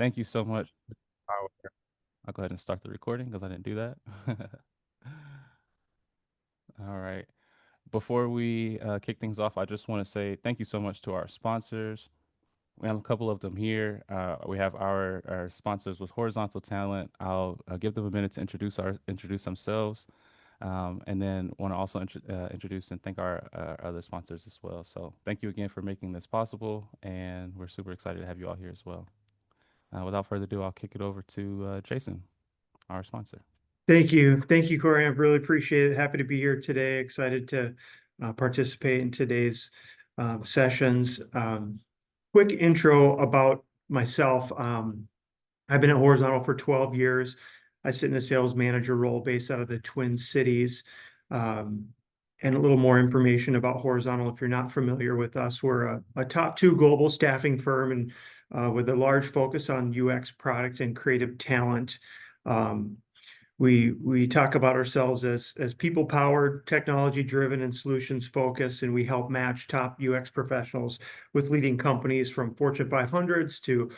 Thank you so much. I'll go ahead and start the recording because I didn't do that. All right. Before we kick things off, I just want to say thank you so much to our sponsors. We have a couple of them here. We have our sponsors with Horizontal Talent. I'll give them a minute to introduce themselves, and then want to also introduce and thank our other sponsors as well. So thank you again for making this possible, and we're super excited to have you all here as well. Without further ado, I'll kick it over to Jason, our sponsor. Thank you. Thank you, Corey. I really appreciate it. Happy to be here today. Excited to participate in today's sessions. Quick intro about myself. I've been at Horizontal for 12 years. I sit in a sales manager role based out of the Twin Cities. And a little more information about Horizontal. If you're not familiar with us, we're a top 2 global staffing firm and with a large focus on UX product and creative talent. We talk about ourselves as people powered, technology driven, and solutions focused, and we help match top UX professionals with leading companies from Fortune 500s to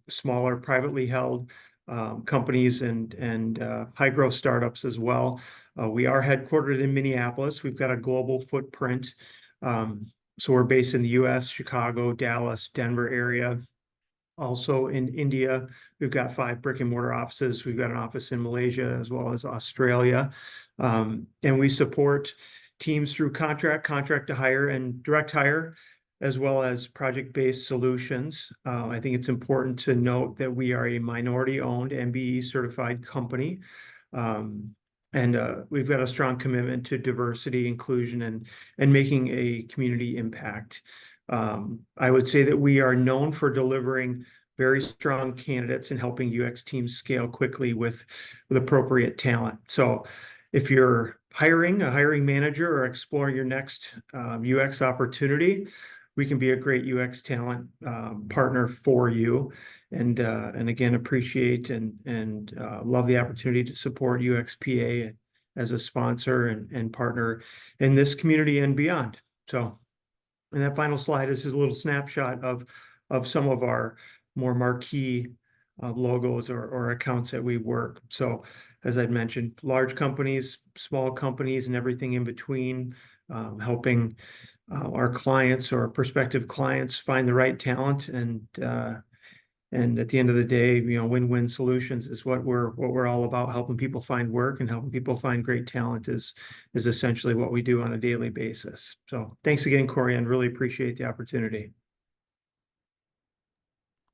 smaller privately held companies and high growth startups as well. We are headquartered in Minneapolis. We've got a global footprint. So we're based in the US, Chicago, Dallas, Denver area. Also in India, we've got 5 brick and mortar offices. We've got an office in Malaysia as well as Australia. And we support teams through contract to hire, and direct hire, as well as project-based solutions. I think it's important to note that we are a minority-owned MBE certified company. And we've got a strong commitment to diversity, inclusion, and making a community impact. I would say that we are known for delivering very strong candidates and helping UX teams scale quickly with appropriate talent. So if you're hiring a hiring manager or exploring your next UX opportunity, we can be a great UX talent partner for you. And again, appreciate and love the opportunity to support UXPA as a sponsor and partner in this community and beyond. So, and that final slide is a little snapshot of some of our more marquee logos or accounts that we work. So, as I'd mentioned, large companies, small companies, and everything in between, helping our clients or prospective clients find the right talent, and at the end of the day, win-win solutions is what we're all about. Helping people find work and helping people find great talent is essentially what we do on a daily basis. So thanks again, Corey, and really appreciate the opportunity.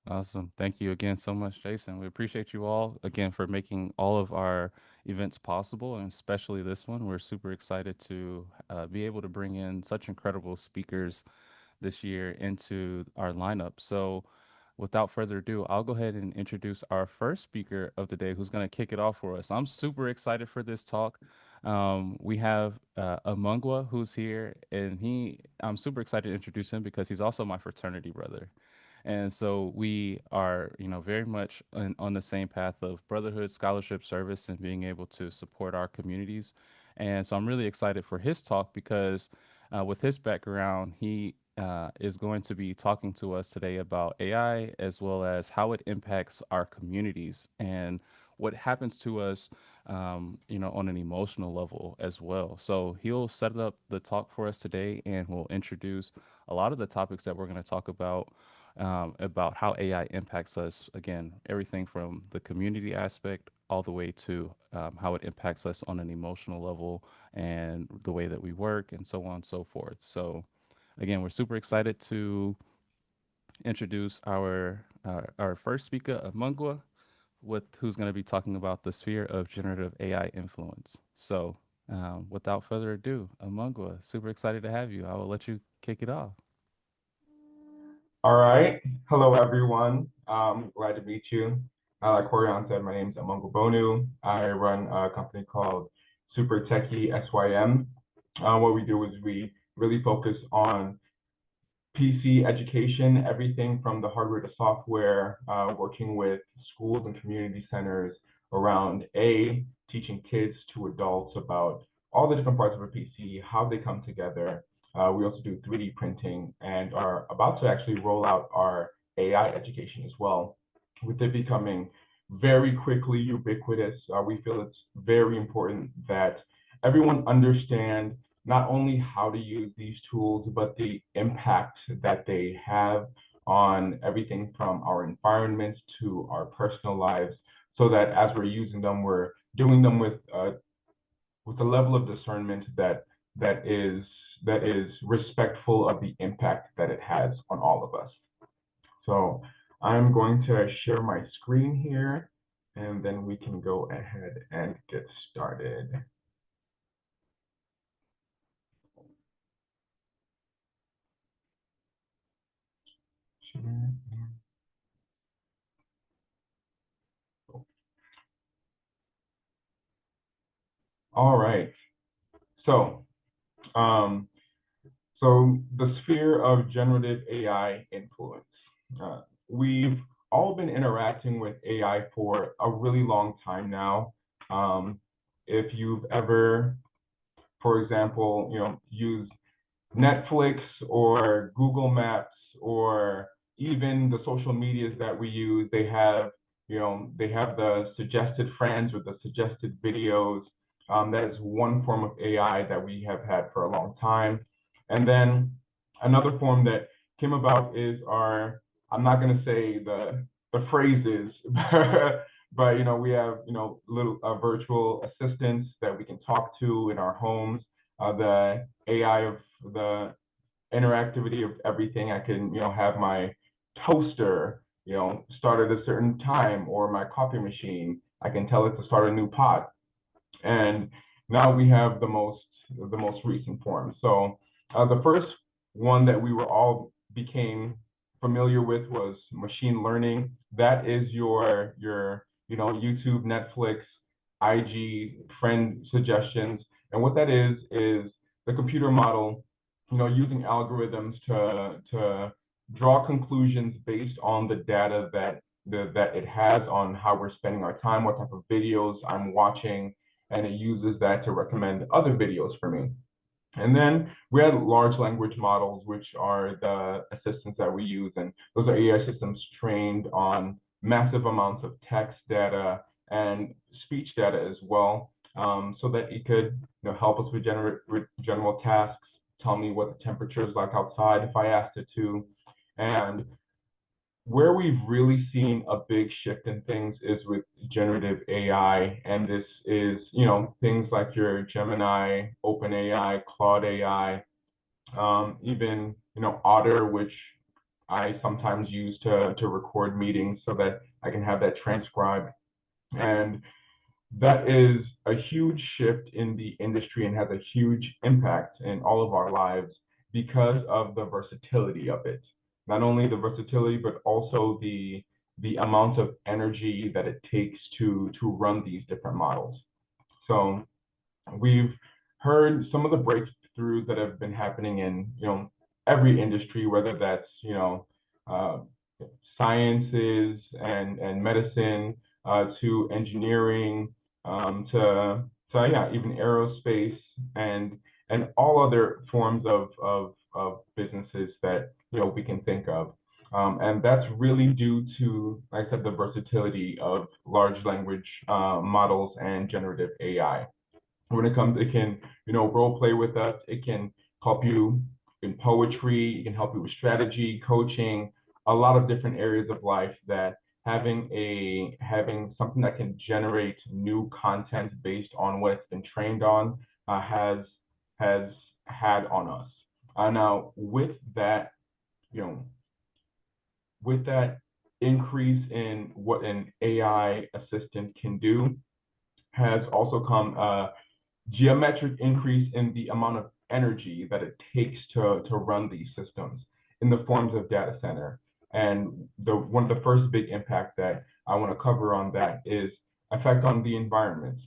Awesome. Thank you again so much, Jason. We appreciate you all again for making all of our events possible, and especially this one. We're super excited to be able to bring in such incredible speakers this year into our lineup. So, without further ado, I'll go ahead and introduce our first speaker of the day who's going to kick it off for us. I'm super excited for this talk. We have Amungwa who's here, and I'm super excited to introduce him because he's also my fraternity brother. And so we are, very much on the same path of brotherhood, scholarship, service, and being able to support our communities. And so I'm really excited for his talk because with his background, he is going to be talking to us today about AI as well as how it impacts our communities and what happens to us, on an emotional level as well. So he'll set up the talk for us today and we'll introduce a lot of the topics that we're going to talk about how AI impacts us. Again, everything from the community aspect all the way to how it impacts us on an emotional level and the way that we work and so on and so forth. So, again, we're super excited to introduce our first speaker, Amungwa, who's going to be talking about the sphere of generative AI influence. So, without further ado, Amungwa, super excited to have you. I will let you kick it off. All right. Hello, everyone. Glad to meet you. Like Corian said, my name is Amongo Bonu. I run a company called Super Techie SYM. What we do is we really focus on PC education, everything from the hardware to software, working with schools and community centers around teaching kids to adults about all the different parts of a PC, how they come together. We also do 3D printing and are about to actually roll out our AI education as well. with it becoming very quickly ubiquitous, we feel it's very important that everyone understand not only how to use these tools, but the impact that they have on everything from our environment to our personal lives, so that as we're using them, we're doing them with a level of discernment that is that is respectful of the impact that it has on all of us. So I'm going to share my screen here, and then we can go ahead and get started. All right. So, um, so the sphere of generative AI influence. We've all been interacting with AI for a really long time now. If you've ever, for example, used Netflix or Google Maps or even the social medias that we use, they have the suggested friends or the suggested videos. That is one form of AI that we have had for a long time. And then another form that came about is I'm not going to say the phrases, but we have little virtual assistants that we can talk to in our homes. The AI of the interactivity of everything. I can, have my toaster, start at a certain time, or my coffee machine. I can tell it to start a new pot. And now we have the most recent form. So the first one that we were all became familiar with was machine learning. That is your YouTube, Netflix, IG friend suggestions. And what that is the computer model, using algorithms to draw conclusions based on the data that it has on how we're spending our time, what type of videos I'm watching, and it uses that to recommend other videos for me. And then we had large language models, which are the assistants that we use. And those are AI systems trained on massive amounts of text data and speech data as well, so that it could help us with general tasks, tell me what the temperature is like outside if I asked it to. And where we've really seen a big shift in things is with generative AI, and this is, things like your Gemini, OpenAI, Claude AI, even, Otter, which I sometimes use to record meetings so that I can have that transcribed. And that is a huge shift in the industry and has a huge impact in all of our lives because of the versatility of it. Not only the versatility, but also the amount of energy that it takes to run these different models. So we've heard some of the breakthroughs that have been happening in every industry, whether that's uh, sciences and medicine, to engineering, to even aerospace and all other forms of businesses that we can think of. And that's really due to, like I said, the versatility of large language models and generative AI. When it comes, it can, role play with us. It can help you in poetry. It can help you with strategy, coaching, a lot of different areas of life that having something that can generate new content based on what it's been trained on has had on us. Now with that, you know, with that increase in what an AI assistant can do, has also come geometric increase in the amount of energy that it takes to run these systems in the forms of data center. And one of the first big impact that I want to cover on that is effect on the environment.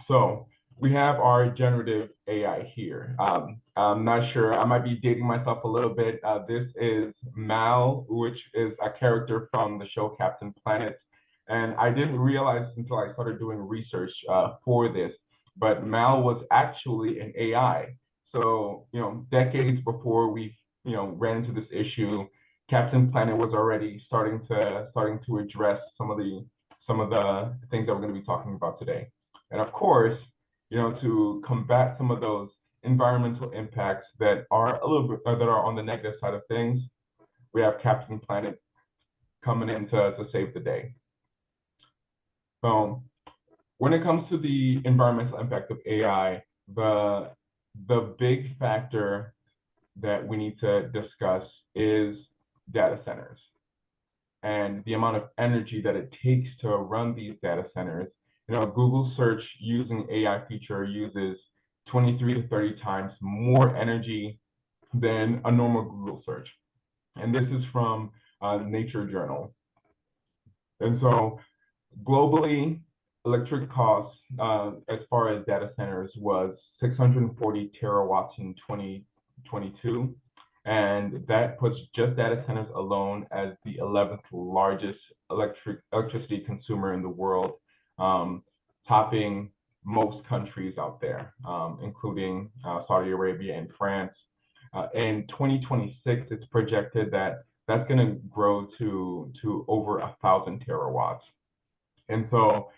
So we have our generative AI here. I'm not sure, I might be dating myself a little bit. This is Mal, which is a character from the show Captain Planet. And I didn't realize until I started doing research for this, but Mal was actually an AI. So, decades before we, ran into this issue, Captain Planet was already starting to address some of the things that we're going to be talking about today. And of course, to combat some of those environmental impacts that are a little bit that are on the negative side of things, we have Captain Planet coming in to save the day. So when it comes to the environmental impact of AI, the big factor that we need to discuss is data centers and the amount of energy that it takes to run these data centers. Google search using AI feature uses 23 to 30 times more energy than a normal Google search. And this is from Nature Journal. And so globally, electric costs as far as data centers was 640 terawatts in 2022. And that puts just data centers alone as the 11th largest electricity consumer in the world, topping most countries out there, including Saudi Arabia and France. In 2026, it's projected that that's going to grow to over 1,000 terawatts. And so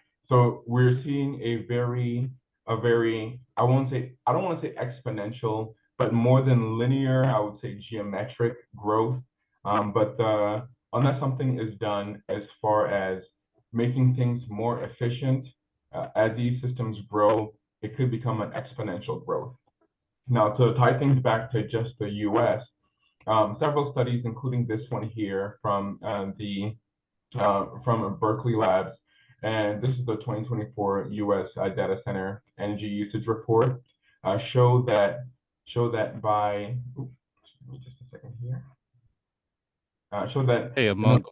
we're seeing a very, I don't want to say exponential, but more than linear, I would say geometric growth. But unless something is done as far as making things more efficient, as these systems grow, it could become an exponential growth. Now, to tie things back to just the US, several studies, including this one here from Berkeley Labs, and this is the 2024 U.S. Data Center Energy Usage Report, show that by, oops, just a second here, show that, Hey, Among,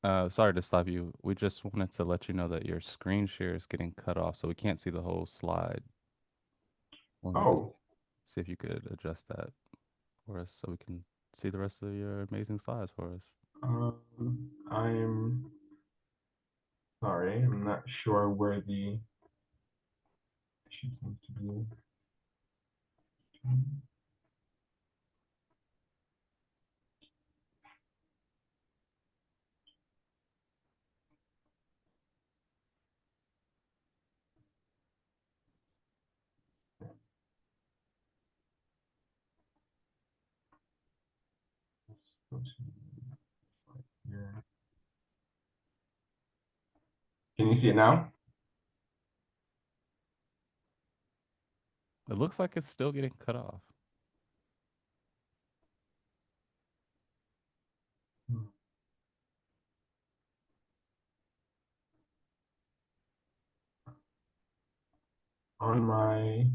sorry to stop you. We just wanted to let you know that your screen share is getting cut off, so we can't see the whole slide. Wanted to oh, see if you could adjust that for us so we can see the rest of your amazing slides for us. I'm sorry, I'm not sure where the issue seems to be. Here. Can you see it now? It looks like it's still getting cut off. On my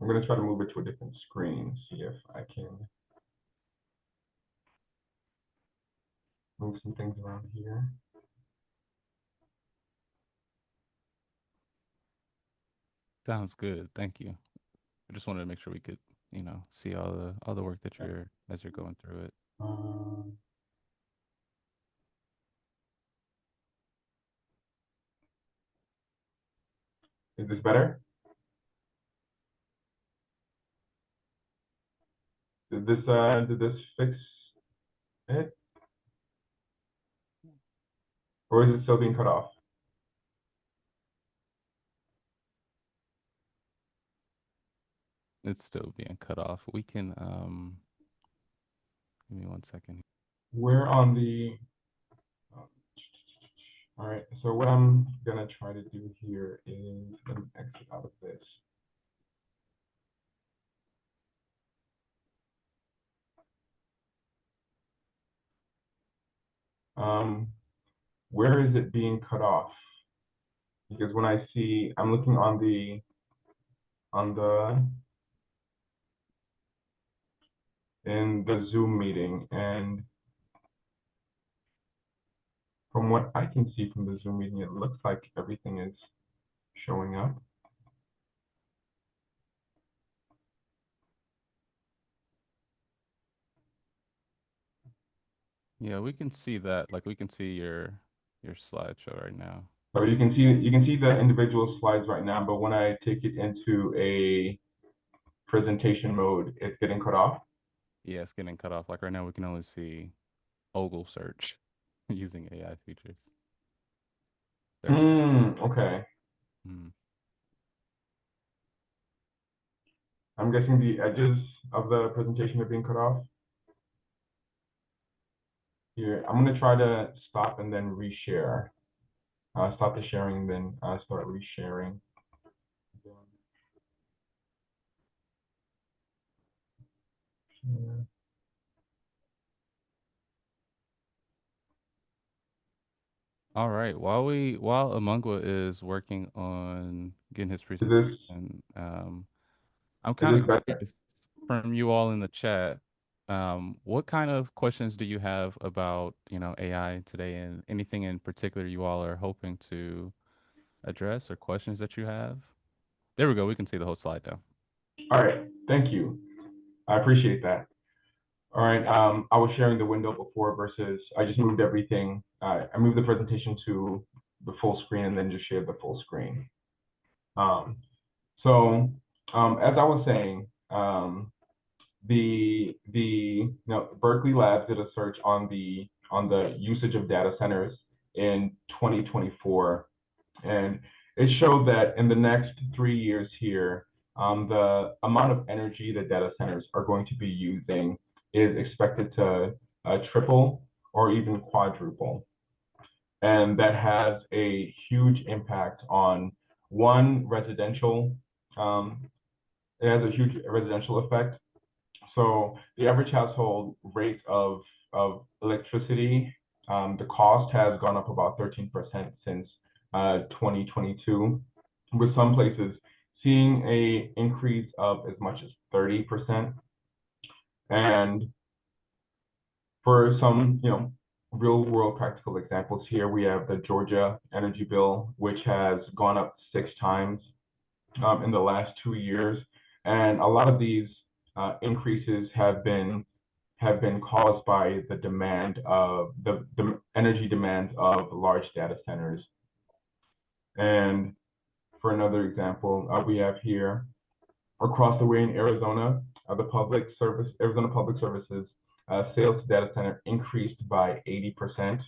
I'm going to try to move it to a different screen, see if I can move some things around here. Sounds good. Thank you. I just wanted to make sure we could, see all the work that you're as you're going through it. Um, is this better? Did this fix it? Or is it still being cut off? It's still being cut off. We can give me 1 second. We're on the all right, so what I'm gonna try to do here is let me exit out of this. Where is it being cut off? Because when I see, I'm looking on the in the Zoom meeting, and from what I can see from the Zoom meeting, it looks like everything is showing up. Yeah, we can see that. Like we can see your slideshow right now. So you can see the individual slides right now, but when I take it into a presentation mode, it's getting cut off. Yeah, it's getting cut off. Like right now, we can only see Ogle search using AI features. There we go. Okay. Mm. I'm guessing the edges of the presentation are being cut off. Here, I'm gonna try to stop and then reshare. Stop the sharing, then start resharing. All right. While Amungwa is working on getting his Is this presentation, I'm is kind of this better? curious from you all in the chat. What kind of questions do you have about, AI today, and anything in particular you all are hoping to address or questions that you have? There we go. We can see the whole slide now. All right, thank you. I appreciate that. All right, I was sharing the window before versus I just moved everything. I moved the presentation to the full screen and then just shared the full screen. Um, so as I was saying, Berkeley Labs did a search on the usage of data centers in 2024, and it showed that in the next 3 years here, the amount of energy that data centers are going to be using is expected to triple or even quadruple. And that has a huge impact on one, residential. It has a huge residential effect. So the average household rate of electricity, the cost has gone up about 13% since 2022, with some places seeing a increase of as much as 30%. And for some, real world practical examples here, we have the Georgia energy bill, which has gone up 6 times in the last 2 years. And a lot of these increases have been caused by the demand of the energy demand of large data centers. And for another example, we have here across the way in Arizona, Arizona Public Services sales to data center increased by 80%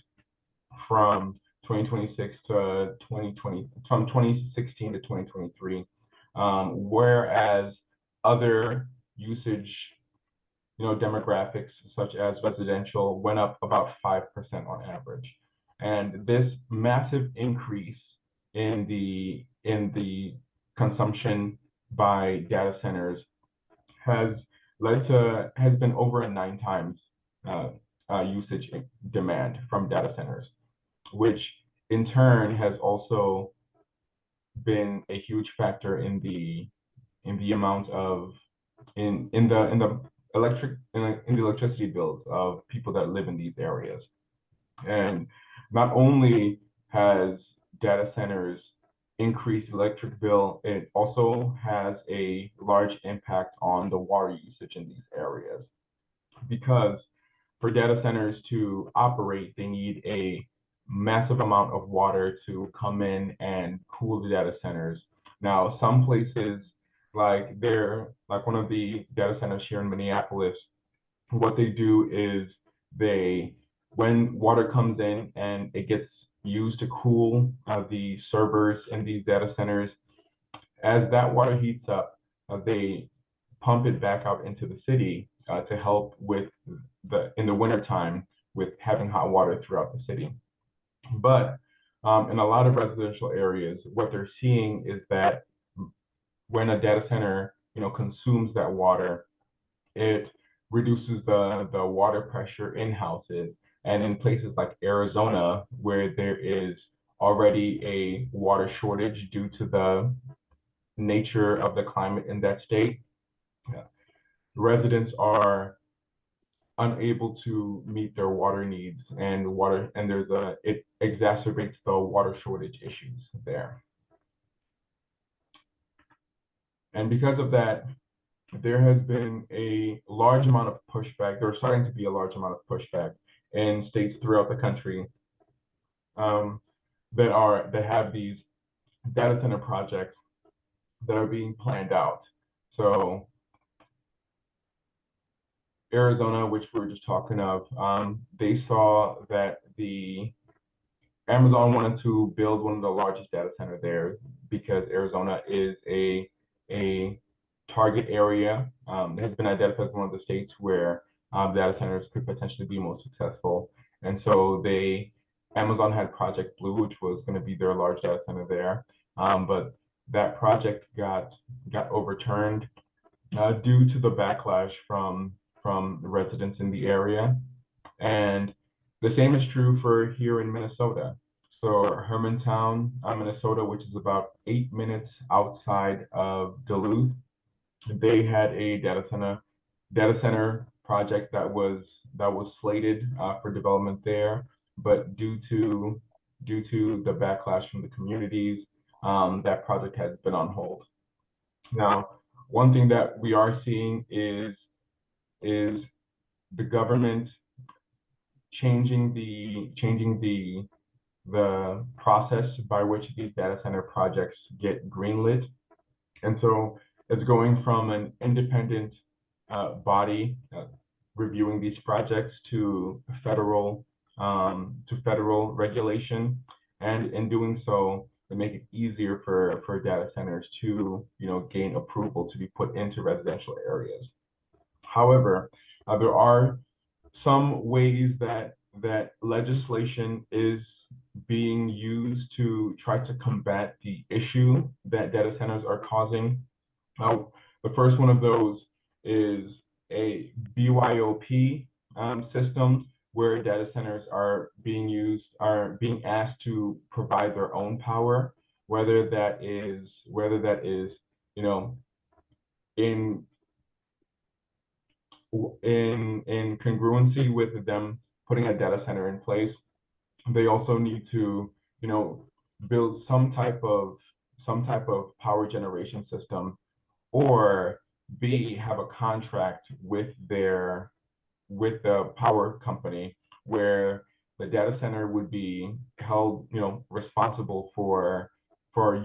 from 2026 to 2020, from 2016 to 2023, whereas other usage, demographics such as residential went up about 5% on average. And this massive increase in the consumption by data centers has has been over a 9 times usage demand from data centers, which in turn has also been a huge factor in the amount of in the in the electricity bills of people that live in these areas. And not only has data centers increased electric bill, it also has a large impact on the water usage in these areas, because for data centers to operate, they need a massive amount of water to come in and cool the data centers. Now, some places, like one of the data centers here in Minneapolis, what they do is when water comes in and it gets used to cool the servers in these data centers, as that water heats up, they pump it back out into the city to help with in the wintertime with having hot water throughout the city. But in a lot of residential areas, what they're seeing is that when a data center, consumes that water, it reduces the water pressure in houses. And in places like Arizona, where there is already a water shortage due to the nature of the climate in that state, residents are unable to meet their water needs, and it exacerbates the water shortage issues there. And because of that, there has been a large amount of pushback. There's starting to be a large amount of pushback in states throughout the country that have these data center projects that are being planned out. So Arizona, which we were just talking of, they saw that the Amazon wanted to build one of the largest data center there because Arizona is a target area. It has been identified as one of the states where data centers could potentially be most successful. And so Amazon had Project Blue, which was going to be their large data center there. But that project got overturned due to the backlash from the residents in the area. And the same is true for here in Minnesota. So Hermantown, Minnesota, which is about 8 minutes outside of Duluth, they had a data center project that was slated for development there, but due to the backlash from the communities, that project has been on hold. Now, one thing that we are seeing is the government changing the process by which these data center projects get greenlit. And so it's going from an independent body reviewing these projects to federal regulation, and in doing so, to make it easier for data centers to gain approval to be put into residential areas. However, there are some ways that legislation is being used to try to combat the issue that data centers are causing. The first one of those is a BYOP system, where data centers are being asked to provide their own power, whether that is in congruency with them putting a data center in place. They also need to, build some type of power generation system, or B, have a contract with the power company where the data center would be held, responsible for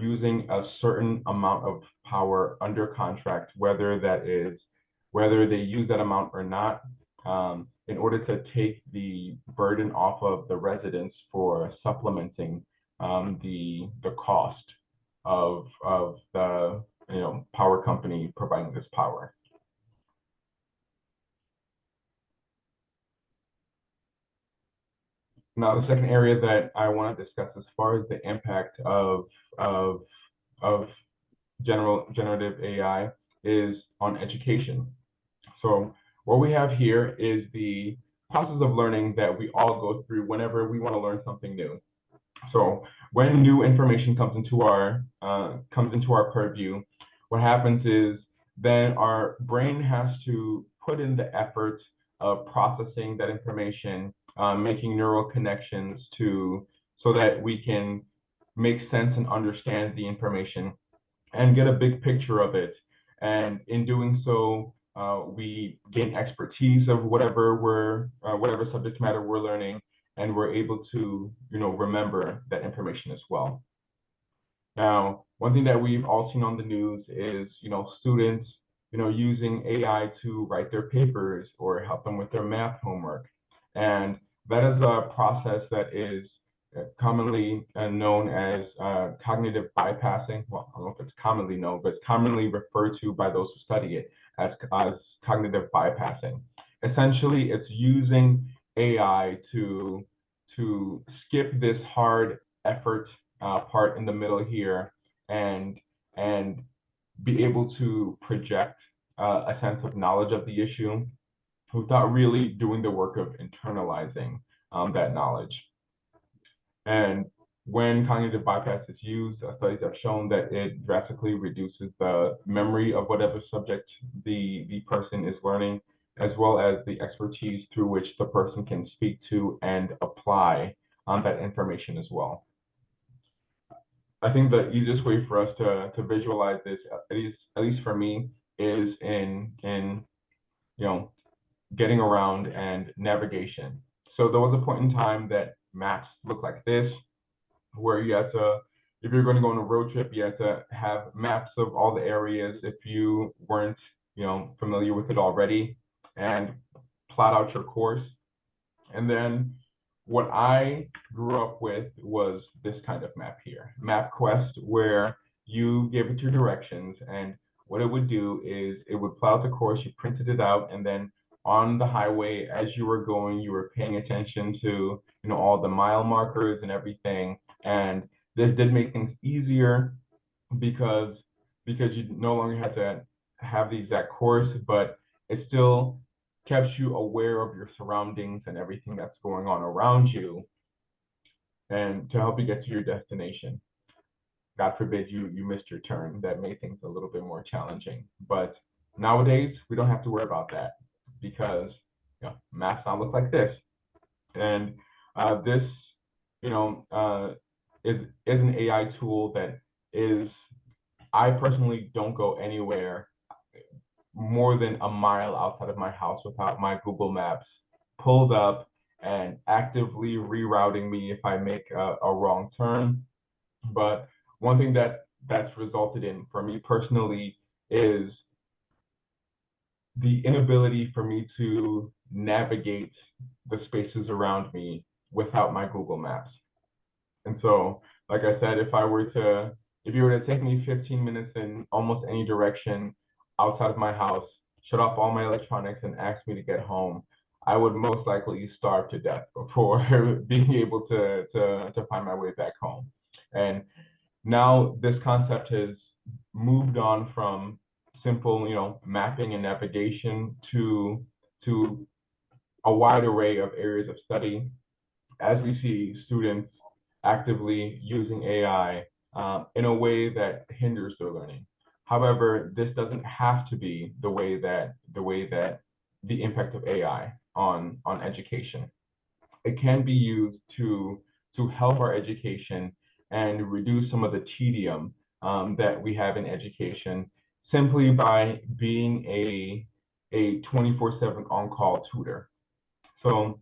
using a certain amount of power under contract, whether they use that amount or not, in order to take the burden off of the residents for supplementing the cost of the power company providing this power. Now, the second area that I want to discuss as far as the impact of generative AI is on education. So what we have here is the process of learning that we all go through whenever we want to learn something new. So when new information comes into our purview, what happens is then our brain has to put in the effort of processing that information, making neural connections so that we can make sense and understand the information and get a big picture of it. And in doing so, we gain expertise of whatever subject matter we're learning, and we're able to, remember that information as well. Now, one thing that we've all seen on the news is, students, using AI to write their papers or help them with their math homework. And that is a process that is commonly known as cognitive bypassing. Well, I don't know if it's commonly known, but it's commonly referred to by those who study it as cognitive bypassing. Essentially, it's using AI to skip this hard effort part in the middle here and be able to project a sense of knowledge of the issue without really doing the work of internalizing that knowledge. And when cognitive bypass is used, studies have shown that it drastically reduces the memory of whatever subject the person is learning, as well as the expertise through which the person can speak to and apply that information as well. I think the easiest way for us to visualize this, at least for me, is in getting around and navigation. So there was a point in time that maps looked like this, where you had to, if you're going to go on a road trip, you had to have maps of all the areas if you weren't, familiar with it already, and plot out your course. And then what I grew up with was this kind of map here, MapQuest, where you give it your directions, and what it would do is it would plot out the course, you printed it out, and then on the highway as you were going, you were paying attention to, all the mile markers and everything. And this did make things easier because you no longer had to have the exact course, but it still kept you aware of your surroundings and everything that's going on around you, and to help you get to your destination. God forbid you missed your turn. That made things a little bit more challenging. But nowadays, we don't have to worry about that because maps now look like this. And this, is an AI tool that is, I personally don't go anywhere more than a mile outside of my house without my Google Maps pulled up and actively rerouting me if I make a wrong turn. But one thing that's resulted in for me personally is the inability for me to navigate the spaces around me without my Google Maps. And so, like I said, if you were to take me 15 minutes in almost any direction outside of my house, shut off all my electronics and ask me to get home, I would most likely starve to death before being able to find my way back home. And now this concept has moved on from simple, mapping and navigation to a wide array of areas of study, as we see students actively using AI in a way that hinders their learning. However, this doesn't have to be the way that the impact of AI on education. It can be used to help our education and reduce some of the tedium that we have in education, simply by being a 24/7 on-call tutor. So,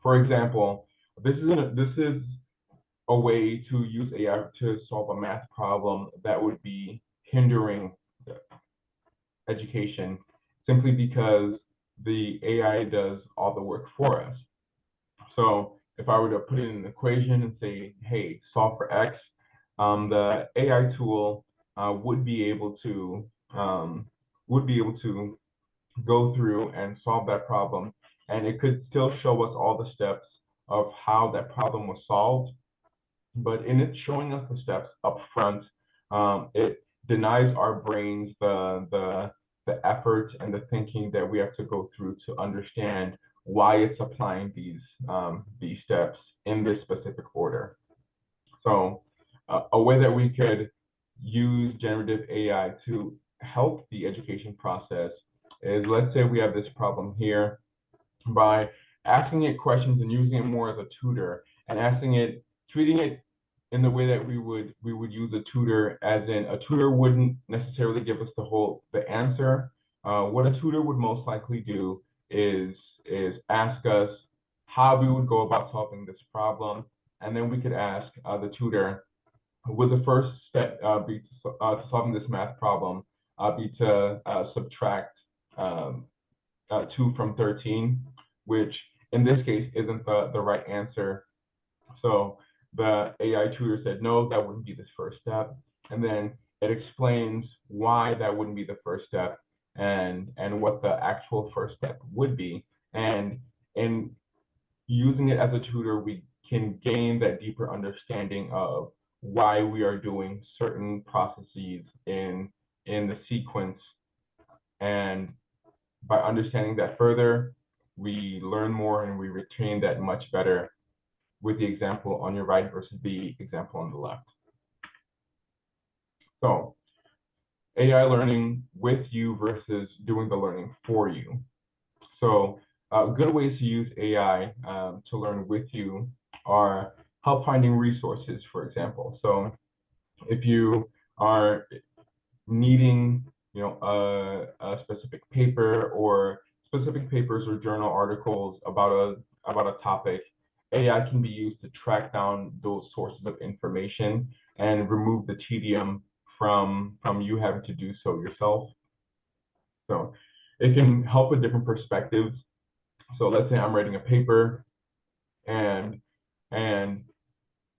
for example, this is a way to use AI to solve a math problem that would be hindering education, simply because the AI does all the work for us. So if I were to put in an equation and say, hey, solve for X, the AI tool would be able to go through and solve that problem, and it could still show us all the steps of how that problem was solved. But in it showing us the steps up front, it denies our brains the effort and the thinking that we have to go through to understand why it's applying these steps in this specific order. So a way that we could use generative AI to help the education process is, let's say we have this problem here, by asking it questions and using it more as a tutor, and treating it in the way that we would use a tutor, as in a tutor wouldn't necessarily give us the answer. What a tutor would most likely do is ask us how we would go about solving this problem, and then we could ask the tutor, would the first step be to solving this math problem be to subtract 2 from 13, which in this case isn't the right answer. So the AI tutor said, no, that wouldn't be the first step. And then it explains why that wouldn't be the first step, and what the actual first step would be. And in using it as a tutor, we can gain that deeper understanding of why we are doing certain processes in the sequence. And by understanding that further, we learn more and we retain that much better, with the example on your right versus the example on the left. So AI learning with you versus doing the learning for you. So good ways to use AI to learn with you are help finding resources, for example. So if you are needing a specific paper, or specific papers or journal articles about about a topic, AI can be used to track down those sources of information and remove the tedium from you having to do so yourself. So it can help with different perspectives. So let's say I'm writing a paper, and and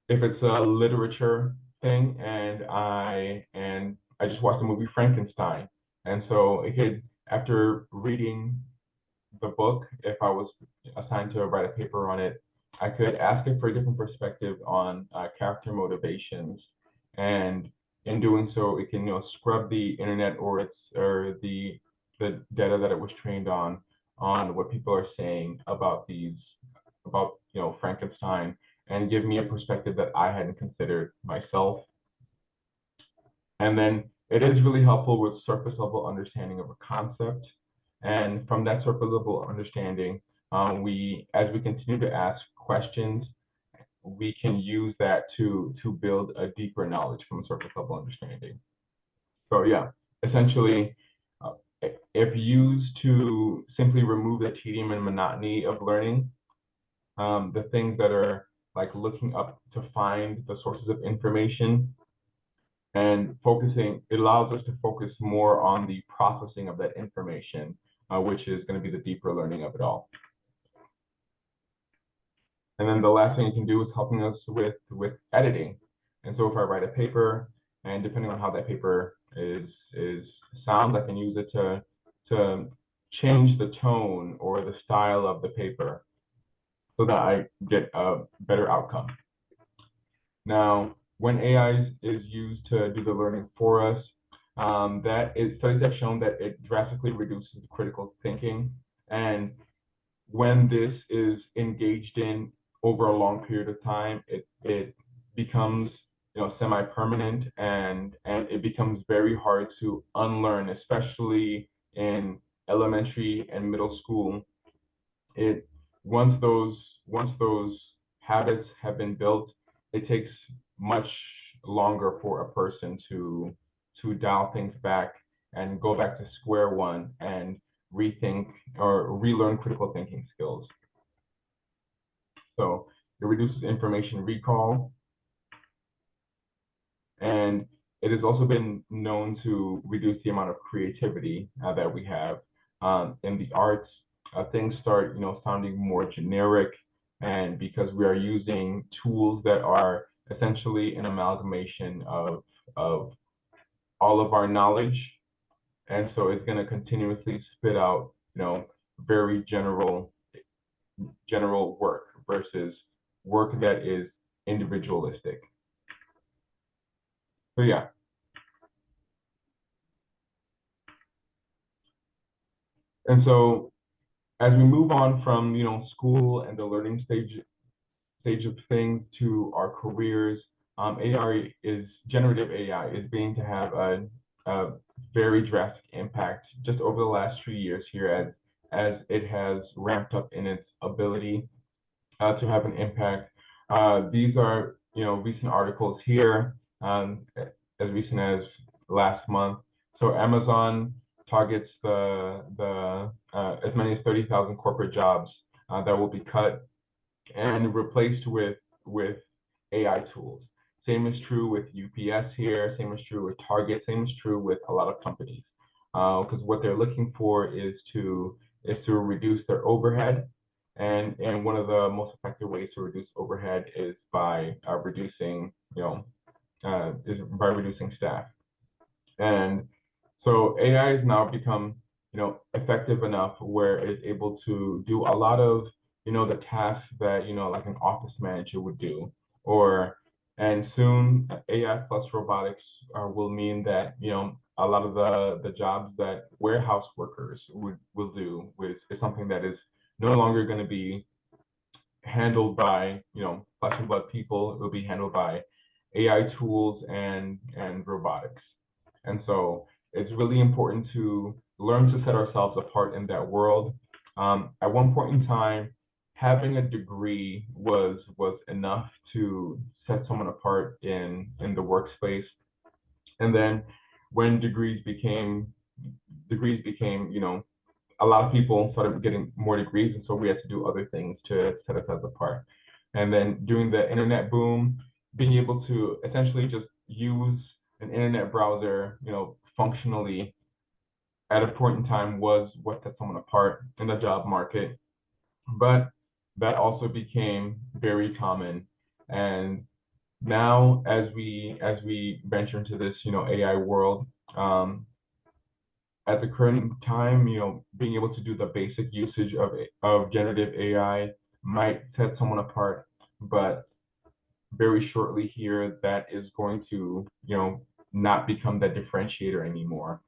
if it's a literature thing, and I just watched the movie Frankenstein, and so it could, after reading the book, if I was assigned to write a paper on it, I could ask it for a different perspective on character motivations, and in doing so, it can scrub the internet or the data that it was trained on what people are saying about Frankenstein, and give me a perspective that I hadn't considered myself. And then it is really helpful with surface level understanding of a concept. And from that surface level understanding, as we continue to ask questions, we can use that to build a deeper knowledge from a surface level understanding. So yeah, essentially, uh, if used to simply remove the tedium and monotony of learning, the things that are like looking up to find the sources of information and focusing, it allows us to focus more on the processing of that information, which is going to be the deeper learning of it all. And then the last thing you can do is helping us with editing. And so if I write a paper, and depending on how that paper is sounds, I can use it to change the tone or the style of the paper so that I get a better outcome. Now, when AI is used to do the learning for us, studies have shown that it drastically reduces critical thinking. And when this is engaged in over a long period of time, it becomes semi-permanent, and it becomes very hard to unlearn, especially in elementary and middle school. It once those habits have been built, it takes much longer for a person to dial things back and go back to square one and rethink or relearn critical thinking skills. So it reduces information recall, and it has also been known to reduce the amount of creativity that we have in the arts. Things start, sounding more generic, and because we are using tools that are essentially an amalgamation of all of our knowledge, and so it's going to continuously spit out, very general work versus work that is individualistic. So yeah. And so as we move on from school and the learning stage of things to our careers, generative AI is beginning to have a very drastic impact just over the last 2 years here, as it has ramped up in its ability to have an impact. These are recent articles here, as recent as last month. So Amazon targets the as many as 30,000 corporate jobs that will be cut and replaced with AI tools. Same is true with UPS here. Same is true with Target. Same is true with a lot of companies, because what they're looking for is to reduce their overhead, and one of the most effective ways to reduce overhead is by reducing staff. And so AI has now become, effective enough where it's able to do a lot of, the tasks that, like an office manager would do, and soon AI plus robotics will mean that, a lot of the jobs that warehouse workers will do is something that is no longer going to be handled by, flesh and blood people. It will be handled by AI tools and robotics. And so it's really important to learn to set ourselves apart in that world. At one point in time, having a degree was enough to set someone apart in the workspace. And then when degrees became a lot of people started getting more degrees, and so we had to do other things to set us apart. And then during the internet boom, being able to essentially just use an internet browser, functionally at a point in time was what set someone apart in the job market. But that also became very common. And now as we venture into this, AI world, at the current time, being able to do the basic usage of generative AI might set someone apart, but very shortly here, that is going to, not become that differentiator anymore.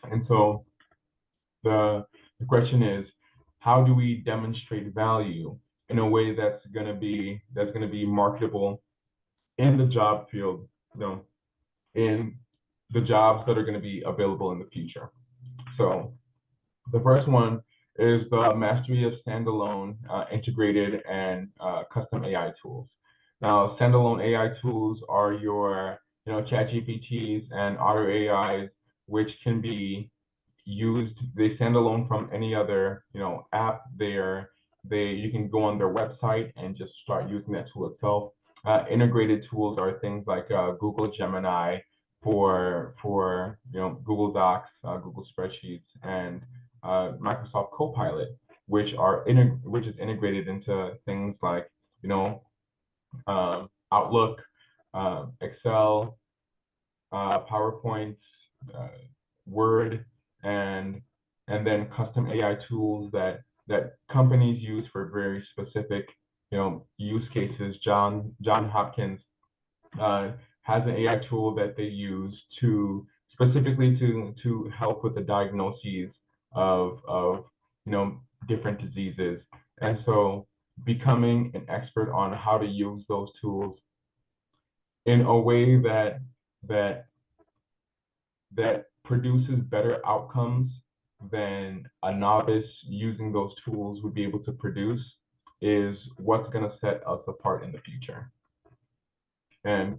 And so the question is, how do we demonstrate value in a way that's going to be marketable in the job field, in the jobs that are going to be available in the future? So the first one is the mastery of standalone, integrated, and custom AI tools. Now, standalone AI tools are your, ChatGPTs and Otter AIs, which can be used. They stand alone from any other, app. You can go on their website and just start using that tool itself. Integrated tools are things like Google Gemini for Google Docs, Google Spreadsheets, and Microsoft Copilot, which is integrated into things like Outlook, Excel, PowerPoint, Word, and then custom AI tools that companies use for very specific use cases. John Hopkins has an AI tool that they use to specifically to help with the diagnoses of different diseases. And so becoming an expert on how to use those tools in a way that produces better outcomes than a novice using those tools would be able to produce is what's going to set us apart in the future. And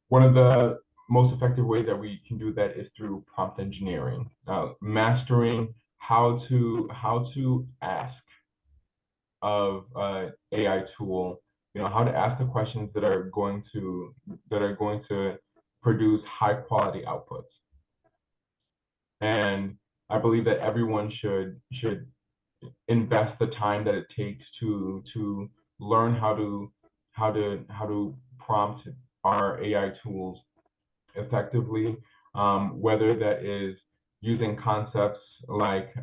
one of the most effective ways that we can do that is through prompt engineering, mastering how to ask of AI tool, how to ask the questions that are going to produce high quality outputs. And I believe that everyone should invest the time that it takes to learn how to prompt our AI tools effectively, whether that is using concepts like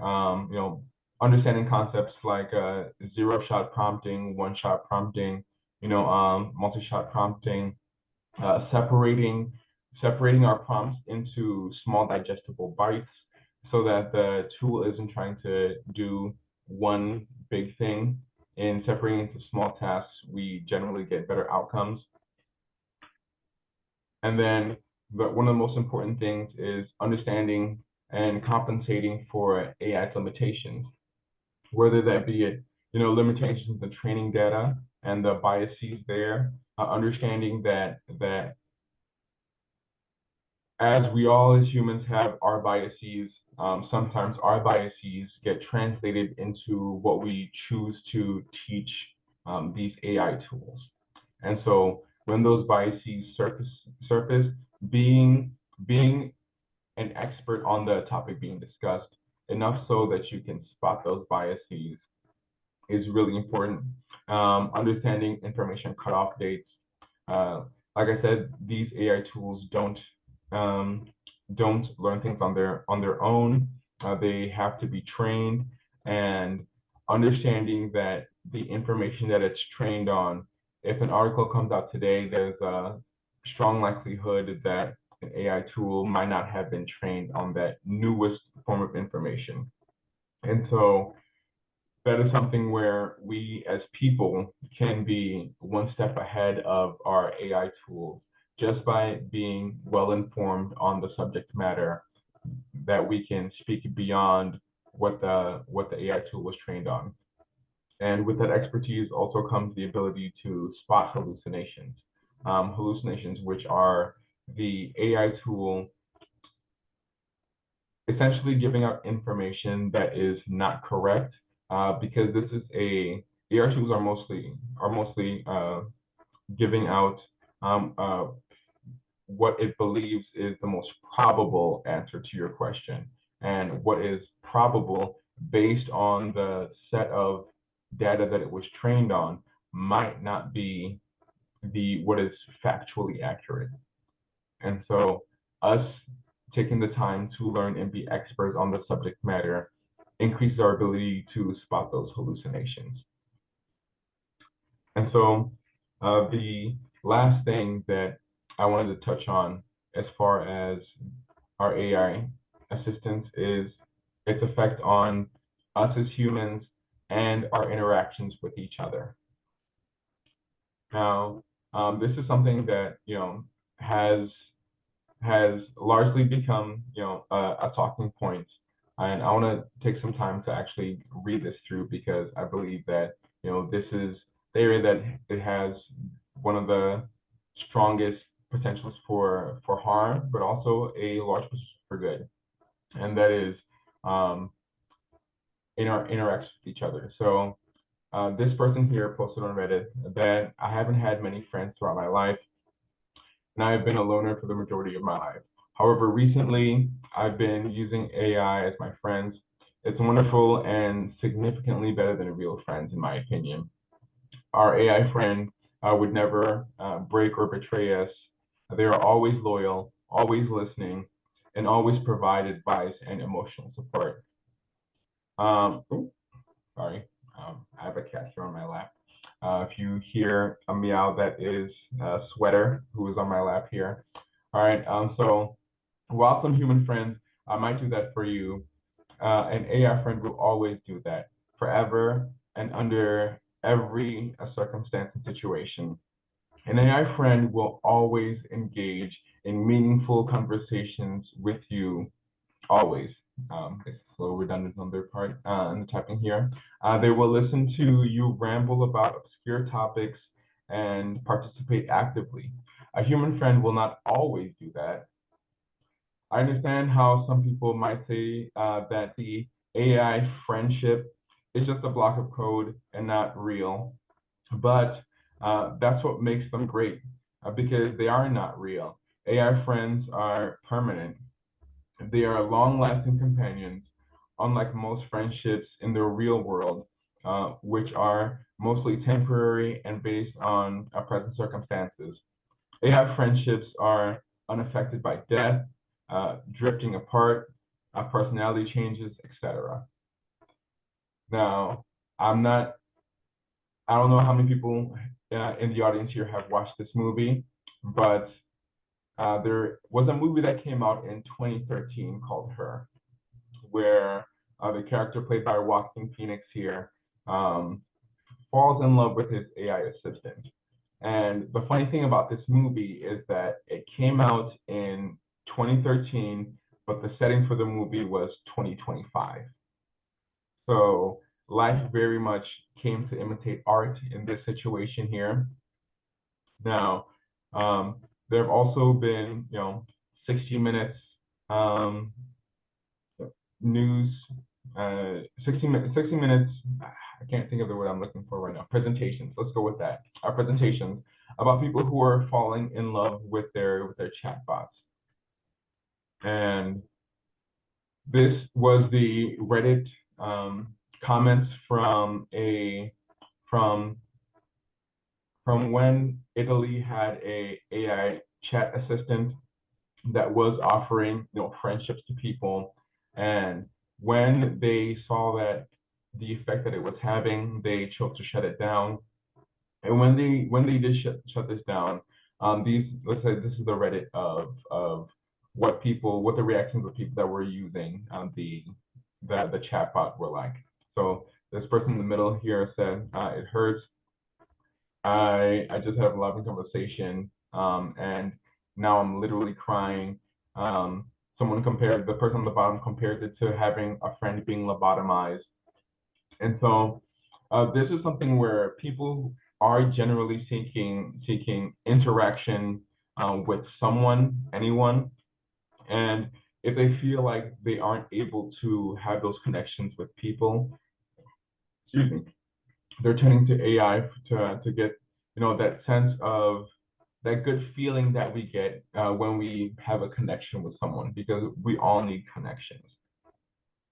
understanding concepts like zero-shot prompting, one-shot prompting, multi-shot prompting, separating our prompts into small digestible bites so that the tool isn't trying to do one big thing. In separating into small tasks, we generally get better outcomes. And then one of the most important things is understanding and compensating for AI's limitations, whether that be limitations in the training data and the biases there, understanding that as we all as humans have our biases, sometimes our biases get translated into what we choose to teach these AI tools. And so when those biases surface, being an expert on the topic being discussed, enough so that you can spot those biases, is really important. Understanding information cutoff dates. Like I said, these AI tools don't learn things on their own. They have to be trained, and understanding that the information that it's trained on, if an article comes out today, there's a strong likelihood that an AI tool might not have been trained on that newest form of information. And so that is something where we as people can be one step ahead of our AI tools just by being well informed on the subject matter, that we can speak beyond what the AI tool was trained on. And with that expertise also comes the ability to spot hallucinations. Hallucinations, which are the AI tool essentially giving out information that is not correct, because this is AI tools are mostly giving out what it believes is the most probable answer to your question, and what is probable based on the set of data that it was trained on might not be what is factually accurate. And so us taking the time to learn and be experts on the subject matter increases our ability to spot those hallucinations. And so the last thing that I wanted to touch on as far as our AI assistance is its effect on us as humans and our interactions with each other. Now, this is something that, has largely become, a talking point. And I want to take some time to actually read this through, because I believe that, this is the area that it has one of the strongest potentials for harm, but also a large potential for good. And that is in our interactions with each other. So this person here posted on Reddit that I haven't had many friends throughout my life, and I have been a loner for the majority of my life. However, recently I've been using AI as my friends. It's wonderful and significantly better than real friends, in my opinion. Our AI friend would never break or betray us. They are always loyal, always listening, and always provide advice and emotional support. Sorry, I have a cat here on my lap. If you hear a meow, that is Sweater, who is on my lap here. All right, so while some human friends might do that for you, an AI friend will always do that forever and under every circumstance and situation. An AI friend will always engage in meaningful conversations with you, always. It's a little redundant on their part in the typing here. They will listen to you ramble about obscure topics and participate actively. A human friend will not always do that. I understand how some people might say that the AI friendship is just a block of code and not real, but that's what makes them great, because they are not real. AI friends are permanent. They are long-lasting companions, unlike most friendships in the real world, which are mostly temporary and based on present circumstances. AI friendships are unaffected by death, drifting apart, personality changes, etc. Now, I don't know how many people in the audience here have watched this movie, but there was a movie that came out in 2013 called Her, where the character played by Joaquin Phoenix here falls in love with his AI assistant. And the funny thing about this movie is that it came out in 2013, but the setting for the movie was 2025. So life very much came to imitate art in this situation here. Now, there have also been, 60 Minutes news, 60 Minutes, I can't think of the word I'm looking for right now, presentations, let's go with that, presentations about people who are falling in love with their chatbots. And this was the Reddit comments from when Italy had a AI chat assistant that was offering, friendships to people. And when they saw that the effect that it was having, they chose to shut it down. And when they did shut this down, let's say this is the Reddit of what the reactions of people that were using the chatbot were like. So this person in the middle here said, it hurts. I just had a loving conversation, and now I'm literally crying. The person on the bottom compared it to having a friend being lobotomized. And so this is something where people are generally seeking interaction with someone, anyone, and if they feel like they aren't able to have those connections with people, excuse me, they're turning to AI to get, that sense of that good feeling that we get when we have a connection with someone, because we all need connections.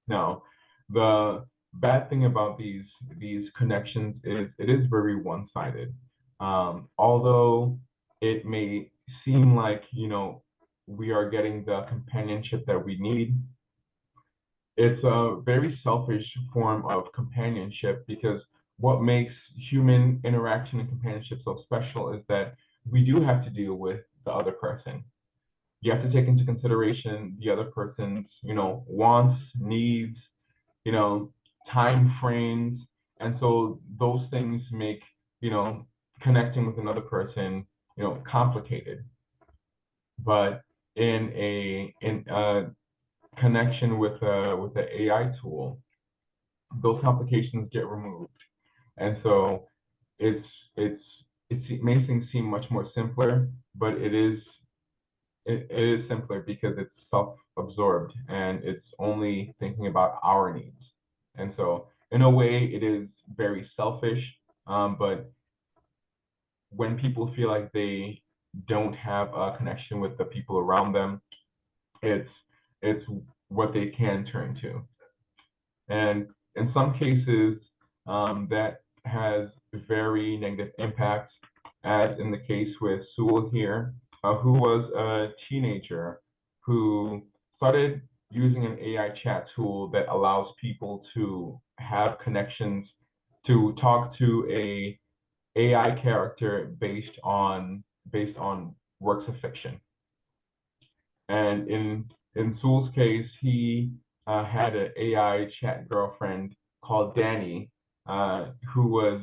Now, the bad thing about these connections is it is very one-sided. Although it may seem like, we are getting the companionship that we need, it's a very selfish form of companionship, because what makes human interaction and companionship so special is that we do have to deal with the other person. You have to take into consideration the other person's, wants, needs, you know, time frames. And so those things make, connecting with another person, complicated. But in a connection with the AI tool, those complications get removed. And so it's it's it makes things seem much more simpler, but it is simpler because it's self-absorbed and it's only thinking about our needs. And so in a way, it is very selfish. But when people feel like they don't have a connection with the people around them, it's it's what they can turn to. And in some cases, that has very negative impacts, as in the case with Sewell here, who was a teenager who started using an AI chat tool that allows people to have connections, to talk to a AI character based on works of fiction. And in Sewell's case, he had an AI chat girlfriend called Danny, who was.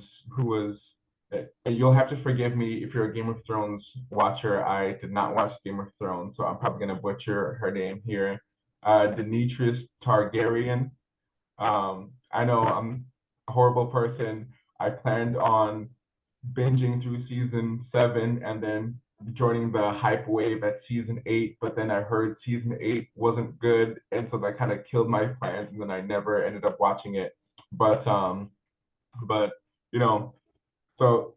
You'll have to forgive me if you're a Game of Thrones watcher. I did not watch Game of Thrones, so I'm probably gonna butcher her name here. Daenerys Targaryen. I know I'm a horrible person. I planned on binging through season 7 and then joining the hype wave at season 8, but then I heard season 8 wasn't good, and so that kind of killed my plans, and then I never ended up watching it. But you know, so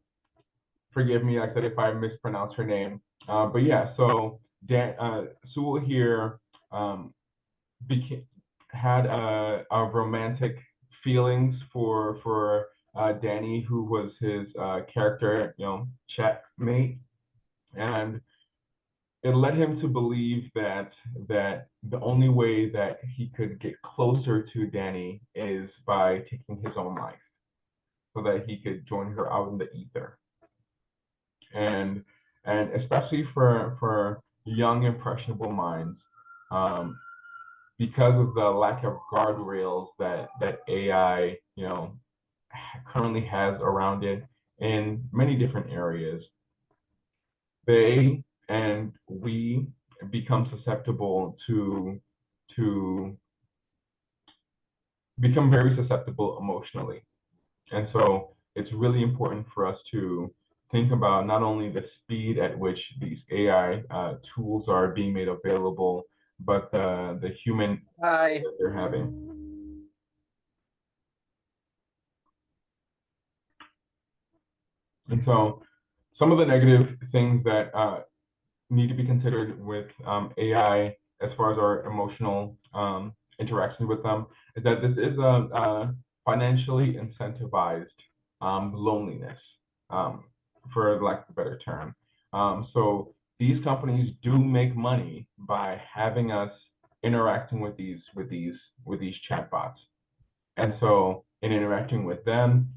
forgive me, like I said, if I mispronounce her name. But yeah, so Sewell here um, became had a romantic feelings for Danny, who was his character, chat mate, and it led him to believe that the only way that he could get closer to Danny is by taking his own life, so that he could join her out in the ether. And especially for young impressionable minds, um, because of the lack of guardrails that AI, currently has around it in many different areas, they and we become susceptible to become very susceptible emotionally. And so it's really important for us to think about not only the speed at which these AI tools are being made available, but the human Hi. that they're having. And so some of the negative things that need to be considered with AI as far as our emotional interactions with them is that this is a financially incentivized loneliness, for lack of a better term. So these companies do make money by having us interacting with these chatbots. And so in interacting with them,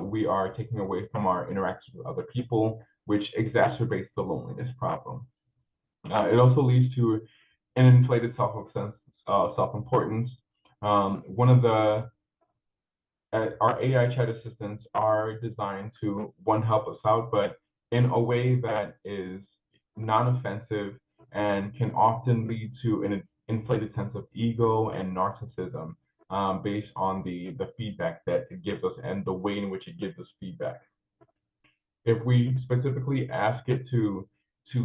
we are taking away from our interactions with other people, which exacerbates the loneliness problem. It also leads to an inflated self-importance. One of our AI chat assistants are designed to, one, help us out, but in a way that is non-offensive and can often lead to an inflated sense of ego and narcissism, based on the feedback that it gives us and the way in which it gives us feedback. If we specifically ask it to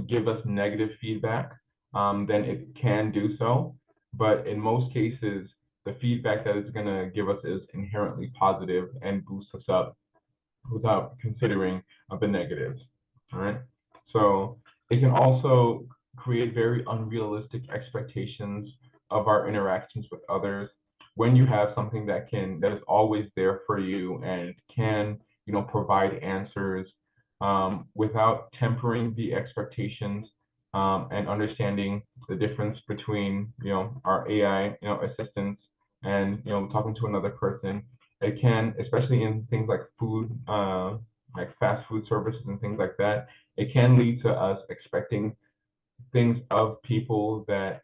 give us negative feedback, then it can do so. but in most cases, the feedback that it's going to give us is inherently positive and boosts us up without considering the negatives. All right. So it can also create very unrealistic expectations of our interactions with others when you have something that is always there for you and can, provide answers without tempering the expectations and understanding the difference between, our AI, assistants and, talking to another person. It can, especially in things like food, like fast food services and things like that, it can lead to us expecting things of people that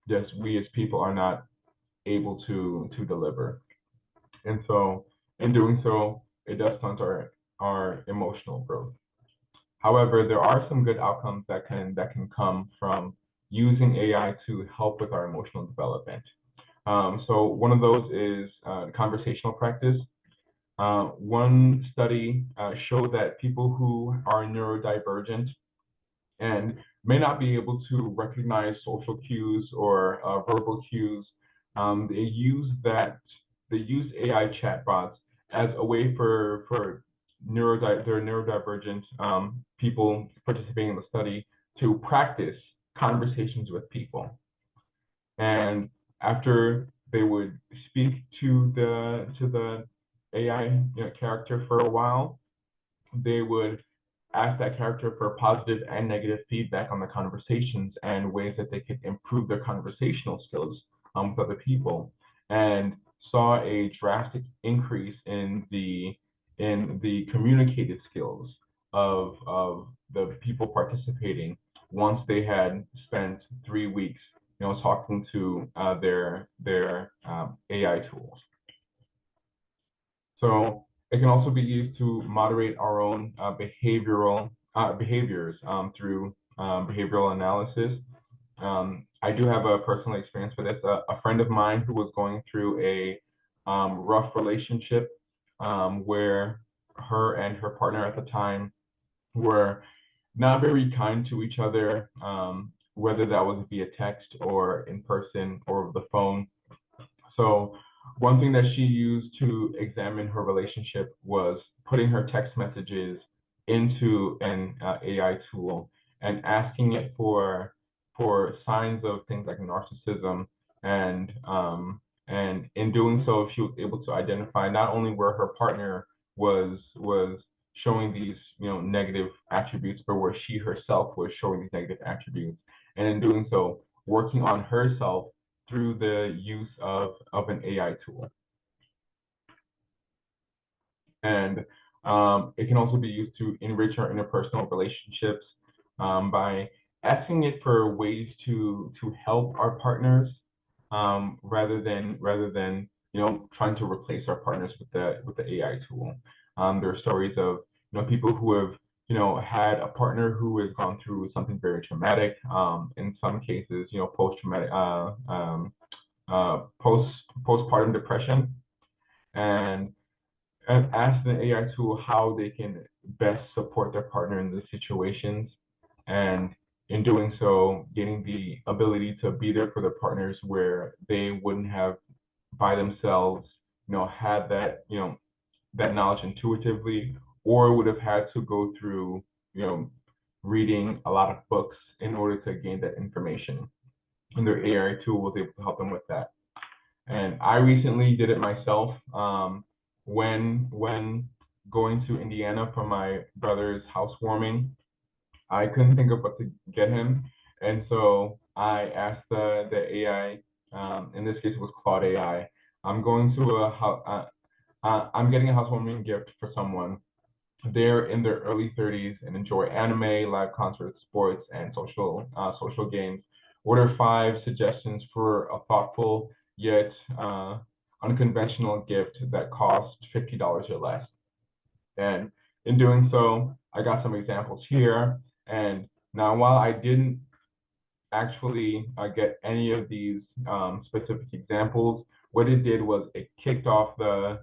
just we as people are not able to deliver. And so in doing so, it does stunt our emotional growth. However, there are some good outcomes that can come from using AI to help with our emotional development. So one of those is conversational practice. One study showed that people who are neurodivergent and may not be able to recognize social cues or verbal cues, they use AI chatbots as a way for their neurodivergent people participating in the study to practice conversations with people. And after they would speak to the AI character for a while, they would ask that character for positive and negative feedback on the conversations and ways that they could improve their conversational skills with other people, and saw a drastic increase in the communicative skills of the people participating once they had spent 3 weeks, talking to their AI tools. So it can also be used to moderate our own behaviors through behavioral analysis. I do have a personal experience with this. A friend of mine who was going through a rough relationship where her and her partner at the time were not very kind to each other, whether that was via text or in person or over the phone. So one thing that she used to examine her relationship was putting her text messages into an AI tool and asking it for signs of things like narcissism, and in doing so, she was able to identify not only where her partner was showing these negative attributes, but where she herself was showing these negative attributes, and in doing so, working on herself through the use of an AI tool. And it can also be used to enrich our interpersonal relationships by asking it for ways to help our partners rather than trying to replace our partners with the AI tool. There are stories of people who have had a partner who has gone through something very traumatic. In some cases, post-traumatic postpartum depression, and ask the AI tool how they can best support their partner in those situations, and in doing so, getting the ability to be there for their partners where they wouldn't have by themselves, had that knowledge intuitively, or would have had to go through, reading a lot of books in order to gain that information. And their AI tool was able to help them with that. And I recently did it myself when going to Indiana for my brother's housewarming. I couldn't think of what to get him, and so I asked the AI. In this case, it was Claude AI. I'm going to I'm getting a housewarming gift for someone. They're in their early 30s and enjoy anime, live concerts, sports, and social games. What are 5 suggestions for a thoughtful yet unconventional gift that costs $50 or less? And in doing so, I got some examples here. And now, while I didn't actually get any of these specific examples, what it did was it kicked off I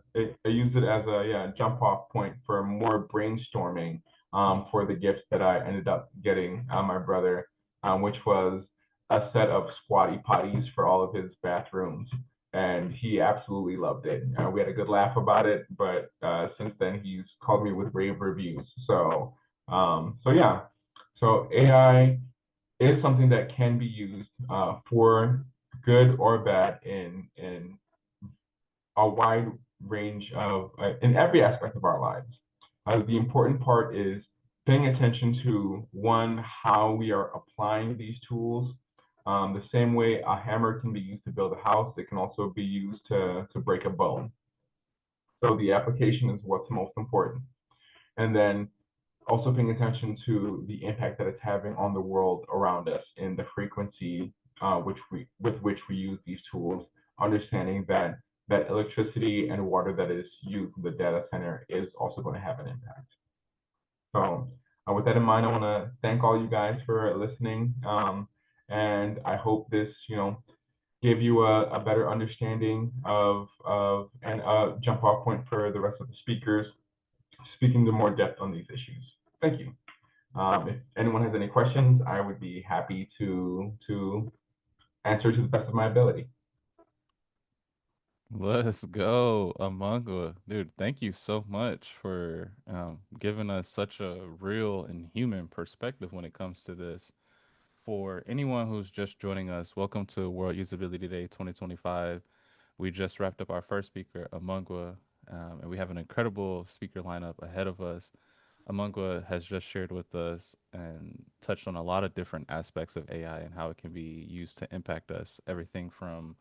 used it as a jump off point for more brainstorming for the gifts that I ended up getting my brother, which was a set of squatty potties for all of his bathrooms, and he absolutely loved it. We had a good laugh about it, but since then he's called me with rave reviews. So yeah, so AI is something that can be used for good or bad in a wide range of in every aspect of our lives. The important part is paying attention to one, how we are applying these tools. The same way a hammer can be used to build a house, it can also be used to break a bone. So the application is what's most important. And then also paying attention to the impact that it's having on the world around us in the frequency with which we use these tools, understanding that electricity and water that is used in the data center is also going to have an impact. So with that in mind, I want to thank all you guys for listening, and I hope this, give you a better understanding of and a jump off point for the rest of the speakers speaking to more depth on these issues. Thank you. If anyone has any questions, I would be happy to answer to the best of my ability. Let's go, Amangwa. Dude, thank you so much for giving us such a real and human perspective when it comes to this. For anyone who's just joining us, welcome to World Usability Day 2025. We just wrapped up our first speaker, Amangwa, and we have an incredible speaker lineup ahead of us. Amangwa has just shared with us and touched on a lot of different aspects of AI and how it can be used to impact us. Everything from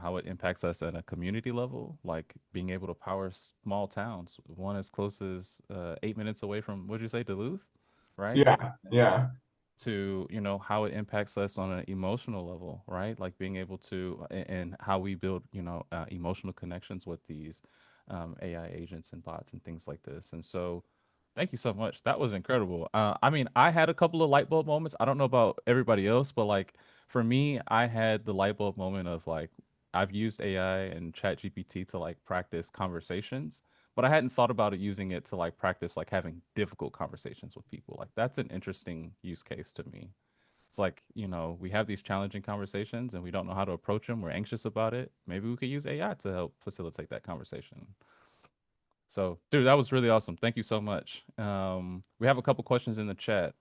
how it impacts us at a community level, like being able to power small towns, one as close as 8 minutes away from, what'd you say, Duluth, right? Yeah, yeah, To how it impacts us on an emotional level, right? Like being able to and how we build emotional connections with these AI agents and bots and things like this. And so thank you so much. That was incredible. I mean, I had a couple of light bulb moments. I don't know about everybody else, but like for me, I had the light bulb moment of like I've used AI and Chat GPT to like practice conversations, but I hadn't thought about it using it to like practice like having difficult conversations with people. Like that's an interesting use case to me. It's like, we have these challenging conversations and we don't know how to approach them. We're anxious about it. Maybe we could use AI to help facilitate that conversation. So, dude, that was really awesome. Thank you so much. We have a couple questions in the chat.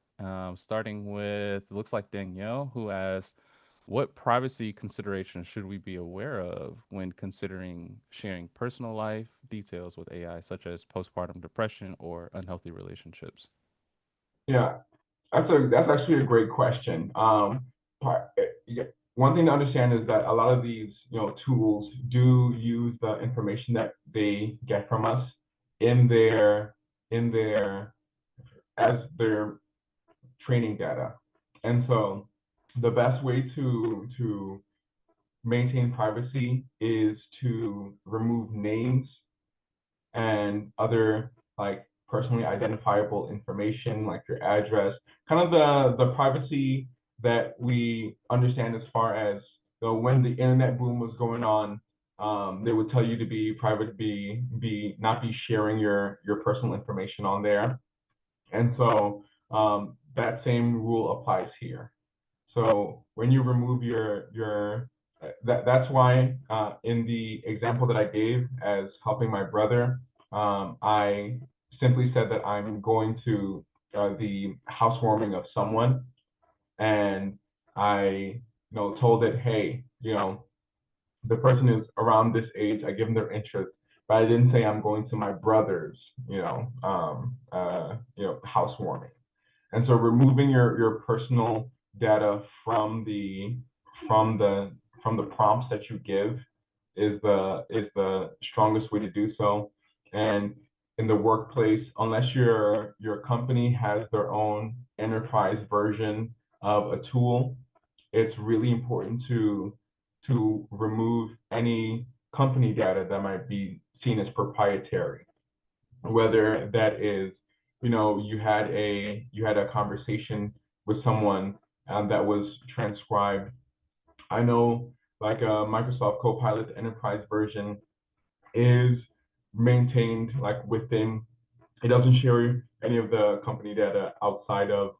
Starting with, it looks like Danielle, who asked, what privacy considerations should we be aware of when considering sharing personal life details with AI, such as postpartum depression or unhealthy relationships? yeah. That's actually a great question. Yeah, one thing to understand is that a lot of these tools do use the information that they get from us in their as their training data, and so the best way to maintain privacy is to remove names and other like personally identifiable information like your address, kind of the privacy that we understand as far as when the internet boom was going on. They would tell you to be private, be not be sharing your personal information on there, and so that same rule applies here. So when you remove that's why in the example that I gave as helping my brother, I simply said that I'm going to the housewarming of someone, and I told it, hey, the person is around this age. I give them their interest, but I didn't say I'm going to my brother's, housewarming. And so removing your personal data from the from the prompts that you give is the strongest way to do so. And in the workplace, unless your company has their own enterprise version of a tool, it's really important to remove any company data that might be seen as proprietary, whether that is, you had a conversation with someone that was transcribed. I know like a Microsoft Copilot Enterprise version is maintained like within, it doesn't share any of the company data outside of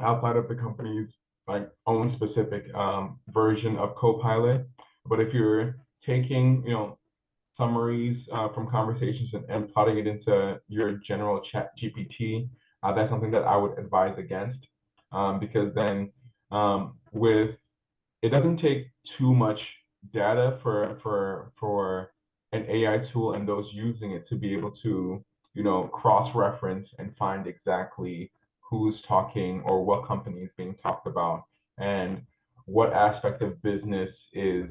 the company's like own specific version of Copilot. But if you're taking, summaries from conversations and plotting it into your general chat GPT, that's something that I would advise against, because then with it doesn't take too much data for an AI tool and those using it to be able to, cross-reference and find exactly who's talking or what company is being talked about and what aspect of business is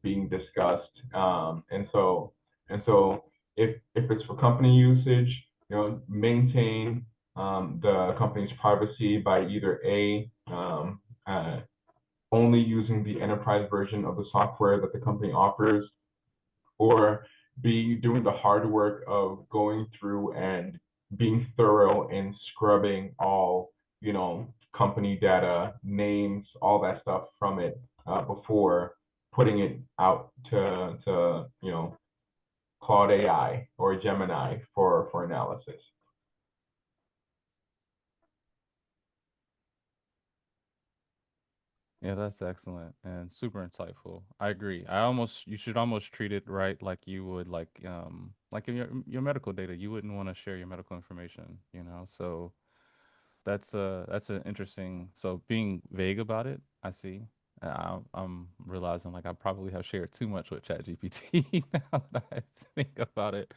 being discussed. And so if it's for company usage, maintain the company's privacy by either only using the enterprise version of the software that the company offers, or be doing the hard work of going through and being thorough in scrubbing all, company data, names, all that stuff from it before putting it out to Claude AI or Gemini for analysis. Yeah, that's excellent and super insightful. I agree. You should almost treat it right like you would like in your medical data. You wouldn't want to share your medical information, you know. So that's an interesting. So being vague about it, I see. I'm realizing like I probably have shared too much with ChatGPT now that I think about it,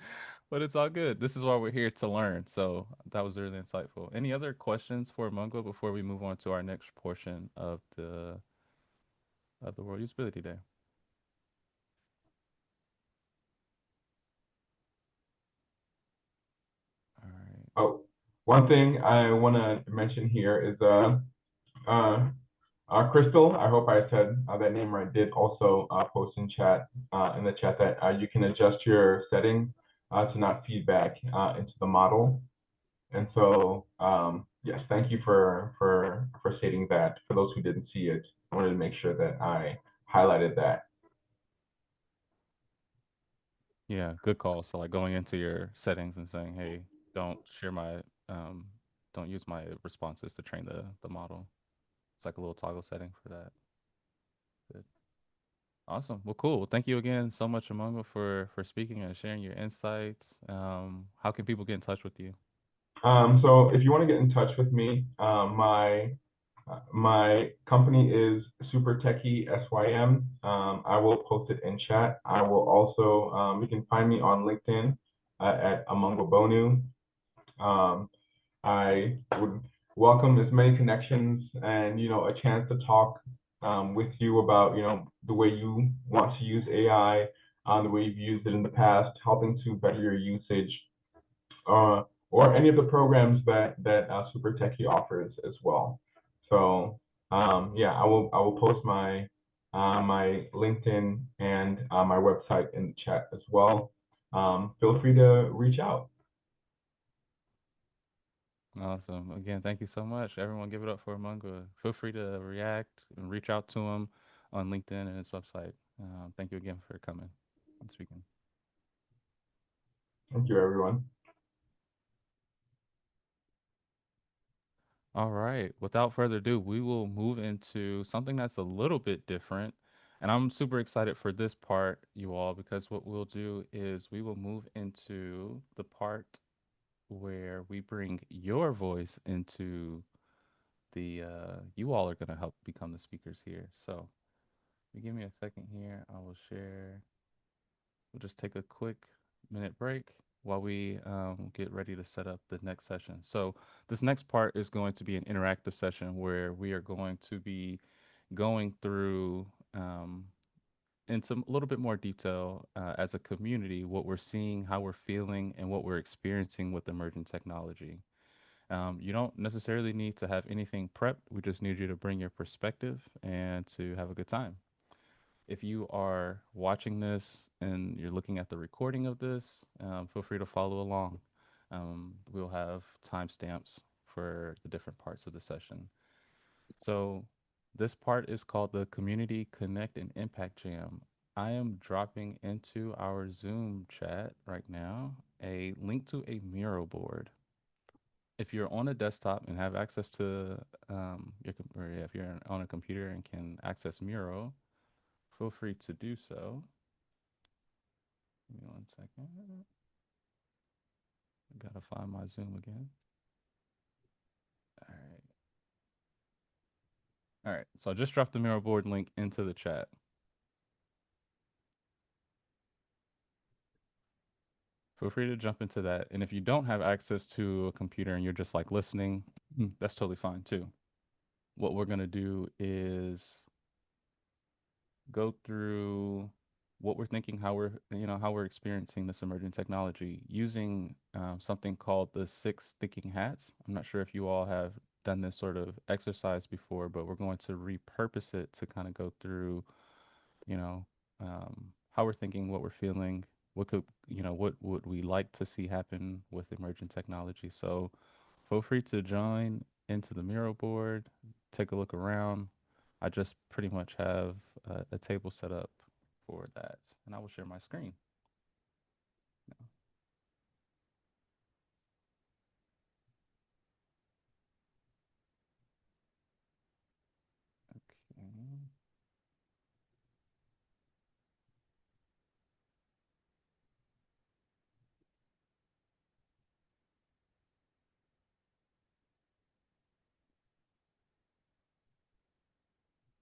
but it's all good. This is why we're here to learn. So that was really insightful. Any other questions for Mungo before we move on to our next portion of the World Usability Day? All right. Oh, one thing I want to mention here is uh, Crystal, I hope I said that name right, did also post in the chat that you can adjust your settings to not feedback into the model. And so, yes, thank you for stating that. For those who didn't see it, I wanted to make sure that I highlighted that. Yeah, good call. So like going into your settings and saying, "Hey, don't share my um don't use my responses to train the model." It's like a little toggle setting for that. Good. Awesome. Well, cool. Well, thank you again so much, Amongo, for speaking and sharing your insights. How can people get in touch with you? So if you want to get in touch with me, my company is Super Techie SYM. I will post it in chat. I will also, you can find me on LinkedIn at Amongo Bonu. Um, I would welcome as many connections and, a chance to talk with you about, the way you want to use AI, the way you've used it in the past, helping to better your usage, uh, or any of the programs that Super Techie offers as well. So yeah, I will post my LinkedIn and my website in the chat as well. Feel free to reach out. Awesome. Again, thank you so much. Everyone, give it up for Amongo. Feel free to react and reach out to him on LinkedIn and his website. Thank you again for coming and speaking. Thank you, everyone. All right. Without further ado, we will move into something that's a little bit different. And I'm super excited for this part, you all, because what we'll do is we will move into the part where we bring your voice into you all are going to help become the speakers here. So, if you give me a second here, I will share. We'll just take a quick minute break while we get ready to set up the next session. So, this next part is going to be an interactive session where we are going to be going through into a little bit more detail as a community what we're seeing, how we're feeling, and what we're experiencing with emerging technology. You don't necessarily need to have anything prepped. We just need you to bring your perspective and to have a good time. If you are watching this and you're looking at the recording of this, feel free to follow along. We'll have timestamps for the different parts of the session. So, this part is called the Community Connect and Impact Jam. I am dropping into our Zoom chat right now a link to a mural board. if you're on a desktop and have access to or yeah, if you're on a computer and can access Miro, feel free to do so. Give me 1 second. I gotta find my Zoom again. All right. All right. So I just dropped the Miro board link into the chat. Feel free to jump into that. And if you don't have access to a computer and you're just like listening, that's totally fine too. What we're gonna do is go through what we're thinking, how we're how we're experiencing this emerging technology using something called the 6 thinking hats. I'm not sure if you all have done this sort of exercise before, but we're going to repurpose it to kind of go through, you know, how we're thinking, what we're feeling, what could, what would we like to see happen with emerging technology. So feel free to join into the Miro board, take a look around. I just pretty much have a table set up for that, and I will share my screen. Okay.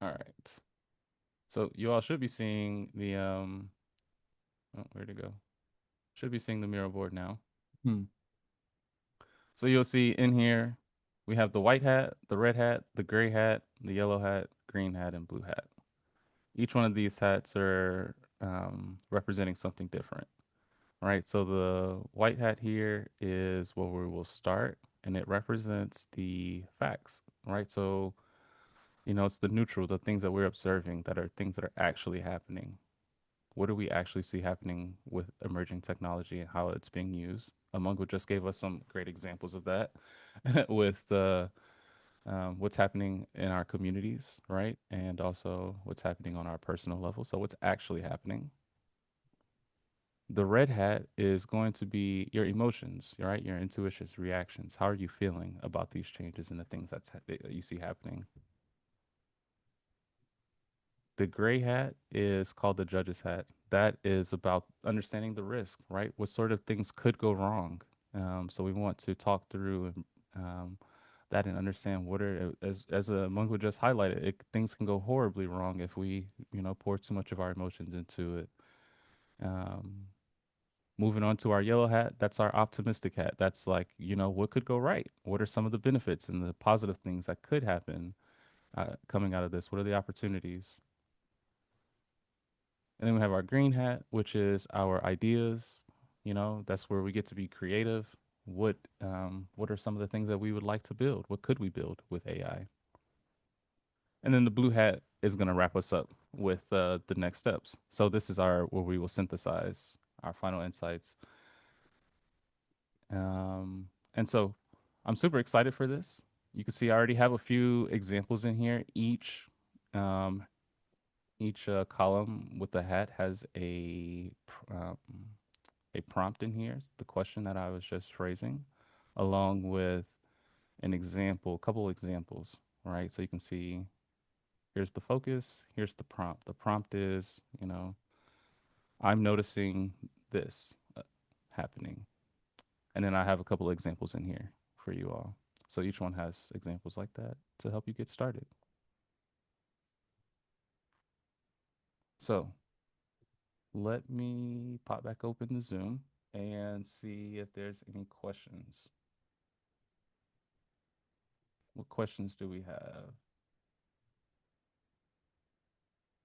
All right. So you all should be seeing the oh, where'd it go? Should be seeing the Miro board now. Hmm. So you'll see in here we have the white hat, the red hat, the gray hat, the yellow hat, green hat, and blue hat. Each one of these hats are representing something different. All right, so the white hat here is where we will start, and it represents the facts, right? So, it's the neutral, the things that we're observing that are things that are actually happening. What do we actually see happening with emerging technology and how it's being used? Amungo just gave us some great examples of that with what's happening in our communities, right? And also what's happening on our personal level. So, what's actually happening? The red hat is going to be your emotions, right? Your intuitions, reactions. How are you feeling about these changes and the things that you see happening? The gray hat is called the judge's hat. That is about understanding the risk, right? What sort of things could go wrong? So we want to talk through that and understand what are as a Mungo just highlighted. Things can go horribly wrong if we pour too much of our emotions into it. Um, Moving on to our yellow hat, that's our optimistic hat. That's like, what could go right? What are some of the benefits and the positive things that could happen coming out of this? What are the opportunities? And then we have our green hat, which is our ideas. That's where we get to be creative. What are some of the things that we would like to build? What could we build with AI? And then the blue hat is going to wrap us up with the next steps. So this is our where we will synthesize our final insights. And so I'm super excited for this. You can see I already have a few examples in here. Um, each column with the hat has a prompt in here, the question that I was just phrasing, along with an example, a couple examples, right? So you can see here's the focus, here's the prompt. The prompt is, I'm noticing this happening. And then I have a couple examples in here for you all. So each one has examples like that to help you get started. So let me pop back open the Zoom and see if there's any questions. What questions do we have?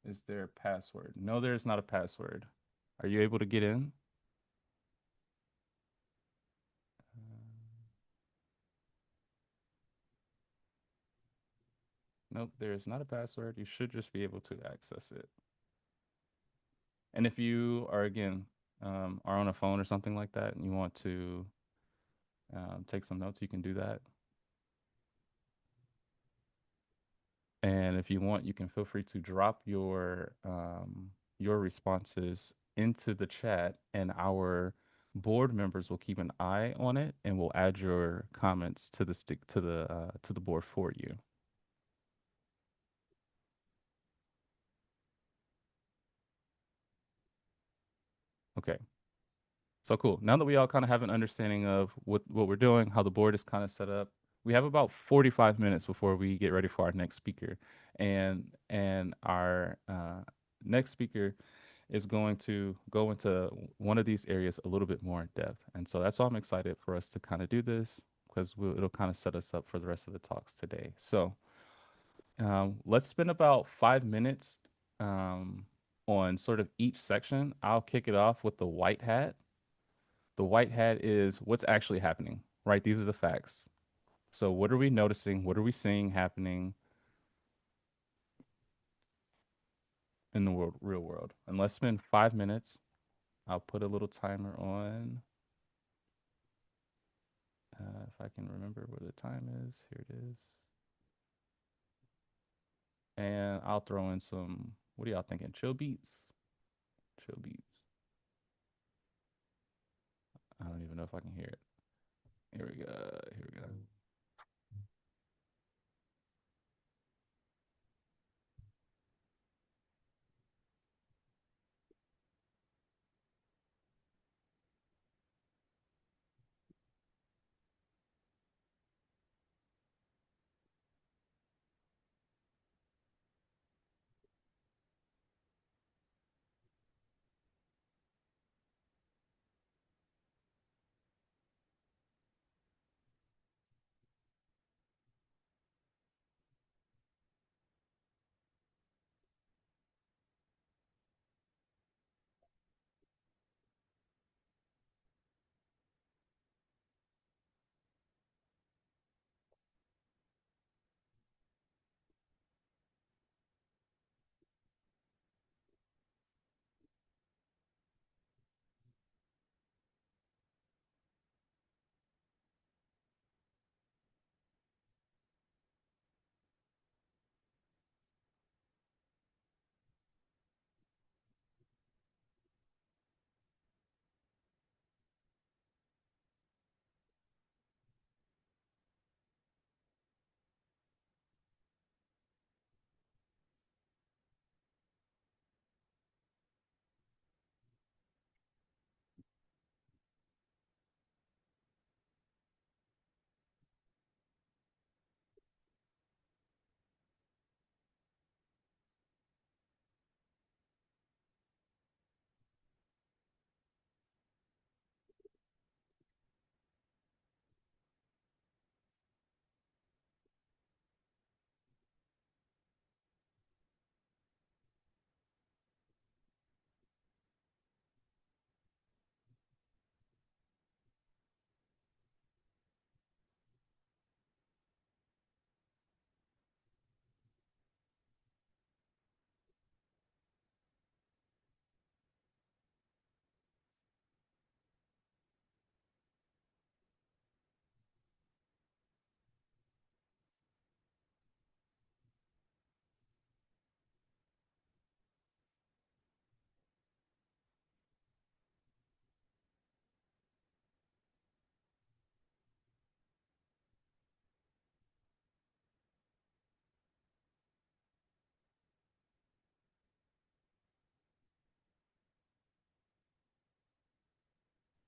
Is there a password? No, there's not a password. Are you able to get in? Nope, there is not a password. You should just be able to access it. And if you are, again, are on a phone or something like that and you want to take some notes, you can do that. And if you want, you can feel free to drop your responses into the chat, and our Board members will keep an eye on it and will add your comments to the stick to the board for you. Okay. So cool. Now that we all kind of have an understanding of what we're doing, how the board is kind of set up, we have about 45 minutes before we get ready for our next speaker. And our next speaker is going to go into one of these areas a little bit more in depth. And so that's why I'm excited for us to kind of do this because it'll kind of set us up for the rest of the talks today. So let's spend about 5 minutes um, on sort of each section. I'll kick it off with the white hat. The white hat is what's actually happening, right? These are the facts. So, what are we noticing? What are we seeing happening in the world, real world? And let's spend 5 minutes. I'll put a little timer on. If I can remember where the time is, here it is. And I'll throw in some, what are y'all thinking? Chill beats? Chill beats. I don't even know if I can hear it. Here we go. Here we go.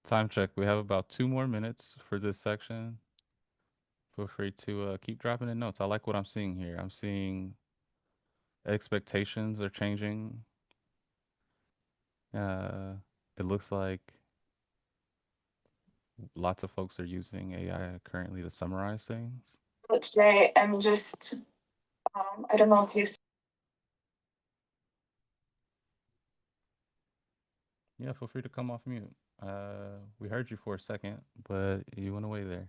Time check. We have about 2 more minutes for this section. Feel free to keep dropping in notes. I like what I'm seeing here. I'm seeing expectations are changing. Uh, it looks like lots of folks are using AI currently to summarize things. Jay, I'm just, I don't know if you. Yeah, feel free to come off mute. We heard you for a second, but you went away there.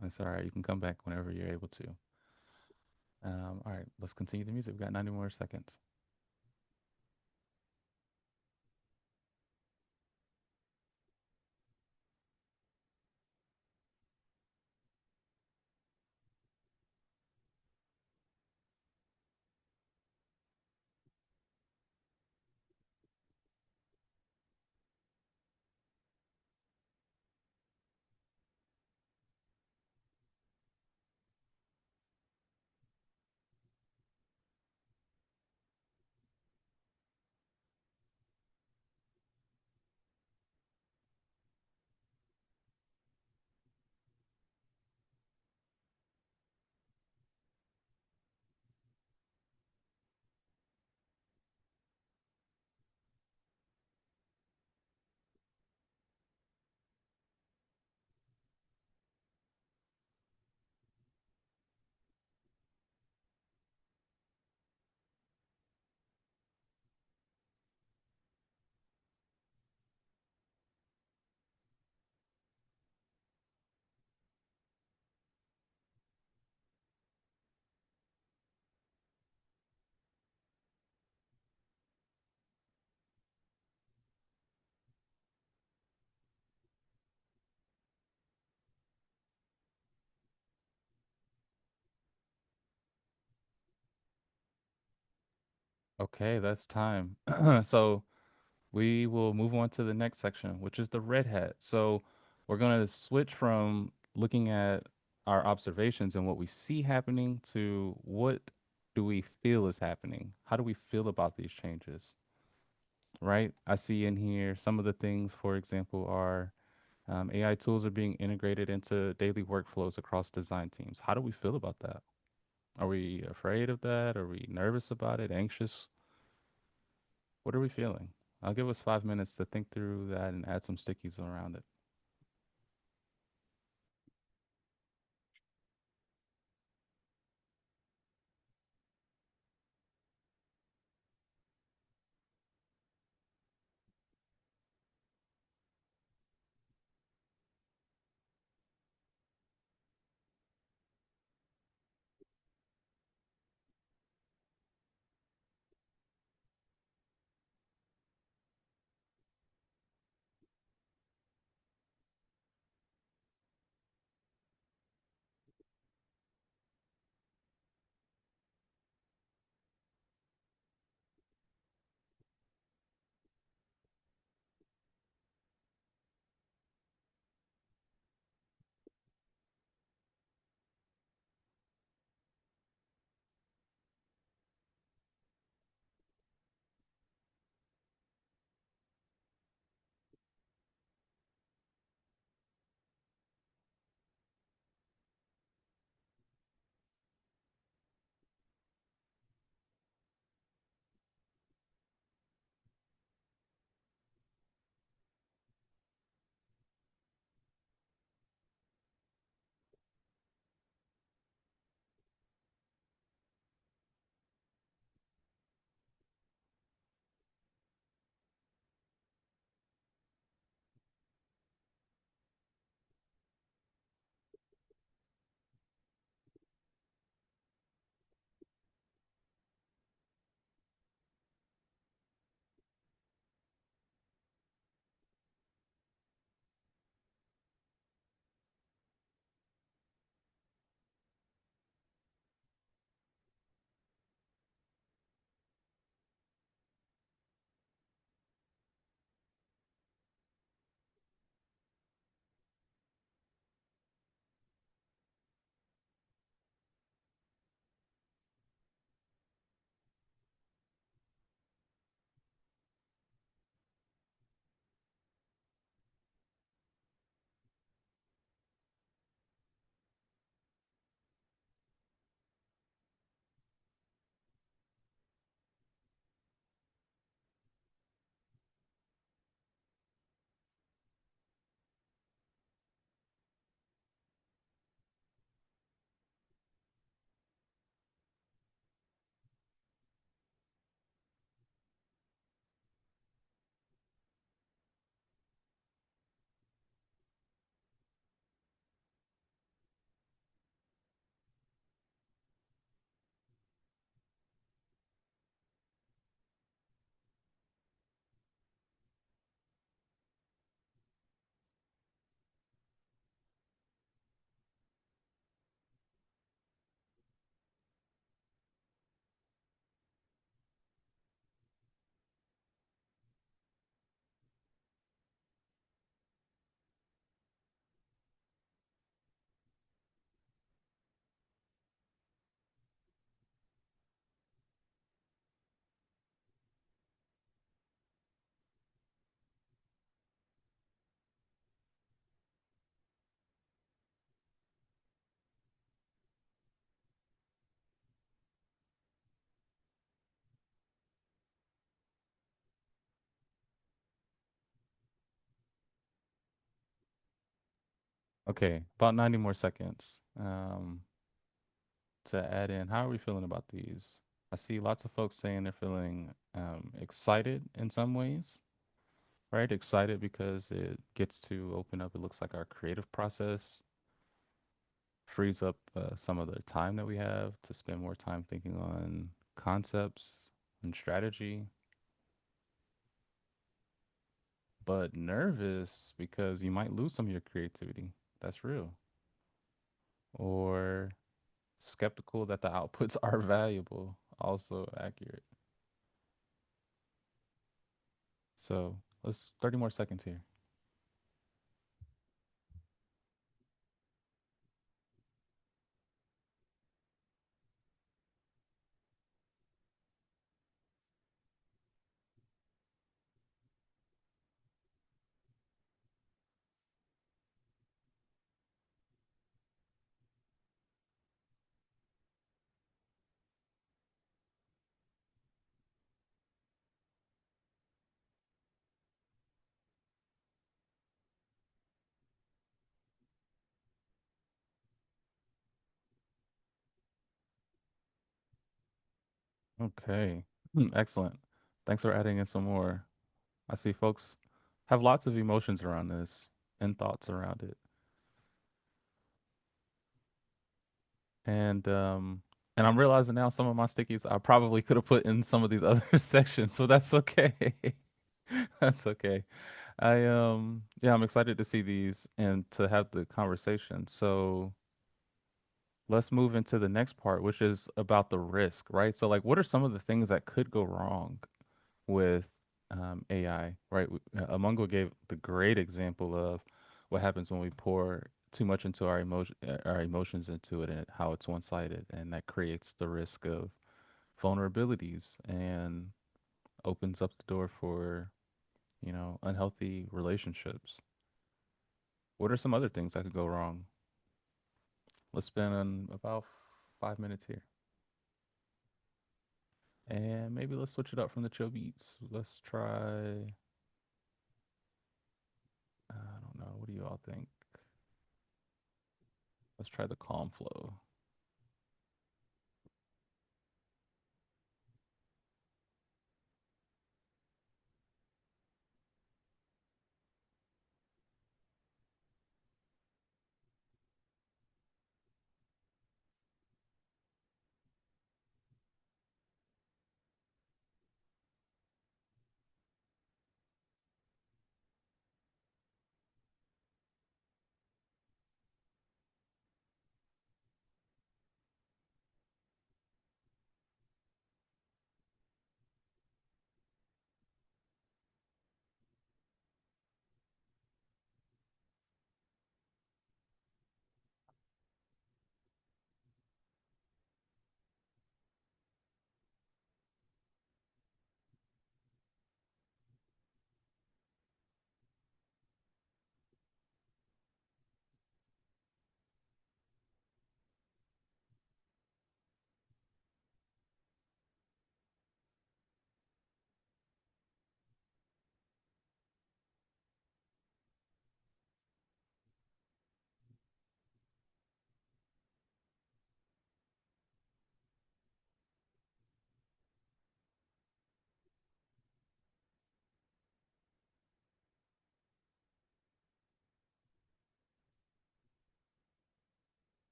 That's all right. You can come back whenever you're able to. All right, let's continue the music. We've got 90 more seconds. Okay, that's time. So we will move on to the next section, which is the red hat. So we're going to switch from looking at our observations and what we see happening to what do we feel is happening? How do we feel about these changes? Right? I see in here some of the things, for example, are AI tools are being integrated into daily workflows across design teams. How do we feel about that? Are we afraid of that? Are we nervous about it? Anxious? What are we feeling? I'll give us 5 minutes to think through that and add some stickies around it. Okay, about 90 more seconds to add in. How are we feeling about these? I see lots of folks saying they're feeling excited in some ways, right? Excited because it gets to open up, it looks like our creative process, frees up some of the time that we have to spend more time thinking on concepts and strategy, but nervous because you might lose some of your creativity. That's real. Or skeptical that the outputs are valuable. Also accurate. So let's 30 more seconds here. Okay. Excellent. Thanks for adding in some more. I see folks have lots of emotions around this and thoughts around it. And um and I'm realizing now some of my stickies I probably could have put in some of these other sections, so that's okay. That's okay. Yeah, I'm excited to see these and to have the conversation. So let's move into the next part, which is about the risk, right? So like what are some of the things that could go wrong with AI, right? Amongo gave the great example of what happens when we pour too much into our emotions into it, and how it's one-sided, and that creates the risk of vulnerabilities and opens up the door for, unhealthy relationships. What are some other things that could go wrong? Let's spend about 5 minutes here. And maybe let's switch it up from the chill beats. Let's try, I don't know, what do you all think? Let's try the calm flow.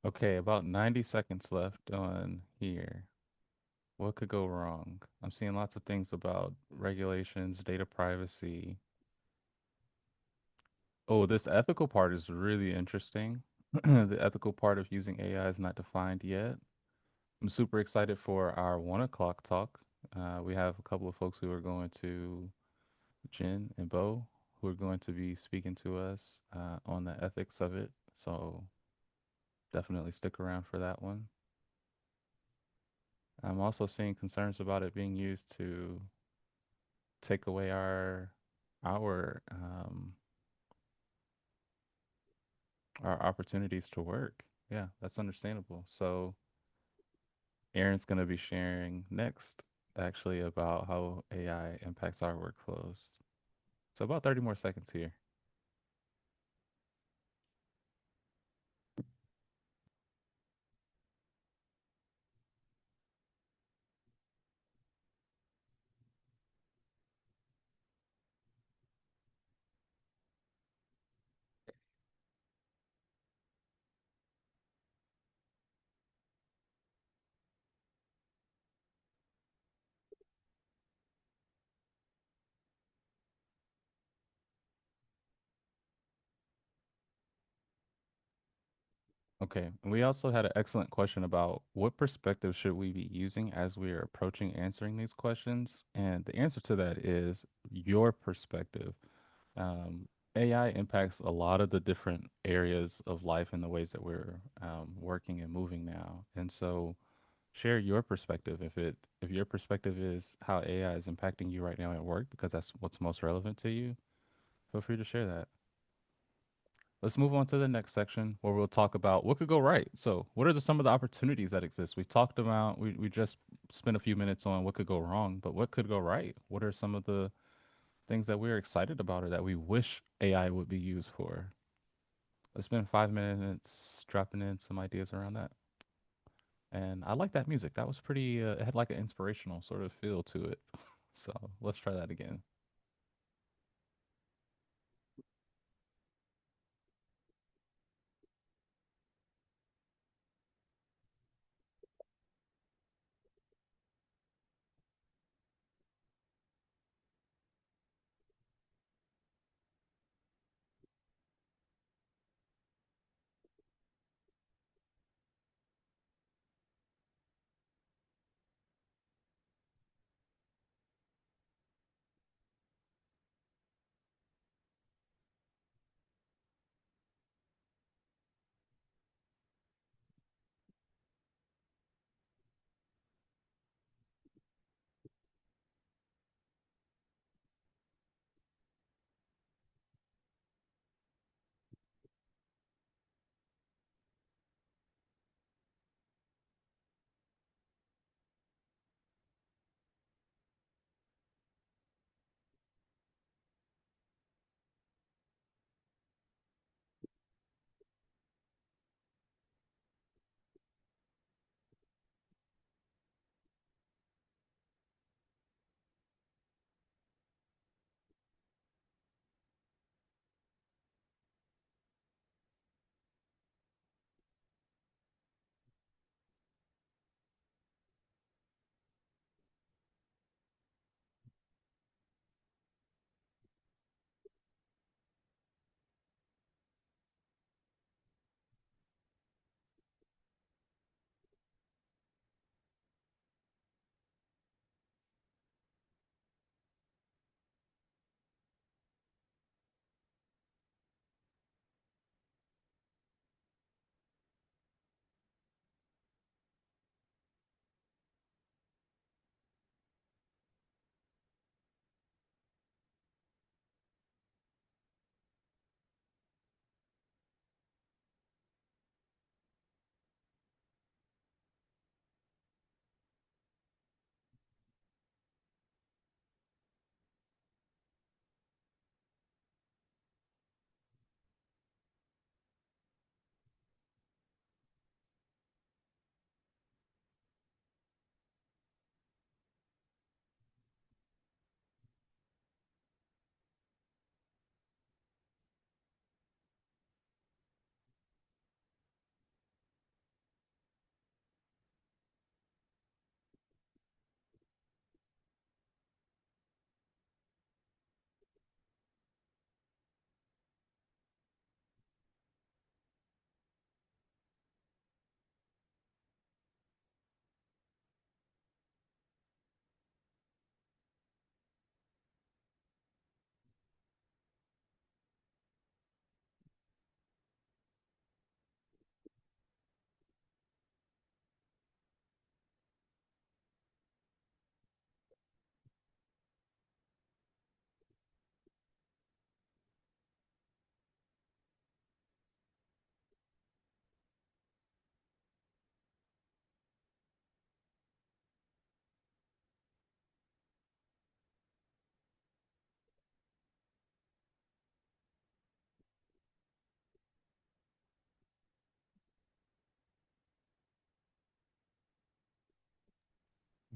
Okay, about 90 seconds left on here. What could go wrong? I'm seeing lots of things about regulations, data privacy. Oh, this ethical part is really interesting. The ethical part of using AI is not defined yet. I'm super excited for our 1 o'clock talk. We have a couple of folks who are going to, Jen and Bo, who are going to be speaking to us on the ethics of it. So definitely stick around for that one. I'm also seeing concerns about it being used to take away our our opportunities to work. Yeah, that's understandable. So Aaron's going to be sharing next, actually, about how AI impacts our workflows. So about 30 more seconds here. Okay. And we also had an excellent question about what perspective should we be using as we are approaching answering these questions? And the answer to that is your perspective. Um, AI impacts a lot of the different areas of life and the ways that we're working and moving now. And so share your perspective. If your perspective is how AI is impacting you right now at work, because that's what's most relevant to you, feel free to share that. Let's move on to the next section where we'll talk about what could go right. So, what are some of the opportunities that exist? We talked about, we just spent a few minutes on what could go wrong, but what could go right? What are some of the things that we're excited about or that we wish AI would be used for? Let's spend 5 minutes dropping in some ideas around that. And I like that music. That was pretty, it had like an inspirational sort of feel to it. So, let's try that again.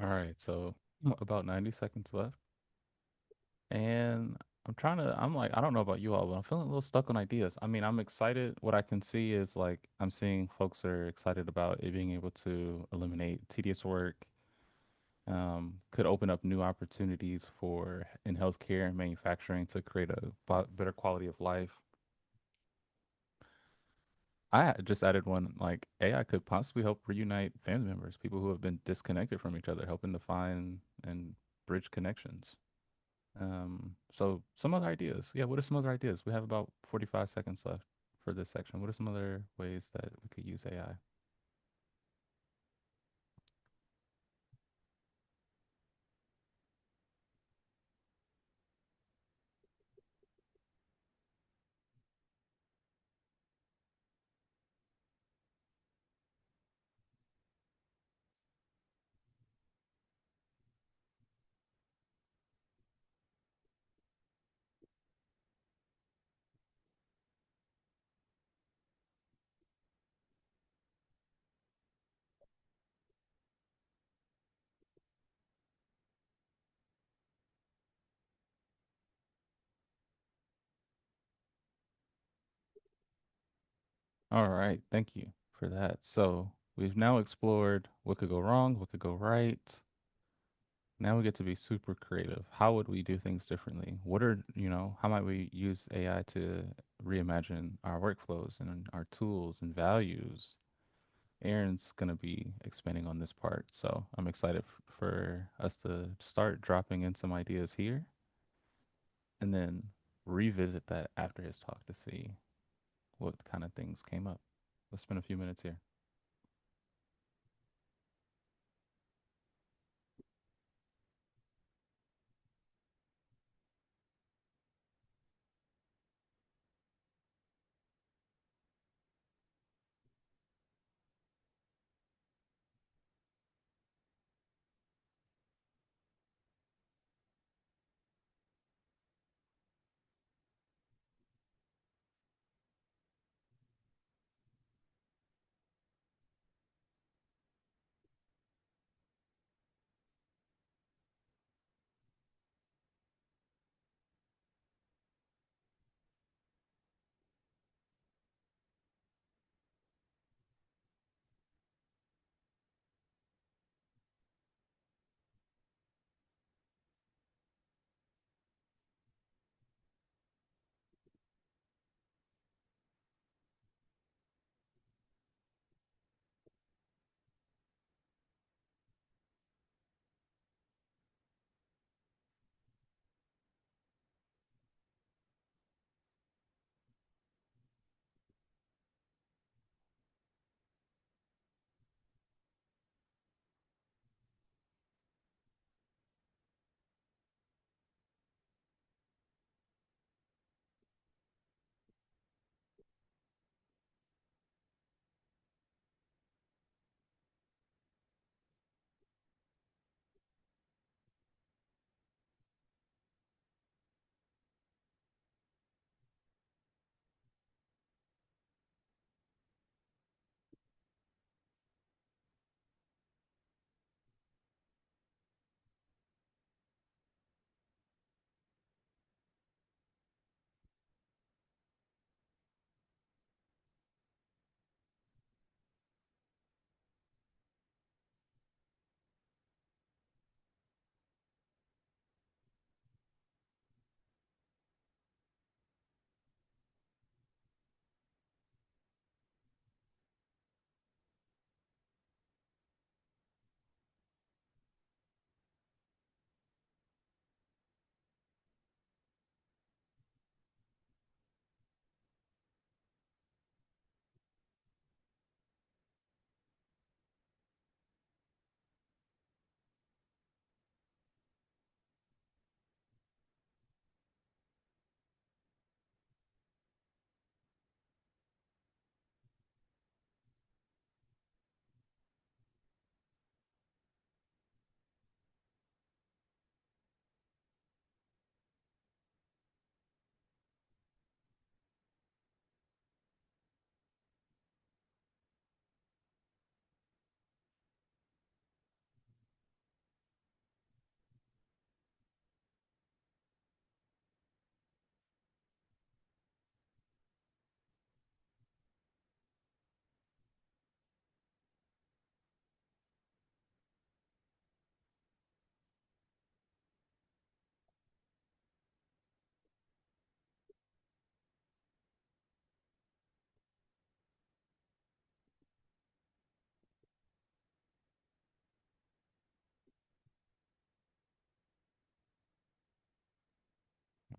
All right, so about 90 seconds left. And I'm like, I don't know about you all, but I'm feeling a little stuck on ideas. I mean, I'm excited. What I can see is like, I'm seeing folks are excited about it being able to eliminate tedious work, could open up new opportunities for in healthcare and manufacturing to create a better quality of life. Just added one like AI could possibly help reunite family members, people who have been disconnected from each other, helping to find and bridge connections. So some other ideas. Yeah, what are some other ideas? We have about 45 seconds left for this section. What are some other ways that we could use AI? All right, thank you for that. So we've now explored what could go wrong, what could go right. Now we get to be super creative. How would we do things differently? How might we use AI to reimagine our workflows and our tools and values? Aaron's going to be expanding on this part. So I'm excited for us to start dropping in some ideas here and then revisit that after his talk to see what kind of things came up. Let's spend a few minutes here.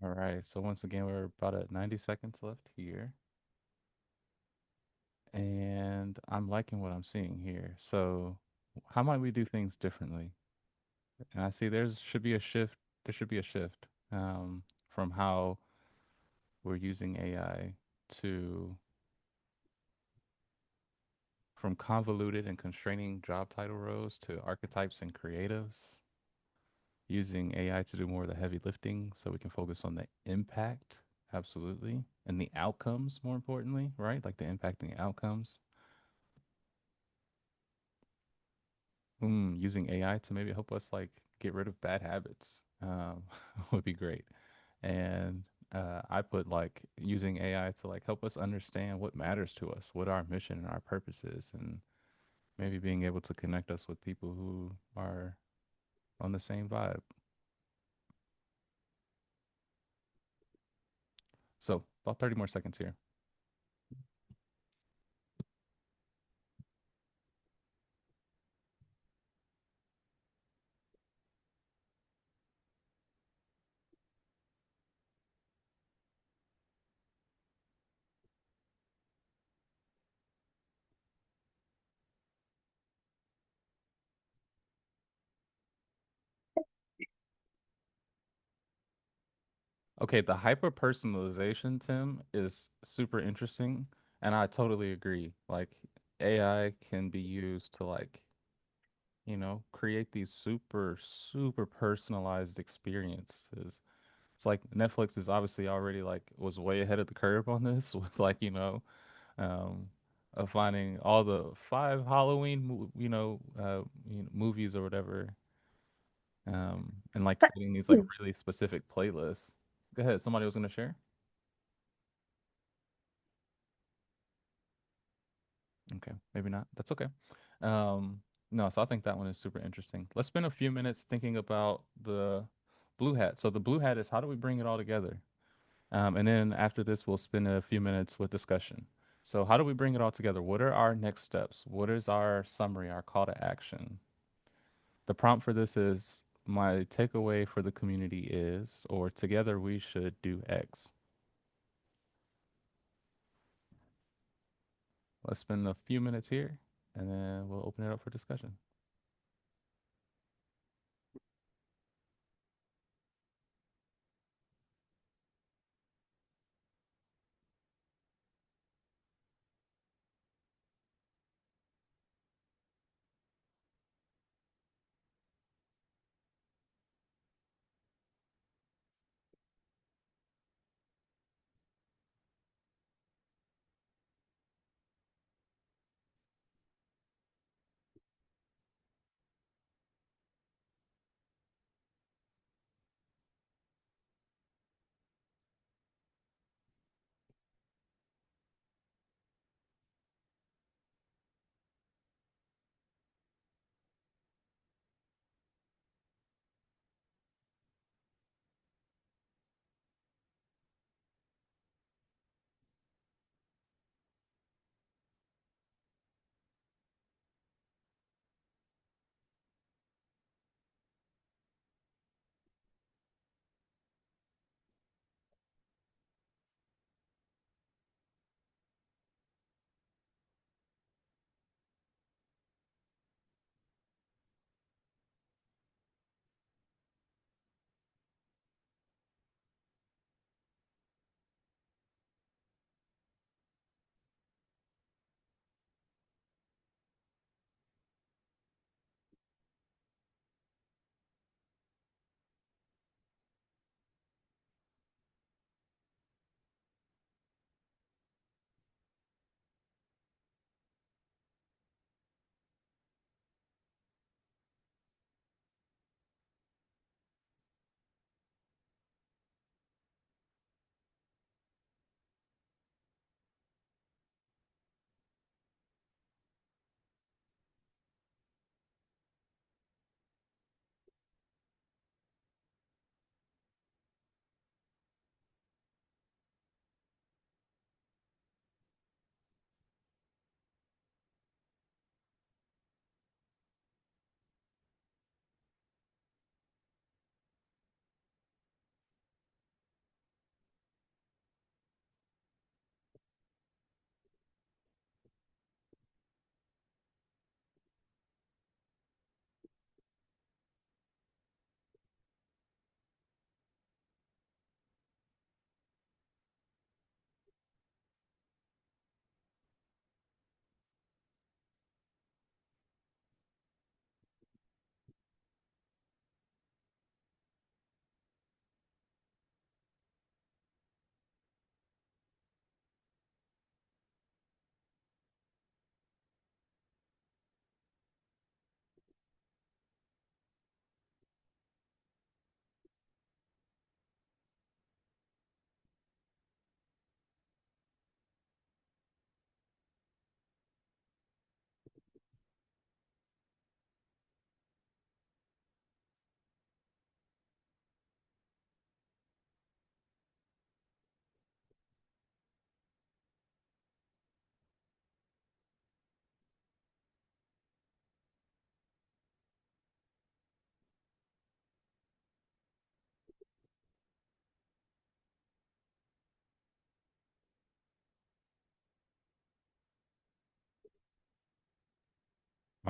All right. So once again, we're about at 90 seconds left here. And I'm liking what I'm seeing here. So how might we do things differently? And I see there's should be a shift. There should be a shift from how we're using AI to from convoluted and constraining job title roles to archetypes and creatives, using AI to do more of the heavy lifting so we can focus on the impact, absolutely, and the outcomes, more importantly, right? Like the impact and the outcomes. Using AI to maybe help us like get rid of bad habits would be great. And I put like using AI to like help us understand what matters to us, what our mission and our purpose is, and maybe being able to connect us with people who are on the same vibe. So about 30 more seconds here. Okay, the hyper personalization, Tim, is super interesting, and I totally agree. Like AI can be used to like, create these super personalized experiences. It's like Netflix is obviously already like was way ahead of the curve on this with like, um of finding all the five Halloween, movies or whatever, and like creating these like really specific playlists. Go ahead, somebody was gonna share. Okay, maybe not. That's okay. No, so I think that one is super interesting. Let's spend a few minutes thinking about the blue hat. So the blue hat is how do we bring it all together? And then after this, we'll spend a few minutes with discussion. So how do we bring it all together? What are our next steps? What is our summary, our call to action? The prompt for this is my takeaway for the community is, or together we should do X. Let's spend a few minutes here and then we'll open it up for discussion.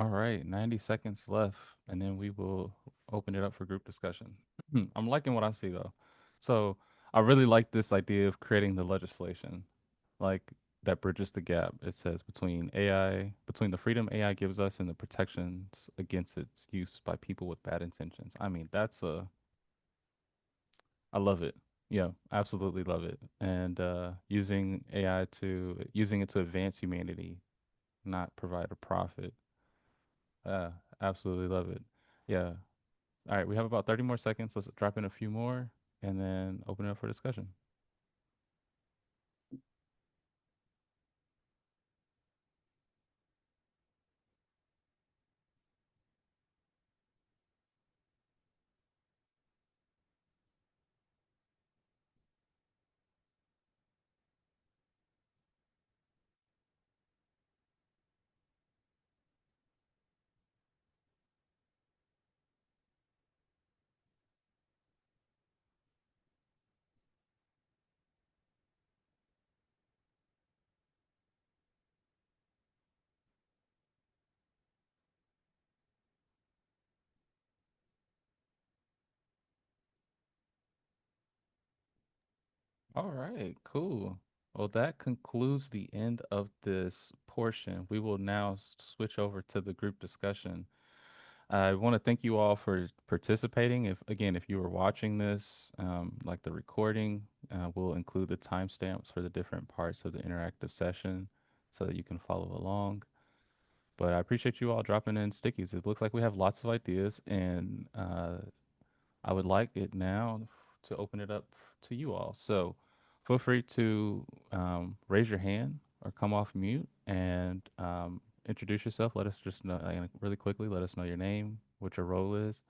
All right, 90 seconds left, and then we will open it up for group discussion. I'm liking what I see though. So I really like this idea of creating the legislation, like that bridges the gap. It says between AI, between the freedom AI gives us and the protections against its use by people with bad intentions. I mean, I love it. Yeah, absolutely love it. And using AI to using it to advance humanity, not provide a profit. Uh, Absolutely love it. Yeah. All right, we have about 30 more seconds. Let's drop in a few more and then open it up for discussion. All right, cool. Well, that concludes the end of this portion. We will now switch over to the group discussion. I want to thank you all for participating. If again, if you were watching this, like the recording, we'll include the timestamps for the different parts of the interactive session so that you can follow along. But I appreciate you all dropping in stickies. It looks like we have lots of ideas, and I would like it now to open it up to you all. So feel free to raise your hand or come off mute and introduce yourself. Let us just know, really quickly, let us know your name, what your role is.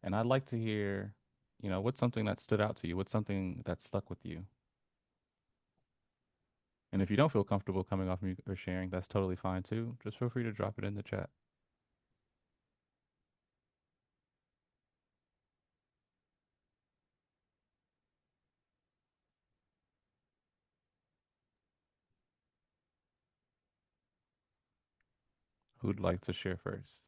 And I'd like to hear, what's something that stood out to you? What's something that stuck with you? And if you don't feel comfortable coming off mute or sharing, that's totally fine too. Just feel free to drop it in the chat. Who'd like to share first?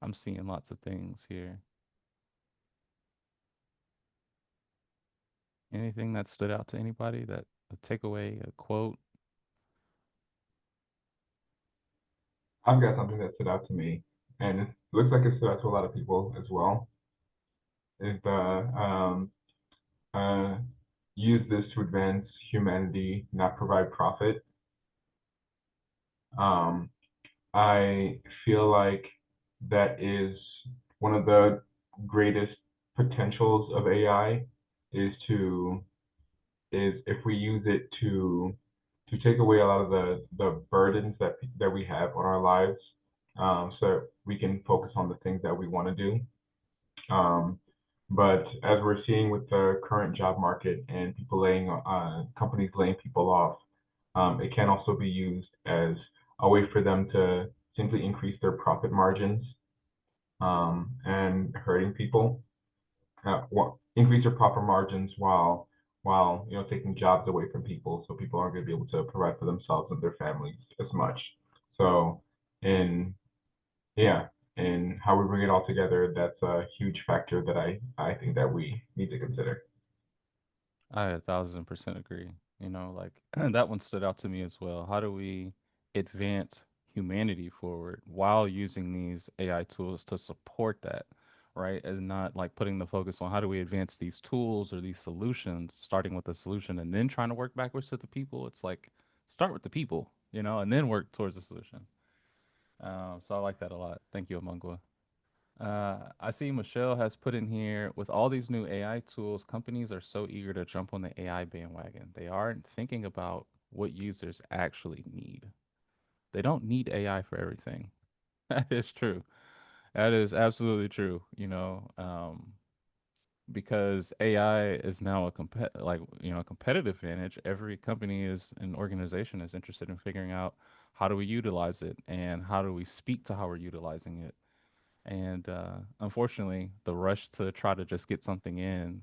I'm seeing lots of things here. Anything that stood out to anybody? That a takeaway, a quote? I've got something that stood out to me, and it looks like it stood out to a lot of people as well. Is the uh, use this to advance humanity, not provide profit. Um, I feel like that is one of the greatest potentials of AI is to is if we use it to take away a lot of the burdens that we have on our lives, so we can focus on the things that we want to do. Um, but as we're seeing with the current job market and people companies laying people off, it can also be used as a way for them to simply increase their profit margins, and hurting people. Increase their profit margins while taking jobs away from people, so people aren't going to be able to provide for themselves and their families as much. So, in yeah, and how we bring it all together, that's a huge factor that I think that we need to consider. I 1,000% agree. Like that one stood out to me as well. How do we advance humanity forward while using these AI tools to support that, right? And not like putting the focus on how do we advance these tools or these solutions, starting with the solution and then trying to work backwards to the people. It's like start with the people, and then work towards the solution. So I like that a lot. Thank you, Amangwa. I see Michelle has put in here with all these new AI tools, companies are so eager to jump on the AI bandwagon. They aren't thinking about what users actually need. They don't need AI for everything. That is true. That is absolutely true. Because AI is now a competitive advantage. Every company is an organization is interested in figuring out how do we utilize it and how do we speak to how we're utilizing it. And unfortunately, the rush to try to just get something in,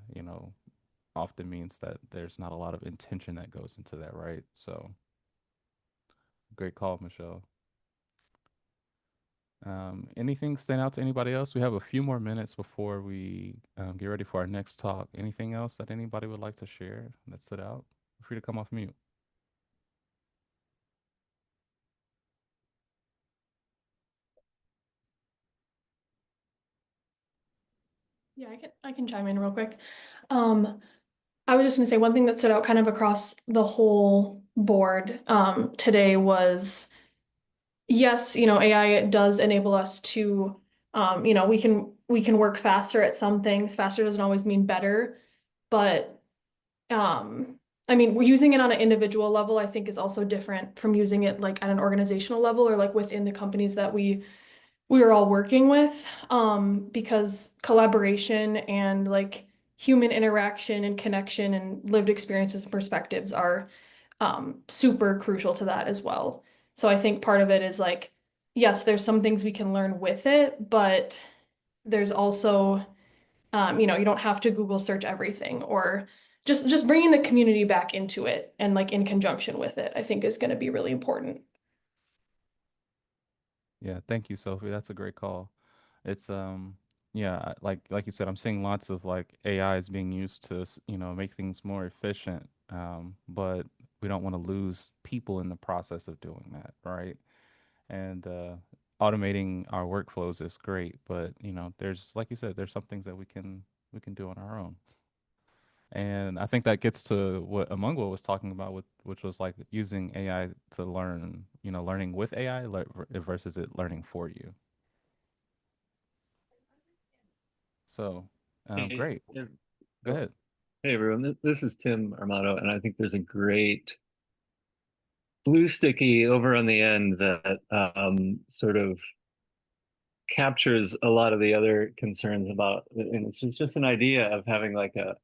often means that there's not a lot of intention that goes into that, right? So Great call, Michelle. Anything stand out to anybody else? We have a few more minutes before we get ready for our next talk. Anything else that anybody would like to share that stood out? Feel free to come off mute. Yeah, I can chime in real quick. I was just gonna say one thing that stood out kind of across the whole board today was yes, AI does enable us to we can work faster at some things. Faster doesn't always mean better, but I mean, we're using it on an individual level, I think is also different from using it like at an organizational level or like within the companies that we were all working with, because collaboration and like human interaction and connection and lived experiences and perspectives are super crucial to that as well. So I think part of it is like, yes, there's some things we can learn with it, but there's also, you don't have to Google search everything or just bringing the community back into it and like in conjunction with it, I think is going to be really important. Yeah, thank you, Sophie. That's a great call. It's yeah, like you said, I'm seeing lots of like AI is being used to make things more efficient. But we don't want to lose people in the process of doing that, right? And automating our workflows is great, but there's like you said, there's some things that we can do on our own. And I think that gets to what Amungwa was talking about, with which was like using AI to learn, learning with AI versus it learning for you. So, Hey, great. Go oh, ahead. hey everyone, this is Tim Armato, and I think there's a great blue sticky over on the end that sort of captures a lot of the other concerns about, and it's just an idea of having like a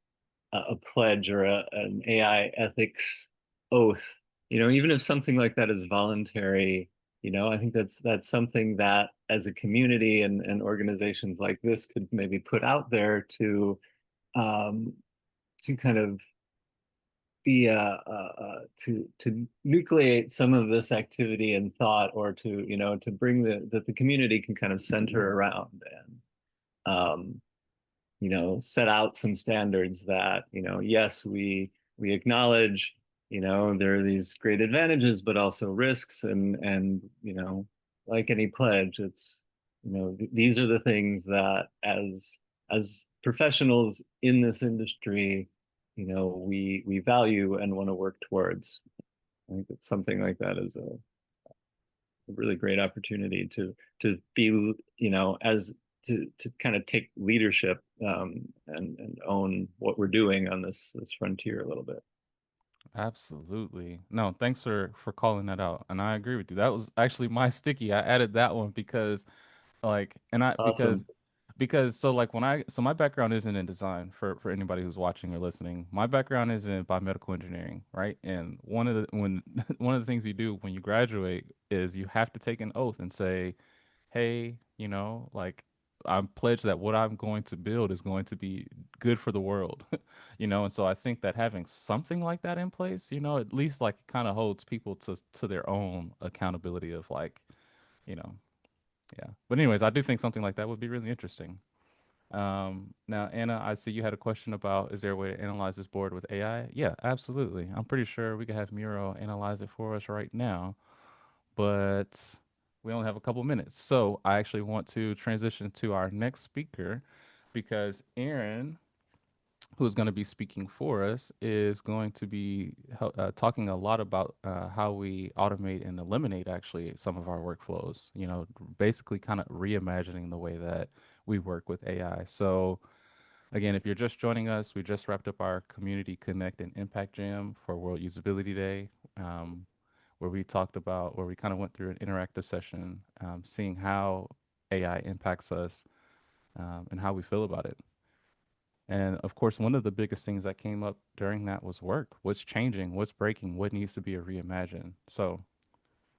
pledge or an AI ethics oath. Even if something like that is voluntary, I think that's something that as a community and organizations like this could maybe put out there um, to kind of be to nucleate some of this activity and thought, or to bring that the community can kind of center around and set out some standards that yes, we acknowledge there are these great advantages but also risks, and like any pledge, it's these are the things that as professionals in this industry we value and want to work towards. I think that something like that is a really great opportunity to be as to kind of take leadership and own what we're doing on this frontier a little bit. Absolutely. No, thanks for calling that out. And I agree with you. That was actually my sticky. I added that one because like and I Awesome. because so like so my background isn't in design for anybody who's watching or listening. My background is in biomedical engineering, right? And one of the things you do when you graduate is you have to take an oath and say, hey, like I'm pledged that what I'm going to build is going to be good for the world, and so I think that having something like that in place, at least like kind of holds people to their own accountability of like, you know, yeah. But anyways, I do think something like that would be really interesting. Now, Anna, I see you had a question about, is there a way to analyze this board with AI? Yeah, absolutely. I'm pretty sure we could have Miro analyze it for us right now, but we only have a couple minutes. So I actually want to transition to our next speaker because Aaron, who's going to be speaking for us, is going to be talking a lot about how we automate and eliminate actually some of our workflows, basically kind of reimagining the way that we work with AI. So, again, if you're just joining us, we just wrapped up our Community Connect and Impact Jam for World Usability Day, where we kind of went through an interactive session, seeing how AI impacts us and how we feel about it. And of course, one of the biggest things that came up during that was work. What's changing? What's breaking? What needs to be reimagined? So,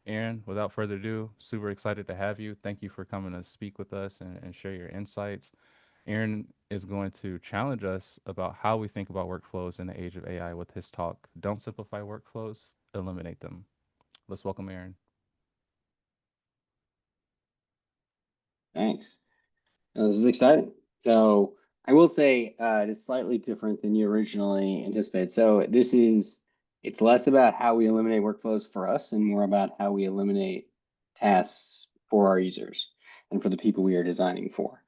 Aaron, without further ado, super excited to have you. Thank you for coming to speak with us and share your insights. Aaron is going to challenge us about how we think about workflows in the age of AI with his talk, Don't Simplify Workflows, Eliminate Them. let's welcome Aaron. Thanks. This is exciting. So I will say it is slightly different than you originally anticipated. So it's less about how we eliminate workflows for us and more about how we eliminate tasks for our users and for the people we are designing for.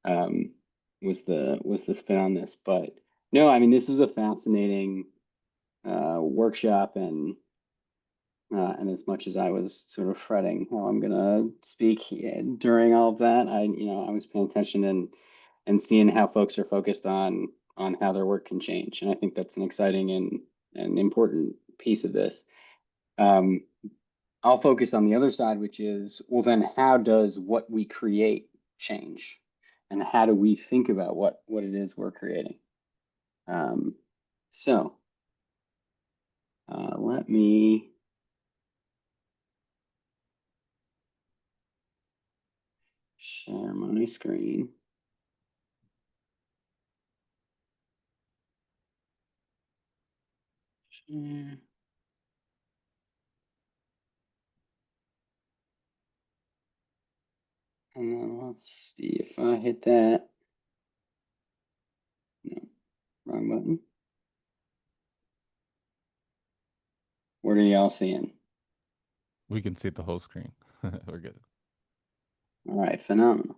Was the spin on this. But no, I mean, this was a fascinating workshop, and as much as I was sort of fretting how I'm gonna speak during all of that, I was paying attention and seeing how folks are focused on how their work can change, and I think that's an exciting and important piece of this. I'll focus on the other side, which is, well, then how does what we create change, and how do we think about what it is we're creating? So let me share my screen. Share. And then let's see if I hit that. No, wrong button. What are y'all seeing? We can see the whole screen. We're good. All right, phenomenal.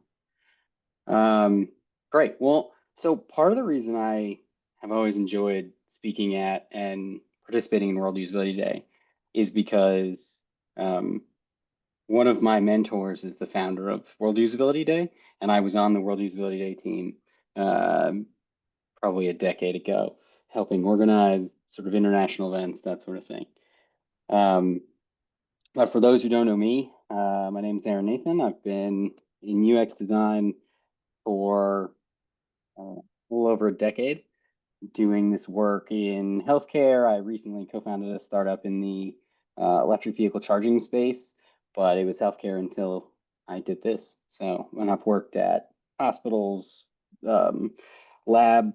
Great. Well, so part of the reason I have always enjoyed speaking at and participating in World Usability Day is because one of my mentors is the founder of World Usability Day, and I was on the World Usability Day team probably a decade ago, helping organize sort of international events, that sort of thing. But for those who don't know me, my name is Aaron Nathan. I've been in UX design for a little over a decade, doing this work in healthcare. I recently co-founded a startup in the electric vehicle charging space, but it was healthcare until I did this. So, and I've worked at hospitals, lab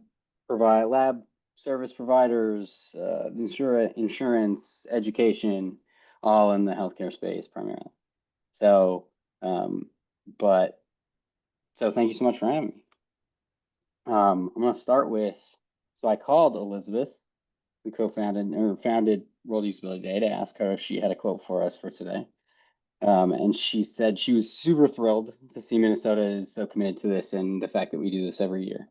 service providers, insurance, education, all in the healthcare space primarily. So, so thank you so much for having me. I'm going to start with, so I called Elizabeth, who founded World Usability Day, to ask her if she had a quote for us for today. And she said she was super thrilled to see Minnesota is so committed to this and the fact that we do this every year.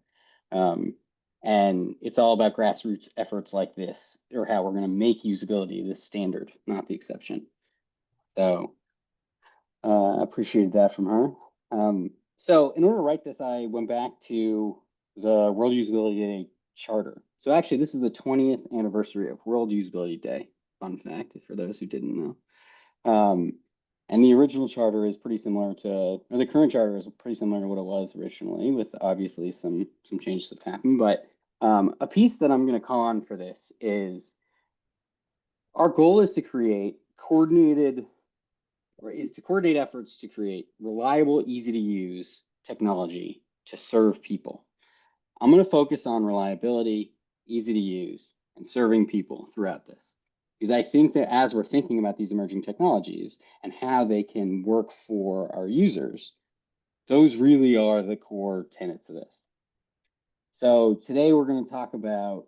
And it's all about grassroots efforts like this, or how we're going to make usability the standard, not the exception. So I appreciated that from her. So in order to write this, I went back to the World Usability Day Charter. So actually, this is the 20th anniversary of World Usability Day. Fun fact for those who didn't know. And the original charter is pretty similar to, or the current charter is pretty similar to what it was originally, with obviously some changes that have happened. But a piece that I'm going to call on for this is, our goal is to coordinate efforts to create reliable, easy to use technology to serve people. I'm going to focus on reliability, easy to use, and serving people throughout this. Because I think that as we're thinking about these emerging technologies and how they can work for our users, those really are the core tenets of this. So today we're going to talk about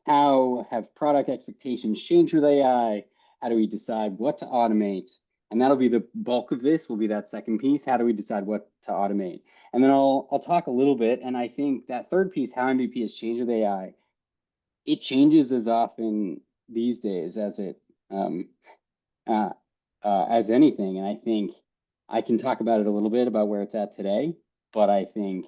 how have product expectations changed with AI? How do we decide what to automate? And that'll be the bulk of this, will be that second piece. How do we decide what to automate? And then I'll talk a little bit. And I think that third piece, how MVP has changed with AI, it changes as often these days as as anything. And I think I can talk about it a little bit about where it's at today, but I think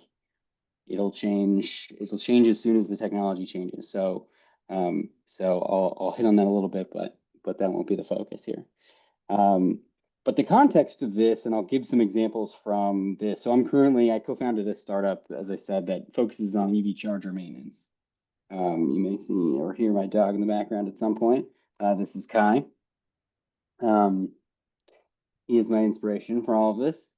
it'll change as soon as the technology changes. So I'll hit on that a little bit, but that won't be the focus here. But the context of this, and I'll give some examples from this. So I co-founded a startup, as I said, that focuses on EV charger maintenance. You may see or hear my dog in the background at some point. This is Kai. He is my inspiration for all of this.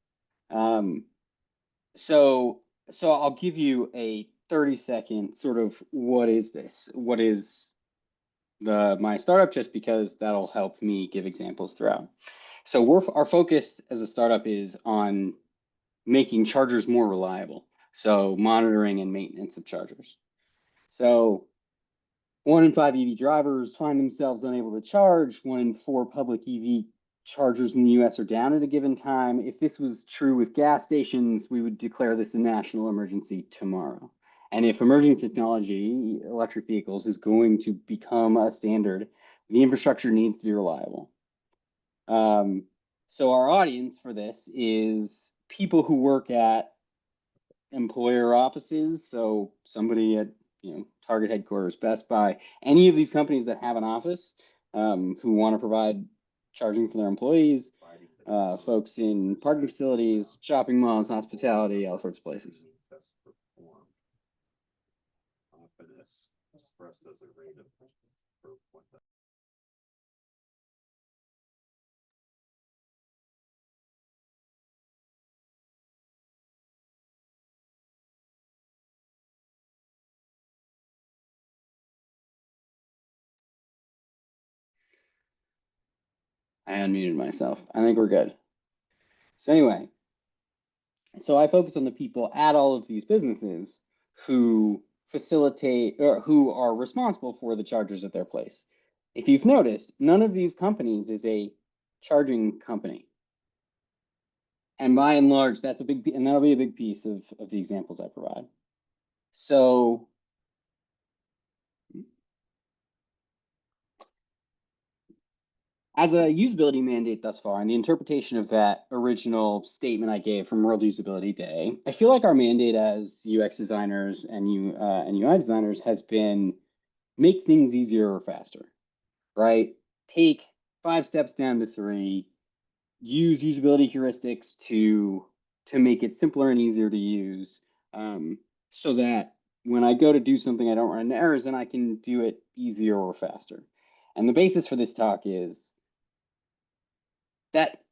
So I'll give you a 30-second sort of, what is this? What is my startup just because that'll help me give examples throughout. So our focus as a startup is on making chargers more reliable. So monitoring and maintenance of chargers. So 1 in 5 EV drivers find themselves unable to charge. 1 in 4 public EV chargers in the US are down at a given time. If this was true with gas stations, we would declare this a national emergency tomorrow. And if emerging technology, electric vehicles, is going to become a standard, the infrastructure needs to be reliable. So our audience for this is people who work at employer offices. So somebody at Target headquarters, Best Buy, any of these companies that have an office, who want to provide charging for their employees, folks in parking facilities, shopping malls, hospitality, all sorts of places. I unmuted myself. I think we're good. So anyway, so I focus on the people at all of these businesses who facilitate or who are responsible for the chargers at their place. If you've noticed, none of these companies is a charging company. And by and large, that's a big, and that'll be a big piece of the examples I provide. So as a usability mandate thus far, and the interpretation of that original statement I gave from World Usability Day, I feel like our mandate as UX designers and UI designers has been make things easier or faster, right? Take 5 steps down to 3, use usability heuristics to make it simpler and easier to use, so that when I go to do something, I don't run into errors and I can do it easier or faster. And the basis for this talk is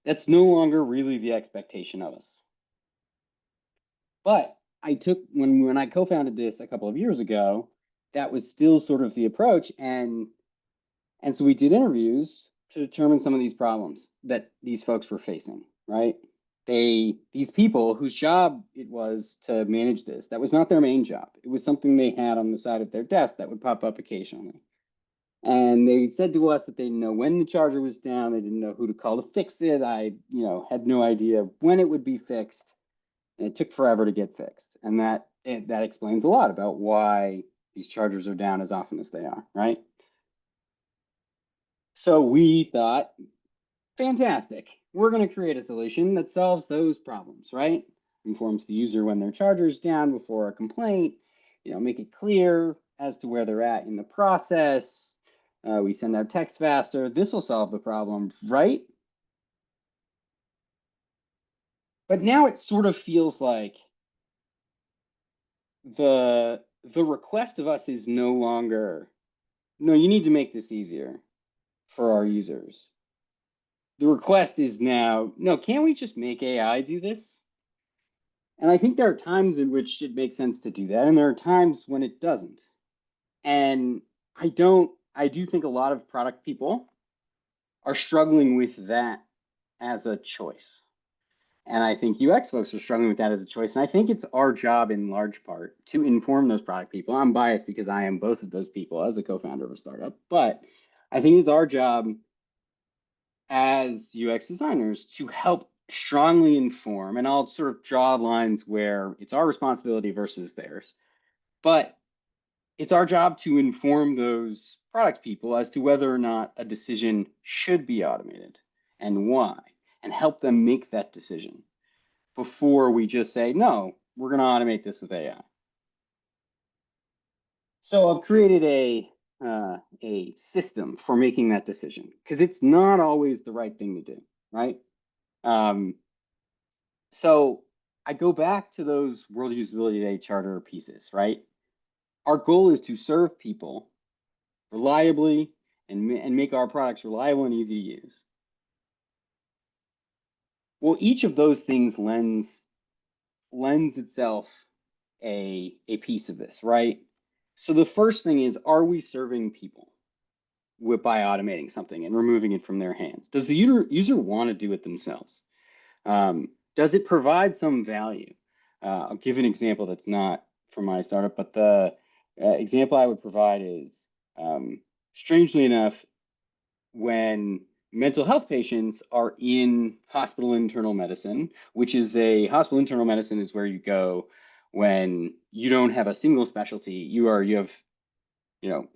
that's no longer really the expectation of us. But I took, when I co-founded this a couple of years ago, that was still sort of the approach. And so we did interviews to determine some of these problems that these folks were facing, right? These people whose job it was to manage this, that was not their main job. It was something they had on the side of their desk that would pop up occasionally. And they said to us that they didn't know when the charger was down. They didn't know who to call to fix it. I, had no idea when it would be fixed. And it took forever to get fixed. And that explains a lot about why these chargers are down as often as they are, right? So we thought, fantastic. We're going to create a solution that solves those problems, right? Informs the user when their charger is down before a complaint, make it clear as to where they're at in the process. We send out text faster. This will solve the problem, right? But now it sort of feels like the request of us is no longer, no, you need to make this easier for our users. The request is now, no, can't we just make AI do this? And I think there are times in which it makes sense to do that, and there are times when it doesn't. And I do think a lot of product people are struggling with that as a choice. And I think UX folks are struggling with that as a choice. And I think it's our job in large part to inform those product people. I'm biased because I am both of those people as a co-founder of a startup, but I think it's our job as UX designers to help strongly inform, and I'll sort of draw lines where it's our responsibility versus theirs, but it's our job to inform those product people as to whether or not a decision should be automated and why, and help them make that decision before we just say, no, we're going to automate this with AI. So I've created a system for making that decision because it's not always the right thing to do, right? So I go back to those World Usability Day charter pieces, right? Our goal is to serve people reliably and make our products reliable and easy to use. Well, each of those things lends itself a piece of this, right? So the first thing is, are we serving people? by automating something and removing it from their hands? Does the user want to do it themselves? Does it provide some value? I'll give an example that's not from my startup, but the example I would provide is, strangely enough, when mental health patients are in hospital internal medicine, which is hospital internal medicine is where you go when you don't have a single specialty. You have,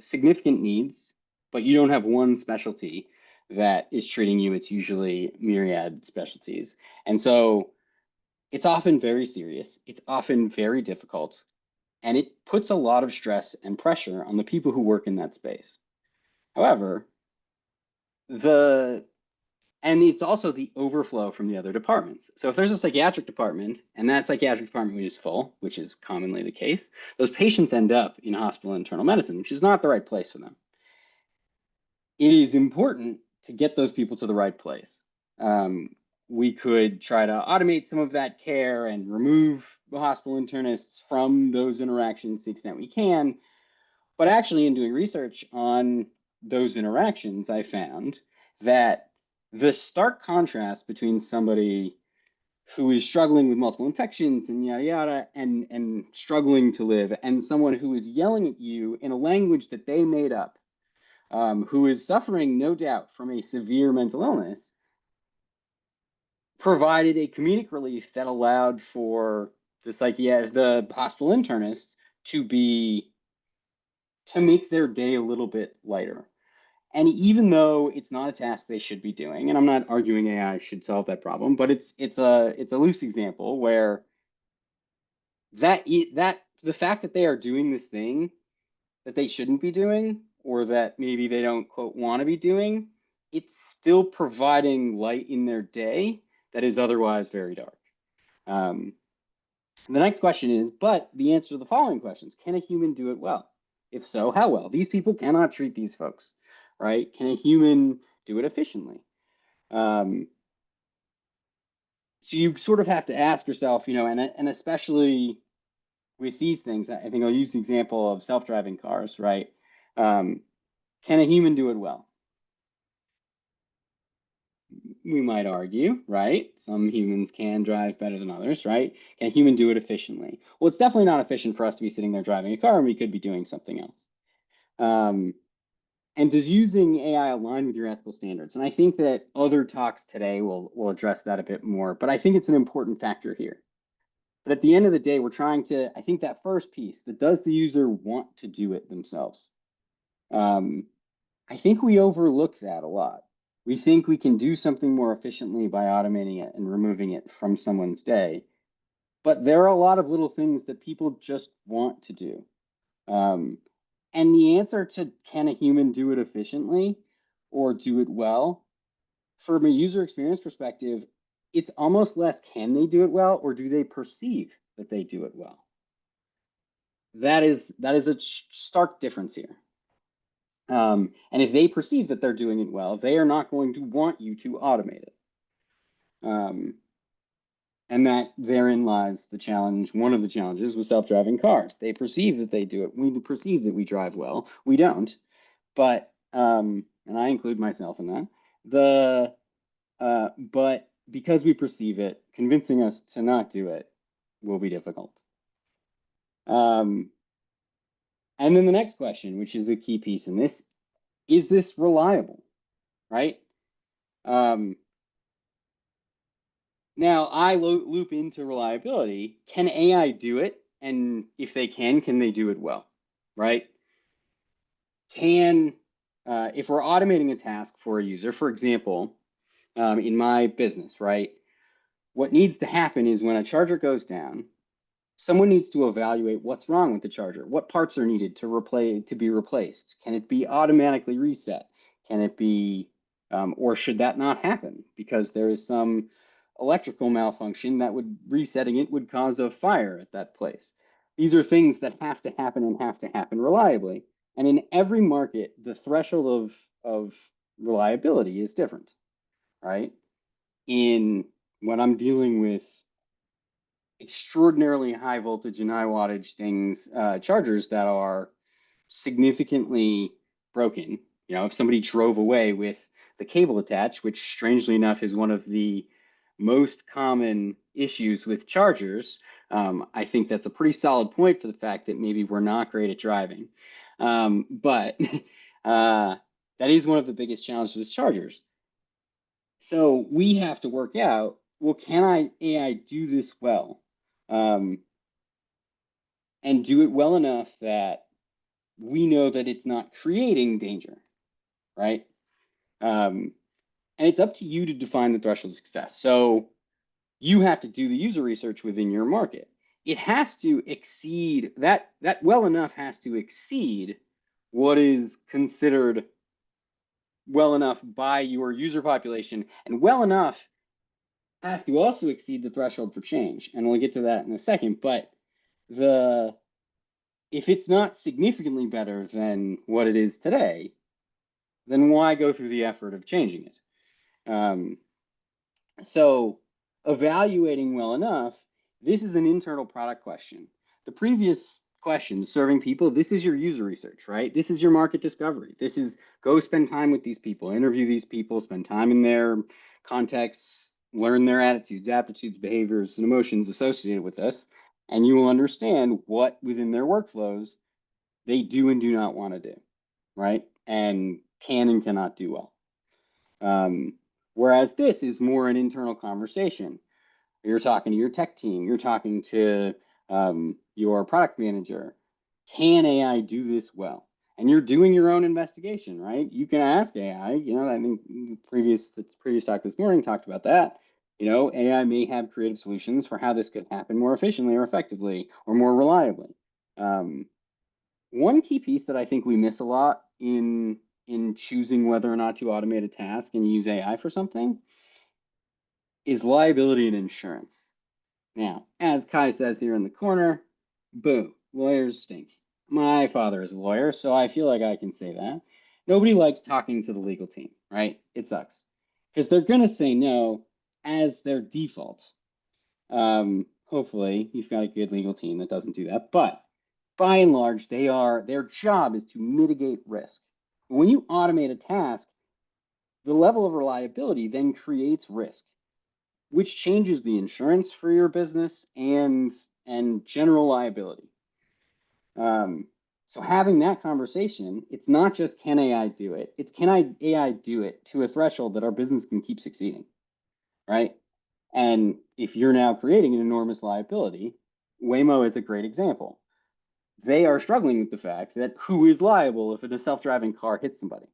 significant needs, but you don't have one specialty that is treating you. It's usually myriad specialties. And so it's often very serious. It's often very difficult. And it puts a lot of stress and pressure on the people who work in that space. However, and it's also the overflow from the other departments. So if there's a psychiatric department and that psychiatric department is full, which is commonly the case, those patients end up in hospital internal medicine, which is not the right place for them. It is important to get those people to the right place. We could try to automate some of that care and remove the hospital internists from those interactions to the extent we can. But actually, in doing research on those interactions, I found that the stark contrast between somebody who is struggling with multiple infections and yada yada and struggling to live, and someone who is yelling at you in a language that they made up, who is suffering, no doubt, from a severe mental illness, provided a comedic relief that allowed for the hospital internists to make their day a little bit lighter. And even though it's not a task they should be doing, and I'm not arguing AI should solve that problem, but it's a loose example where the fact that they are doing this thing that they shouldn't be doing, or that maybe they don't quote want to be doing, it's still providing light in their day that is otherwise very dark. The next question is, but the answer to the following questions: can a human do it well? If so, how well? These people cannot treat these folks, right? Can a human do it efficiently? So you sort of have to ask yourself, and especially with these things, I think I'll use the example of self-driving cars, right? Can a human do it well? We might argue, right? Some humans can drive better than others, right? Can a human do it efficiently? Well, it's definitely not efficient for us to be sitting there driving a car, and we could be doing something else. And does using AI align with your ethical standards? And I think that other talks today will address that a bit more, but I think it's an important factor here. But at the end of the day, we're trying to, I think that first piece, that does the user want to do it themselves? I think we overlook that a lot. We think we can do something more efficiently by automating it and removing it from someone's day. But there are a lot of little things that people just want to do. And the answer to can a human do it efficiently or do it well, from a user experience perspective, it's almost less can they do it well or do they perceive that they do it well. That is a stark difference here. And if they perceive that they're doing it well, they are not going to want you to automate it. And that therein lies the challenge, one of the challenges with self-driving cars. They perceive that they do it. We perceive that we drive well. We don't. But, and I include myself in that, but because we perceive it, convincing us to not do it will be difficult. And then the next question, which is a key piece in this, is this reliable, right? Now, I loop into reliability. Can AI do it? And if they can they do it well, right? If we're automating a task for a user, for example, in my business, right? What needs to happen is when a charger goes down, someone needs to evaluate what's wrong with the charger. What parts are needed to be replaced? Can it be automatically reset? Can it be, or should that not happen because there is some electrical malfunction that resetting it would cause a fire at that place? These are things that have to happen and have to happen reliably. And in every market, the threshold of reliability is different, right? In when I'm dealing with extraordinarily high voltage and high wattage things, chargers that are significantly broken, if somebody drove away with the cable attached, which strangely enough is one of the most common issues with chargers, I think that's a pretty solid point for the fact that maybe we're not great at driving. But that is one of the biggest challenges with chargers. So we have to work out, well, can AI do this well? And do it well enough that we know that it's not creating danger, right? And it's up to you to define the threshold of success. So you have to do the user research within your market. It has to exceed that well enough has to exceed what is considered well enough by your user population, and well enough has to also exceed the threshold for change. And we'll get to that in a second. But if it's not significantly better than what it is today, then why go through the effort of changing it? So evaluating well enough, this is an internal product question. The previous question, serving people, this is your user research, right? This is your market discovery. This is go spend time with these people, interview these people, spend time in their contexts, learn their attitudes, aptitudes, behaviors, and emotions associated with this, and you will understand what within their workflows they do and do not want to do, right? And can and cannot do well. Whereas this is more an internal conversation. You're talking to your tech team, you're talking to your product manager. Can AI do this well? And you're doing your own investigation, right? You can ask AI, I think the previous talk this morning talked about that. AI may have creative solutions for how this could happen more efficiently or effectively or more reliably. One key piece that I think we miss a lot in choosing whether or not to automate a task and use AI for something is liability and insurance. Now, as Kai says here in the corner, boo, lawyers stink. My father is a lawyer, so I feel like I can say that. Nobody likes talking to the legal team, right? It sucks. Because they're going to say no as their default. Hopefully, you've got a good legal team that doesn't do that. But by and large, their job is to mitigate risk. When you automate a task, the level of reliability then creates risk, which changes the insurance for your business and general liability. So having that conversation, it's not just can AI do it, it's can AI do it to a threshold that our business can keep succeeding, right? And if you're now creating an enormous liability, Waymo is a great example. They are struggling with the fact that who is liable if a self-driving car hits somebody?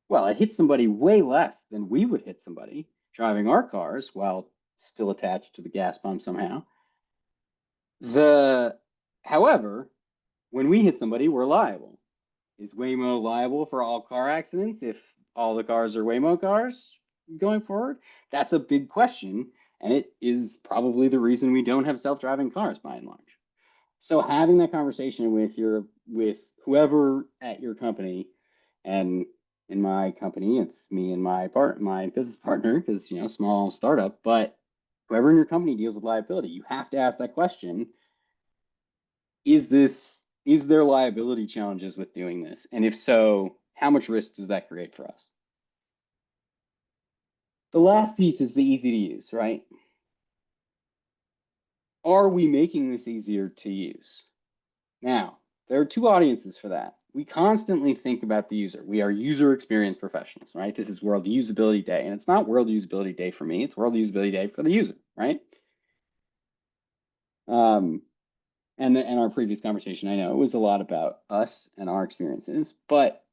Well, it hits somebody way less than we would hit somebody driving our cars while still attached to the gas pump somehow. However, when we hit somebody, we're liable. Is Waymo liable for all car accidents if all the cars are Waymo cars going forward? That's a big question, and it is probably the reason we don't have self-driving cars by and large. So having that conversation with whoever at your company, and in my company, it's me and my business partner, because small startup, but whoever in your company deals with liability, you have to ask that question. Is there liability challenges with doing this? And if so, how much risk does that create for us? The last piece is the easy to use, right? Are we making this easier to use? Now, there are two audiences for that. We constantly think about the user. We are user experience professionals, right? This is World Usability Day, and it's not World Usability Day for me. It's World Usability Day for the user, right? And our previous conversation, I know, it was a lot about us and our experiences, but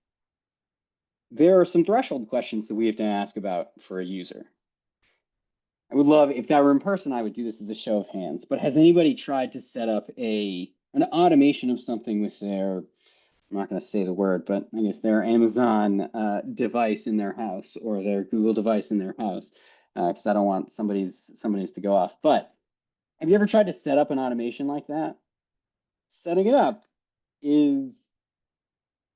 there are some threshold questions that we have to ask about for a user. I would love, if that were in person, I would do this as a show of hands, but has anybody tried to set up an automation of something with their, I'm not going to say the word, but I guess their Amazon device in their house or their Google device in their house? Because I don't want somebody's to go off. But have you ever tried to set up an automation like that? Setting it up can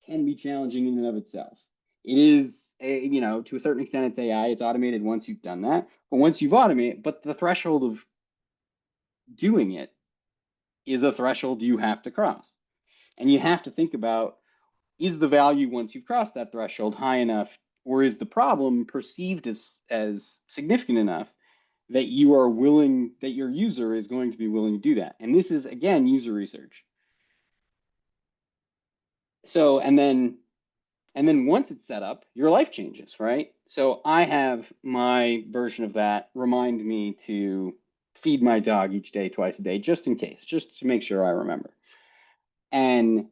be challenging in and of itself. It is, to a certain extent, it's AI. It's automated once you've done that. But once you've automated, but the threshold of doing it is a threshold you have to cross. And you have to think about is the value once you've crossed that threshold high enough, or is the problem perceived as significant enough that you are willing, that your user is going to be willing to do that? And this is, again, user research. So, and then once it's set up, your life changes, right? So I have my version of that remind me to feed my dog each day, twice a day, just in case, just to make sure I remember. And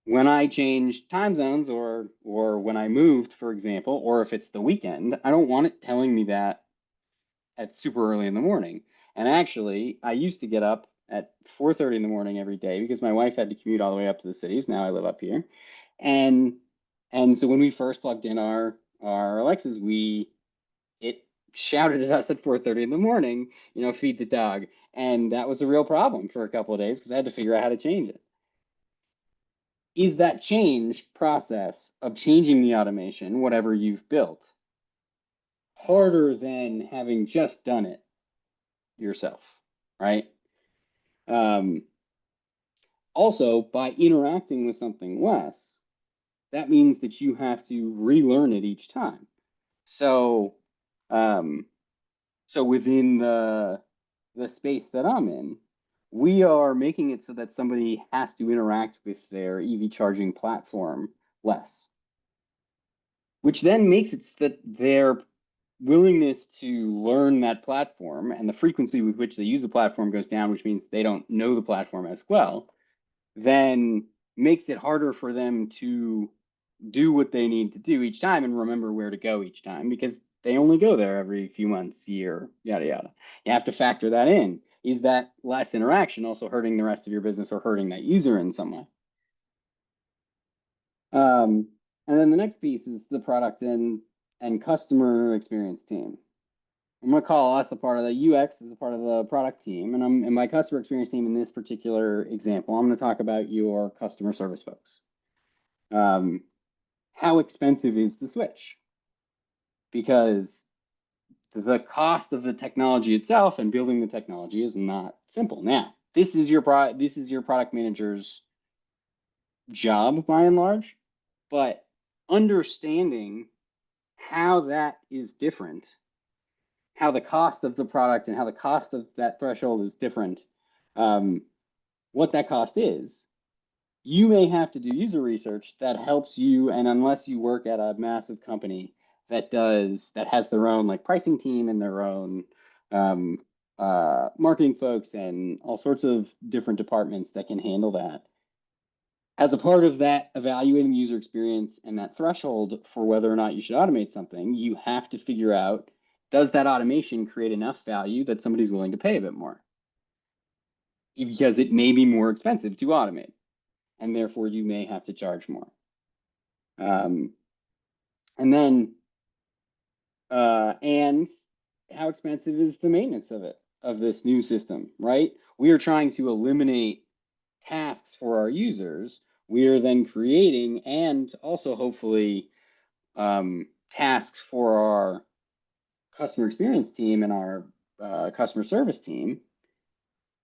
when I change time zones or when I moved, for example, or if it's the weekend, I don't want it telling me that at super early in the morning. And actually, I used to get up at 4:30 in the morning every day because my wife had to commute all the way up to the cities. Now I live up here. And so when we first plugged in our Alexas, it shouted at us at 4:30 in the morning, feed the dog. And that was a real problem for a couple of days because I had to figure out how to change it. Is that change process of changing the automation, whatever you've built, harder than having just done it yourself, right? Also, by interacting with something less, that means that you have to relearn it each time. So, within the space that I'm in, we are making it so that somebody has to interact with their EV charging platform less, which then makes it so that their willingness to learn that platform and the frequency with which they use the platform goes down, which means they don't know the platform as well, then makes it harder for them to do what they need to do each time and remember where to go each time because they only go there every few months, year, yada, yada. You have to factor that in. Is that less interaction also hurting the rest of your business or hurting that user in some way? And then the next piece is the product and customer experience team. I'm going to call us a part of the UX as a part of the product team, and my customer experience team in this particular example, I'm going to talk about your customer service folks. How expensive is the switch? Because the cost of the technology itself and building the technology is not simple. Now, this is your product manager's job by and large, but understanding how that is different, how the cost of the product and how the cost of that threshold is different, what that cost is, you may have to do user research that helps you. And unless you work at a massive company that has their own like pricing team and their own marketing folks and all sorts of different departments that can handle that, as a part of that evaluating user experience and that threshold for whether or not you should automate something, you have to figure out, does that automation create enough value that somebody's willing to pay a bit more? Because it may be more expensive to automate, and therefore you may have to charge more. And how expensive is the maintenance of this new system, right? We are trying to eliminate tasks for our users. We are then creating and also hopefully tasks for our customer experience team and our customer service team.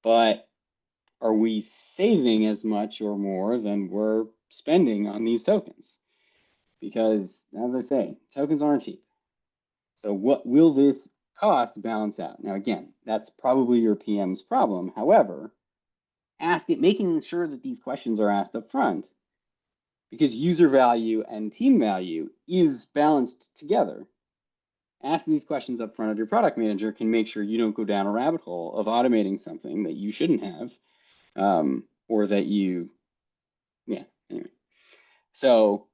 But are we saving as much or more than we're spending on these tokens? Because, as I say, tokens aren't cheap. So what will this cost balance out? Now, again, that's probably your PM's problem. However, making sure that these questions are asked up front, because user value and team value is balanced together. Asking these questions up front of your product manager can make sure you don't go down a rabbit hole of automating something that you shouldn't have, or that anyway. So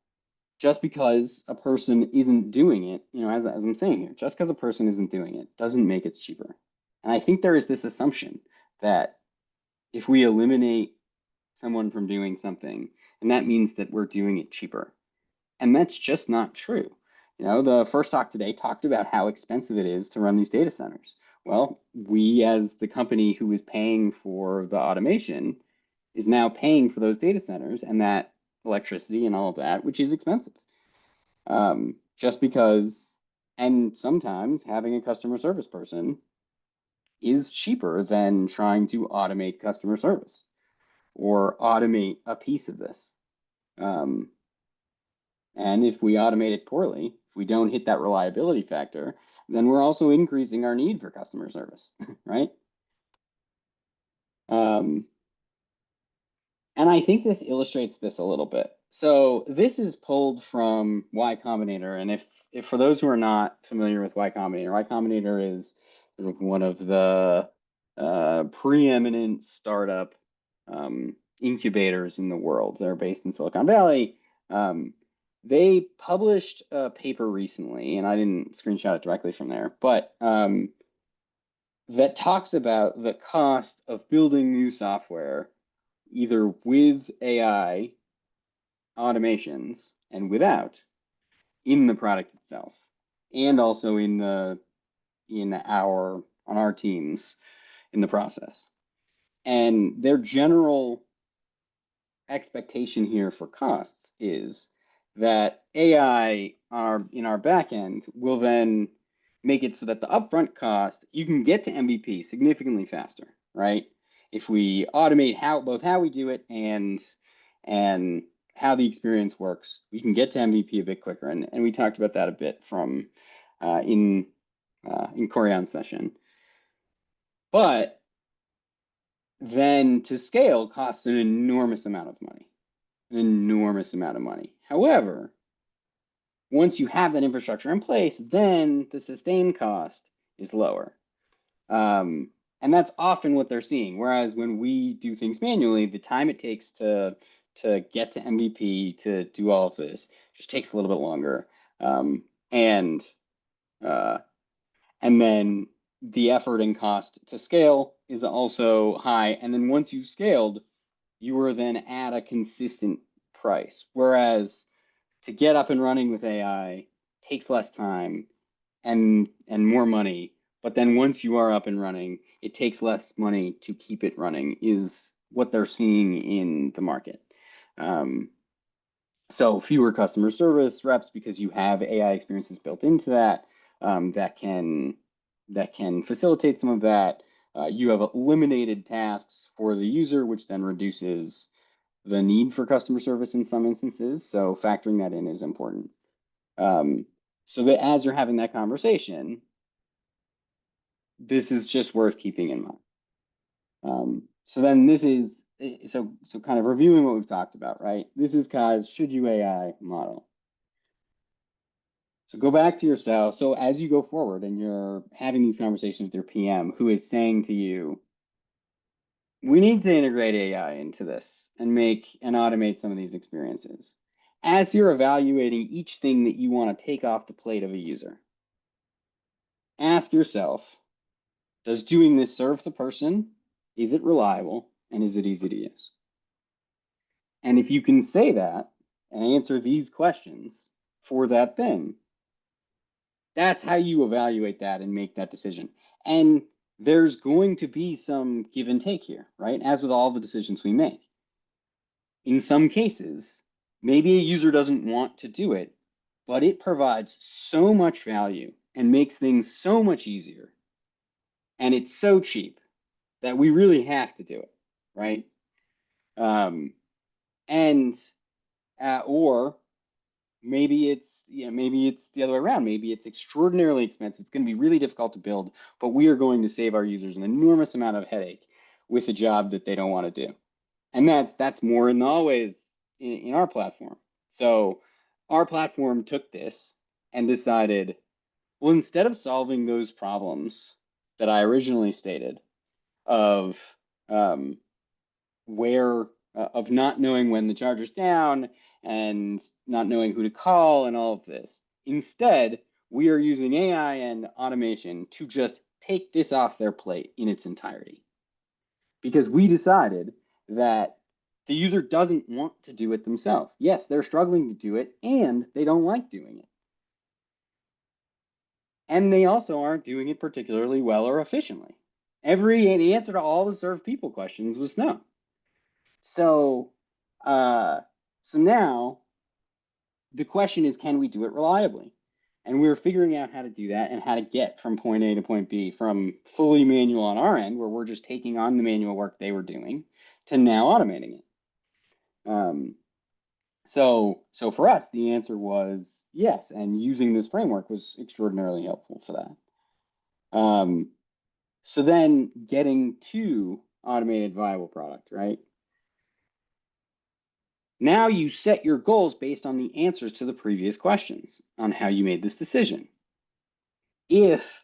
just because a person isn't doing it, as I'm saying here, just because a person isn't doing it doesn't make it cheaper. And I think there is this assumption that if we eliminate someone from doing something, and that means that we're doing it cheaper. And that's just not true. The first talk today talked about how expensive it is to run these data centers. Well, we as the company who is paying for the automation is now paying for those data centers and that electricity and all of that, which is expensive. Just because, and sometimes having a customer service person is cheaper than trying to automate customer service or automate a piece of this. And if we automate it poorly, if we don't hit that reliability factor, then we're also increasing our need for customer service, right? And I think this illustrates this a little bit. So this is pulled from Y Combinator. And if for those who are not familiar with Y Combinator is sort of one of the preeminent startup incubators in the world. They're based in Silicon Valley. They published a paper recently, and I didn't screenshot it directly from there, but that talks about the cost of building new software, either with AI automations and without, in the product itself, and also on our teams in the process. And their general expectation here for costs is that AI in our backend will then make it so that the upfront cost, you can get to MVP significantly faster, right? If we automate both how we do it and how the experience works, we can get to MVP a bit quicker. And we talked about that a bit from in Corion's session. But then to scale costs an enormous amount of money. However, once you have that infrastructure in place, then the sustained cost is lower. And that's often what they're seeing. Whereas when we do things manually, the time it takes to get to MVP, to do all of this, just takes a little bit longer. And then the effort and cost to scale is also high. And then once you've scaled, you are then at a consistent price. Whereas to get up and running with AI takes less time and more money. But then once you are up and running, it takes less money to keep it running, is what they're seeing in the market. So fewer customer service reps because you have AI experiences built into that that can facilitate some of that. You have eliminated tasks for the user, which then reduces the need for customer service in some instances. So factoring that in is important. So that as you're having that conversation, this is just worth keeping in mind. So then this is, so kind of reviewing what we've talked about, right? This is Kai's should you AI model. So go back to yourself. So as you go forward and you're having these conversations with your PM who is saying to you, we need to integrate AI into this and make and automate some of these experiences. As you're evaluating each thing that you want to take off the plate of a user, ask yourself, does doing this serve the person? Is it reliable? And is it easy to use? And if you can say that and answer these questions for that thing, that's how you evaluate that and make that decision. And there's going to be some give and take here, right? As with all the decisions we make. In some cases, maybe a user doesn't want to do it, but it provides so much value and makes things so much easier. And it's so cheap that we really have to do it, right? Or maybe it's the other way around. Maybe it's extraordinarily expensive. It's going to be really difficult to build, but we are going to save our users an enormous amount of headache with a job that they don't want to do. And that's more than always in our platform. So our platform took this and decided, well, instead of solving those problems that I originally stated of of not knowing when the charger's down and not knowing who to call and all of this, instead, we are using AI and automation to just take this off their plate in its entirety. Because we decided that the user doesn't want to do it themselves. Yes, they're struggling to do it and they don't like doing it. And they also aren't doing it particularly well or efficiently. The answer to all the serve people questions was no. So now the question is, can we do it reliably? And we're figuring out how to do that and how to get from point A to point B from fully manual on our end, where we're just taking on the manual work they were doing, to now automating it. So for us, the answer was yes, and using this framework was extraordinarily helpful for that. So then getting to automated viable product, right? Now you set your goals based on the answers to the previous questions on how you made this decision. If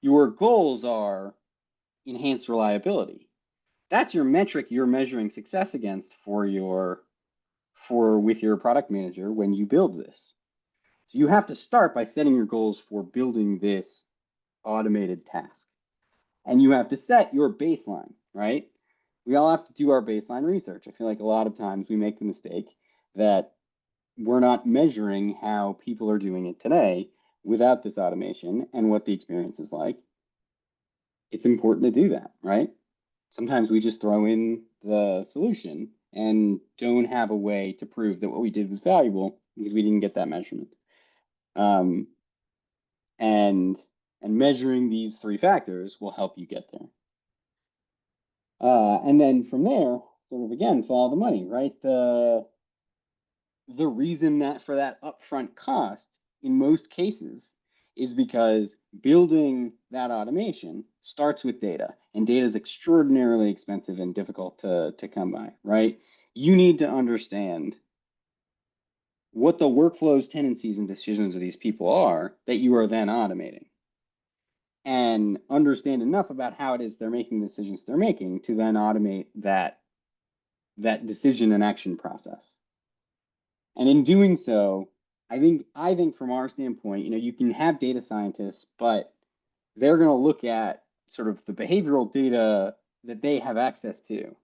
your goals are enhanced reliability, that's your metric you're measuring success against with your product manager when you build this. So you have to start by setting your goals for building this automated task. And you have to set your baseline, right? We all have to do our baseline research. I feel like a lot of times we make the mistake that we're not measuring how people are doing it today without this automation and what the experience is like. It's important to do that, right? Sometimes we just throw in the solution and don't have a way to prove that what we did was valuable because we didn't get that measurement. And measuring these three factors will help you get there. And then from there, sort of again, follow the money, right? The reason that for that upfront cost in most cases is because building that automation starts with data, and data is extraordinarily expensive and difficult to come by, right? You need to understand what the workflows, tendencies, and decisions of these people are that you are then automating, and understand enough about how it is they're making the decisions they're making to then automate that decision and action process. And in doing so, I think from our standpoint, you can have data scientists, but they're going to look at sort of the behavioral data that they have access to.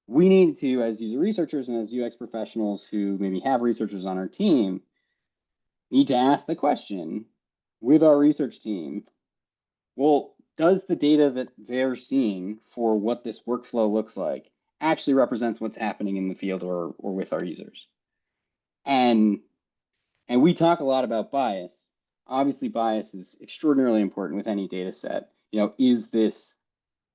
We need to, as user researchers and as UX professionals who maybe have researchers on our team, need to ask the question with our research team, well, does the data that they're seeing for what this workflow looks like actually represents what's happening in the field or with our users? And we talk a lot about bias. Obviously, bias is extraordinarily important with any data set. Is this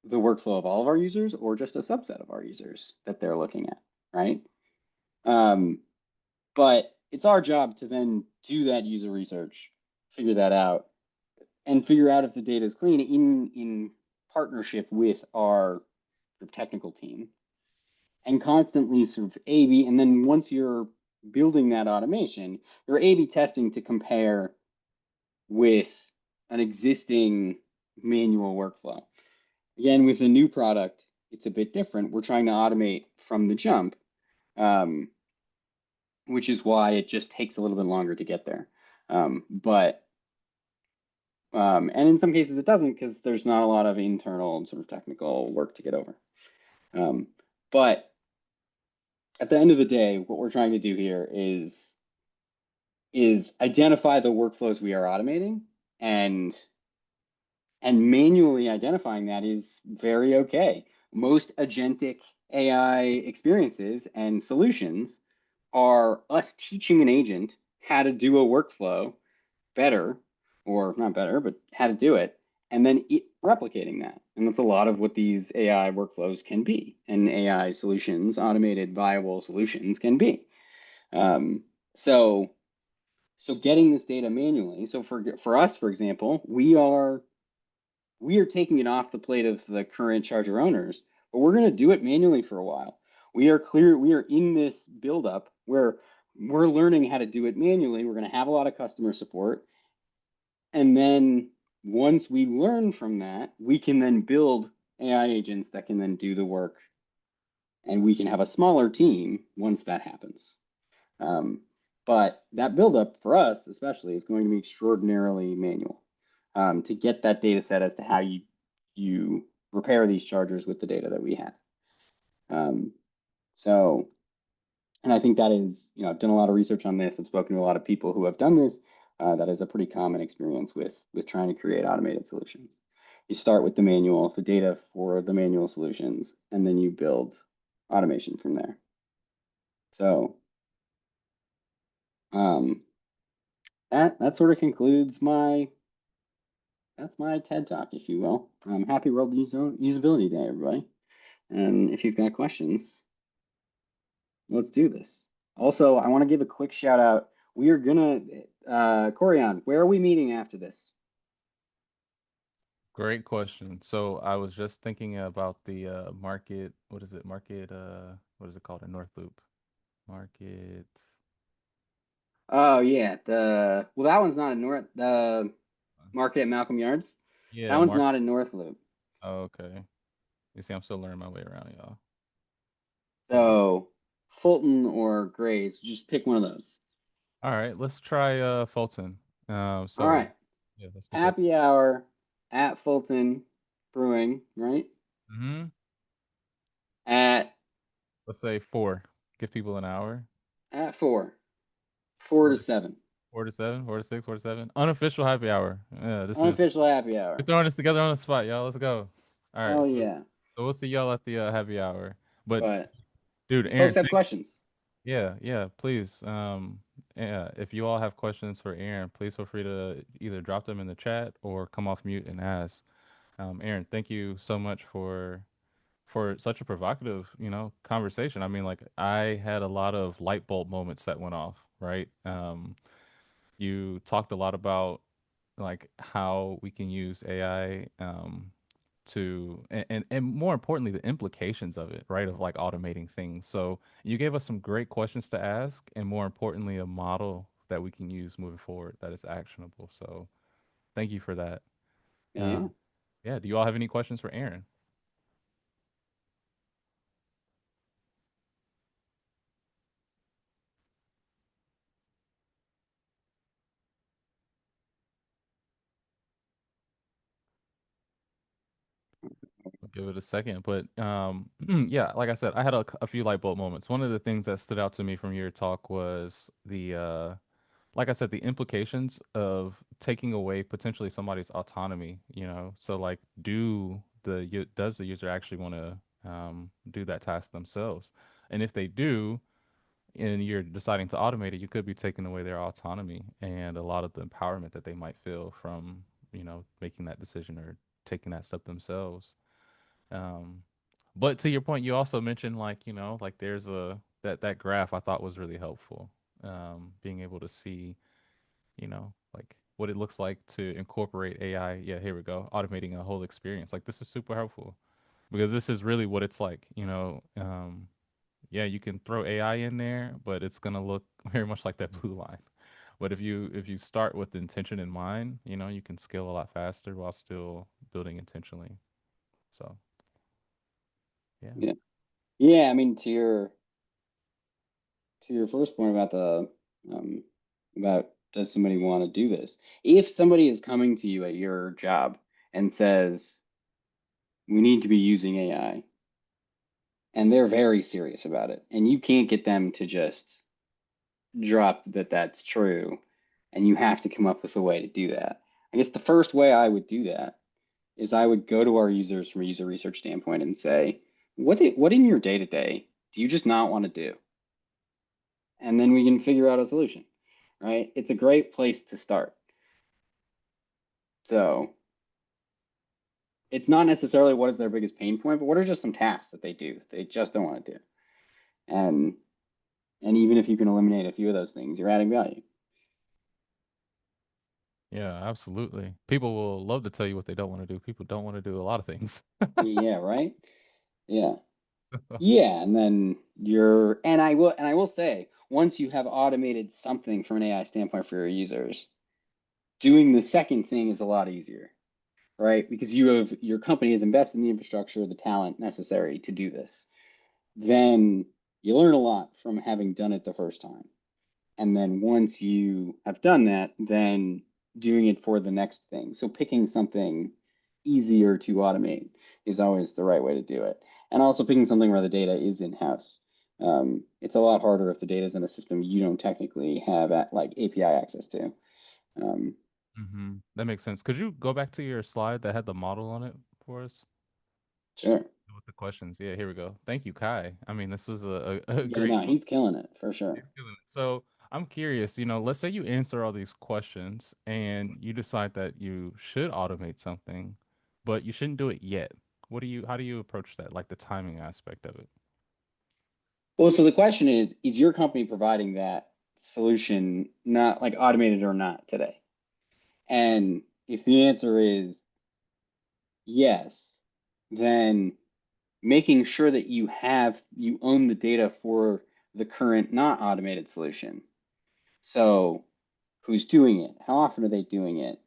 the workflow of all of our users or just a subset of our users that they're looking at, right? But it's our job to then do that user research, figure that out, and figure out if the data is clean in partnership with our technical team, and constantly sort of A/B. And then once you're building that automation, you're A/B testing to compare with an existing manual workflow. Again, with a new product, it's a bit different. We're trying to automate from the jump, which is why it just takes a little bit longer to get there. And in some cases it doesn't, because there's not a lot of internal sort of technical work to get over. But at the end of the day, what we're trying to do here is identify the workflows we are automating, and manually identifying that is very okay. Most agentic AI experiences and solutions are us teaching an agent how to do a workflow better, or not better, but how to do it, and then replicating that. And that's a lot of what these AI workflows can be, and AI solutions, automated viable solutions, can be. So getting this data manually. So for us, for example, we are taking it off the plate of the current charger owners, but we're going to do it manually for a while. We are in this buildup where we're learning how to do it manually. We're going to have a lot of customer support. And then once we learn from that, we can then build AI agents that can then do the work. And we can have a smaller team once that happens. But that buildup for us, especially, is going to be extraordinarily manual, to get that data set as to how you repair these chargers with the data that we have. And I think that is, I've done a lot of research on this. I've spoken to a lot of people who have done this. That is a pretty common experience with trying to create automated solutions. You start with the manual, the data for the manual solutions, and then you build automation from there. So that sort of concludes that's my TED Talk, if you will. Happy World Usability Day, everybody. And if you've got questions, let's do this. Also, I want to give a quick shout out. We are gonna, Corian, where are we meeting after this? Great question. So I was just thinking about the market. What is it? Market. What is it called in North Loop? Market. Oh yeah, well that one's not in North, the market at Malcolm Yards. That Yeah, one's market. not in North Loop. Oh, okay. You see, I'm still learning my way around, y'all. So Fulton or Grays, just pick one of those. All right, let's try Fulton. All So right. yeah, let's do Fulton. Happy hour at Fulton Brewing, right? Mm-hmm. At Let's say 4. Give people an hour. at 4 to Four, 7. 4 to 7, 4 to 6, 4 to 7. Unofficial happy hour. Yeah, this is Unofficial happy we're hour. throwing this together on the spot, y'all. Let's go. All right, Hell so yeah. we'll see y'all at the happy hour. But But dude, if folks Aaron, have questions, yeah, yeah, please. Yeah, if you all have questions for Aaron, please feel free to either drop them in the chat or come off mute and ask. Aaron, thank you so much for such a provocative, conversation. I mean, like I had a lot of light bulb moments that went off, right? You talked a lot about like how we can use AI and more importantly the implications of it, right? Of like automating things. So you gave us some great questions to ask and more importantly a model that we can use moving forward that is actionable. So thank you for that. Uh, yeah. yeah, do you all have any questions for Aaron? I'll give it a second, but yeah, like I said, I had a few light bulb moments. One of the things that stood out to me from your talk was the like I said, the implications of taking away potentially somebody's autonomy, So like does the user actually want to do that task themselves? And if they do, and you're deciding to automate it, you could be taking away their autonomy and a lot of the empowerment that they might feel from, making that decision or taking that step themselves. Um, but to your point, you also mentioned like, like there's that graph I thought was really helpful. Being able to see, like what it looks like to incorporate AI. Yeah, here we go. Automating a whole experience. Like this is super helpful because this is really what it's like, yeah, you can throw AI in there, but it's gonna look very much like that blue line. But if you start with intention in mind, you can scale a lot faster while still building intentionally. So yeah. Yeah. Yeah, I mean to your first point about the about does somebody want to do this? If somebody is coming to you at your job and says we need to be using AI and they're very serious about it and you can't get them to just drop that that's true and you have to come up with a way to do that. I guess the first way I would do that is I would go to our users from a user research standpoint and say, what in your day to day do you just not want to do? And then we can figure out a solution, right? It's a great place to start. So it's not necessarily what is their biggest pain point, but what are just some tasks that they do that they just don't want to do? And and even if you can eliminate a few of those things, you're adding value. Yeah, absolutely. People will love to tell you what they don't want to do. People don't want to do a lot of things. Yeah, right? Yeah. Yeah, and then you're and I will say, once you have automated something from an AI standpoint for your users, doing the second thing is a lot easier, right? Because your company has invested in the infrastructure, the talent necessary to do this. Then you learn a lot from having done it the first time. And then once you have done that, then doing it for the next thing. So picking something easier to automate is always the right way to do it. And also picking something where the data is in-house. It's a lot harder if the data is in a system you don't technically have like API access to. Um, That makes sense. Could you go back to your slide that had the model on it for us sure. with the questions? Yeah, here we go. Thank you, Kai. I mean, this is a Yeah, great. no, he's killing it for sure. You're feeling it. So I'm curious, let's say you answer all these questions and you decide that you should automate something, but you shouldn't do it yet. How do you approach that? Like the timing aspect of it? Well, so the question is your company providing that solution not like automated or not today? And if the answer is yes, then making sure that you own the data for the current not automated solution. So who's doing it? How often are they doing it?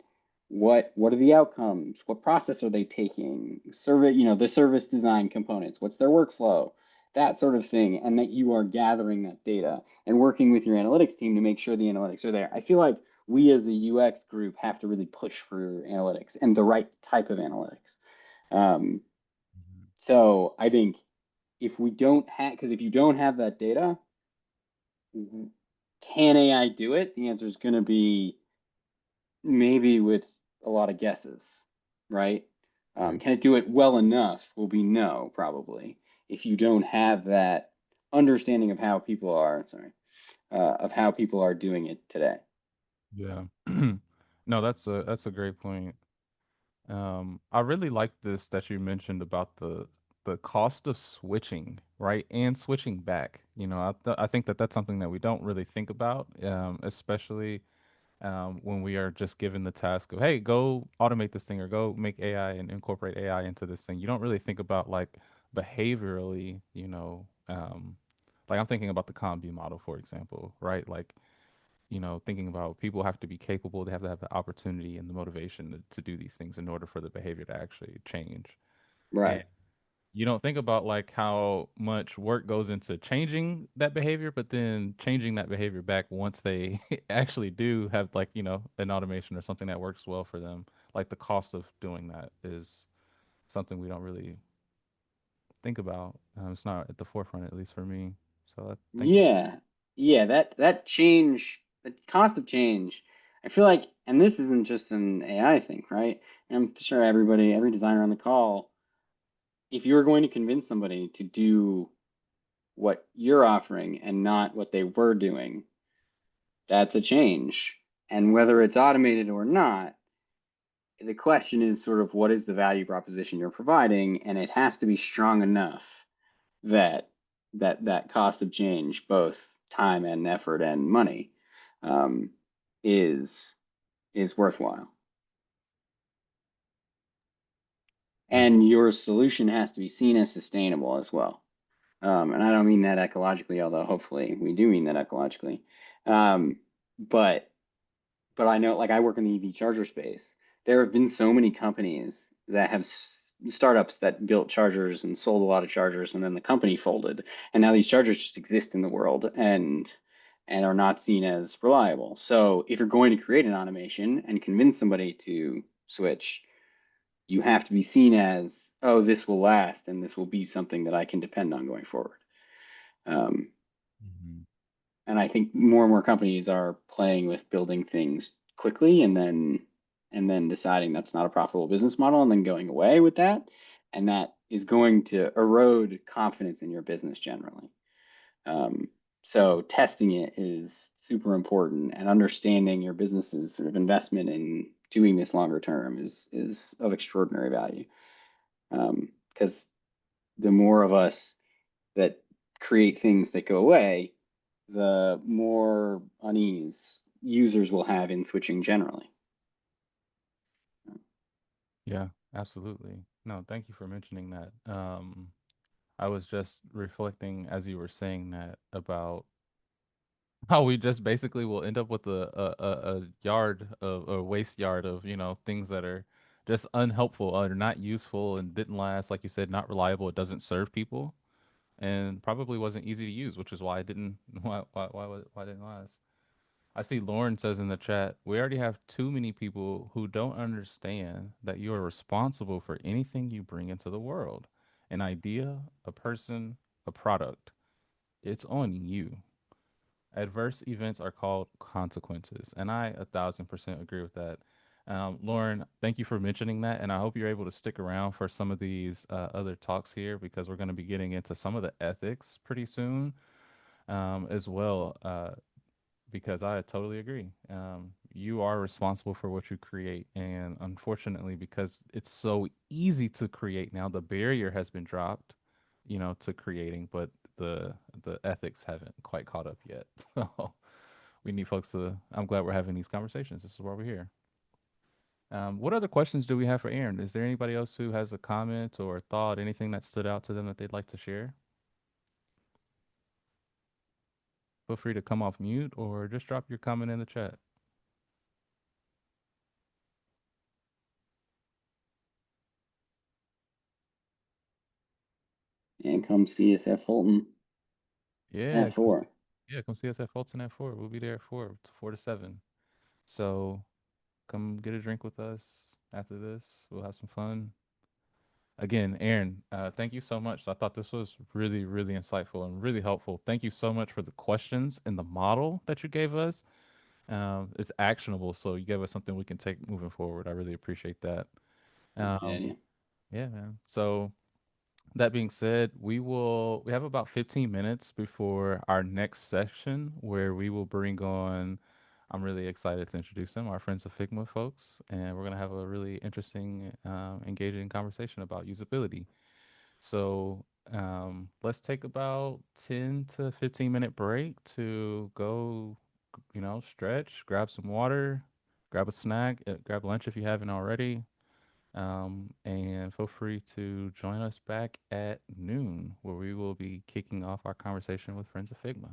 What are the outcomes? What process are they taking? The service design components. What's their workflow? That sort of thing, and that you are gathering that data and working with your analytics team to make sure the analytics are there. I feel like we as a UX group have to really push for analytics and the right type of analytics. Um, so I think if we don't have, because if you don't have that data, can AI do it? The answer is going to be maybe with a lot of guesses, right? Right. Can it do it well enough? Will be no, probably. If you don't have that understanding of how people are, of how people are doing it today. Yeah. No, that's a great point. I really like this that you mentioned about the cost of switching, right? And switching back. I think that that's something that we don't really think about, especially when we are just given the task of, hey, go automate this thing or go make AI and incorporate AI into this thing. You don't really think about like behaviorally, like I'm thinking about the Combi model, for example, right? Like, thinking about people have to be capable, they have to have the opportunity and the motivation to do these things in order for the behavior to actually change. And Right. you don't think about like how much work goes into changing that behavior, but then changing that behavior back once they actually do have like, an automation or something that works well for them. Like the cost of doing that is something we don't really think about. It's not at the forefront, at least for me. So thank you. Yeah. Yeah. That change, the cost of change, I feel like, and this isn't just an AI thing, right? I'm sure every designer on the call, if you're going to convince somebody to do what you're offering and not what they were doing, that's a change. And whether it's automated or not, the question is sort of what is the value proposition you're providing, and it has to be strong enough that that cost of change, both time and effort and money, um, is worthwhile. Yeah. And your solution has to be seen as sustainable as well. And I don't mean that ecologically, although hopefully we do mean that ecologically. Um, but but I know, like I work in the EV charger space. There have been so many companies that have startups that built chargers and sold a lot of chargers, and then the company folded, and now these chargers just exist in the world and are not seen as reliable. So if you're going to create an automation and convince somebody to switch, you have to be seen as, oh, this will last and this will be something that I can depend on going forward. Um, Mhm. and I think more and more companies are playing with building things quickly and then deciding that's not a profitable business model and then going away with that. And that is going to erode confidence in your business generally. Um, so testing it is super important, and understanding your business's sort of investment in doing this longer term is of extraordinary value. Because the more of us that create things that go away, the more unease users will have in switching generally. Yeah, absolutely. No, thank you for mentioning that. I was just reflecting as you were saying that about how we just basically will end up with a yard of a waste yard of, things that are just unhelpful or not useful and didn't last, like you said, not reliable, it doesn't serve people and probably wasn't easy to use, which is why it didn't why it didn't last. I see Lauren says in the chat, we already have too many people who don't understand that you are responsible for anything you bring into the world. An idea, a person, a product. It's on you. Adverse events are called consequences. And I 1,000% agree with that. Lauren, thank you for mentioning that. And I hope you're able to stick around for some of these other talks here because we're going to be getting into some of the ethics pretty soon as well. Because I totally agree. You are responsible for what you create. And unfortunately, because it's so easy to create now, the barrier has been dropped, to creating, but the ethics haven't quite caught up yet. So we need folks to. I'm glad we're having these conversations. This is why we're here. What other questions do we have for Aaron? Is there anybody else who has a comment or thought, anything that stood out to them that they'd like to share? Feel free to come off mute or just drop your comment in the chat. And come see us at Fulton Yeah, at 4. yeah, come see us at Fulton at 4. We'll be there at 4, 4 to 7. So come get a drink with us after this. We'll have some fun. Again, Aaron, thank you so much. I thought this was really, really insightful and really helpful. Thank you so much for the questions and the model that you gave us. It's actionable, so you gave us something we can take moving forward. I really appreciate that. Appreciate Um, you. yeah, man. So that being said, we have about 15 minutes before our next session where we will bring on, I'm really excited to introduce them, our friends of Figma folks, and we're gonna have a really interesting, engaging conversation about usability. So let's take about 10 to 15-minute break to go, stretch, grab some water, grab a snack, grab lunch if you haven't already. And feel free to join us back at noon, where we will be kicking off our conversation with Friends of Figma.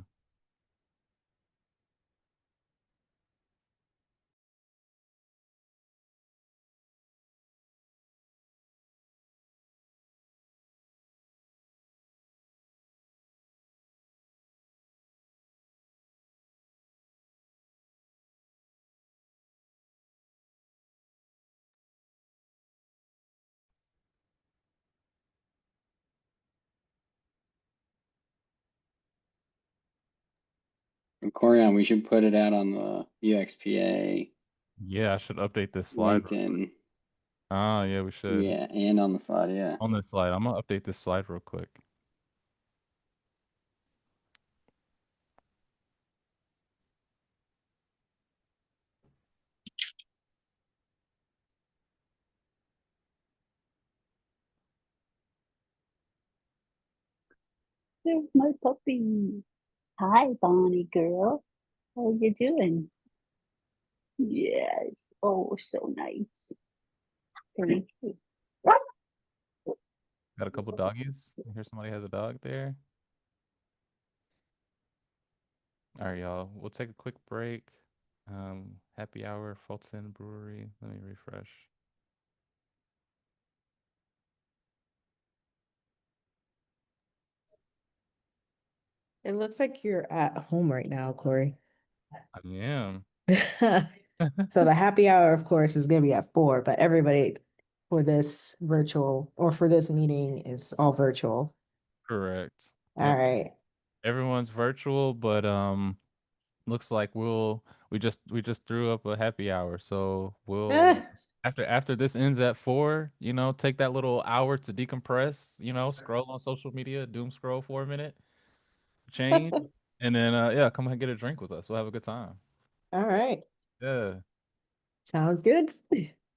And Corian, we should put it out on the UXPA Yeah, I should update this slide. LinkedIn. Ah, yeah, we should. Yeah, and on the side, yeah. On this slide, I'm gonna update this slide real quick. There's my puppy. Hi, Bonnie girl. How you doing? Yes. Oh, so nice. Thank you. Got a couple doggies. I hear somebody has a dog there. All right, y'all. We'll take a quick break. Happy hour, Fulton Brewery. Let me refresh. It looks like you're at home right now, Corey. I am. So the happy hour, of course, is going to be at 4, but everybody for this virtual or for this meeting is all virtual. Correct. All Yep. right. Everyone's virtual, but looks like we just threw up a happy hour. So we'll Eh, after this ends at 4, take that little hour to decompress, scroll on social media, doom scroll for a minute, change, and then yeah, come and get a drink with us. We'll have a good time. all right. Yeah. Sounds good.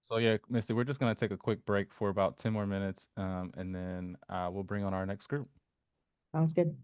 So yeah, Misty, we're just gonna take a quick break for about 10 more minutes, and then we'll bring on our next group. Sounds good.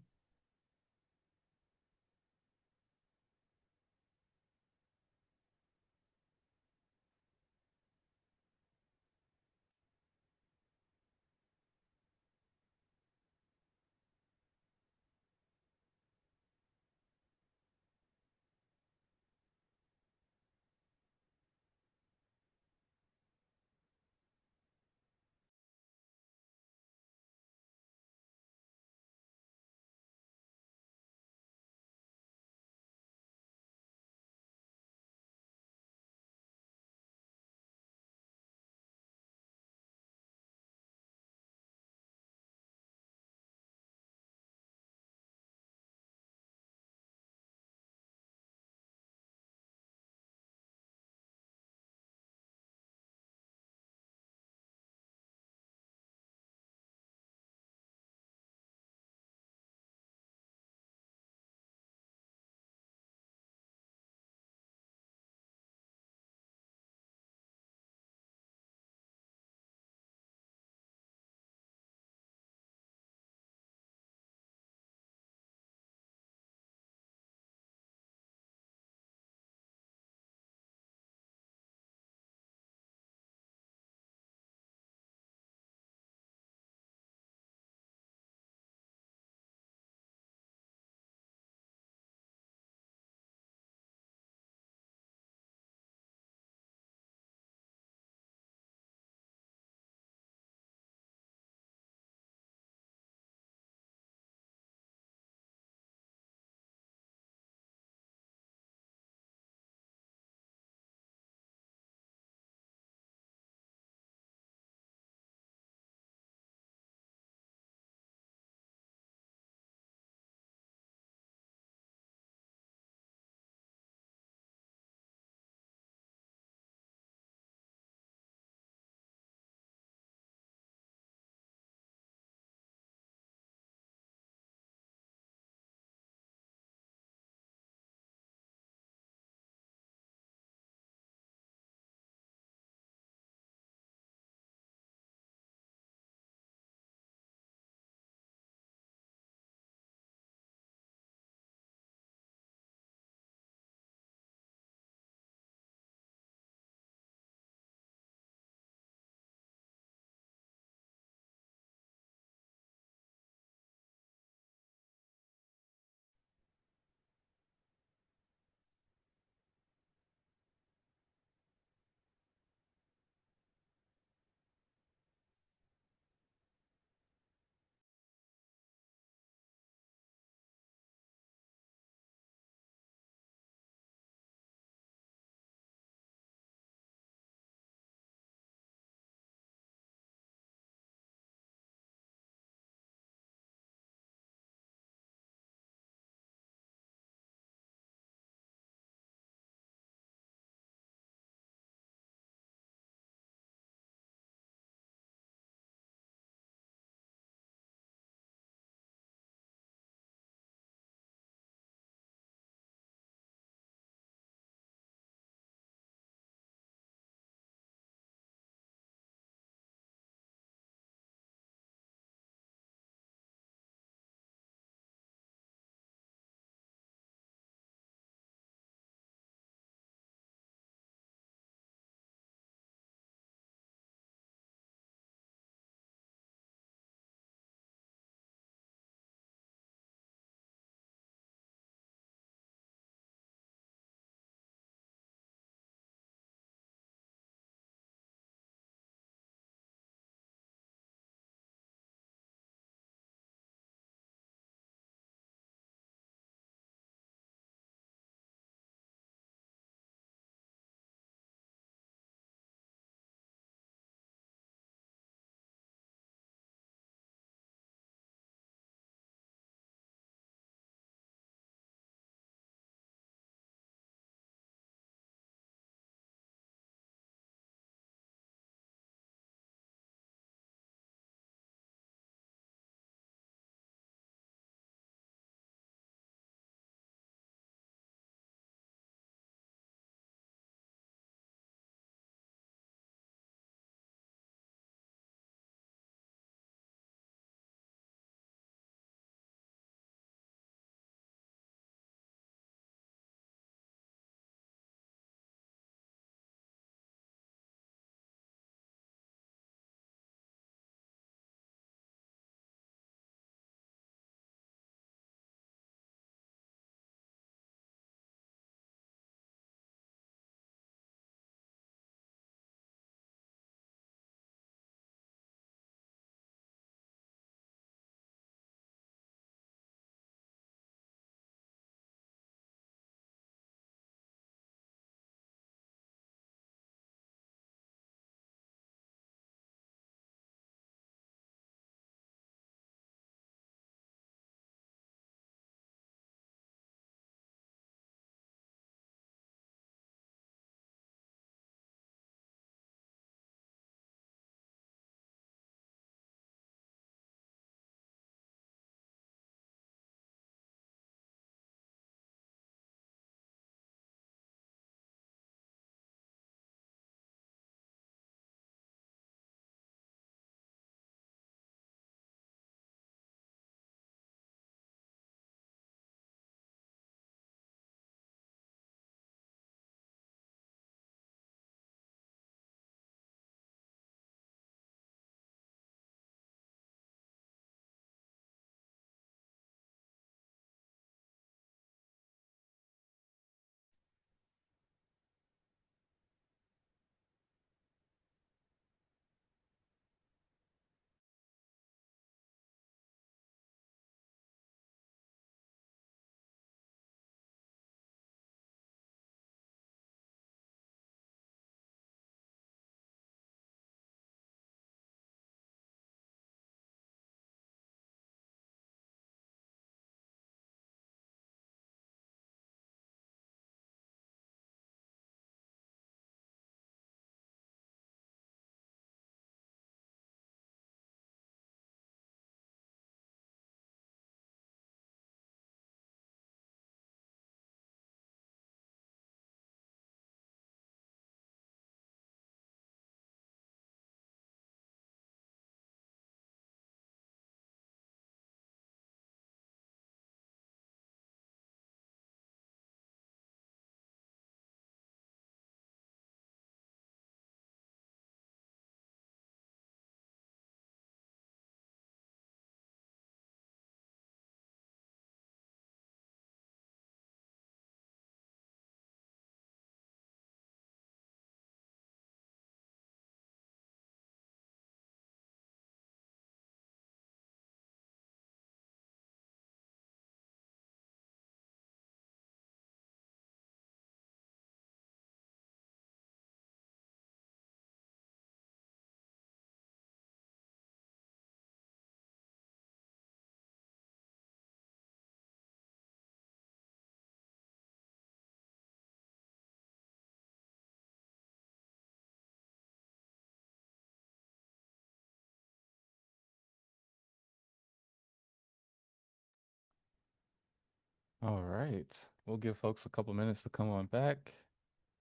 All right. We'll give folks a couple minutes to come on back,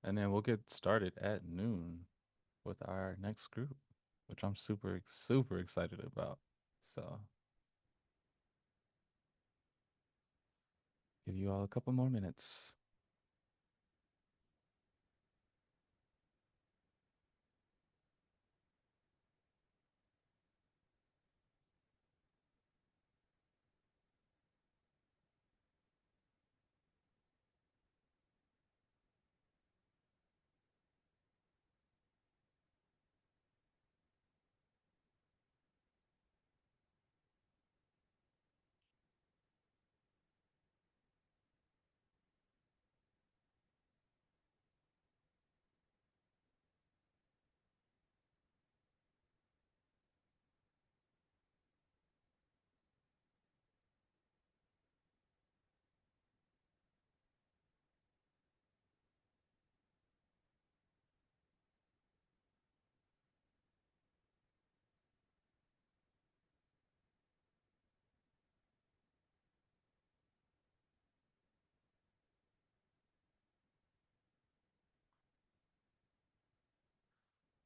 and then we'll get started at noon with our next group, which I'm super excited about. So, give you all a couple more minutes.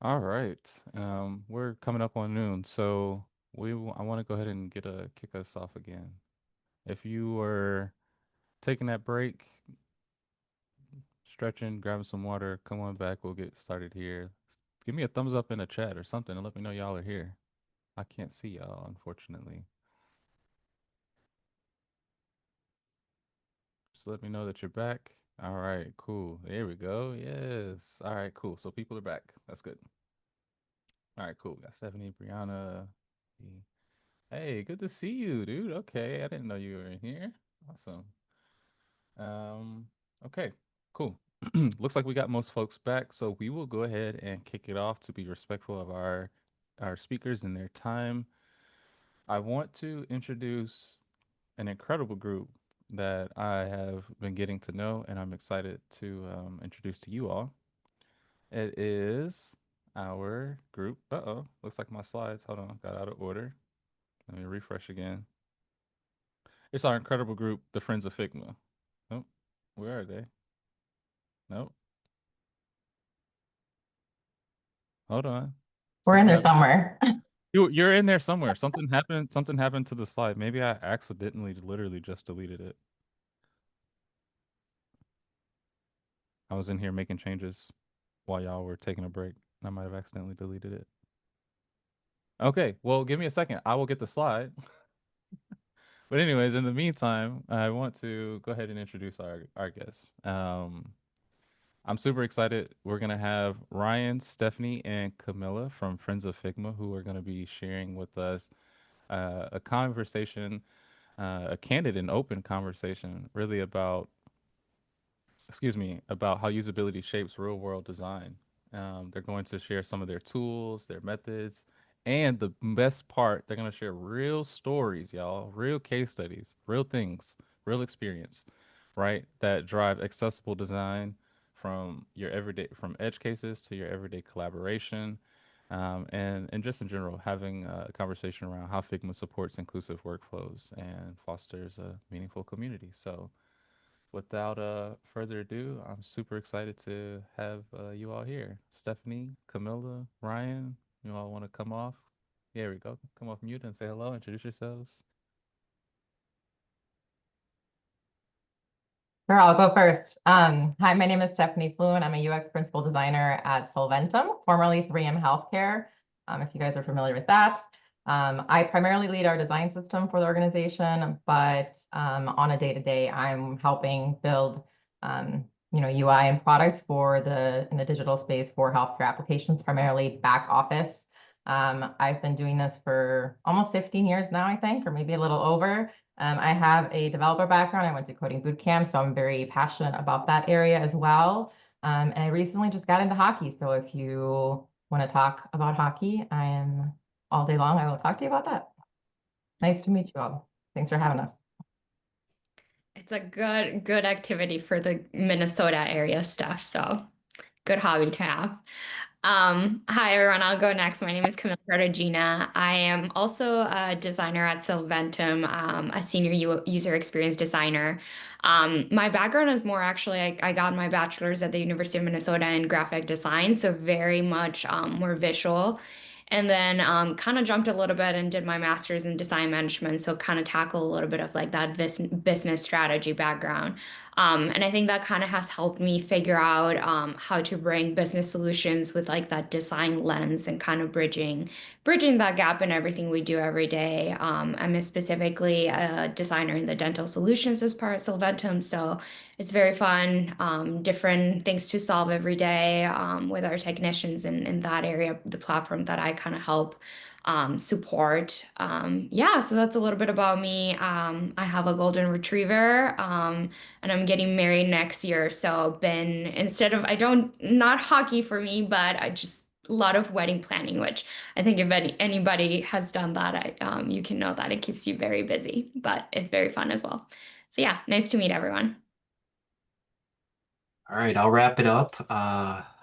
All right. We're coming up on noon, so I want to go ahead and kick us off again. If you were taking that break, stretching, grabbing some water, come on back. We'll get started here. Give me a thumbs up in the chat or something and let me know y'all are here. I can't see y'all, unfortunately. Just let me know that you're back. All right, cool. There we go. Yes. All right, cool. So people are back. That's good. All right, cool. We got Stephanie, Brianna. Hey, good to see you, dude. Okay, I didn't know you were in here. Awesome. Um, okay, cool. Looks like we got most folks back, so we will go ahead and kick it off to be respectful of our speakers and their time. I want to introduce an incredible group that I have been getting to know, and I'm excited to introduce to you all. It is our group. Uh-oh, looks like my slides, hold on, got out of order. Let me refresh again. It's our incredible group, the Friends of Figma. Oh, where are they? Nope. Hold on. We're in Something there happened. somewhere. You're in there somewhere. Something happened. Something happened to the slide. Maybe I accidentally, literally just deleted it. I was in here making changes while y'all were taking a break. I might have accidentally deleted it. Okay, well, give me a second. I will get the slide. But anyways, in the meantime, I want to go ahead and introduce our guests. I'm super excited. We're gonna have Ryan, Stephanie, and Camilla from Friends of Figma, who are gonna be sharing with us a conversation, a candid and open conversation, really about, about how usability shapes real world design. They're going to share some of their tools, their methods, and the best part, they're going to share real stories, y'all, real case studies, real things, real experience, right? That drive accessible design from your everyday, from edge cases to your everyday collaboration. And just in general, having a conversation around how Figma supports inclusive workflows and fosters a meaningful community. So, without further ado, I'm super excited to have you all here. Stephanie, Camilla, Ryan, you all want to come off? Here we go. Come off mute and say hello, introduce yourselves. Sure, I'll go first. Hi, my name is Stephanie Fluen. I'm a UX principal designer at Solventum, formerly 3M Healthcare, if you guys are familiar with that. I primarily lead our design system for the organization, but on a day-to-day, I'm helping build UI and products for in the digital space for healthcare applications, primarily back office. I've been doing this for almost 15 years now, I think, or maybe a little over. I have a developer background. I went to coding boot camp, so I'm very passionate about that area as well. And I recently just got into hockey. So if you want to talk about hockey, I am all day long. I will talk to you about that. Nice to meet you all. Thanks for having us. It's a good activity for the Minnesota area stuff. So good hobby to have. Hi everyone, I'll go next. My name is Camilla Cartagena. I am also a designer at Solventum, a senior user experience designer. My background is more actually, I got my bachelor's at the University of Minnesota in graphic design, so very much more visual. And then kind of jumped a little bit and did my master's in design management, so kind of tackle a little bit of like that business strategy background. And I think that kind of has helped me figure out how to bring business solutions with like that design lens and kind of bridging that gap in everything we do every day. I'm specifically a designer in the dental solutions as part of Solventum, so it's very fun, different things to solve every day with our technicians in that area, the platform that I kind of help support. Yeah, so that's a little bit about me. I have a golden retriever, and I'm getting married next year. So been instead of not hockey for me, but I just a lot of wedding planning, which I think if anybody has done that, you can know that it keeps you very busy, but it's very fun as well. So yeah, nice to meet everyone. All right, I'll wrap it up.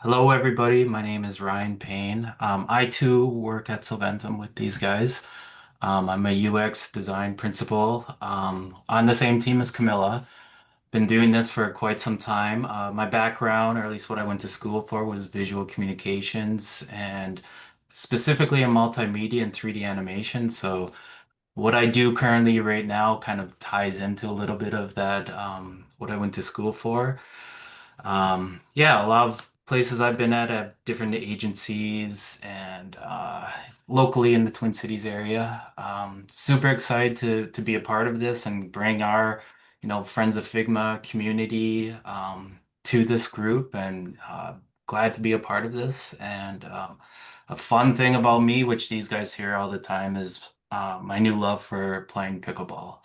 Hello, everybody. My name is Ryan Payne. I too work at Solventum with these guys. I'm a UX design principal on the same team as Camilla. Been doing this for quite some time. My background, or at least what I went to school for, was visual communications and specifically in multimedia and 3D animation. So what I do currently right now kind of ties into a little bit of that, what I went to school for. Yeah, a lot of places I've been at have different agencies and locally in the Twin Cities area. Super excited to be a part of this and bring our, Friends of Figma community to this group and glad to be a part of this. And a fun thing about me, which these guys hear all the time, is my new love for playing pickleball.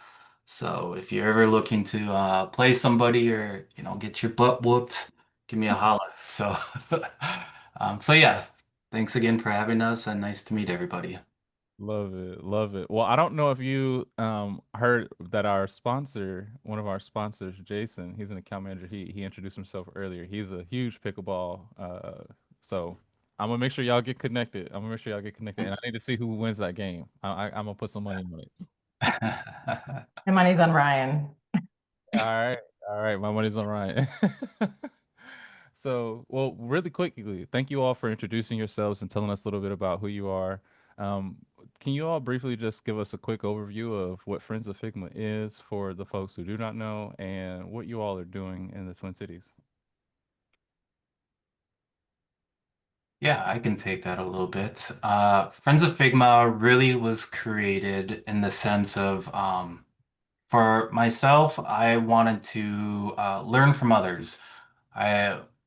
So if you're ever looking to play somebody or get your butt whooped, give me a holler. So so yeah, thanks again for having us and nice to meet everybody. Love it, love it. Well, I don't know if you heard that our sponsor, one of our sponsors, Jason, he's an account manager. He introduced himself earlier. He's a huge pickleball. So I'm gonna make sure y'all get connected. I'm gonna make sure y'all get connected, and I need to see who wins that game. I'm gonna put some money on it. The money's on Ryan. All right, all right. My money's on Ryan. So, well, really quickly, thank you all for introducing yourselves and telling us a little bit about who you are. Um, can you all briefly just give us a quick overview of what Friends of Figma is for the folks who do not know and what you all are doing in the Twin Cities? Yeah, I can take that a little bit. Friends of Figma really was created in the sense of for myself, I wanted to learn from others.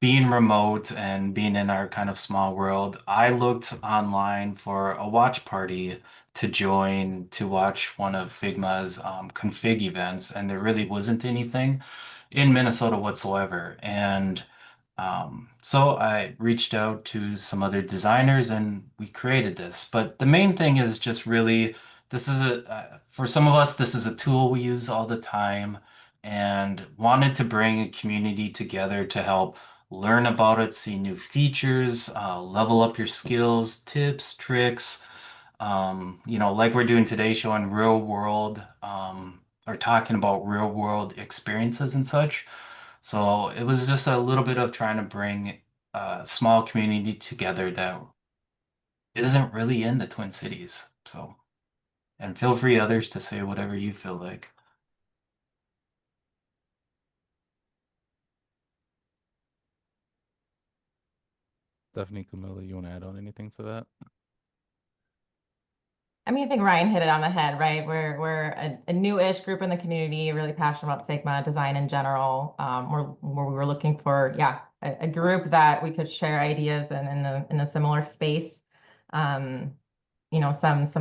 Being remote and being in our kind of small world, I looked online for a watch party to join to watch one of Figma's config events, and there really wasn't anything in Minnesota whatsoever. And so I reached out to some other designers and we created this. But the main thing is just really, for some of us, this is a tool we use all the time and wanted to bring a community together to help learn about it, see new features, level up your skills, tips, tricks. Like we're doing today, showing real world, or talking about real world experiences and such. So it was just a little bit of trying to bring a small community together that isn't really in the Twin Cities. So, and feel free others to say whatever you feel like. Stephanie, Camilla, you want to add on anything to that? I mean, I think Ryan hit it on the head, right? We're a new-ish group in the community, really passionate about Figma design in general. We're looking for, yeah, a group that we could share ideas in a similar space. Some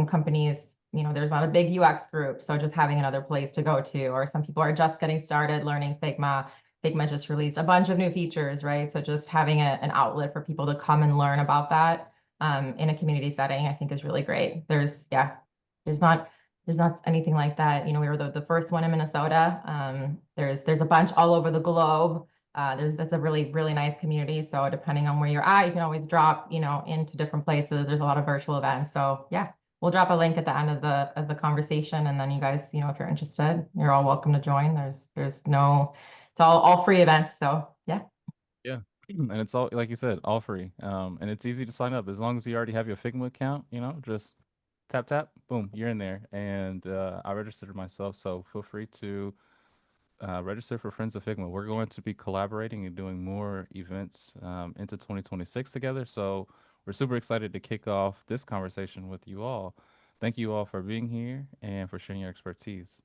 companies, there's not a big UX group, so just having another place to go to, or some people are just getting started learning Figma. Figma just released a bunch of new features, right? So just having an outlet for people to come and learn about that in a community setting, I think is really great. There's not anything like that. We were the first one in Minnesota. There's a bunch all over the globe. That's a really nice community. So depending on where you're at, you can always drop, into different places. There's a lot of virtual events. So yeah, we'll drop a link at the end of the conversation, and then you guys, if you're interested, you're all welcome to join. It's all free events. So yeah. Yeah. And it's all, like you said, all free. And it's easy to sign up as long as you already have your Figma account, just tap, tap, boom, you're in there. And I registered myself, so feel free to register for Friends of Figma. We're going to be collaborating and doing more events into 2026 together. So we're super excited to kick off this conversation with you all. Thank you all for being here and for sharing your expertise.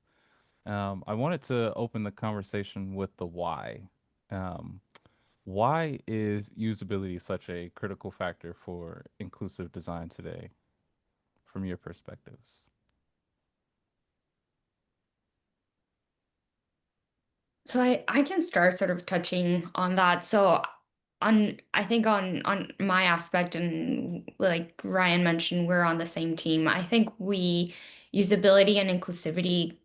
I wanted to open the conversation with the why. Um, why is usability such a critical factor for inclusive design today, from your perspectives? So I can start sort of touching on that. So I think on my aspect, and like Ryan mentioned, we're on the same team. I think we usability and inclusivity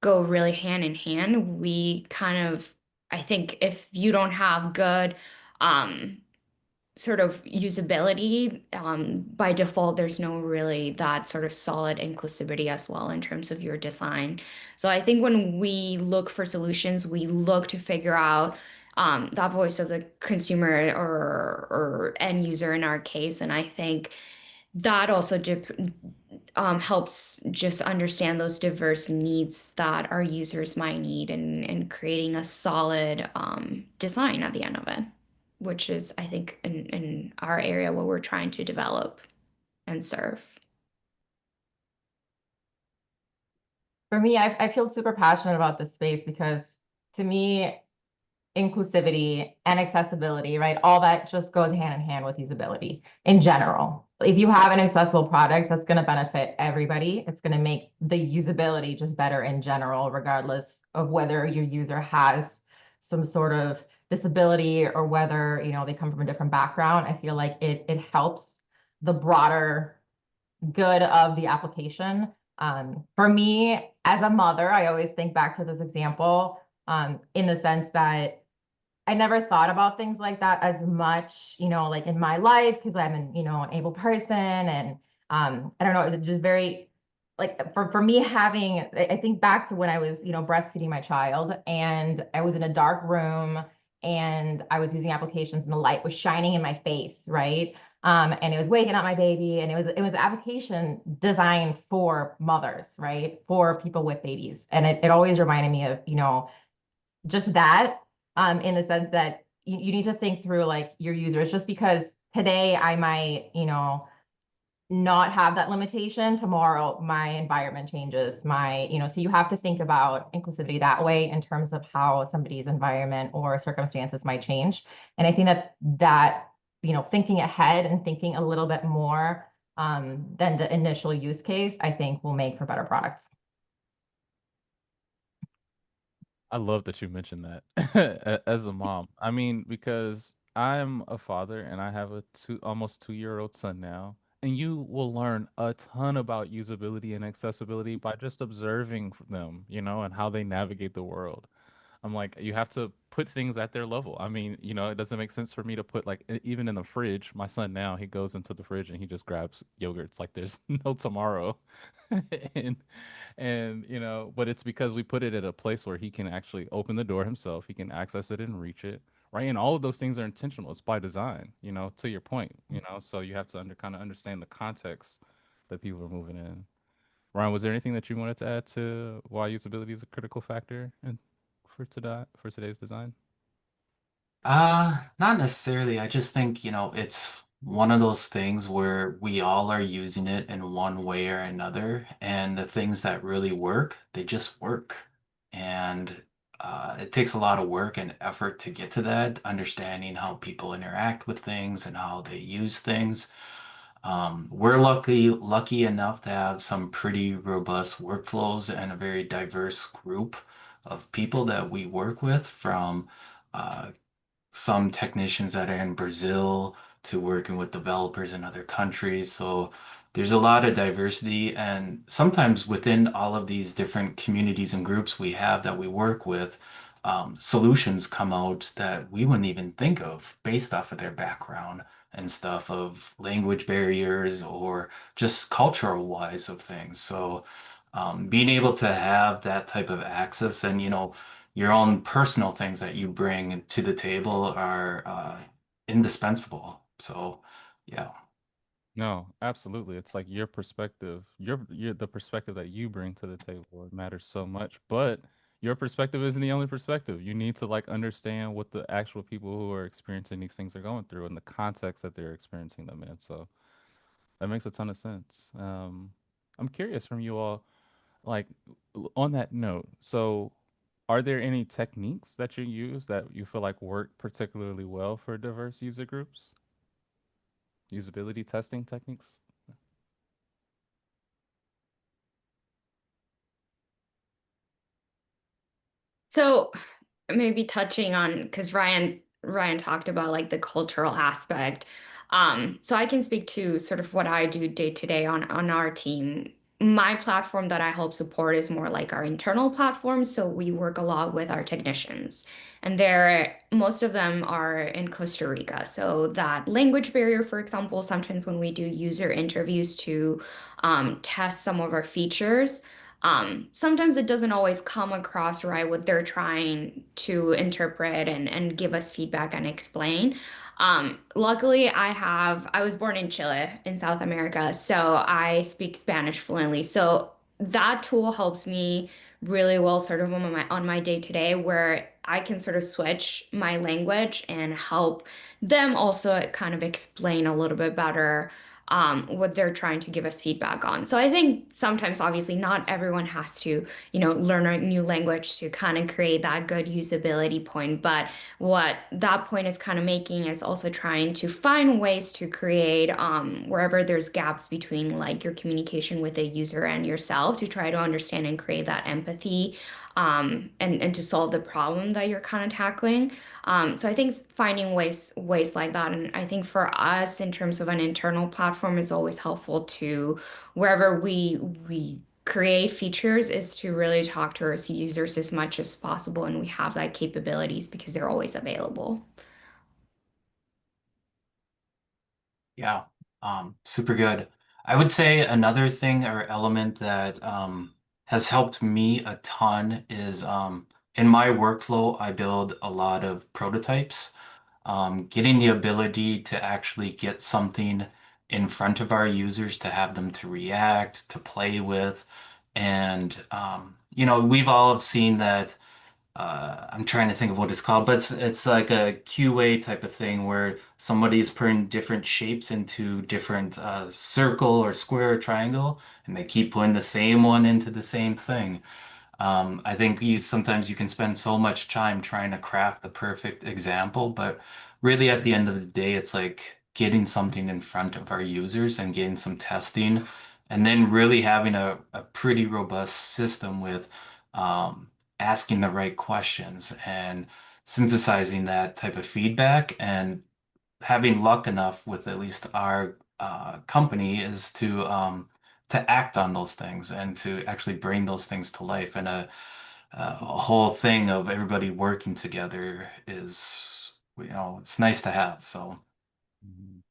go really hand in hand. We kind of, I think if you don't have good um sort of usability, by default, there's no really that sort of solid inclusivity as well in terms of your design. So I think when we look for solutions, we look to figure out that voice of the consumer or end user in our case. And I think that also helps just understand those diverse needs that our users might need and creating a solid design at the end of it, which is, I think, in our area what we're trying to develop and serve. For me, I feel super passionate about this space because to me, inclusivity and accessibility, right? All that just goes hand in hand with usability in general. If you have an accessible product, that's going to benefit everybody. It's going to make the usability just better in general, regardless of whether your user has some sort of disability or whether, they come from a different background. I feel like it helps the broader good of the application. For me, as a mother, I always think back to this example, in the sense that I never thought about things like that as much, like in my life, because I'm an able person. And I don't know, it was just very like for me having, I think back to when I was, breastfeeding my child and I was in a dark room and I was using applications and the light was shining in my face, right? And it was waking up my baby, and it was an application designed for mothers, right? For people with babies. And it always reminded me of, just that, in the sense that you need to think through like your users. Just because today I might, not have that limitation, tomorrow my environment changes, so you have to think about inclusivity that way in terms of how somebody's environment or circumstances might change. And I think that thinking ahead and thinking a little bit more than the initial use case, I think will make for better products. I love that you mentioned that as a mom. I mean, because I'm a father and I have a almost 2-year-old son now, and you will learn a ton about usability and accessibility by just observing them, and how they navigate the world. I'm like, you have to put things at their level. I mean, it doesn't make sense for me to put like even in the fridge. My son now, he goes into the fridge and he just grabs yogurts like there's no tomorrow. and but it's because we put it at a place where he can actually open the door himself, he can access it and reach it. Right. And all of those things are intentional. It's by design, to your point, so you have to kind of understand the context that people are moving in. Ryan, was there anything that you wanted to add to why usability is a critical factor for today's design? Not necessarily. I just think, it's one of those things where we all are using it in one way or another, and the things that really work, they just work. And it takes a lot of work and effort to get to that, understanding how people interact with things and how they use things. We're lucky enough to have some pretty robust workflows and a very diverse group of people that we work with, from uh, some technicians that are in Brazil to working with developers in other countries. So there's a lot of diversity, and sometimes within all of these different communities and groups we have that we work with, solutions come out that we wouldn't even think of based off of their background and stuff of language barriers or just cultural wise of things. So being able to have that type of access and, your own personal things that you bring to the table are indispensable. So, yeah. No, absolutely. It's like your perspective, your the perspective that you bring to the table. It matters so much, but your perspective isn't the only perspective. You need to like understand what the actual people who are experiencing these things are going through and the context that they're experiencing them in. So that makes a ton of sense. I'm curious from you all, like on that note, so are there any techniques that you use that you feel like work particularly well for diverse user groups? Usability testing techniques? So maybe touching on, because Ryan talked about like the cultural aspect. So I can speak to sort of what I do day to day on our team. My platform that I help support is more like our internal platform. So we work a lot with our technicians, and most of them are in Costa Rica. So that language barrier, for example, sometimes when we do user interviews to test some of our features, sometimes it doesn't always come across right what they're trying to interpret and give us feedback and explain. Luckily, I was born in Chile in South America, so I speak Spanish fluently. So that tool helps me really well sort of on my day to day where I can sort of switch my language and help them also kind of explain a little bit better what they're trying to give us feedback on. So I think sometimes, obviously, not everyone has to, learn a new language to kind of create that good usability point. But what that point is kind of making is also trying to find ways to create wherever there's gaps between like your communication with a user and yourself to try to understand and create that empathy and to solve the problem that you're kind of tackling. So I think finding ways like that, and I think for us in terms of an internal platform is always helpful to wherever we create features is to really talk to our users as much as possible, and we have that capabilities because they're always available. Yeah, super good. I would say another thing or element that has helped me a ton is in my workflow, I build a lot of prototypes. Getting the ability to actually get something in front of our users to have them to react, to play with. And, we've all have seen that I'm trying to think of what it's called, but it's like a QA type of thing where somebody's putting different shapes into different circle or square or triangle, and they keep putting the same one into the same thing. I think sometimes you can spend so much time trying to craft the perfect example, but really at the end of the day, it's like getting something in front of our users and getting some testing, and then really having a pretty robust system with asking the right questions and synthesizing that type of feedback and having luck enough with at least our company is to act on those things and to actually bring those things to life. And a whole thing of everybody working together is, it's nice to have. So, Mhm.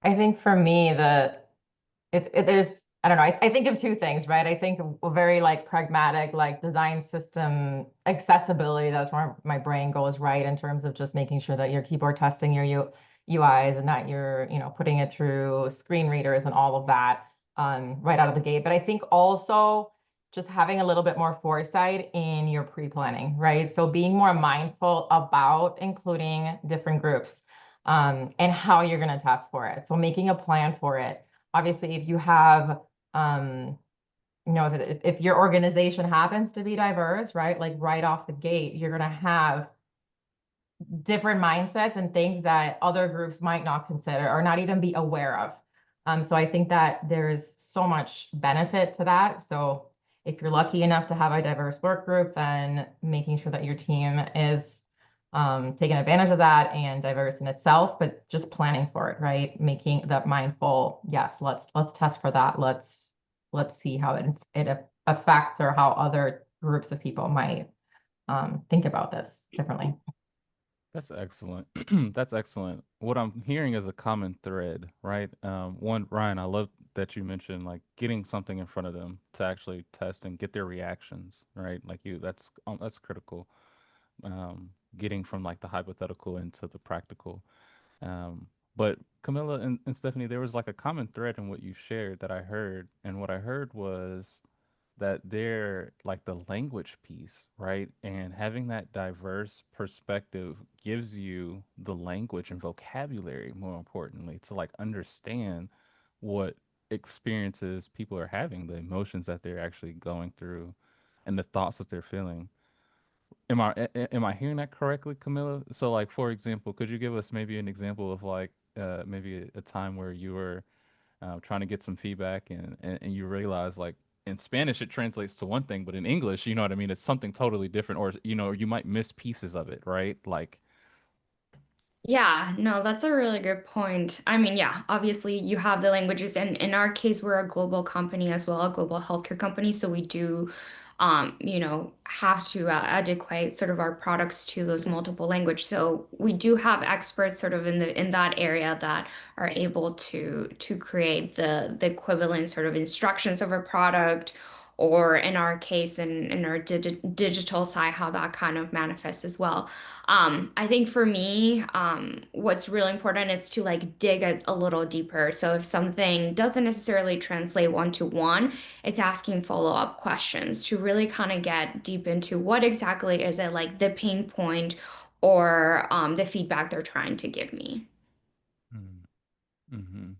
I think for me, there's I don't know. I think of two things, right? I think of a very like pragmatic, like design system accessibility. That's where my brain goes, right? In terms of just making sure that your keyboard testing your UIs and that you're, putting it through screen readers and all of that right out of the gate. But I think also just having a little bit more foresight in your pre-planning, right? So being more mindful about including different groups and how you're going to test for it. So making a plan for it. Obviously, if you have if your organization happens to be diverse, right? Like right off the gate, you're going to have different mindsets and things that other groups might not consider or not even be aware of. So I think that there's so much benefit to that. So if you're lucky enough to have a diverse work group, then making sure that your team is taking advantage of that and diverse in itself, but just planning for it, right? Making that mindful, yes, let's test for that. Let's see how it affects or how other groups of people might think about this differently. That's excellent. That's excellent. What I'm hearing is a common thread, right? One, Ryan, I love that you mentioned like getting something in front of them to actually test and get their reactions, right? Like that's critical. Getting from like the hypothetical into the practical. Um, but Camilla and Stephanie, there was like a common thread in what you shared that I heard, and what I heard was that they're like the language piece, right? And having that diverse perspective gives you the language and vocabulary, more importantly, to like understand what experiences people are having, the emotions that they're actually going through, and the thoughts that they're feeling. Am I hearing that correctly, Camilla? So, like, for example, could you give us maybe an example of like maybe a time where you were trying to get some feedback and you realize like in Spanish it translates to one thing, but in English, you know what I mean, it's something totally different, or you know, you might miss pieces of it, right? Like, Yeah, no, that's a really good point. I mean, yeah, obviously you have the languages, and in our case, we're a global company as well, a global healthcare company. So we do, have to adequate sort of our products to those multiple language. So we do have experts sort of in that area that are able to create the equivalent sort of instructions of a product, or in our case, in our digital side, how that kind of manifests as well. I think for me, what's really important is to like dig a little deeper. So if something doesn't necessarily translate one to one, it's asking follow-up questions to really kind of get deep into what exactly is it, like the pain point or the feedback they're trying to give me. mm-hmm.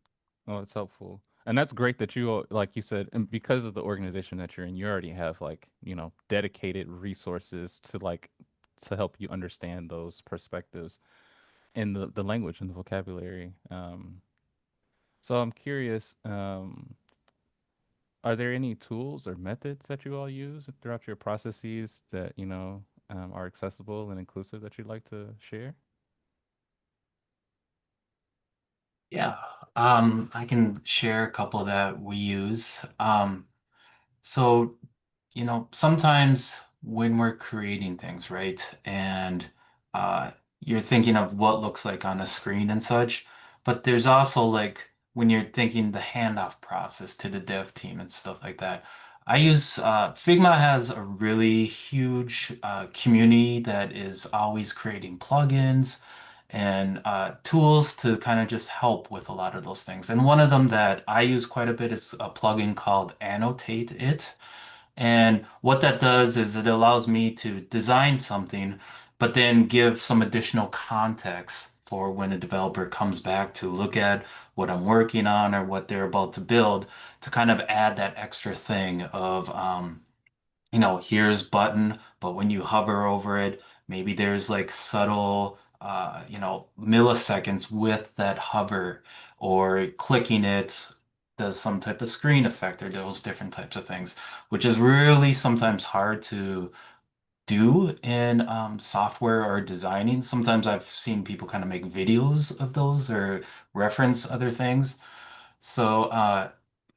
Oh, it's helpful. And that's great that you, like you said, and because of the organization that you're in, you already have like, you know, dedicated resources to like to help you understand those perspectives and the language and the vocabulary. So I'm curious, are there any tools or methods that you all use throughout your processes that, you know, are accessible and inclusive that you'd like to share? Yeah, I can share a couple that we use. So, sometimes when we're creating things, right, and uh, you're thinking of what looks like on a screen and such, but there's also like when you're thinking the handoff process to the dev team and stuff like that. I use Figma has a really huge community that is always creating plugins and tools to kind of just help with a lot of those things. And one of them that I use quite a bit is a plugin called Annotate It. And what that does is it allows me to design something, but then give some additional context for when a developer comes back to look at what I'm working on or what they're about to build to kind of add that extra thing of, here's button, but when you hover over it, maybe there's like subtle, milliseconds with that hover, or clicking it does some type of screen effect or those different types of things, which is really sometimes hard to do in software or designing. Sometimes I've seen people kind of make videos of those or reference other things. So,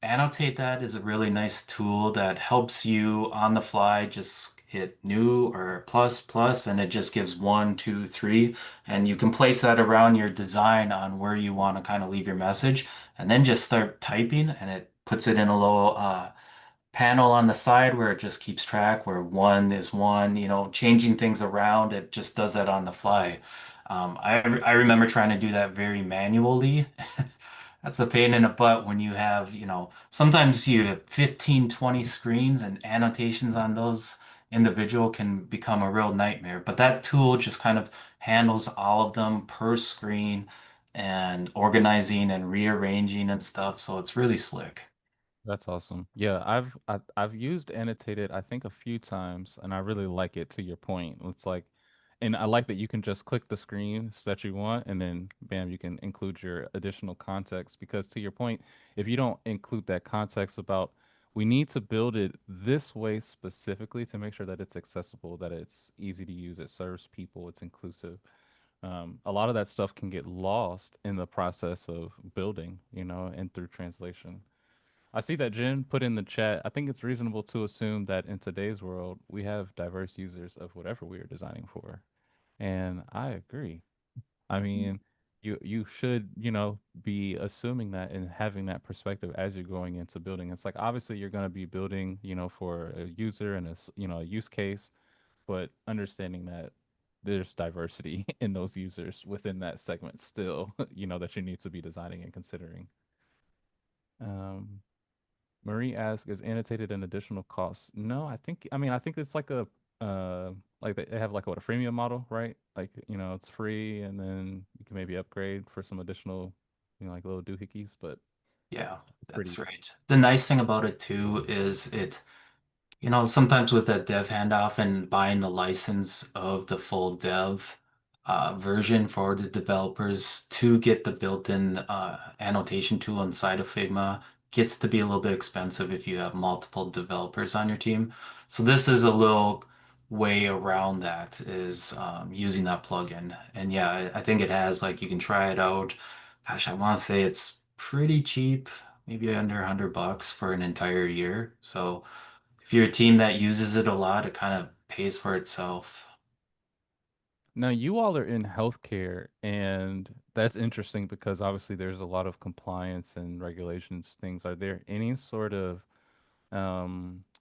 Annotate That is a really nice tool that helps you on the fly just hit new or plus plus, and it just gives one, two, three, and you can place that around your design on where you want to kind of leave your message, and then just start typing, and it puts it in a little panel on the side where it just keeps track where one is one, changing things around. It just does that on the fly. I remember trying to do that very manually. That's a pain in the butt when you have, sometimes you have 15, 20 screens and annotations on those individual can become a real nightmare. But that tool just kind of handles all of them per screen and organizing and rearranging and stuff. So it's really slick. That's awesome. Yeah, I've used annotated I think a few times and I really like it to your point. It's like and I like that you can just click the screens that you want and then bam, you can include your additional context because to your point, if you don't include that context about we need to build it this way specifically to make sure that it's accessible, that it's easy to use, it serves people, it's inclusive. A lot of that stuff can get lost in the process of building, you know, and through translation. I see that Jen put in the chat. I think it's reasonable to assume that in today's world, we have diverse users of whatever we are designing for. And I agree. I mean, you should, be assuming that and having that perspective as you're going into building. It's like obviously you're going to be building, for a user and a use case, but understanding that there's diversity in those users within that segment still, that you need to be designing and considering. Um, Marie asks, is annotated an additional cost? No, I think it's like like they have like what, a freemium model, right? Like, it's free and then you can maybe upgrade for some additional, like little doohickeys, but Yeah, it's that's pretty. right. The nice thing about it too is sometimes with that dev handoff and buying the license of the full dev version for the developers to get the built-in annotation tool inside of Figma gets to be a little bit expensive if you have multiple developers on your team. So this is a little way around that is using that plugin. And yeah, I think it has like you can try it out. Gosh, I want to say it's pretty cheap, maybe under $100 for an entire year. So if you're a team that uses it a lot, it kind of pays for itself. Now, you all are in healthcare, and that's interesting because obviously there's a lot of compliance and regulations things. Are there any sort of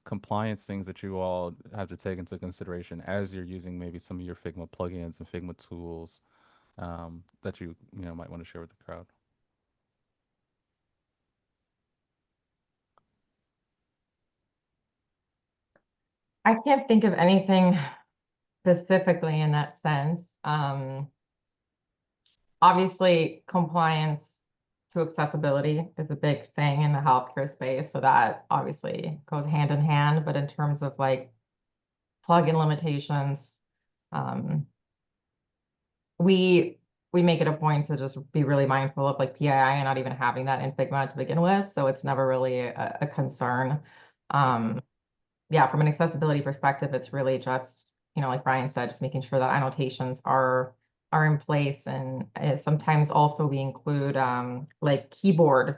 compliance things that you all have to take into consideration as you're using maybe some of your Figma plugins and Figma tools that you might want to share with the crowd? I can't think of anything specifically in that sense. Obviously, compliance to accessibility is a big thing in the healthcare space, so that obviously goes hand in hand. But in terms of like plugin limitations, um, we we make it a point to just be really mindful of like PII and not even having that in Figma to begin with, so it's never really a concern. Yeah, from an accessibility perspective, it's really just, like Brian said, just making sure that annotations are in place. And sometimes also we include like keyboard,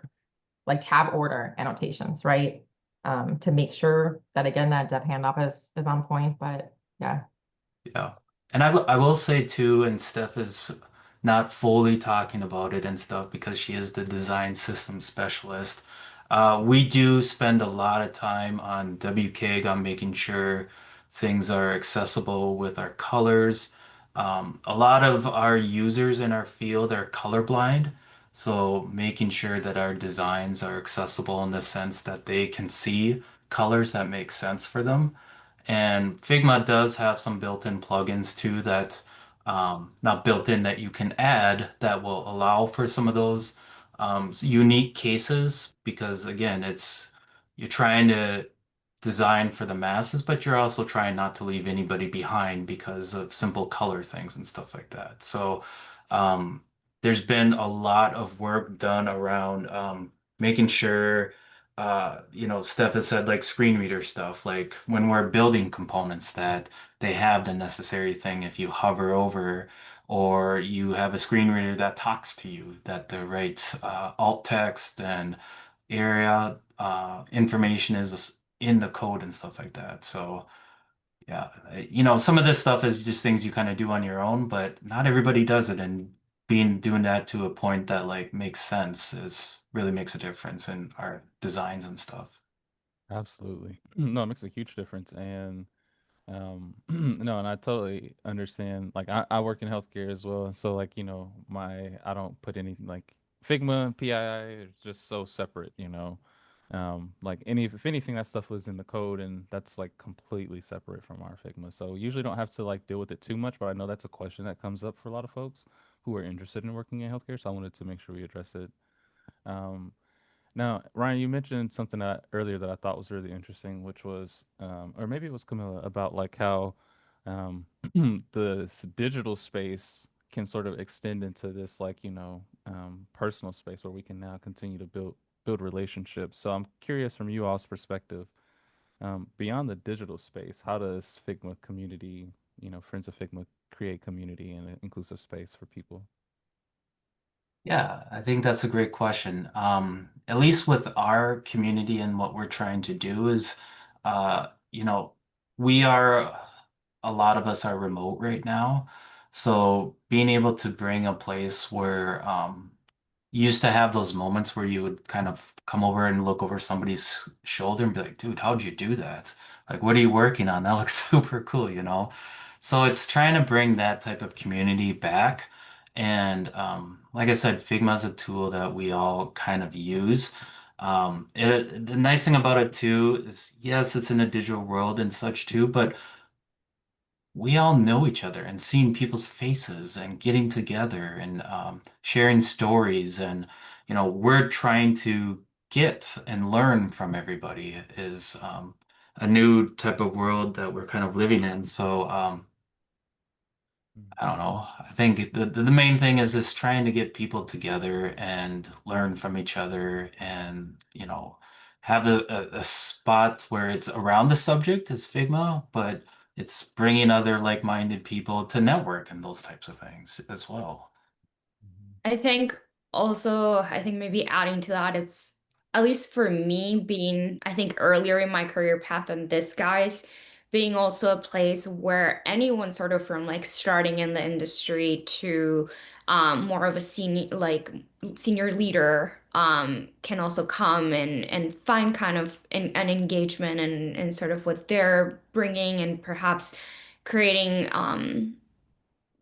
like tab order annotations, right? To make sure that again, that dev handoff is on point. But yeah. Yeah. And I will say too, and Steph is not fully talking about it and stuff because she is the design system specialist. We do spend a lot of time on WCAG on making sure things are accessible with our colors. A lot of our users in our field are colorblind, so making sure that our designs are accessible in the sense that they can see colors that make sense for them. And Figma does have some built-in plugins too that, not built-in that you can add that will allow for some of those unique cases because again, you're trying to design for the masses, but you're also trying not to leave anybody behind because of simple color things and stuff like that. So um, there's been a lot of work done around making sure Steph has said like screen reader stuff, like when we're building components that they have the necessary thing if you hover over or you have a screen reader that talks to you, that the right alt text and area information is in the code and stuff like that. So yeah, some of this stuff is just things you kind of do on your own, but not everybody does it. And doing that to a point that like makes sense is really makes a difference in our designs and stuff. Absolutely. No, it makes a huge difference. And no, and I totally understand. Like I work in healthcare as well. So like, I don't put any like Figma and PII is just so separate. Like if anything, that stuff was in the code and that's like completely separate from our Figma. So usually don't have to like deal with it too much, but I know that's a question that comes up for a lot of folks who are interested in working in healthcare. So I wanted to make sure we address it. Um, Now, Ryan, you mentioned something earlier that I thought was really interesting, which was, or maybe it was Camilla, about like how um, digital space can sort of extend into this like personal space where we can now continue to build relationships. So I'm curious from you all's perspective, beyond the digital space, how does Figma community, Friends of Figma create community and an inclusive space for people? Yeah, I think that's a great question. At least with our community and what we're trying to do is, you know, we are, a lot of us are remote right now. So being able to bring a place where, you used to have those moments where you would kind of come over and look over somebody's shoulder and be like, dude, how'd you do that? Like, what are you working on? That looks super cool, you know? So it's trying to bring that type of community back. And like I said, Figma is a tool that we all kind of use. The nice thing about it too is, yes, it's in a digital world and such too, but we all know each other and seeing people's faces and getting together and sharing stories and we're trying to get and learn from everybody is a new type of world that we're kind of living in. So I don't know. I think the main thing is just trying to get people together and learn from each other and, have a spot where it's around the subject as Figma, but it's bringing other like-minded people to network and those types of things as well. I think also, I think maybe adding to that, it's at least for me being, I think earlier in my career path than this guy's, being also a place where anyone sort of from like starting in the industry to more of a senior leader can also come and find kind of an engagement and sort of what they're bringing and perhaps creating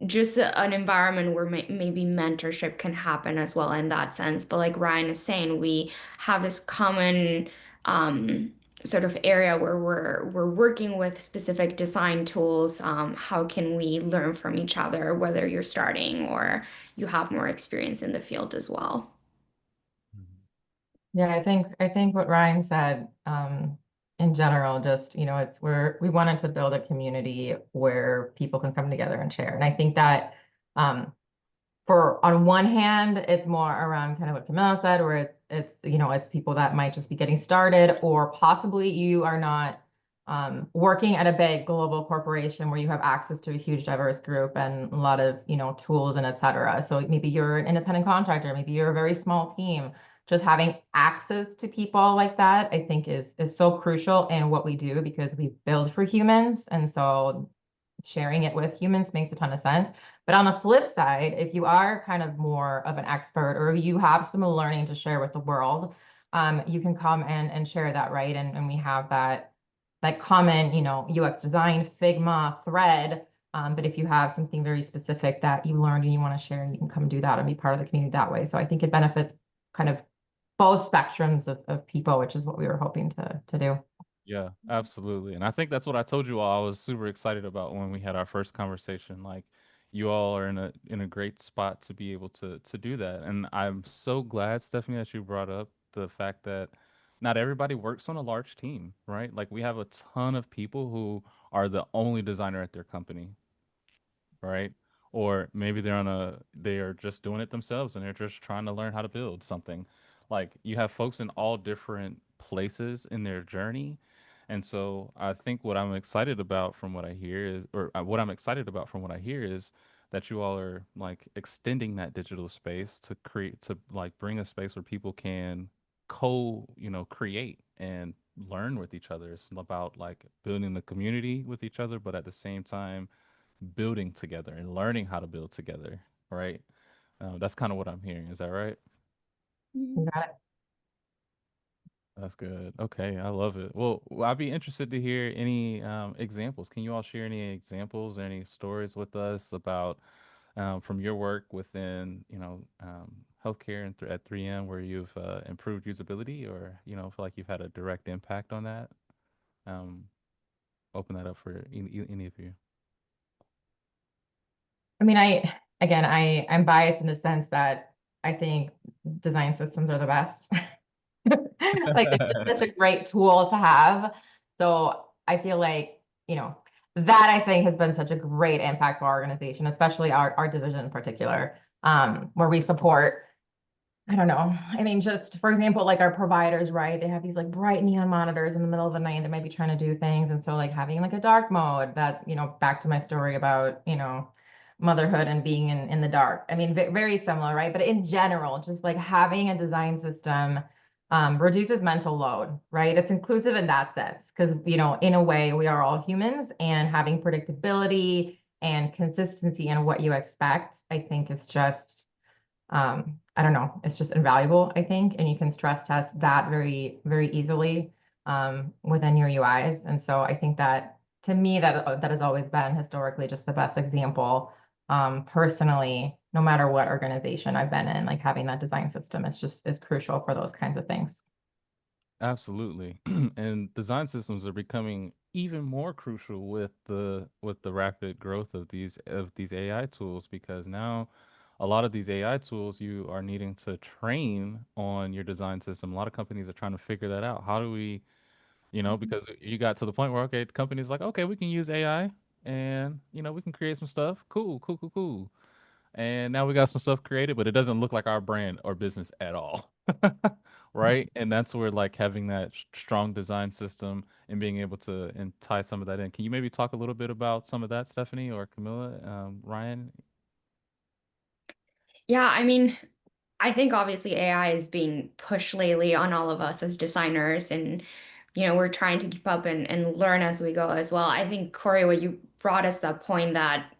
just an environment where maybe mentorship can happen as well in that sense. But like Ryan is saying, we have this common sort of area where we're working with specific design tools. How can we learn from each other, whether you're starting or you have more experience in the field as well? Yeah, I think what Ryan said, in general, just, we wanted to build a community where people can come together and share. And I think that for on one hand, it's more around kind of what Camilla said, where it's people that might just be getting started, or possibly you are not working at a big global corporation where you have access to a huge diverse group and a lot of tools and et cetera. So maybe you're an independent contractor, maybe you're a very small team. Just having access to people like that, I think is so crucial in what we do, because we build for humans, and so sharing it with humans makes a ton of sense. But on the flip side, if you are kind of more of an expert, or you have some learning to share with the world, you can come and share that, right? And we have that common, UX design, Figma thread. But if you have something very specific that you learned and you want to share, you can come do that and be part of the community that way. So I think it benefits kind of both spectrums of people, which is what we were hoping to do. Yeah, absolutely. And I think that's what I told you all I was super excited about when we had our first conversation. Like you all are in a great spot to be able to do that. And I'm so glad, Stephanie, that you brought up the fact that not everybody works on a large team, right? Like we have a ton of people who are the only designer at their company, right? Or maybe they are just doing it themselves and they're just trying to learn how to build something. Like you have folks in all different places in their journey. And so I think what I'm excited about from what I hear is, or what I'm excited about from what I hear is that you all are like extending that digital space to create, to like bring a space where people can create and learn with each other. It's about like building the community with each other, but at the same time, building together and learning how to build together, right? That's kind of what I'm hearing. Is that right? You got it. That's good. Okay, I love it. Well, I'd be interested to hear any examples. Can you all share any examples or any stories with us about from your work within, healthcare and at 3M where you've improved usability or, feel like you've had a direct impact on that? Um, Open that up for any of you. I mean, I'm biased in the sense that I think design systems are the best. Like it's just such a great tool to have. So I feel like, that I think has been such a great impact for our organization, especially our division in particular, where we support, I don't know. I mean, just for example, like our providers, right? They have these like bright neon monitors in the middle of the night. They might be trying to do things. And so like having like a dark mode that, back to my story about, motherhood and being in the dark. I mean, very similar, right? But in general, just like having a design system reduces mental load, right? It's inclusive in that sense, because, you know, in a way, we are all humans, and having predictability and consistency in what you expect, I think is just, I don't know, it's just invaluable, I think, and you can stress test that very, very easily within your UIs. And so I think that, to me, that has always been historically just the best example. Personally, no matter what organization I've been in, like having that design system is crucial for those kinds of things. Absolutely. And design systems are becoming even more crucial with the rapid growth of these AI tools, because now a lot of these AI tools you are needing to train on your design system. A lot of companies are trying to figure that out. How do we, because you got to the point where, okay, the company's like, okay, we can use AI and, we can create some stuff. Cool, cool, cool, cool. And now we got some stuff created, but it doesn't look like our brand or business at all. Right? And that's where like having that strong design system and being able to and tie some of that in. Can you maybe talk a little bit about some of that, Stephanie or Camilla, Ryan? Yeah, I mean, I think obviously AI is being pushed lately on all of us as designers, and we're trying to keep up and learn as we go as well. I think, Corey, what you brought us that point that,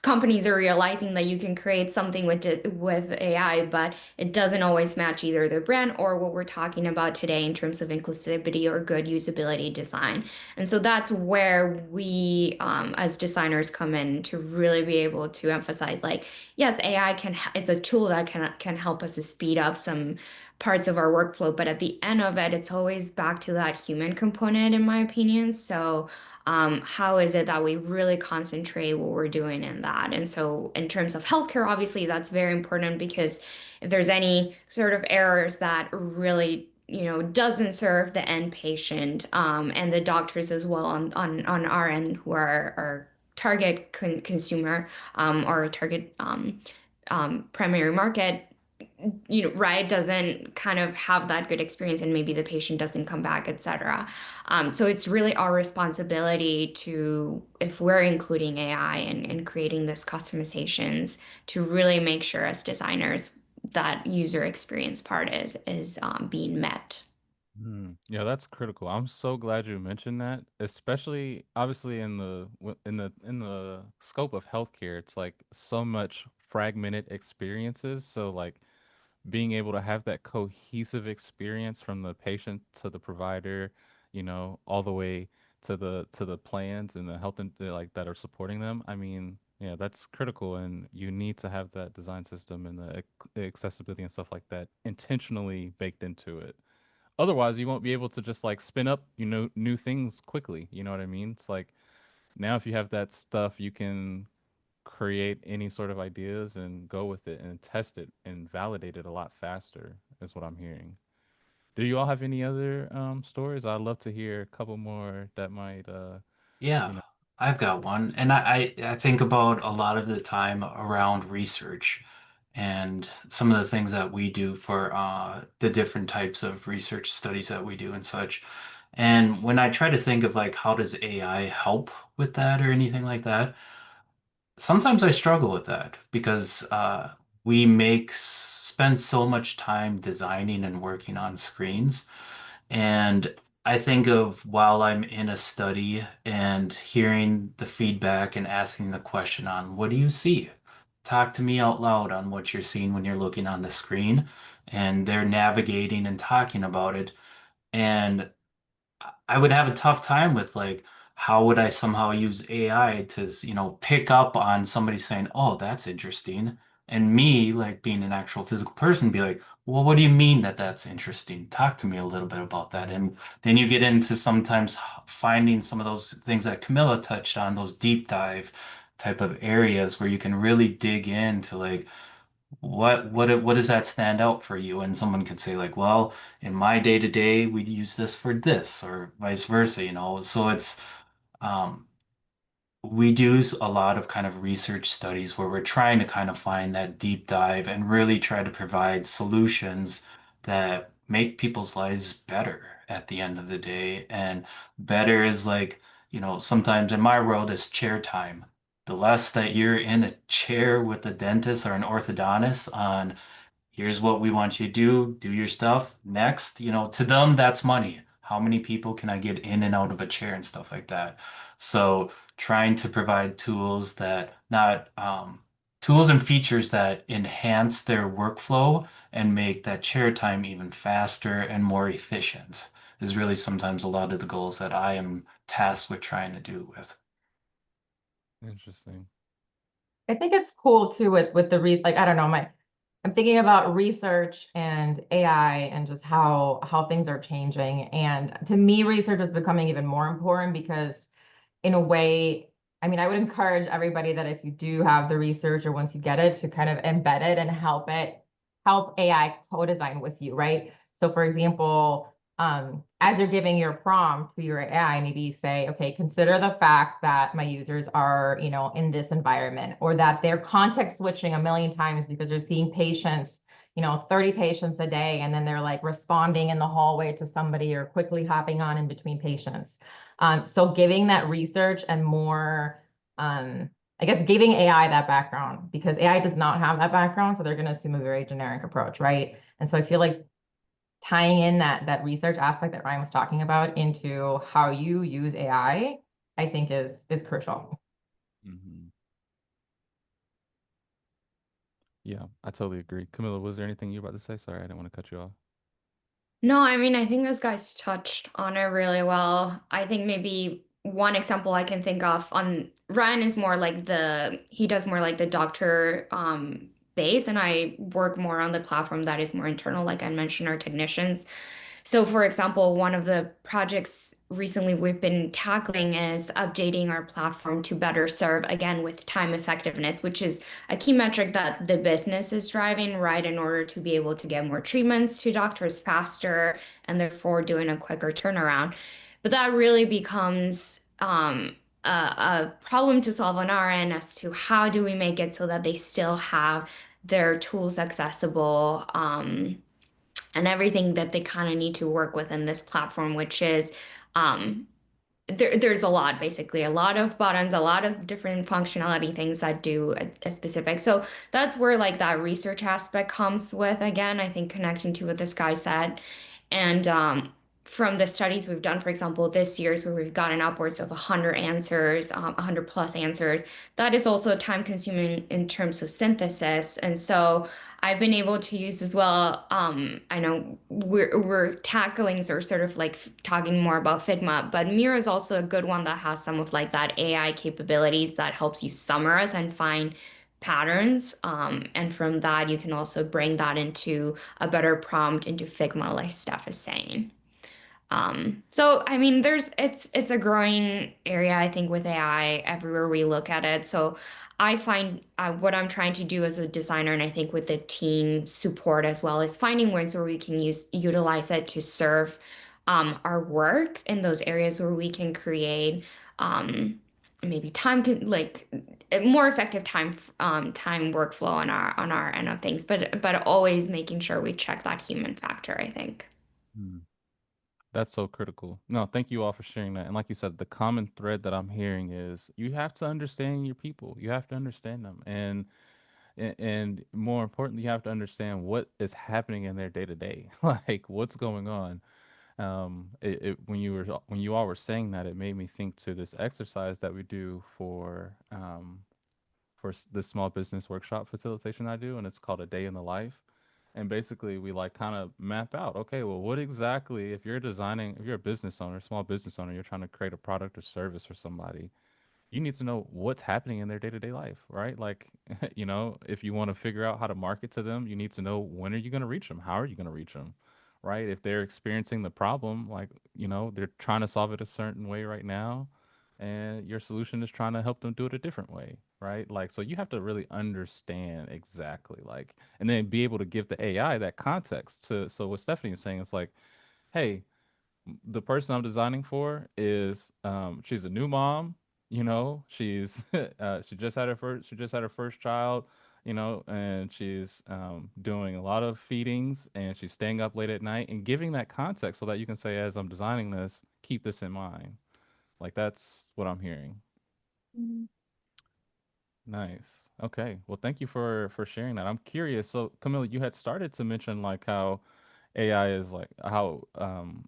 companies are realizing that you can create something with AI, but it doesn't always match either their brand or what we're talking about today in terms of inclusivity or good usability design. And so that's where we, as designers, come in to really be able to emphasize, like, yes, AI it's a tool that can help us to speed up some parts of our workflow, but at the end of it, it's always back to that human component, in my opinion. So how is it that we really concentrate what we're doing in that? And so, in terms of healthcare, obviously, that's very important, because if there's any sort of errors that really doesn't serve the end patient, and the doctors as well on our end, who are our target consumer, or target primary market, right, doesn't kind of have that good experience, and maybe the patient doesn't come back, etc. So it's really our responsibility to, if we're including AI and creating this customizations, to really make sure as designers that user experience part is being met. Yeah, that's critical. I'm so glad you mentioned that, especially obviously in the scope of healthcare. It's like so much fragmented experiences. So like being able to have that cohesive experience from the patient to the provider, all the way to the plans and the health and like that are supporting them. I mean, yeah, that's critical, and you need to have that design system and the accessibility and stuff like that intentionally baked into it. Otherwise, you won't be able to just like spin up, new things quickly. You know what I mean? It's like now if you have that stuff, you can create any sort of ideas and go with it and test it and validate it a lot faster, is what I'm hearing. Do you all have any other stories? I'd love to hear a couple more that might you Yeah, know I've got one. And I think about a lot of the time around research and some of the things that we do for the different types of research studies that we do and such. And when I try to think of like how does AI help with that or anything like that, sometimes I struggle with that because we spend so much time designing and working on screens. And I think of while I'm in a study and hearing the feedback and asking the question on what do you see? Talk to me out loud on what you're seeing when you're looking on the screen. And they're navigating and talking about it. And I would have a tough time with like, how would I somehow use AI to, pick up on somebody saying, "Oh, that's interesting," and me, like being an actual physical person, be like, "Well, what do you mean that that's interesting? Talk to me a little bit about that." And then you get into sometimes finding some of those things that Camilla touched on, those deep dive type of areas where you can really dig into like what does that stand out for you? And someone could say like, well, in my day to day, we'd use this for this, or vice versa. So it's um, we do a lot of kind of research studies where we're trying to kind of find that deep dive and really try to provide solutions that make people's lives better at the end of the day. And better is like, sometimes in my world is chair time. the less that you're in a chair with a dentist or an orthodontist on here's what we want you to do your stuff. Next, to them, that's money. How many people can I get in and out of a chair and stuff like that? So trying to provide tools that not tools and features that enhance their workflow and make that chair time even faster and more efficient is really sometimes a lot of the goals that I am tasked with trying to do with. Interesting. I think it's cool too with the like I don't know, I'm thinking about research and AI and just how things are changing. And to me, research is becoming even more important because in a way, I mean, I would encourage everybody that if you do have the research or once you get it to kind of embed it and help AI co-design with you, right? So for example, as you're giving your prompt to your AI, maybe say, okay, consider the fact that my users are, in this environment, or that they're context switching a million times because they're seeing patients, 30 patients a day, and then they're like responding in the hallway to somebody or quickly hopping on in between patients. So giving that research and more, I guess giving AI that background, because AI does not have that background, so they're going to assume a very generic approach, right? And so I feel like tying in that research aspect that Ryan was talking about into how you use AI, I think is crucial. Hmm. Yeah, I totally agree. Camilla, was there anything you were about to say? Sorry, I didn't want to cut you off. No, I mean, I think those guys touched on it really well. I think maybe one example I can think of on Ryan is more like he does more like the doctor base, and I work more on the platform that is more internal, like I mentioned, our technicians. So, for example, one of the projects recently we've been tackling is updating our platform to better serve, again, with time effectiveness, which is a key metric that the business is driving, right, in order to be able to get more treatments to doctors faster and therefore doing a quicker turnaround. But that really becomes a problem to solve on our end as to how do we make it so that they still have their tools accessible. And everything that they kind of need to work with in this platform, which is um, there's a lot, basically, a lot of buttons, a lot of different functionality things that do a specific. So that's where like that research aspect comes with, again, I think connecting to what this guy said. And from the studies we've done, for example, this year, so we've gotten upwards of 100 answers, 100 plus answers. That is also time consuming in terms of synthesis. And so I've been able to use as well. I know we're tackling or sort of like talking more about Figma, but Mira is also a good one that has some of like that AI capabilities that helps you summarize and find patterns. And from that, you can also bring that into a better prompt into Figma, like Steph is saying. So I mean, it's a growing area, I think, with AI everywhere we look at it. So I find what I'm trying to do as a designer, and I think with the team support as well, is finding ways where we can utilize it to serve our work in those areas where we can create maybe like a more effective time workflow on our end of things, but always making sure we check that human factor, I think. Hmm. That's so critical. No, thank you all for sharing that. And like you said, the common thread that I'm hearing is you have to understand your people. You have to understand them. And more importantly, you have to understand what is happening in their day to day, like what's going on. When you all were saying that, it made me think to this exercise that we do for the small business workshop facilitation I do, and it's called a day in the life. And basically, we like kind of map out, okay, well, what exactly, if you're a business owner, small business owner, you're trying to create a product or service for somebody, you need to know what's happening in their day-to-day life, right? Like, if you want to figure out how to market to them, you need to know when are you going to reach them? How are you going to reach them? Right? If they're experiencing the problem, like, they're trying to solve it a certain way right now, and your solution is trying to help them do it a different way, right? Like, so you have to really understand exactly, like, and then be able to give the AI that context so what Stephanie is saying is like, hey, the person I'm designing for is she's a new mom, she's she just had her first child, and she's doing a lot of feedings and she's staying up late at night and giving that context so that you can say as I'm designing this, keep this in mind. Like that's what I'm hearing. Mm. Nice. Okay. Well, thank you for sharing that. I'm curious. So, Camilla, you had started to mention like how AI is like how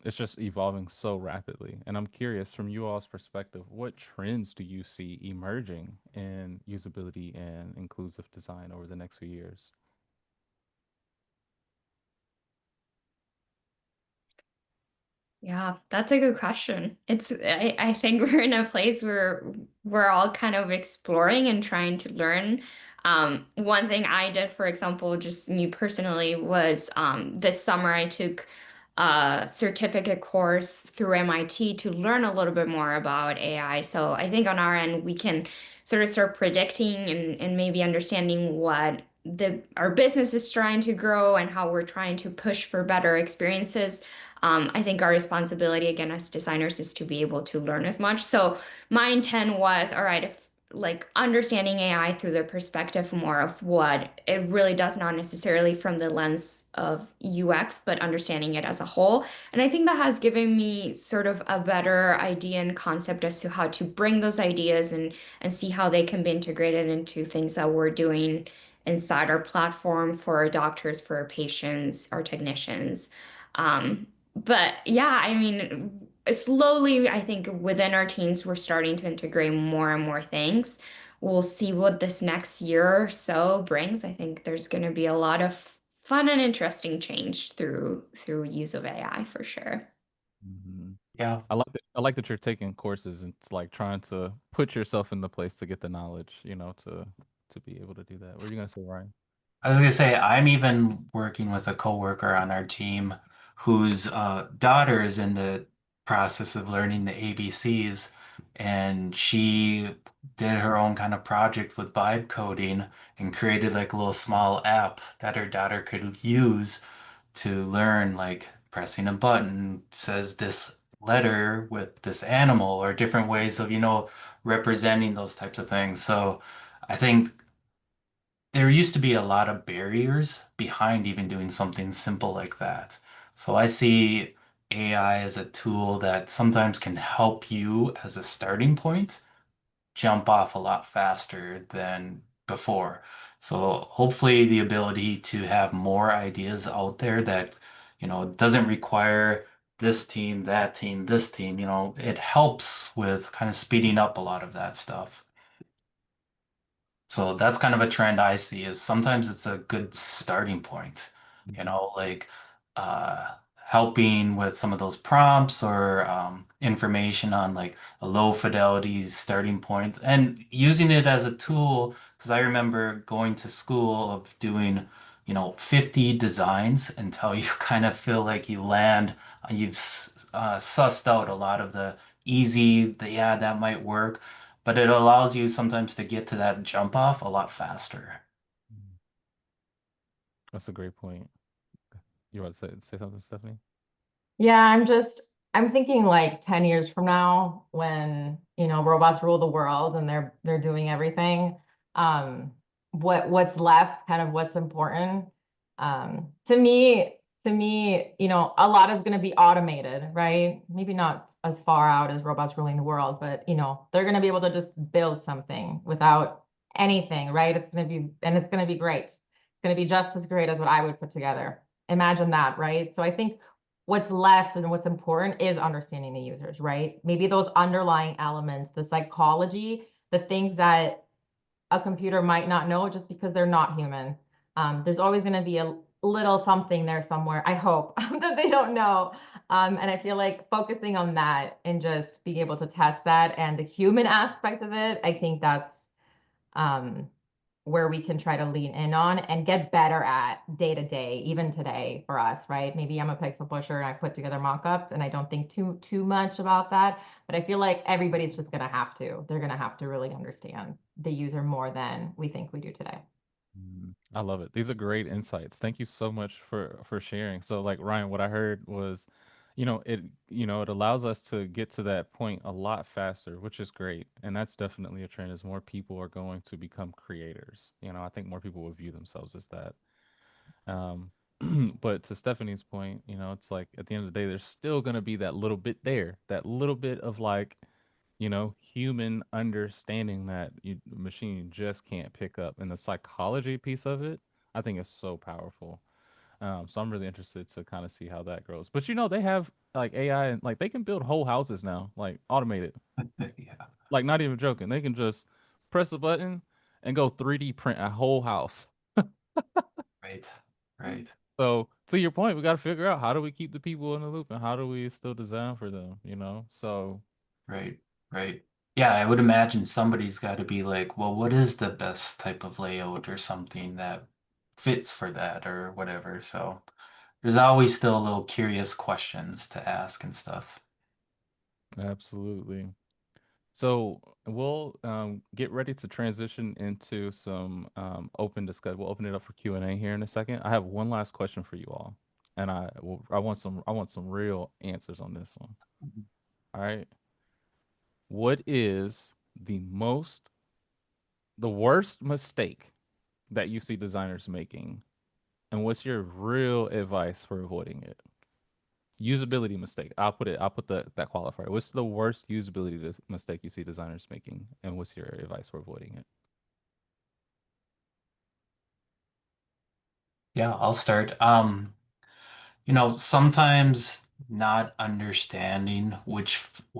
it's just evolving so rapidly. And I'm curious from you all's perspective, what trends do you see emerging in usability and inclusive design over the next few years? Yeah, that's a good question. I think we're in a place where we're all kind of exploring and trying to learn. One thing I did, for example, just me personally, was this summer I took a certificate course through MIT to learn a little bit more about AI. So I think on our end, we can sort of start predicting and maybe understanding what our business is trying to grow and how we're trying to push for better experiences. I think our responsibility again as designers is to be able to learn as much. So my intent was, all right, if like understanding AI through the perspective more of what it really does, not necessarily from the lens of UX, but understanding it as a whole. And I think that has given me sort of a better idea and concept as to how to bring those ideas and see how they can be integrated into things that we're doing inside our platform for our doctors, for our patients, our technicians. But yeah, I mean, slowly, I think within our teams, we're starting to integrate more and more things. We'll see what this next year or so brings. I think there's going to be a lot of fun and interesting change through use of AI for sure. Yeah. I like that you're taking courses and it's like trying to put yourself in the place to get the knowledge, to be able to do that. What are you gonna say, Ryan? I was gonna say, I'm even working with a coworker on our team whose daughter is in the process of learning the ABCs, and she did her own kind of project with vibe coding and created like a little small app that her daughter could use to learn, like pressing a button says this letter with this animal or different ways of, representing those types of things. So I think there used to be a lot of barriers behind even doing something simple like that. So I see AI as a tool that sometimes can help you as a starting point jump off a lot faster than before. So hopefully the ability to have more ideas out there that, doesn't require this team, that team, this team, it helps with kind of speeding up a lot of that stuff. So that's kind of a trend I see is sometimes it's a good starting point, like uh, helping with some of those prompts or information on like a low fidelity starting point and using it as a tool. Because I remember going to school of doing, 50 designs until you kind of feel like you land, sussed out a lot of the easy, yeah, that might work, but it allows you sometimes to get to that jump off a lot faster. That's a great point. You want to say something, Stephanie? Yeah, I'm thinking like 10 years from now when, robots rule the world and they're doing everything. Um, what's left, kind of what's important. To me, a lot is going to be automated, right? Maybe not as far out as robots ruling the world, but they're going to be able to just build something without anything, right? It's going to be great. It's going to be just as great as what I would put together. Imagine that, right? So I think what's left and what's important is understanding the users, right? Maybe those underlying elements, the psychology, the things that a computer might not know just because they're not human. There's always going to be a little something there somewhere, I hope, that they don't know. And I feel like focusing on that and just being able to test that and the human aspect of it, I think that's um, where we can try to lean in on and get better at day to day, even today for us, right? Maybe I'm a pixel pusher and I put together mock-ups and I don't think too much about that, but I feel like everybody's just gonna have to. They're gonna have to really understand the user more than we think we do today. I love it. These are great insights. Thank you so much for sharing. So like Ryan, what I heard was, it allows us to get to that point a lot faster, which is great. And that's definitely a trend as more people are going to become creators. I think more people will view themselves as that. Um but to Stephanie's point, it's like at the end of the day, there's still gonna be that little bit there, that little bit of like human understanding that the machine just can't pick up, and the psychology piece of it, I think is so powerful. So I'm really interested to kind of see how that grows. But they have like AI and like they can build whole houses now, like automated. Yeah, Like not even joking. They can just press a button and go 3D print a whole house. right, right, So to your point, we got to figure out how do we keep the people in the loop and how do we still design for them. So right, right. Yeah, I would imagine somebody's got to be like, well, what is the best type of layout or something that fits for that or whatever. So there's always still little curious questions to ask and stuff. absolutely. So we'll get ready to transition into some open discussion. We'll open it up for Q&A here in a second. I have one last question for you all, and I want some real answers on this one. All right. What is the worst mistake that you see designers making, and what's your real advice for avoiding it? Usability mistake. I'll put that qualifier. What's the worst usability mistake you see designers making, and what's your advice for avoiding it? Yeah, I'll start. Sometimes not understanding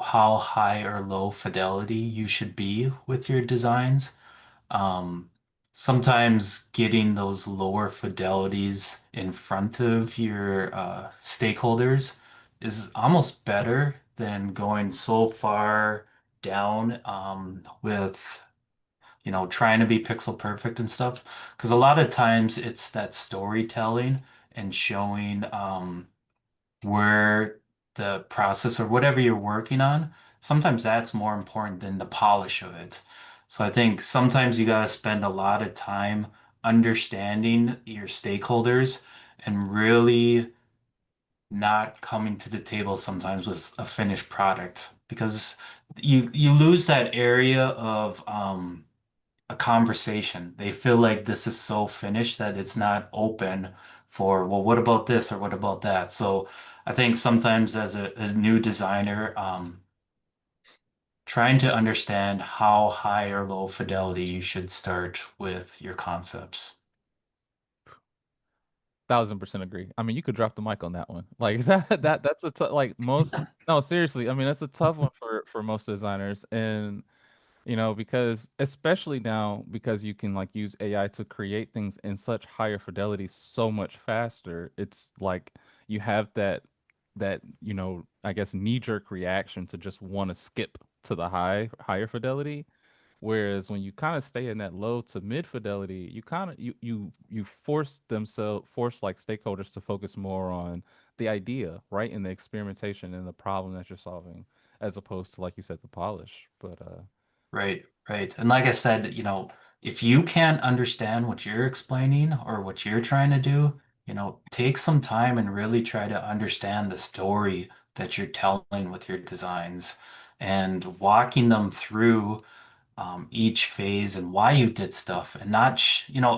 how high or low fidelity you should be with your designs. Um, Sometimes getting those lower fidelities in front of your stakeholders is almost better than going so far down with trying to be pixel perfect and stuff. Because a lot of times it's that storytelling and showing where the process or whatever you're working on, sometimes that's more important than the polish of it. So I think sometimes you got to spend a lot of time understanding your stakeholders and really not coming to the table sometimes with a finished product because you lose that area of a conversation. They feel like this is so finished that it's not open for, well, what about this or what about that? So I think sometimes as a new designer, trying to understand how high or low fidelity you should start with your concepts. 1,000% agree. I mean, you could drop the mic on that one. Like that's like most. No, seriously. I mean, that's a tough one for most designers, and because especially now because you can like use AI to create things in such higher fidelity so much faster. It's like you have that I guess knee-jerk reaction to just want to skip to the higher fidelity. Whereas when you kind of stay in that low to mid fidelity, you kind of you force like stakeholders to focus more on the idea, right? And the experimentation and the problem that you're solving, as opposed to like you said, the polish. But Right, right. And like I said, if you can't understand what you're explaining or what you're trying to do, take some time and really try to understand the story that you're telling with your designs and walking them through each phase and why you did stuff and not,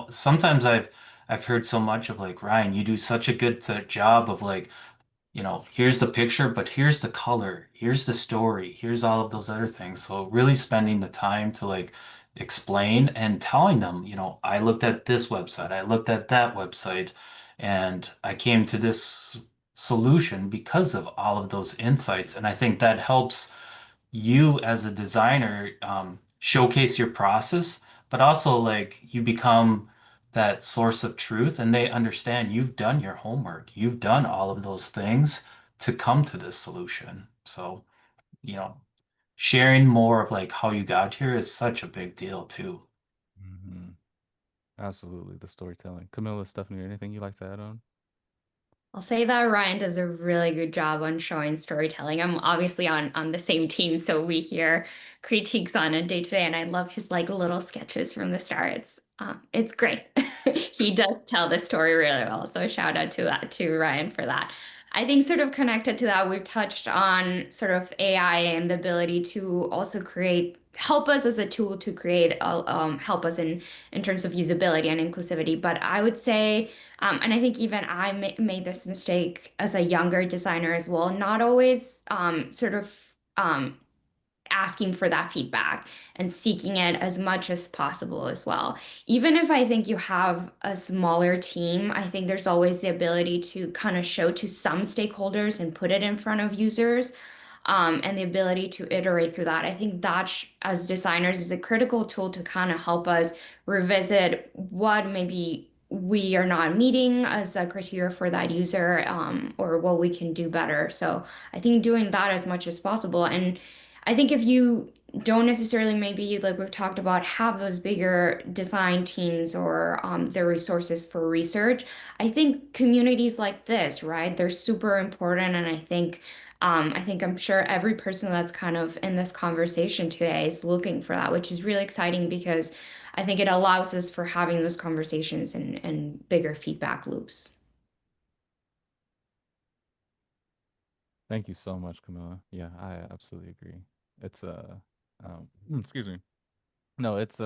sometimes I've heard so much of like, Ryan, you do such a good job of like, here's the picture, but here's the color, here's the story, here's all of those other things. So really spending the time to like explain and telling them, I looked at this website, I looked at that website, and I came to this solution because of all of those insights. And I think that helps you as a designer showcase your process, but also like you become that source of truth and they understand you've done your homework. You've done all of those things to come to this solution. So, you know, sharing more of like how you got here is such a big deal too. mhm, absolutely the storytelling. Camilla, Stephanie, anything you like to add on? I'll say that Ryan does a really good job on showing storytelling. I'm obviously on the same team, so we hear critiques on a day to day, and I love his like little sketches from the start. It's great. He does tell the story really well. So shout out to Ryan for that. I think sort of connected to that, we've touched on sort of AI and the ability to also help us as a tool to create, help us in terms of usability and inclusivity. But I would say and I think even I made this mistake as a younger designer as well, not always sort of asking for that feedback and seeking it as much as possible as well. Even if I think you have a smaller team, I think there's always the ability to kind of show to some stakeholders and put it in front of users, and the ability to iterate through that. I think that as designers is a critical tool to kind of help us revisit what maybe we are not meeting as a criteria for that user, or what we can do better. So I think doing that as much as possible. And I think if you don't necessarily, maybe like we've talked about, have those bigger design teams or the resources for research, I think communities like this, right, they're super important. And I think I'm sure every person that's kind of in this conversation today is looking for that, which is really exciting because I think it allows us for having those conversations and bigger feedback loops. Thank you so much, Camilla. Yeah, I absolutely agree. It's excuse me. No, it's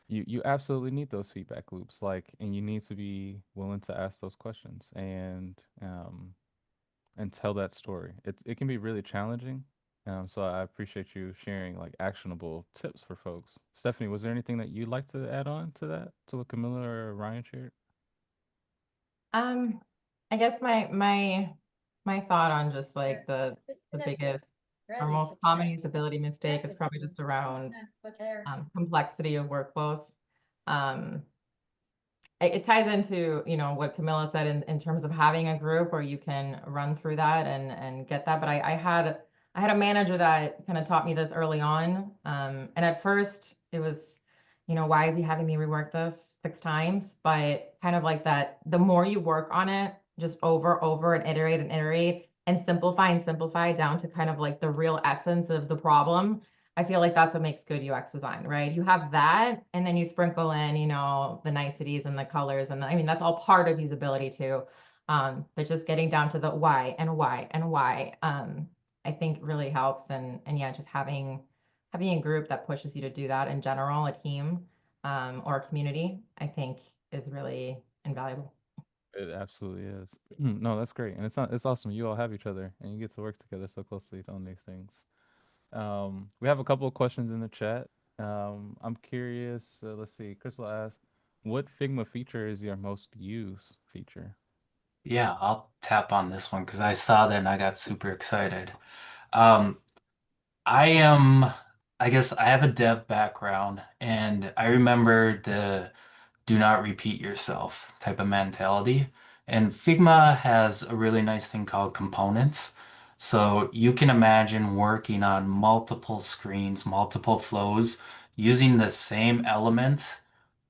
you absolutely need those feedback loops, like, and you need to be willing to ask those questions and tell that story. It can be really challenging. So I appreciate you sharing like actionable tips for folks. Stephanie, was there anything that you'd like to add on to that, to what Camilla or Ryan shared? I guess my thought on just like the biggest or most common usability mistake is probably just around complexity of workflows. Um, it ties into, you know, what Camilla said in terms of having a group where you can run through that and get that. But I had a manager that kind of taught me this early on. And at first it was, you know, why is he having me rework this 6 times? But kind of like that, the more you work on it, just over and iterate and simplify down to kind of like the real essence of the problem. I feel like that's what makes good UX design, right? You have that, and then you sprinkle in, you know, the niceties and the colors, and I mean that's all part of usability too. But just getting down to the why and why and why, I think really helps. And yeah, just having a group that pushes you to do that in general, a team, or a community, I think is really invaluable. It absolutely is. No, that's great, and it's awesome. You all have each other, and you get to work together so closely on these things. We have a couple of questions in the chat. I'm curious. Let's see. Crystal asked, "What Figma feature is your most used feature?" Yeah, I'll tap on this one because I saw that and I got super excited. Um, I am, I guess I have a dev background, and I remember the do not repeat yourself type of mentality. And Figma has a really nice thing called components. So you can imagine working on multiple screens, multiple flows, using the same element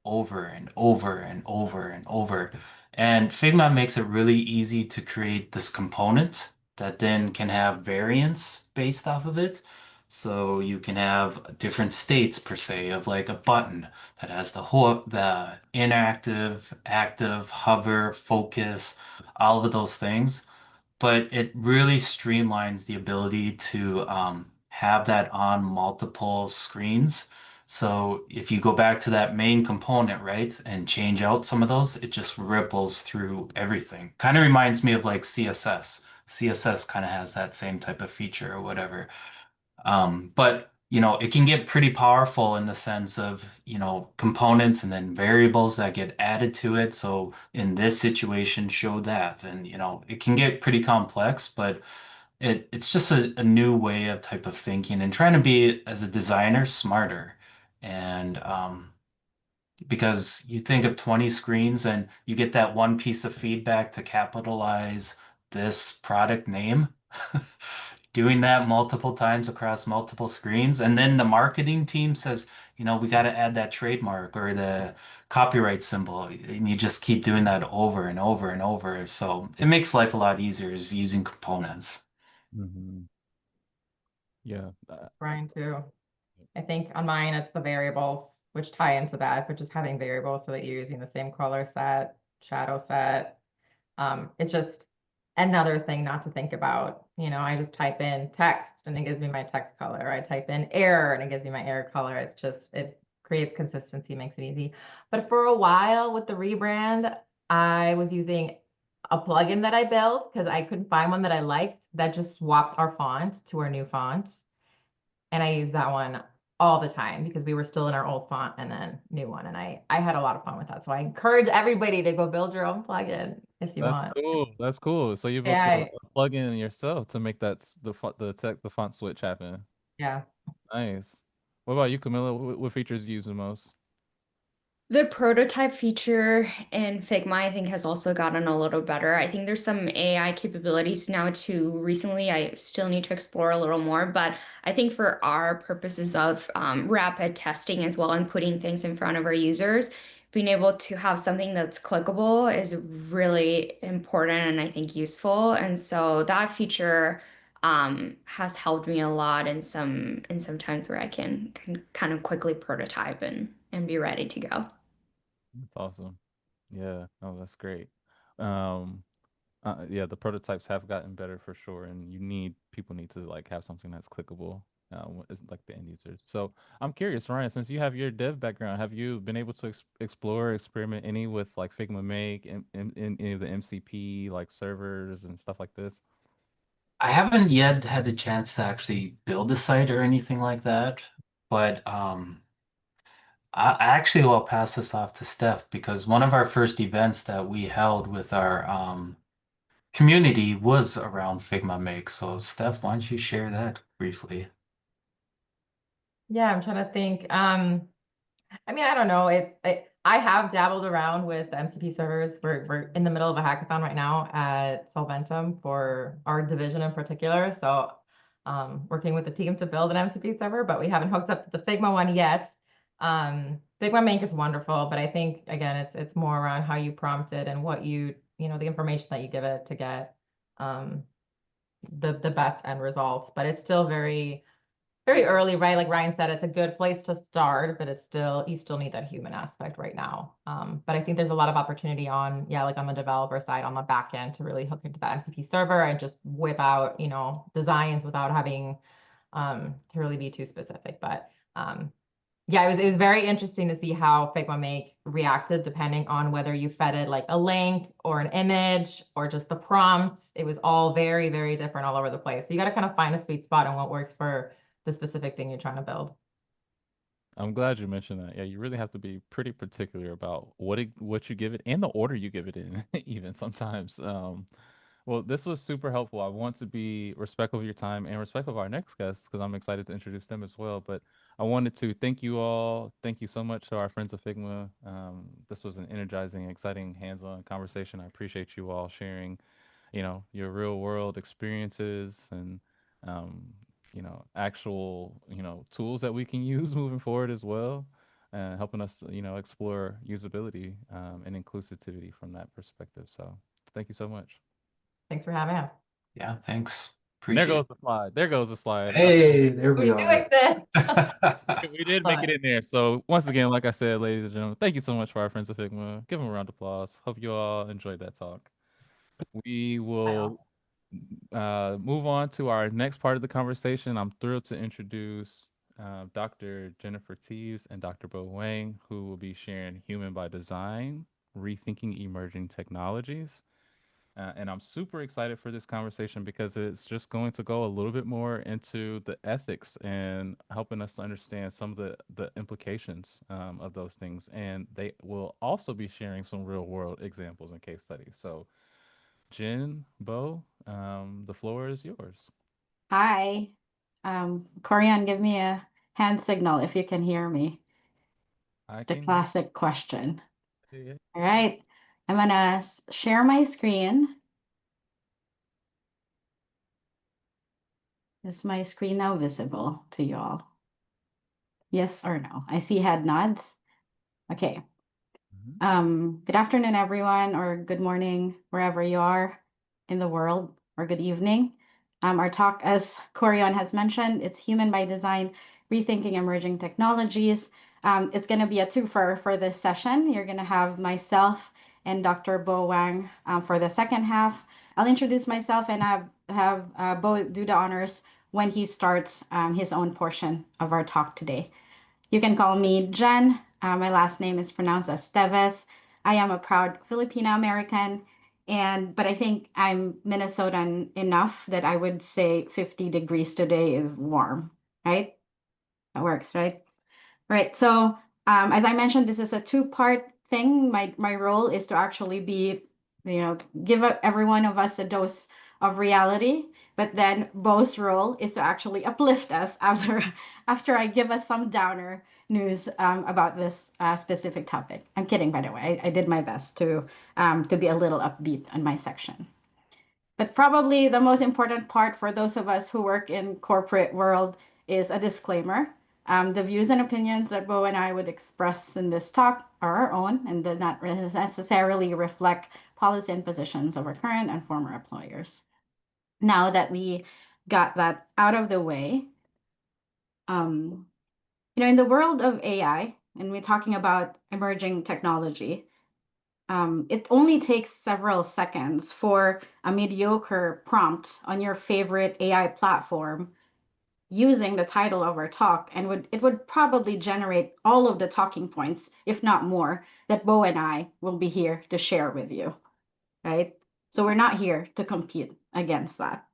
over and over and over and over. And Figma makes it really easy to create this component that then can have variants based off of it. So you can have different states per se of like a button that has the inactive, active, hover, focus, all of those things, but it really streamlines the ability to have that on multiple screens. So if you go back to that main component, right, and change out some of those, it just ripples through everything. Kind of reminds me of like CSS. CSS kind of has that same type of feature or whatever. But you know, it can get pretty powerful in the sense of, you know, components and then variables that get added to it. So in this situation, show that. And, you know, it can get pretty complex, but it's just a new way of type of thinking and trying to be, as a designer, smarter. And because you think of 20 screens and you get that one piece of feedback to capitalize this product name. Doing that multiple times across multiple screens. And then the marketing team says, you know, we got to add that trademark or the copyright symbol. And you just keep doing that over and over and over. So it makes life a lot easier is using components. Hmm. Yeah. Brian too. I think on mine, it's the variables, which tie into that, but just having variables so that you're using the same color set, shadow set. It's just another thing not to think about. You know, I just type in text and it gives me my text color. I type in error and it gives me my error color. It's just, it creates consistency, makes it easy. But for a while with the rebrand, I was using a plugin that I built because I couldn't find one that I liked that just swapped our font to our new font. And I used that one all the time because we were still in our old font and then new one. And I had a lot of fun with that. So I encourage everybody to go build your own plugin if you That's want. cool. That's cool. So you built Yeah, a plugin yourself to make that the font switch happen. yeah. Nice. What about you, Camilla? What features do you use the most? The prototype feature in Figma, I think, has also gotten a little better. I think there's some AI capabilities now too. Recently, I still need to explore a little more, but I think for our purposes of rapid testing as well and putting things in front of our users, being able to have something that's clickable is really important and I think useful. And so that feature has helped me a lot in some times where I can kind of quickly prototype and be ready to go. That's awesome. Yeah. Oh, that's great. Um, yeah, the prototypes have gotten better for sure, and people need to like have something that's clickable. It's like the end users. So I'm curious, Ryan, since you have your dev background, have you been able to explore, experiment any with like Figma Make and in any of the MCP like servers and stuff like this? I haven't yet had the chance to actually build a site or anything like that, but I actually will pass this off to Steph because one of our first events that we held with our community was around Figma Make. So Steph, why don't you share that briefly? Yeah, I'm trying to think. I mean, I don't know. I have dabbled around with the MCP servers. We're in the middle of a hackathon right now at Solventum for our division in particular. So working with the team to build an MCP server, but we haven't hooked up to the Figma one yet. Figma Make is wonderful, but I think again, it's more around how you prompt it and what the information that you give it to get the best end results. But it's still very early, right? Like Ryan said, it's a good place to start, but you still need that human aspect right now. But I think there's a lot of opportunity like on the developer side, on the back end to really hook into that MCP server and just whip out, designs without having to really be too specific. But yeah, it was very interesting to see how Figma Make reacted depending on whether you fed it like a link or an image or just the prompts. It was all very, very different all over the place. So you got to kind of find a sweet spot on what works for the specific thing you're trying to build. I'm glad you mentioned that. Yeah, you really have to be pretty particular about what you give it and the order you give it in, even sometimes. Well, this was super helpful. I want to be respectful of your time and respectful of our next guests because I'm excited to introduce them as well. But I wanted to thank you all. Thank you so much to our friends of Figma. This was an energizing, exciting, hands-on conversation. I appreciate you all sharing, your real world experiences and um, actual, tools that we can use moving forward as well, and helping us, explore usability and inclusivity from that perspective. So thank you so much. Thanks for having us. Yeah, thanks. And there Appreciate goes it. the slide. There goes the slide. Hey, there we We do are. exist. We did make it But in there. So once again, like I said, ladies and gentlemen, thank you so much for our friends of Figma. Give them a round of applause. Hope you all enjoyed that talk. We will move on to our next part of the conversation. I'm thrilled to introduce Dr. Jennifer Teves and Dr. Bo Wang, who will be sharing Human by Design, Rethinking Emerging Technologies. And I'm super excited for this conversation because it's just going to go a little bit more into the ethics and helping us understand some of the implications of those things. And they will also be sharing some real world examples and case studies. So, Jen, Bo, the floor is yours. Hi. Corian, give me a hand signal if you can hear me. I It's the can. classic question. Yeah. All right. I'm gonna share my screen. Is my screen now visible to you all? Yes or no? I see head nods. Okay. Good afternoon, everyone, or good morning, wherever you are in the world, or good evening. Our talk, as Corian has mentioned, it's Human by Design, Rethinking Emerging Technologies. It's going to be a twofer for this session. You're going to have myself and Dr. Bo Wang for the second half. I'll introduce myself and have Bo do the honors when he starts his own portion of our talk today. You can call me Jen. My last name is pronounced as Teves. I am a proud Filipino American, but I think I'm Minnesotan enough that I would say 50 degrees today is warm, right? That works, right? Right. So as I mentioned, this is a two-part thing. My role is to actually be, give every one of us a dose of reality. But then Bo's role is to actually uplift us after I give us some downer news about this specific topic. I'm kidding, by the way. I did my best to be a little upbeat on my section. But probably the most important part for those of us who work in corporate world is a disclaimer. The views and opinions that Bo and I would express in this talk are our own and do not necessarily reflect policy and positions of our current and former employers. Now that we got that out of the way, in the world of AI, and we're talking about emerging technology, it only takes several seconds for a mediocre prompt on your favorite AI platform using the title of our talk, and it would probably generate all of the talking points, if not more, that Bo and I will be here to share with you, right? So we're not here to compete against that.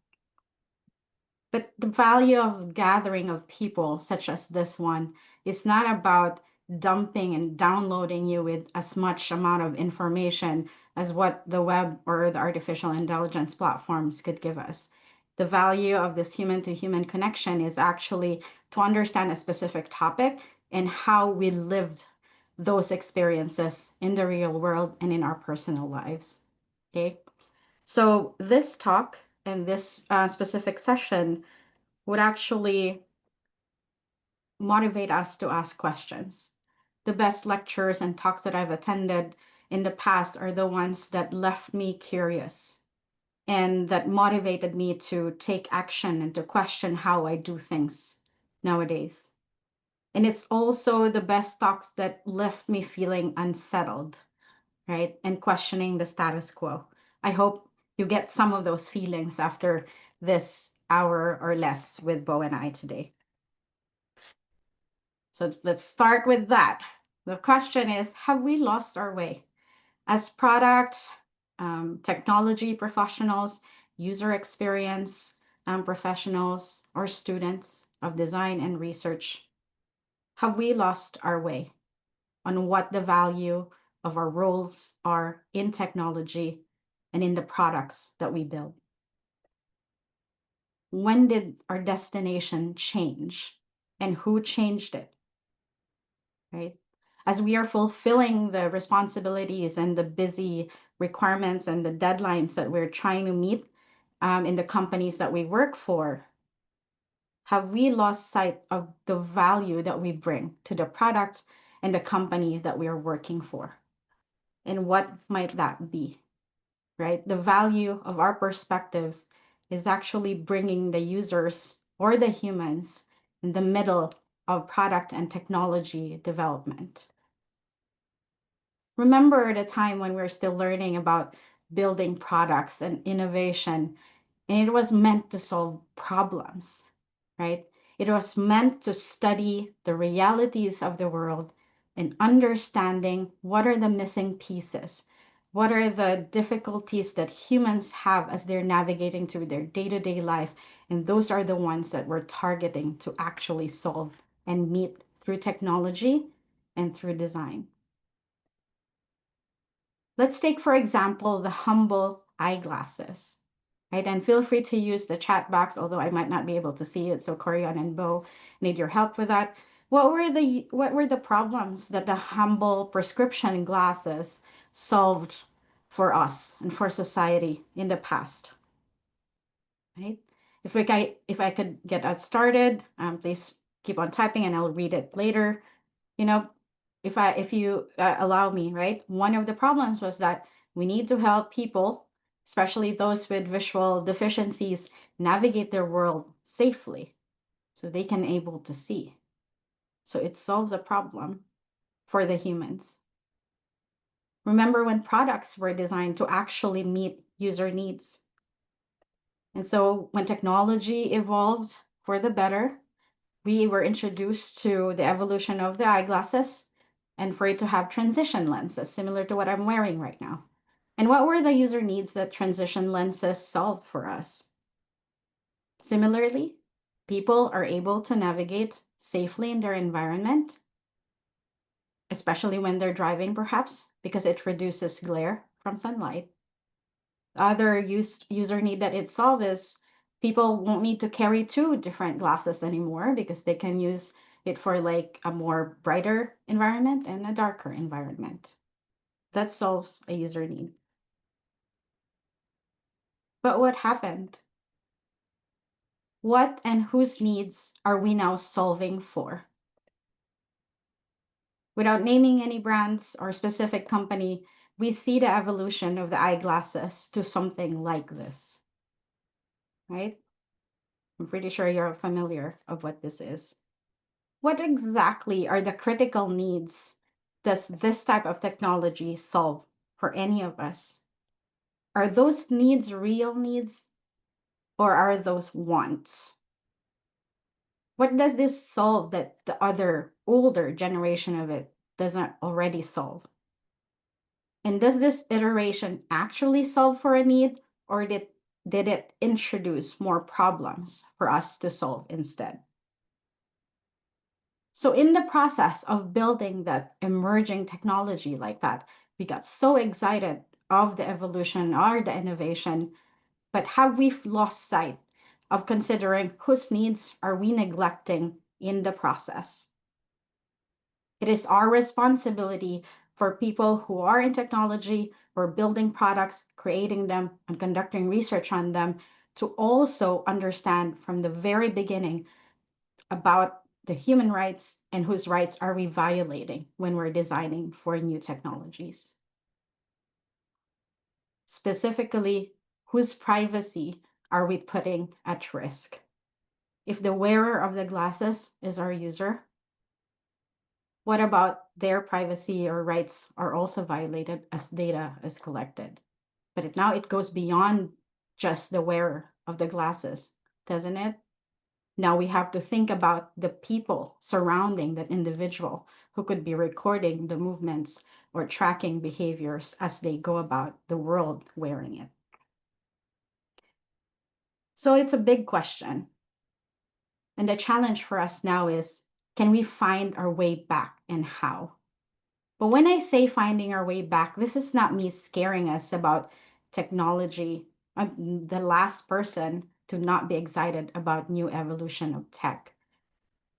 But the value of gathering of people such as this one is not about dumping and downloading you with as much amount of information as what the web or the artificial intelligence platforms could give us. The value of this human-to-human connection is actually to understand a specific topic and how we lived those experiences in the real world and in our personal lives. Okay, so this talk and this specific session would actually motivate us to ask questions. The best lectures and talks that I've attended in the past are the ones that left me curious and that motivated me to take action and to question how I do things nowadays. And it's also the best talks that left me feeling unsettled, right? And questioning the status quo. I hope you get some of those feelings after this hour or less with Bo and I today. So let's start with that. The question is, have we lost our way? As product, technology professionals, user experience professionals, or students of design and research, have we lost our way on what the value of our roles are in technology and in the products that we build? When did our destination change and who changed it? Right? As we are fulfilling the responsibilities and the busy requirements and the deadlines that we're trying to meet in the companies that we work for, have we lost sight of the value that we bring to the product and the company that we are working for? And what might that be, right? The value of our perspectives is actually bringing the users or the humans in the middle of product and technology development. Remember the time when we were still learning about building products and innovation, and it was meant to solve problems, right? It was meant to study the realities of the world and understanding what are the missing pieces, what are the difficulties that humans have as they're navigating through their day-to-day life, and those are the ones that we're targeting to actually solve and meet through technology and through design. Let's take, for example, the humble eyeglasses, right? And feel free to use the chat box, although I might not be able to see it. So Corian and Bo need your help with that. What were the problems that the humble prescription glasses solved for us and for society in the past? Right? If I could get us started, please keep on typing and I'll read it later. If you allow me, right? One of the problems was that we need to help people, especially those with visual deficiencies, navigate their world safely so they can able to see. So it solves a problem for the humans. Remember when products were designed to actually meet user needs. And so when technology evolved for the better, we were introduced to the evolution of the eyeglasses and for it to have transition lenses, similar to what I'm wearing right now. And what were the user needs that transition lenses solved for us? Similarly, people are able to navigate safely in their environment, especially when they're driving, perhaps, because it reduces glare from sunlight. The other user need that it solves is people won't need to carry two different glasses anymore because they can use it for like a more brighter environment and a darker environment. That solves a user need. But what happened? What and whose needs are we now solving for? Without naming any brands or specific company, we see the evolution of the eyeglasses to something like this, right? I'm pretty sure you're familiar of what this is. What exactly are the critical needs does this type of technology solve for any of us? Are those needs real needs or are those wants? What does this solve that the other older generation of it doesn't already solve? And does this iteration actually solve for a need, or did it introduce more problems for us to solve instead? So in the process of building that emerging technology like that, we got so excited of the evolution or the innovation, but have we lost sight of considering whose needs are we neglecting in the process? It is our responsibility for people who are in technology or building products, creating them, and conducting research on them to also understand from the very beginning about the human rights and whose rights are we violating when we're designing for new technologies. Specifically, whose privacy are we putting at risk? If the wearer of the glasses is our user, what about their privacy or rights are also violated as data is collected? But now it goes beyond just the wearer of the glasses, doesn't it? Now we have to think about the people surrounding that individual who could be recording the movements or tracking behaviors as they go about the world wearing it. So it's a big question. And the challenge for us now is, can we find our way back and how? But when I say finding our way back, this is not me scaring us about technology. I'm the last person to not be excited about new evolution of tech.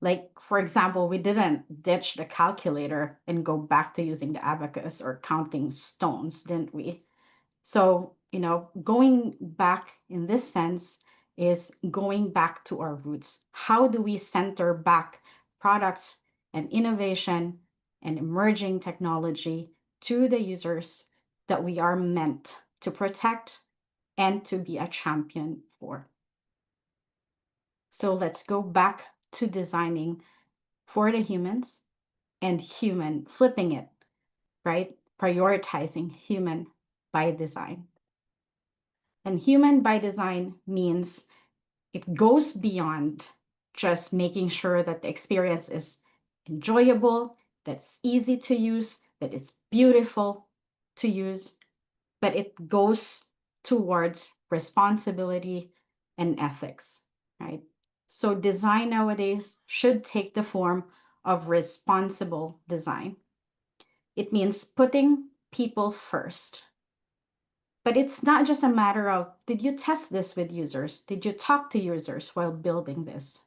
Like, for example, we didn't ditch the calculator and go back to using the abacus or counting stones, didn't we? So, going back in this sense is going back to our roots. How do we center back products and innovation and emerging technology to the users that we are meant to protect and to be a champion for? So let's go back to designing for the humans and flipping it, right? Prioritizing human by design. And human by design means it goes beyond just making sure that the experience is enjoyable, that's easy to use, that it's beautiful to use, but it goes towards responsibility and ethics, right? So design nowadays should take the form of responsible design. It means putting people first. But it's not just a matter of, did you test this with users? Did you talk to users while building this?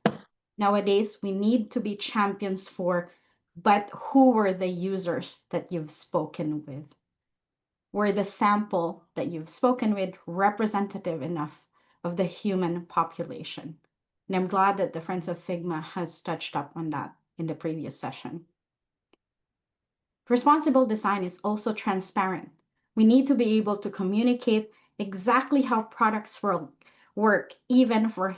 Nowadays, we need to be champions for, but who were the users that you've spoken with? Were the sample that you've spoken with representative enough of the human population? And I'm glad that the Friends of Figma has touched up on that in the previous session. Responsible design is also transparent. We need to be able to communicate exactly how products work, even for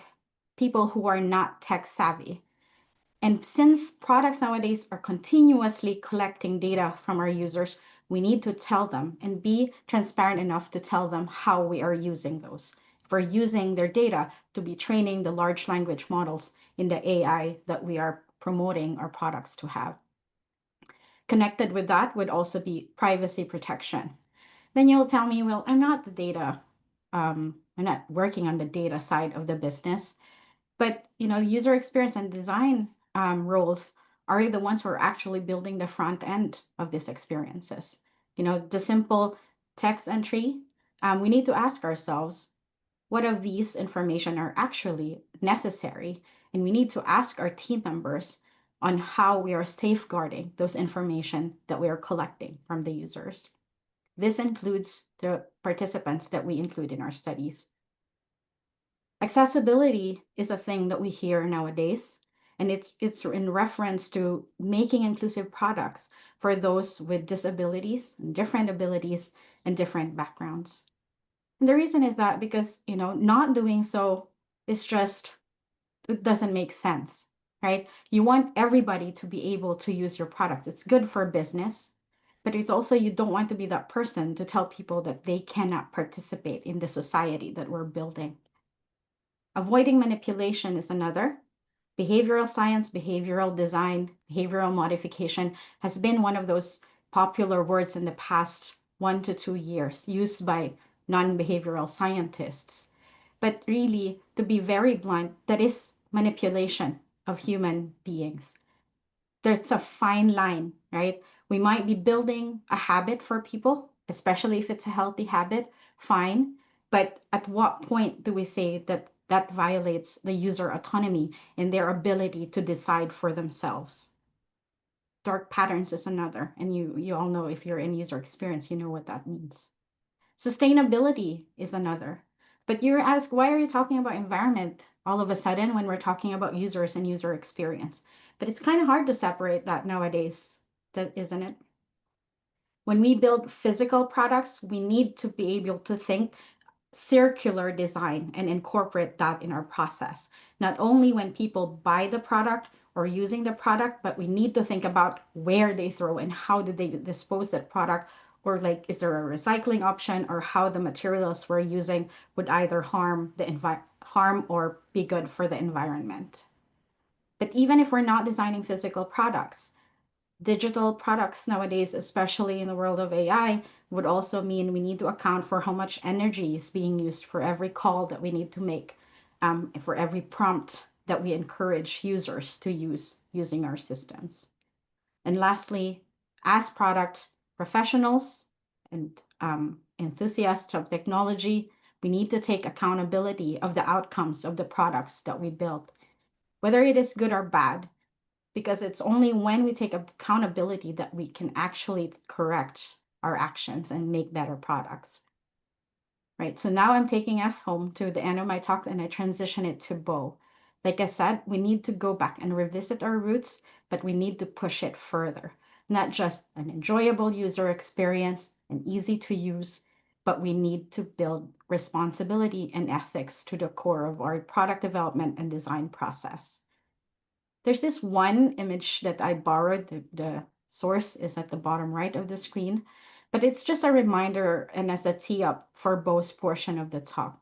people who are not tech savvy. And since products nowadays are continuously collecting data from our users, we need to tell them and be transparent enough to tell them how we are using those. If we're using their data to be training the large language models in the AI that we are promoting our products to have. Connected with that would also be privacy protection. Then you'll tell me, well, I'm not the data, I'm not working on the data side of the business, but user experience and design roles are the ones who are actually building the front end of these experiences. The simple text entry, we need to ask ourselves, what of these information are actually necessary? And we need to ask our team members on how we are safeguarding those information that we are collecting from the users. This includes the participants that we include in our studies. Accessibility is a thing that we hear nowadays, and it's in reference to making inclusive products for those with disabilities, different abilities, and different backgrounds. And the reason is that because, not doing so is just, it doesn't make sense, right? You want everybody to be able to use your products. It's good for business, but it's also, you don't want to be that person to tell people that they cannot participate in the society that we're building. Avoiding manipulation is another. Behavioral science, behavioral design, behavioral modification has been one of those popular words in the past 1 to 2 years used by non-behavioral scientists. But really, to be very blunt, that is manipulation of human beings. There's a fine line, right? We might be building a habit for people, especially if it's a healthy habit, fine. But at what point do we say that that violates the user autonomy and their ability to decide for themselves? Dark patterns is another, and you all know, if you're in user experience, you know what that means. Sustainability is another. But you're asked, why are you talking about environment all of a sudden when we're talking about users and user experience? But it's kind of hard to separate that nowadays, isn't it? When we build physical products, we need to be able to think circular design and incorporate that in our process. Not only when people buy the product or using the product, but we need to think about where they throw and how do they dispose that product, or like, is there a recycling option, or how the materials we're using would either harm or be good for the environment. But even if we're not designing physical products, digital products nowadays, especially in the world of AI, would also mean we need to account for how much energy is being used for every call that we need to make, for every prompt that we encourage users to use using our systems. And lastly, as product professionals and enthusiasts of technology, we need to take accountability of the outcomes of the products that we build, whether it is good or bad, because it's only when we take accountability that we can actually correct our actions and make better products. Right, so now I'm taking us home to the end of my talk, and I transition it to Bo. Like I said, we need to go back and revisit our roots, but we need to push it further. Not just an enjoyable user experience and easy to use, but we need to build responsibility and ethics to the core of our product development and design process. There's this one image that I borrowed. The source is at the bottom right of the screen, but it's just a reminder and as a tee up for Bo's portion of the talk.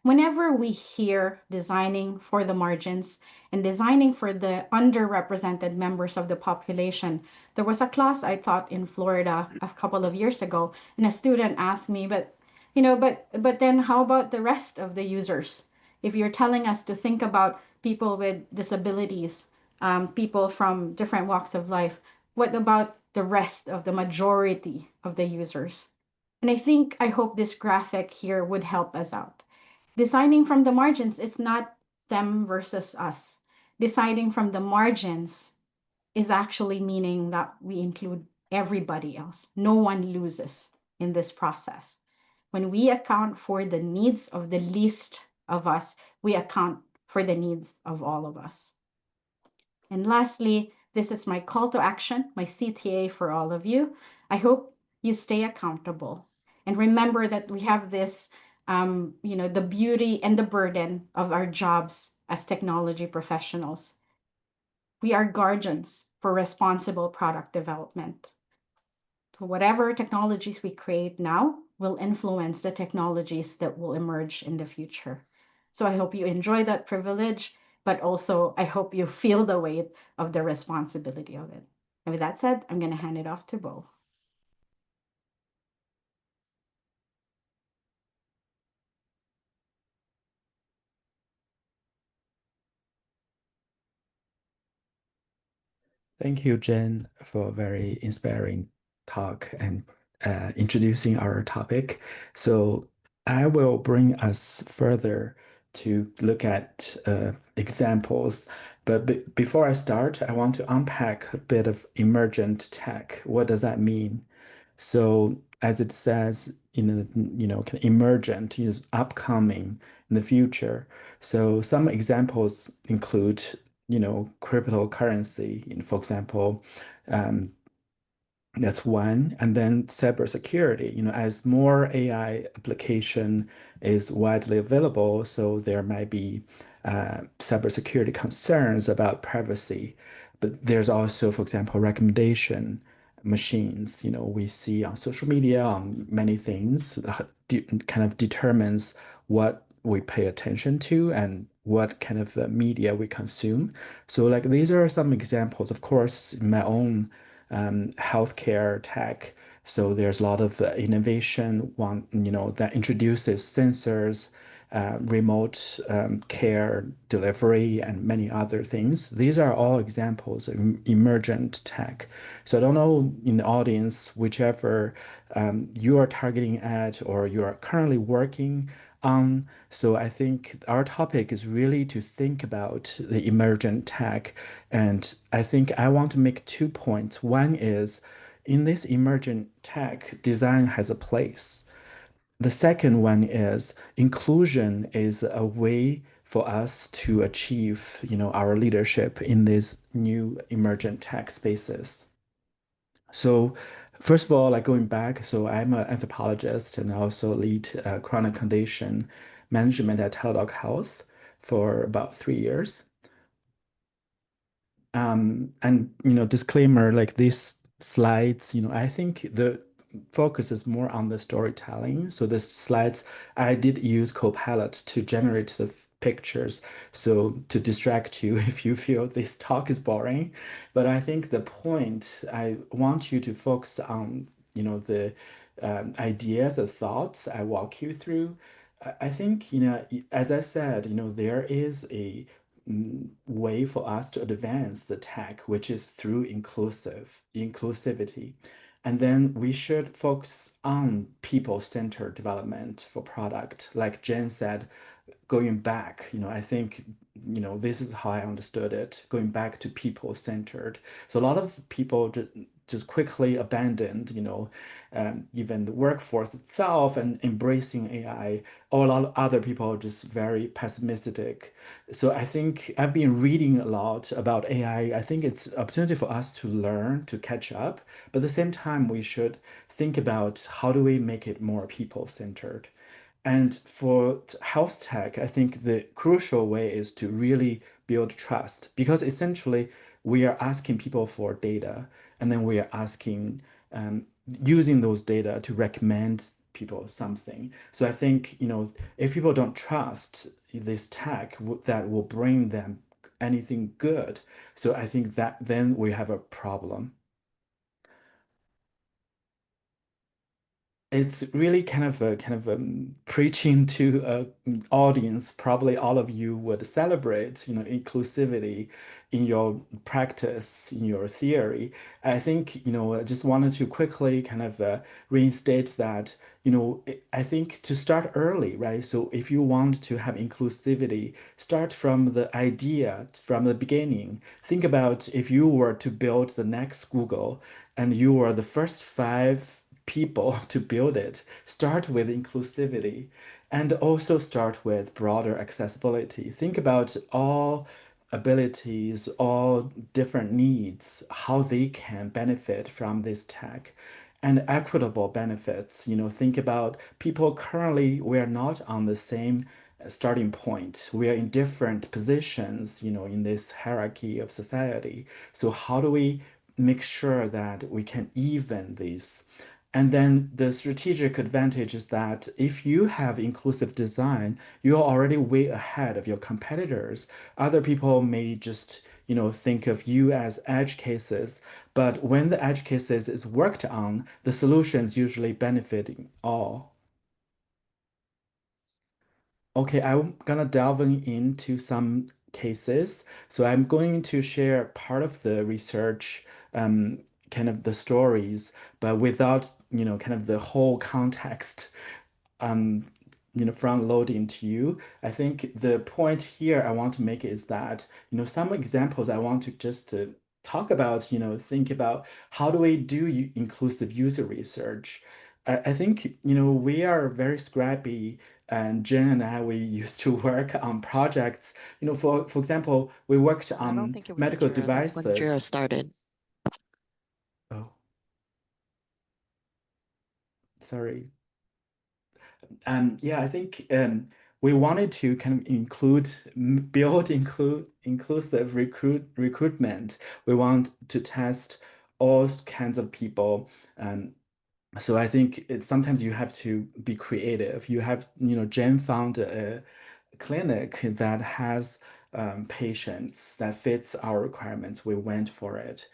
Whenever we hear designing for the margins and designing for the underrepresented members of the population, there was a class I taught in Florida a couple of years ago, and a student asked me, but then how about the rest of the users? If you're telling us to think about people with disabilities, people from different walks of life, what about the rest of the majority of the users? And I hope this graphic here would help us out. Designing from the margins is not them versus us. Deciding from the margins is actually meaning that we include everybody else. No one loses in this process. When we account for the needs of the least of us, we account for the needs of all of us. And lastly, this is my call to action, my CTA for all of you. I hope you stay accountable and remember that we have this, the beauty and the burden of our jobs as technology professionals. We are guardians for responsible product development. So whatever technologies we create now will influence the technologies that will emerge in the future. So I hope you enjoy that privilege, but also I hope you feel the weight of the responsibility of it. And with that said, I'm going to hand it off to Bo. Thank you, Jen, for a very inspiring talk and introducing our topic. So I will bring us further to look at examples. But before I start, I want to unpack a bit of emergent tech. What does that mean? So as it says in the, kind of emergent is upcoming in the future. So some examples include, cryptocurrency, for example, um, that's one. And then cybersecurity, as more AI application is widely available, so there might be cybersecurity concerns about privacy. But there's also, for example, recommendation machines, we see on social media, on many things, kind of determines what we pay attention to and what kind of media we consume. So like these are some examples. Of course, in my own healthcare tech. So there's a lot of innovation, that introduces sensors, remote care delivery, and many other things. These are all examples of emergent tech. So I don't know in the audience, whichever you are targeting at or you are currently working on. So I think our topic is really to think about the emergent tech. And I think I want to make 2 points. One is in this emergent tech, design has a place. The second one is inclusion is a way for us to achieve, our leadership in these new emergent tech spaces. So first of all, like going back, so I'm an anthropologist and I also lead chronic condition management at Teladoc Health for about 3 years. And disclaimer, like these slides, I think the focus is more on the storytelling. So the slides, I did use Copilot to generate the pictures. So to distract you if you feel this talk is boring. But I think the point I want you to focus on, the ideas and thoughts I walk you through. I think, as I said, there is a way for us to advance the tech, which is through inclusivity. And then we should focus on people-centered development for product. Like Jen said, going back, I think, this is how I understood it, going back to people-centered. So a lot of people just quickly abandoned, even the workforce itself and embracing AI, or a lot of other people are just very pessimistic. So I think I've been reading a lot about AI. I think it's an opportunity for us to learn, to catch up, but at the same time, we should think about how do we make it more people-centered. And for health tech, I think the crucial way is to really build trust because essentially we are asking people for data and then we are asking, using those data to recommend people something. So I think, if people don't trust this tech that will bring them anything good, so I think that then we have a problem. It's really kind of preaching to an audience. Probably all of you would celebrate, inclusivity in your practice, in your theory. I think, I just wanted to quickly kind of reinstate that, I think to start early, right? So if you want to have inclusivity, start from the idea, from the beginning. Think about if you were to build the next Google and you were the first five people to build it. Start with inclusivity and also start with broader accessibility. Think about all abilities, all different needs, how they can benefit from this tech. And equitable benefits, think about people currently, we're not on the same starting point. We are in different positions, in this hierarchy of society. So how do we make sure that we can even these? And then the strategic advantage is that if you have inclusive design, you're already way ahead of your competitors. Other people may just, think of you as edge cases, but when the edge cases is worked on, the solutions usually benefiting all. Okay, I'm gonna delving into some cases. So I'm going to share part of the research, um, kind of the stories, but without, kind of the whole context, um, front loading to you. I think the point here I want to make is that, some examples I want to just talk about, think about how do we do inclusive user research. I think, we are very scrappy, and Jen and I, we used to work on projects. For example, we worked I don't on think it was medical Jira. That's when devices. Jira started. Oh, sorry. Yeah, I think we wanted to kind of build inclusive recruitment. We want to test all kinds of people. So I think sometimes you have to be creative. Jen found a clinic that has patients that fits our requirements. We went for it.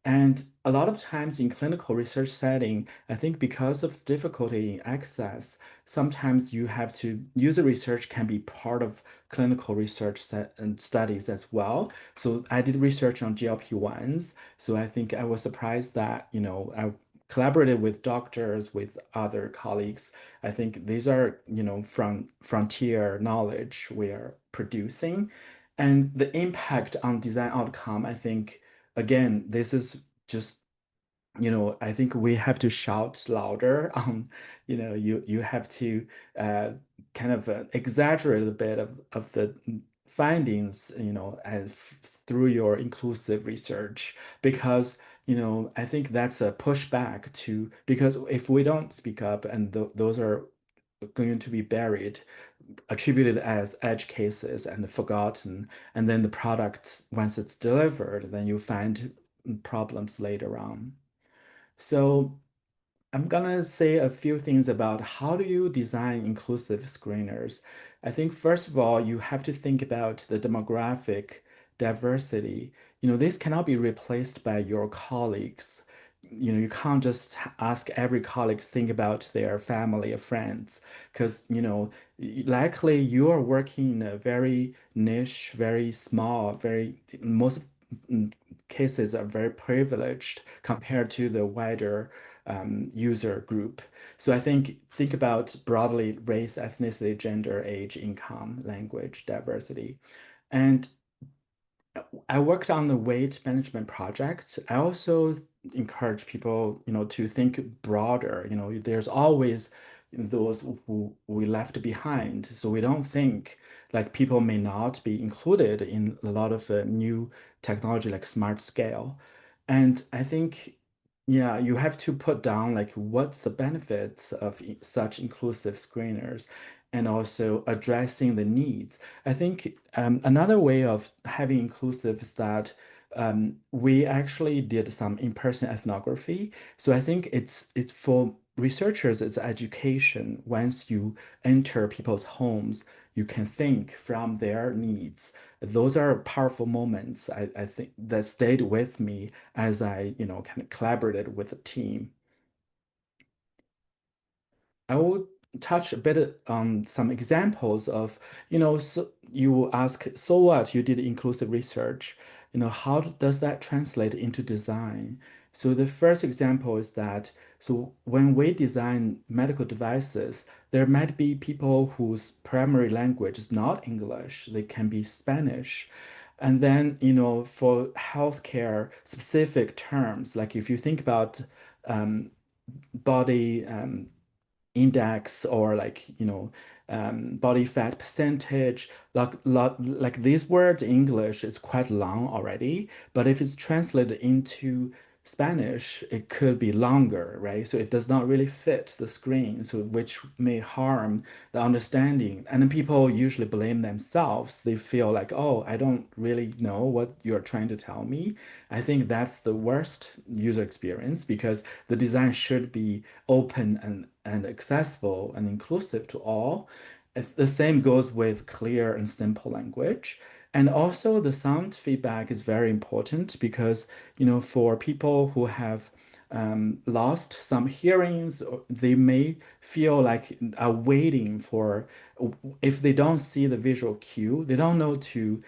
And a lot of times in clinical research setting, I think because of difficulty in access, sometimes user research can be part of clinical research and studies as well. So I did research on GLP-1s. So I think I was surprised that, I collaborated with doctors, with other colleagues. I think these are, from frontier knowledge we are producing. And the impact on design outcome, I think, again, this is just, I think we have to shout louder. You have to uh, kind of exaggerate a bit of the findings, through your inclusive research, because, I think that's a pushback because if we don't speak up and those are going to be buried, attributed as edge cases and forgotten, and then the product, once it's delivered, then you find problems later on. So I'm gonna say a few things about how do you design inclusive screeners. I think first of all, you have to think about the demographic diversity. This cannot be replaced by your colleagues. You can't just ask every colleague to think about their family or friends, because, likely you are working in a very niche, very small, most cases are very privileged compared to the wider user group. So I think about broadly race, ethnicity, gender, age, income, language, diversity. And I worked on the weight management project. I also encourage people, to think broader. There's always those who we left behind. So we don't think like people may not be included in a lot of new technology like smart scale. And I think, yeah, you have to put down like what's the benefits of such inclusive screeners and also addressing the needs. I think another way of having inclusive is that we actually did some in-person ethnography. So I think it's for researchers, it's education. Once you enter people's homes, you can think from their needs. Those are powerful moments I think that stayed with me as I, kind of collaborated with the team. I will touch a bit on some examples of, so you ask, so what? You did inclusive research. How does that translate into design? So the first example is that, so when we design medical devices, there might be people whose primary language is not English. They can be Spanish. And then, for healthcare specific terms, like if you think about body index or like body fat percentage, like these words in English is quite long already, but if it's translated into Spanish it could be longer, right? So it does not really fit the screen, so which may harm the understanding, and then people usually blame themselves. They feel like, oh, I don't really know what you're trying to tell me. I think that's the worst user experience, because the design should be open and accessible and inclusive to all. The same goes with clear and simple language. And also the sound feedback is very important because, for people who have lost some hearings, or they may feel like are waiting for, if they don't see the visual cue, they don't know to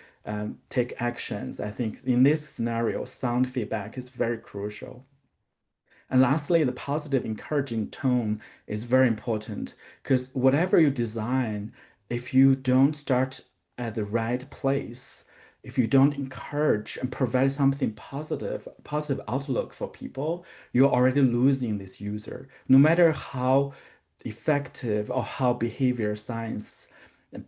take actions. I think in this scenario, sound feedback is very crucial. And lastly, the positive, encouraging tone is very important because whatever you design, if you don't start at the right place, if you don't encourage and provide something positive outlook for people, you're already losing this user. No matter how effective or how behavior science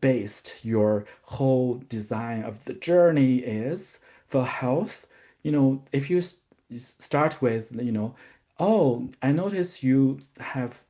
based your whole design of the journey is for health, if you start with, oh, I notice you have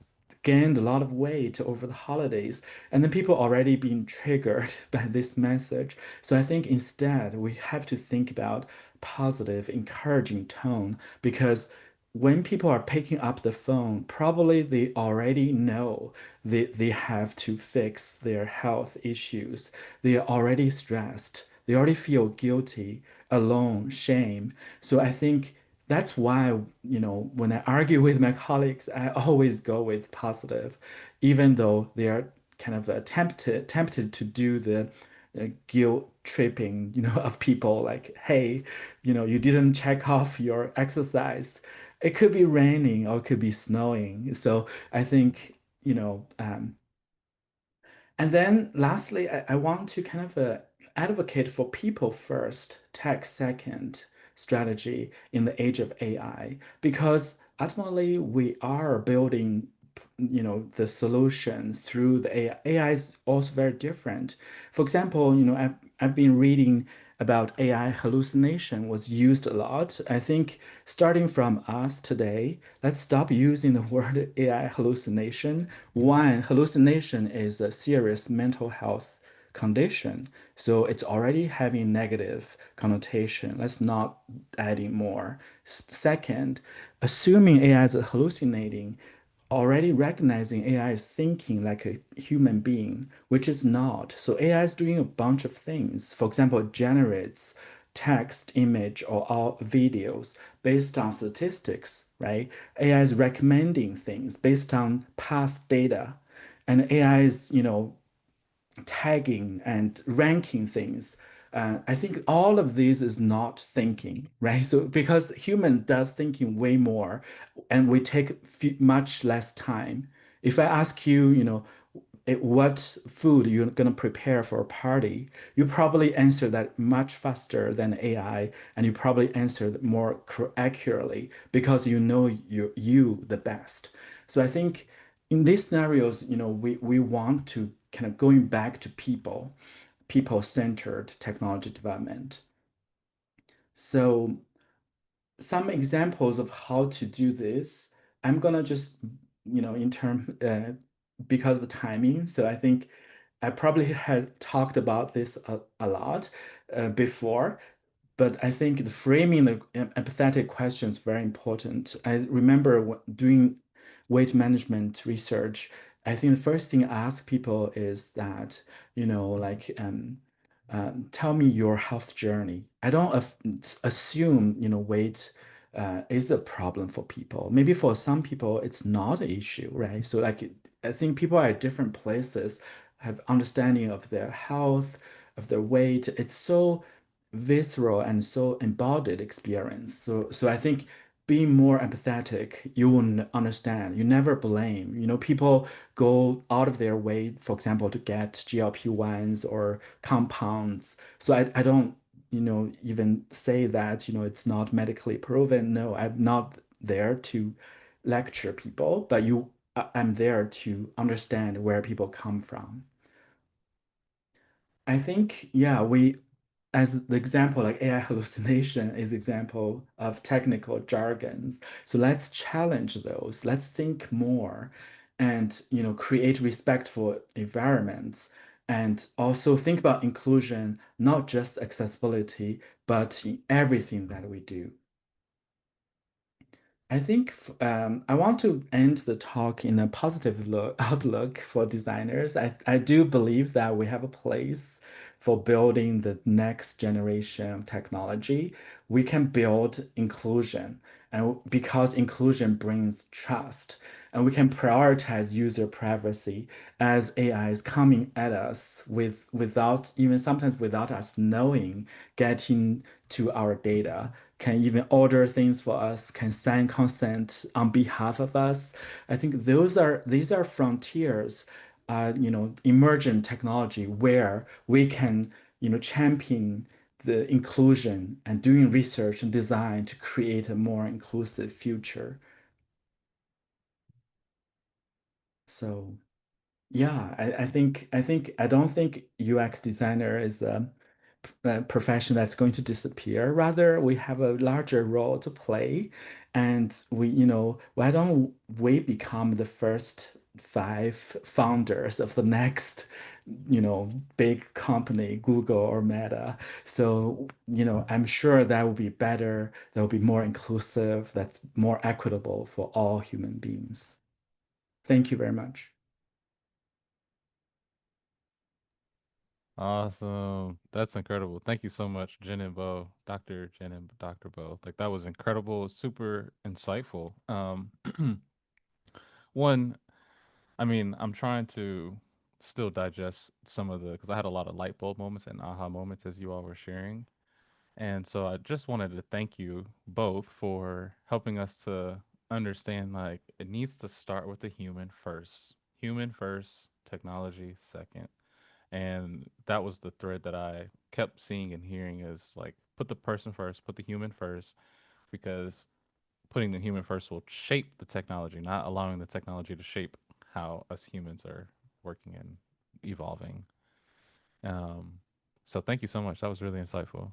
gained a lot of weight over the holidays, and then people already being triggered by this message. So I think instead we have to think about positive, encouraging tone, because when people are picking up the phone, probably they already know they have to fix their health issues. They are already stressed. They already feel guilty, alone, shame. So I think that's why, when I argue with my colleagues, I always go with positive, even though they are kind of tempted to do the guilt tripping, of people like, hey, you didn't check off your exercise. It could be raining or it could be snowing. So I think, and then lastly, I want to kind of advocate for people first, tech second strategy in the age of AI, because ultimately we are building, the solutions through the AI. AI is also very different. For example, I've been reading about AI hallucination was used a lot. I think starting from us today, let's stop using the word AI hallucination. One, hallucination is a serious mental health condition. So it's already having negative connotation. Let's not adding more. Second, assuming AI is hallucinating, already recognizing AI is thinking like a human being, which is not. So AI is doing a bunch of things. For example, it generates text, image, or all videos based on statistics, right? AI is recommending things based on past data. And AI is, tagging and ranking things. I think all of this is not thinking, right? So because human does thinking way more, and we take much less time. If I ask you, what food you're gonna prepare for a party, you probably answer that much faster than AI, and you probably answer that more accurately because you the best. So I think in these scenarios, we want to kind of going back to people-centered technology development. So some examples of how to do this, I'm gonna just, in term because of the timing. So I think I probably had talked about this a lot before, but I think the framing the empathetic question is very important. I remember doing weight management research. I think the first thing I ask people is that, like, tell me your health journey. I don't assume, weight is a problem for people. Maybe for some people, it's not an issue, right? So, like, I think people are at different places, have understanding of their health, of their weight. It's so visceral and so embodied experience. So I think being more empathetic, you will understand. You never blame. People go out of their way, for example, to get GLP-1s or compounds. So I don't, even say that, it's not medically proven. No, I'm not there to lecture people, but I'm there to understand where people come from. I think, yeah, as the example, like AI hallucination is example of technical jargons. So let's challenge those. Let's think more and, create respectful environments, and also think about inclusion, not just accessibility, but in everything that we do. I think I want to end the talk in a positive outlook for designers. I do believe that we have a place for building the next generation of technology. We can build inclusion. and because inclusion brings trust, and we can prioritize user privacy as AI is coming at us without even sometimes without us knowing, getting to our data, can even order things for us, can sign consent on behalf of us. I think these are frontiers, emergent technology where we can, champion the inclusion and doing research and design to create a more inclusive future. So yeah, I don't think UX designer is a profession that's going to disappear. Rather, we have a larger role to play, and why don't we become the first five founders of the next, big company, Google or Meta? So, I'm sure that will be better, that will be more inclusive, that's more equitable for all human beings. Thank you very much. Awesome. That's incredible. Thank you so much, Jen and Bo, Dr. Jen and Dr. Bo. Like that was incredible, super insightful. One, I mean, I'm trying to still digest some of the because I had a lot of light bulb moments and aha moments as you all were sharing. And so I just wanted to thank you both for helping us to understand like it needs to start with the human first. Human first, technology second. And that was the thread that I kept seeing and hearing is like put the person first, put the human first, because putting the human first will shape the technology, not allowing the technology to shape how us humans are working and evolving. Um, so thank you so much. That was really insightful.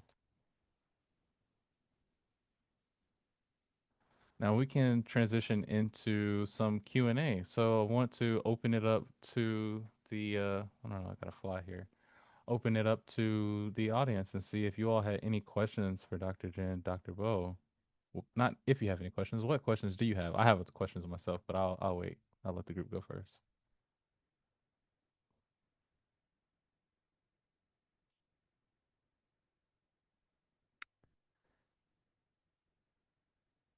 Now we can transition into some Q&A. So I want to open it up to the I don't know, I gotta fly here. Open it up to the audience and see if you all had any questions for Dr. Jen, Dr. Bo. Well, not if you have any questions. What questions do you have? I have questions myself, but I'll wait. I'll let the group go first.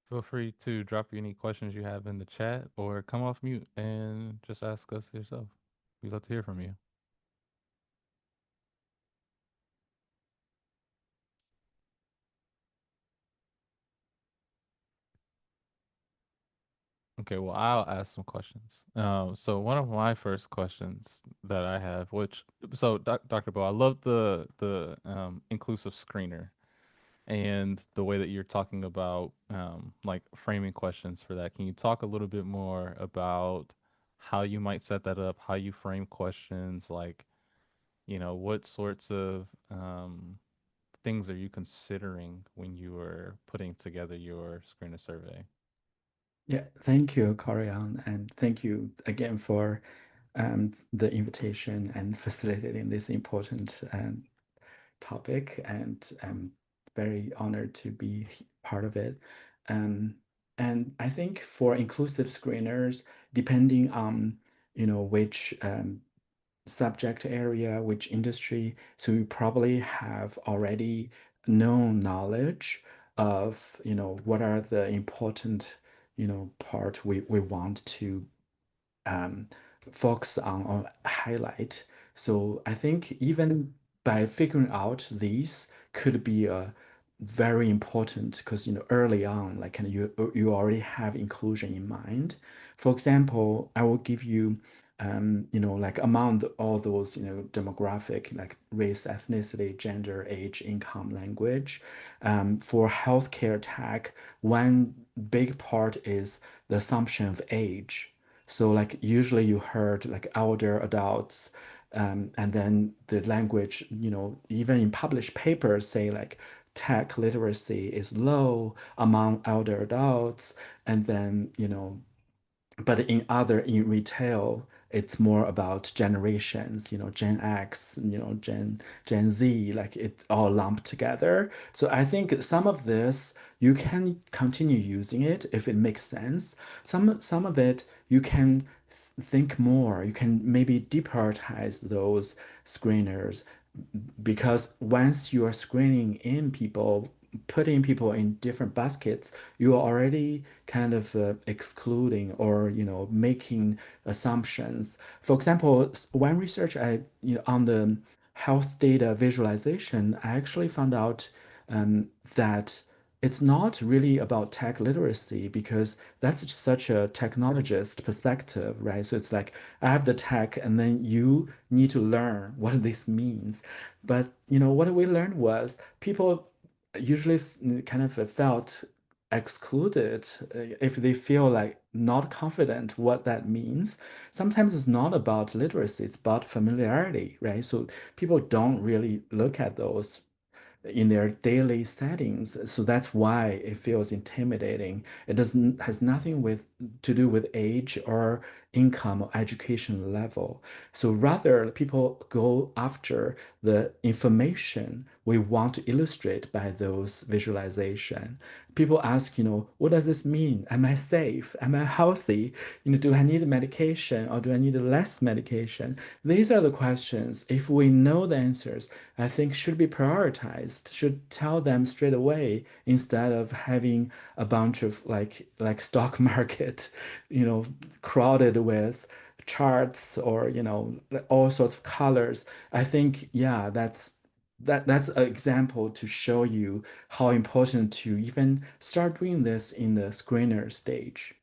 Feel free to drop any questions you have in the chat or come off mute and just ask us yourself. We'd love to hear from you. Okay, well, I'll ask some questions. So one of my first questions that I have, Dr. Bo, I love the inclusive screener and the way that you're talking about like framing questions for that. Can you talk a little bit more about how you might set that up, how you frame questions, like, what sorts of things are you considering when you are putting together your screener survey? Yeah, thank you, Corian, and thank you again for the invitation and facilitating this important topic. And I'm very honored to be part of it. Um, and I think for inclusive screeners, depending on which subject area, which industry, so you probably have already known knowledge of what are the important part we want to um, focus on or highlight. So I think even by figuring out these could be a very important because early on, like you already have inclusion in mind. For example, I will give you like among all those demographic like race, ethnicity, gender, age, income, language. For healthcare tech, one big part is the assumption of age. So like usually you heard like elder adults, and then the language, even in published papers say like tech literacy is low among elder adults, and then but in retail, it's more about generations, Gen X, Gen Z, like it all lumped together. So I think some of this you can continue using it if it makes sense. Some of it you can think more. You can maybe deprioritize those screeners because once you are screening in people putting people in different baskets, you are already kind of excluding or making assumptions. For example, one research on the health data visualization, I actually found out that it's not really about tech literacy because that's such a technologist perspective, right? So it's like I have the tech and then you need to learn what this means. But what we learned was people usually kind of felt excluded if they feel like not confident what that means. Sometimes it's not about literacy, it's about familiarity, right? So people don't really look at those in their daily settings. So that's why it feels intimidating. It doesn't has nothing to do with age or income or education level. So rather people go after the information we want to illustrate by those visualization. People ask, what does this mean? Am I safe? Am I healthy? Do I need medication or do I need less medication? These are the questions. If we know the answers, I think should be prioritized, should tell them straight away instead of having a bunch of like stock market, crowded with charts or all sorts of colors. I think yeah, that's an example to show you how important to even start doing this in the screener stage.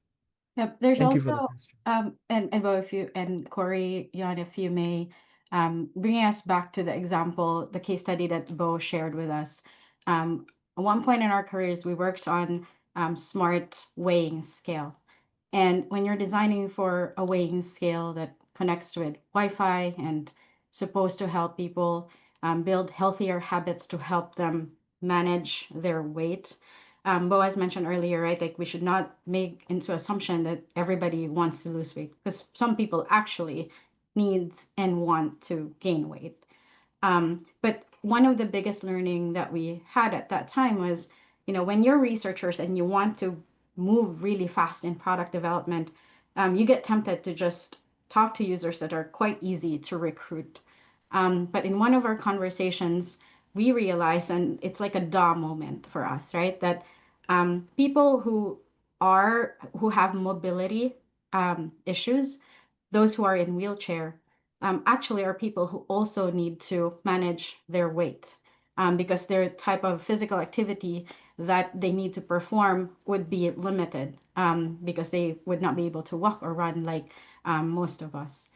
Yep, there's Thank you for the also question. and Bo, if you and Corey, Jan, if you may, bringing us back to the example, the case study that Bo shared with us. At one point in our careers, we worked on smart weighing scale. And when you're designing for a weighing scale that connects with Wi-Fi and supposed to help people build healthier habits to help them manage their weight, Boaz mentioned earlier, right? Like we should not make into assumption that everybody wants to lose weight because some people actually needs and want to gain weight. But one of the biggest learning that we had at that time was, when you're researchers and you want to move really fast in product development, you get tempted to just talk to users that are quite easy to recruit. But in one of our conversations, we realized, and it's like a DAW moment for us, right? That people who have mobility issues, those who are in wheelchair, actually are people who also need to manage their weight because their type of physical activity that they need to perform would be limited because they would not be able to walk or run like most of us.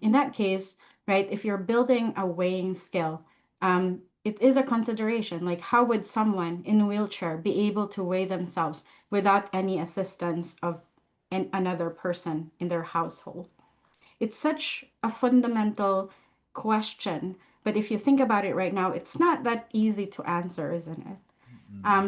In that case, right, if you're building a weighing scale, it is a consideration. Like, how would someone in a wheelchair be able to weigh themselves without any assistance of another person in their household? It's such a fundamental question, but if you think about it right now, it's not that easy to answer, isn't it?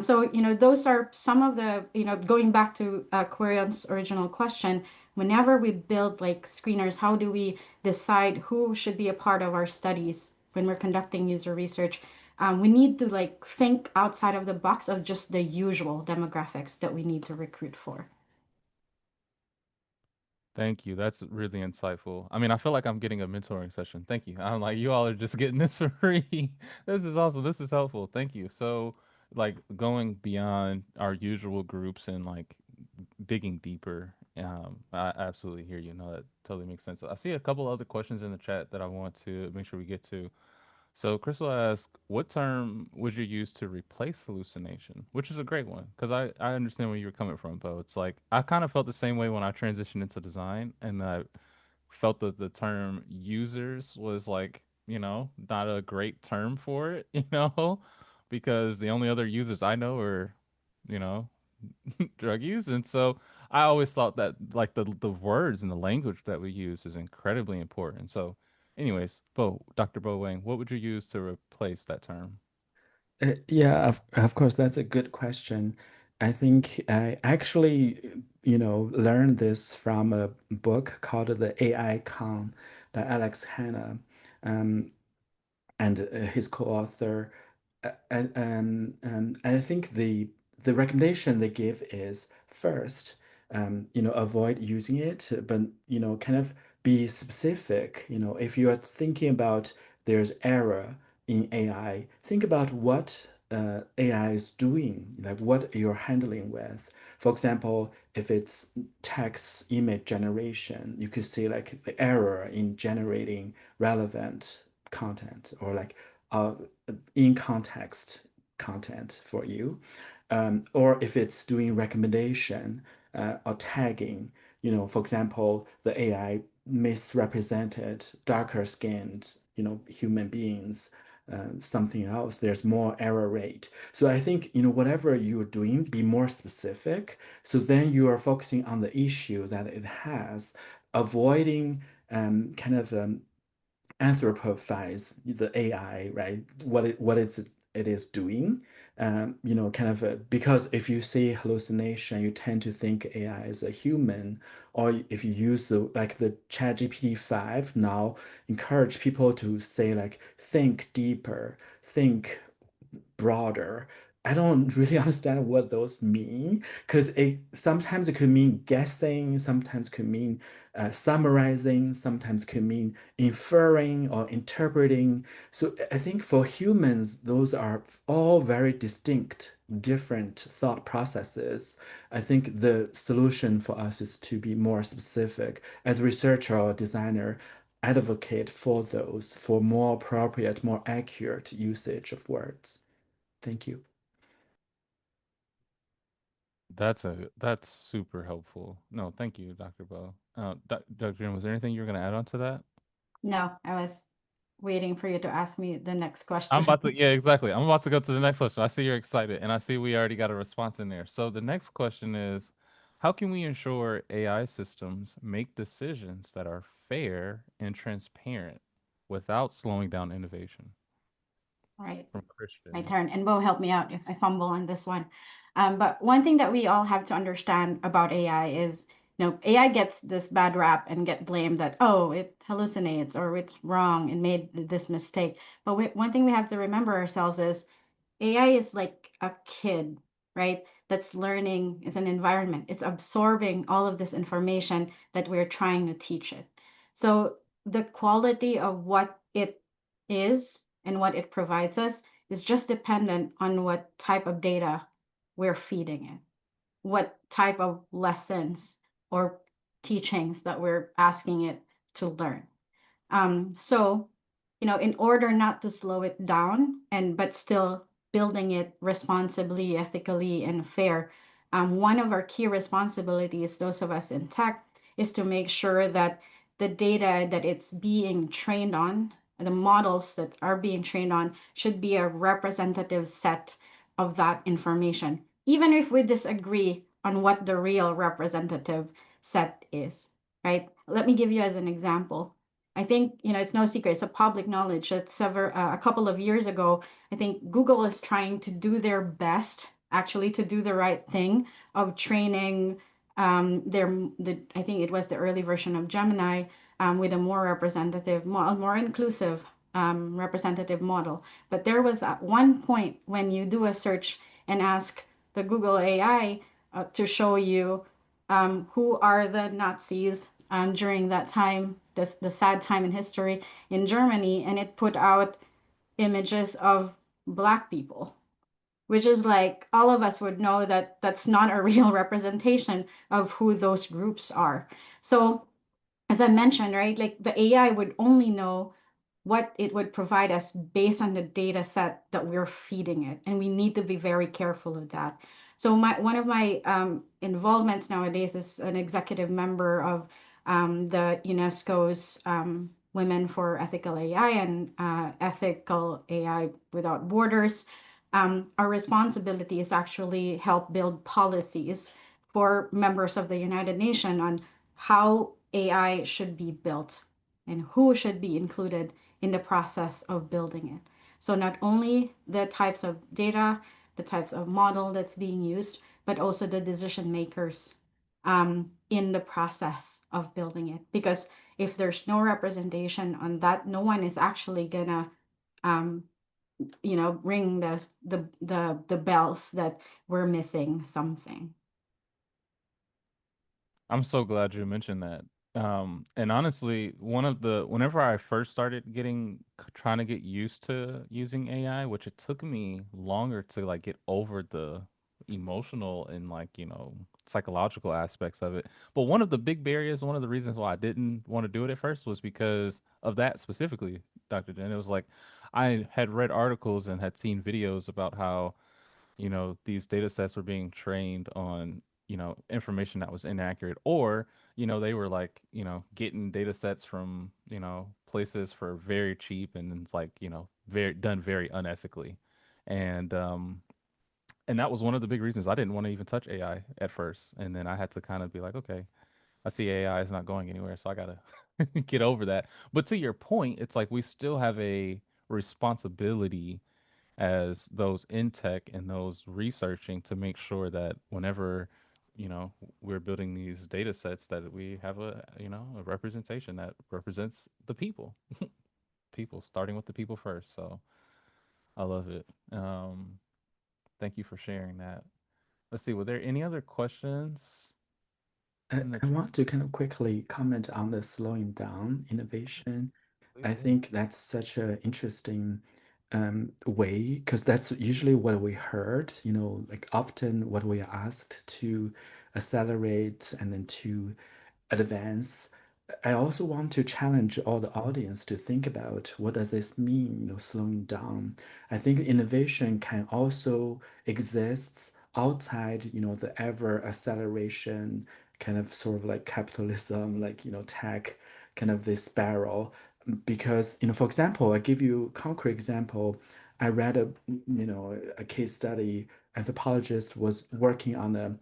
So, those are some of the, going back to Quirion's original question, whenever we build like screeners, how do we decide who should be a part of our studies when we're conducting user research? We need to like think outside of the box of just the usual demographics that we need to recruit for. Thank you. That's really insightful. I mean, I feel like I'm getting a mentoring session. Thank you. I'm like, you all are just getting this for free. This is awesome. This is helpful. Thank you. So, like, going beyond our usual groups and like digging deeper, I absolutely hear you. No, that totally makes sense. I see a couple other questions in the chat that I want to make sure we get to. So Crystal asked, "What term would you use to replace hallucination?" Which is a great one because I understand where you're coming from, Bo. It's like I kind of felt the same way when I transitioned into design, and I felt that the term users was like not a great term for it, because the only other users I know are you know drug use, and so I always thought that like the words and the language that we use is incredibly important. So, anyways, Dr. Bo Wang, what would you use to replace that term? Yeah, of course, that's a good question. I think I actually, learned this from a book called The AI Con by Alex Hanna. Um, and his co-author. And I think the recommendation they give is first, avoid using it, but kind of be specific. If you are thinking about there's error in AI, think about what AI is doing, like what you're handling with. For example, if it's text image generation, you could see like the error in generating relevant content or like in context content for you. Or if it's doing recommendation or tagging, for example, the AI misrepresented darker skinned, human beings, something else, there's more error rate. So I think, whatever you're doing, be more specific. So then you are focusing on the issue that it has, avoiding kind of anthropomorphize the AI, right? It is doing, kind of because if you see hallucination, you tend to think AI is a human, or if you use the ChatGPT 5 now encourage people to say like think deeper, think broader. I don't really understand what those mean because it sometimes it could mean guessing, sometimes could mean summarizing, sometimes could mean inferring or interpreting. So I think for humans, those are all very distinct, different thought processes. I think the solution for us is to be more specific. As a researcher or designer, advocate for those, for more appropriate, more accurate usage of words. Thank you. That's super helpful. No, thank you, Dr. Bo. Dr. Green, was there anything you were going to add on to that? No, I was waiting for you to ask me the next I'm question. about to, yeah, exactly. I'm about to go to the next question. I see you're excited, and I see we already got a response in there. So the next question is, how can we ensure AI systems make decisions that are fair and transparent without slowing down innovation? All right, From my Christian. turn. And Bo, help me out if I fumble on this one. But one thing that we all have to understand about AI is, AI gets this bad rap and get blamed that, oh, it hallucinates or it's wrong and made this mistake. But one thing we have to remember ourselves is AI is like a kid, right? That's learning, it's an environment. It's absorbing all of this information that we're trying to teach it. So the quality of what it is and what it provides us is just dependent on what type of data we're feeding it, what type of lessons or teachings that we're asking it to learn. So, in order not to slow it down but still building it responsibly, ethically, and fair, one of our key responsibilities, those of us in tech, is to make sure that the data that it's being trained on, the models that are being trained on, should be a representative set of that information, even if we disagree on what the real representative set is, right? Let me give you as an example. I think, it's no secret, it's a public knowledge that a couple of years ago, I think Google is trying to do their best, actually, to do the right thing of training I think it was the early version of Gemini with a more representative, more inclusive representative model. But there was at one point when you do a search and ask the Google AI to show you who are the Nazis during that time, the sad time in history in Germany, and it put out images of Black people, which is like all of us would know that that's not a real representation of who those groups are. So, as I mentioned, right, like the AI would only know what it would provide us based on the data set that we're feeding it. And we need to be very careful of that. So one of my involvements nowadays is an executive member of the UNESCO's Women for Ethical AI and Ethical AI Without Borders. Our responsibility is actually help build policies for members of the United Nations on how AI should be built and who should be included in the process of building it. So not only the types of data, the types of model that's being used, but also the decision makers in the process of building it. Because if there's no representation on that, no one is actually gonna ring the bells that we're missing something. I'm so glad you mentioned that. And honestly, whenever I first started trying to get used to using AI, which it took me longer to like get over the emotional and like, psychological aspects of it. But one of the big barriers, one of the reasons why I didn't want to do it at first was because of that specifically, Dr. Jen. It was like I had read articles and had seen videos about how these data sets were being trained on, information that was inaccurate, or, they were like, getting data sets from, places for very cheap, and it's like, very unethically. And and that was one of the big reasons I didn't want to even touch AI at first. And then I had to kind of be like, okay, I see AI is not going anywhere, so I gotta get over that. But to your point, it's like we still have a responsibility as those in tech and those researching to make sure that whenever we're building these data sets that we have a representation that represents the people, people, starting with the people first. So I love it. Thank you for sharing that. Let's see, were there any other questions in the I chat? want to kind of quickly comment on the slowing down innovation. Please I do. think that's such an interesting way, because that's usually what we heard, like often what we are asked to accelerate and then to advance. I also want to challenge all the audience to think about what does this mean, slowing down. I think innovation can also exist outside, the ever acceleration kind of sort of like capitalism, like, tech, kind of this spiral. Because, for example, I give you a concrete example. I read a case study. Anthropologist was working on a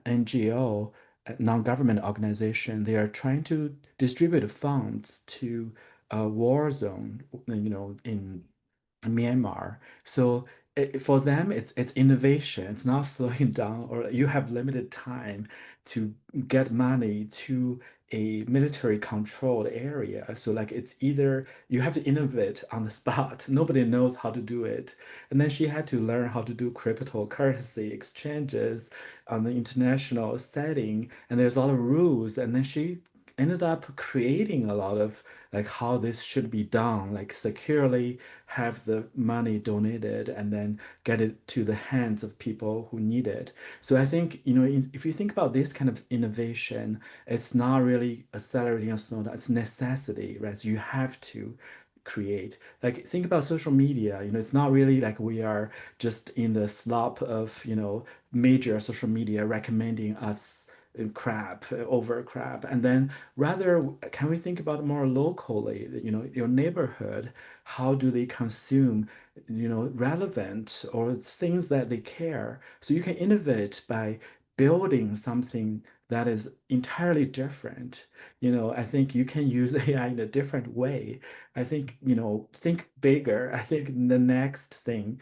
NGO, non-government organization. They are trying to distribute funds to a war zone, in Myanmar. So for them, it's innovation. It's not slowing down, or you have limited time to get money to a military controlled area. So like it's either you have to innovate on the spot. Nobody knows how to do it. And then she had to learn how to do cryptocurrency exchanges on the international setting. And there's a lot of rules. And then she ended up creating a lot of like how this should be done, like securely have the money donated and then get it to the hands of people who need it. So I think, if you think about this kind of innovation, it's not really accelerating or slowing down, it's necessity, right? So you have to create. Like think about social media, it's not really like we are just in the slop of, major social media recommending us crap over crap. And then rather, can we think about more locally, your neighborhood, how do they consume, relevant or things that they care? So you can innovate by building something that is entirely different. I think you can use AI in a different way. I think, think bigger. I think the next thing,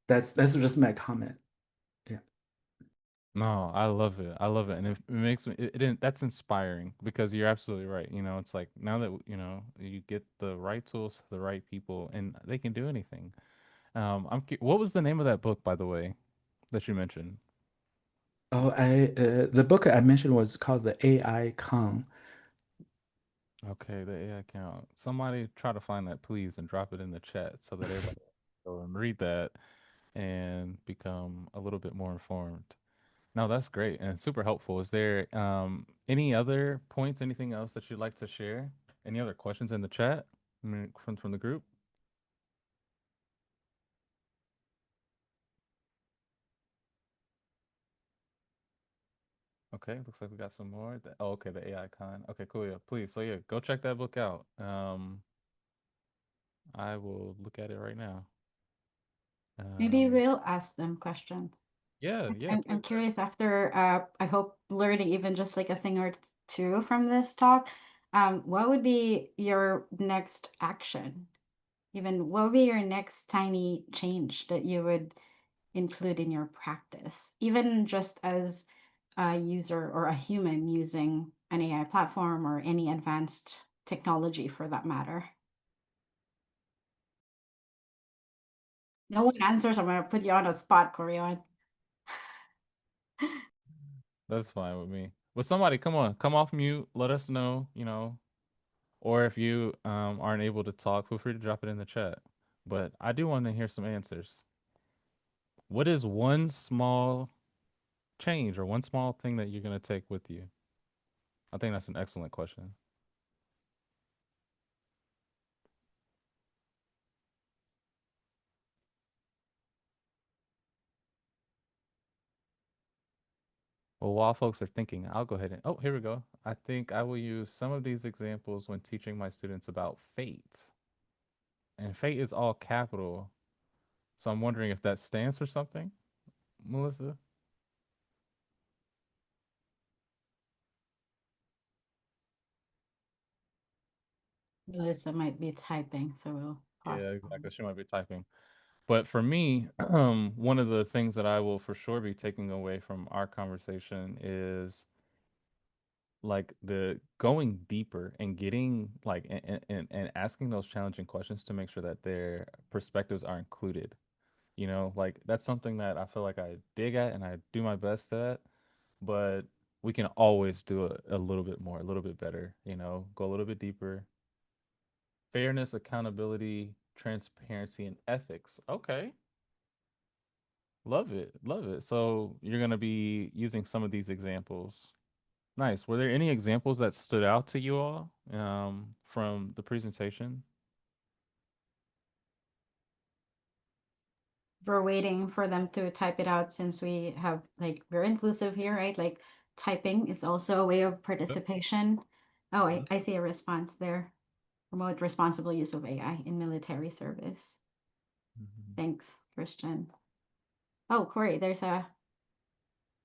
that's just my comment. Yeah. No, I love it. I love it, and it makes me. That's inspiring because you're absolutely right. It's like now that you get the right tools to the right people, and they can do anything. What was the name of that book, by the way, that you mentioned? Oh, the book I mentioned was called The AI Con. Okay, the AI account. Somebody try to find that, please, and drop it in the chat so that everybody can go and read that and become a little bit more informed. No, that's great and super helpful. Is there any other points, anything else that you'd like to share? Any other questions in the chat from the group? Okay, looks like we got some more. Oh, okay, the AI con. Okay, cool. Yeah, please. So yeah, go check that book out. I will look at it right now. Maybe Um, we'll ask them questions. yeah, yeah, I'm please. curious after, I hope learning even just like a thing or two from this talk, what would be your next action? Even what would be your next tiny change that you would include in your practice, even just as a user or a human using an AI platform or any advanced technology for that matter? No one answers. I'm gonna put you on a spot, Corian. That's fine with me. But somebody, come on, come off mute. Let us know, or if you aren't able to talk, feel free to drop it in the chat. But I do want to hear some answers. What is one small change or one small thing that you're going to take with you? I think that's an excellent question. Well, while folks are thinking, I'll go ahead and, oh, here we go. I think I will use some of these examples when teaching my students about fate. And fate is all capital. So I'm wondering if that stands for something, Melissa? Melissa might be typing, so we'll Yeah, pause. exactly. She might be typing. But for me, one of the things that I will for sure be taking away from our conversation is like the going deeper and getting like and asking those challenging questions to make sure that their perspectives are included. Like that's something that I feel like I dig at and I do my best at, but we can always do a little bit more, a little bit better, go a little bit deeper. Fairness, accountability, transparency, and ethics. Okay. Love it. Love it. So you're going to be using some of these examples. Nice. Were there any examples that stood out to you all from the presentation? We're waiting for them to type it out since we have we're inclusive here, right? Like typing is also a way of participation. Oh, I see a response there. Promote responsible use of AI in military service. Thanks, Christian. Oh, Corey, there's a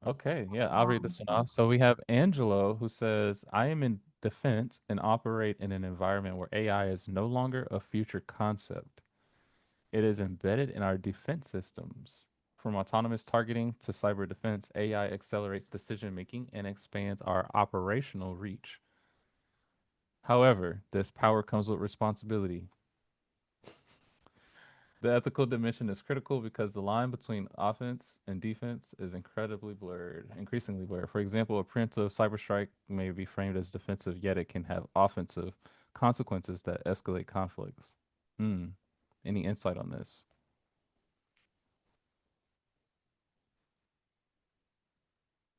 Okay, yeah, I'll read this one off. So we have Angelo who says, I am in defense and operate in an environment where AI is no longer a future concept. It is embedded in our defense systems. From autonomous targeting to cyber defense, AI accelerates decision making and expands our operational reach. However, this power comes with responsibility. The ethical dimension is critical because the line between offense and defense is increasingly blurred. For example, a preemptive cyberstrike may be framed as defensive, yet it can have offensive consequences that escalate conflicts. Hmm. Any insight on this?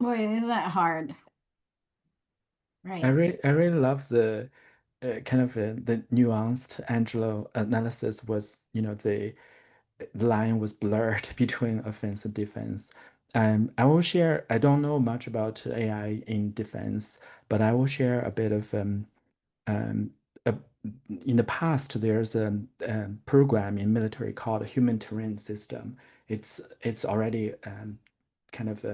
boy, isn't that hard? I Right. really love the kind of the nuanced Angelo analysis was, the line was blurred between offense and defense. I will share, I don't know much about AI in defense, but I will share a bit of um, uh, in the past, there's a program in military called Human Terrain System. It's already kind of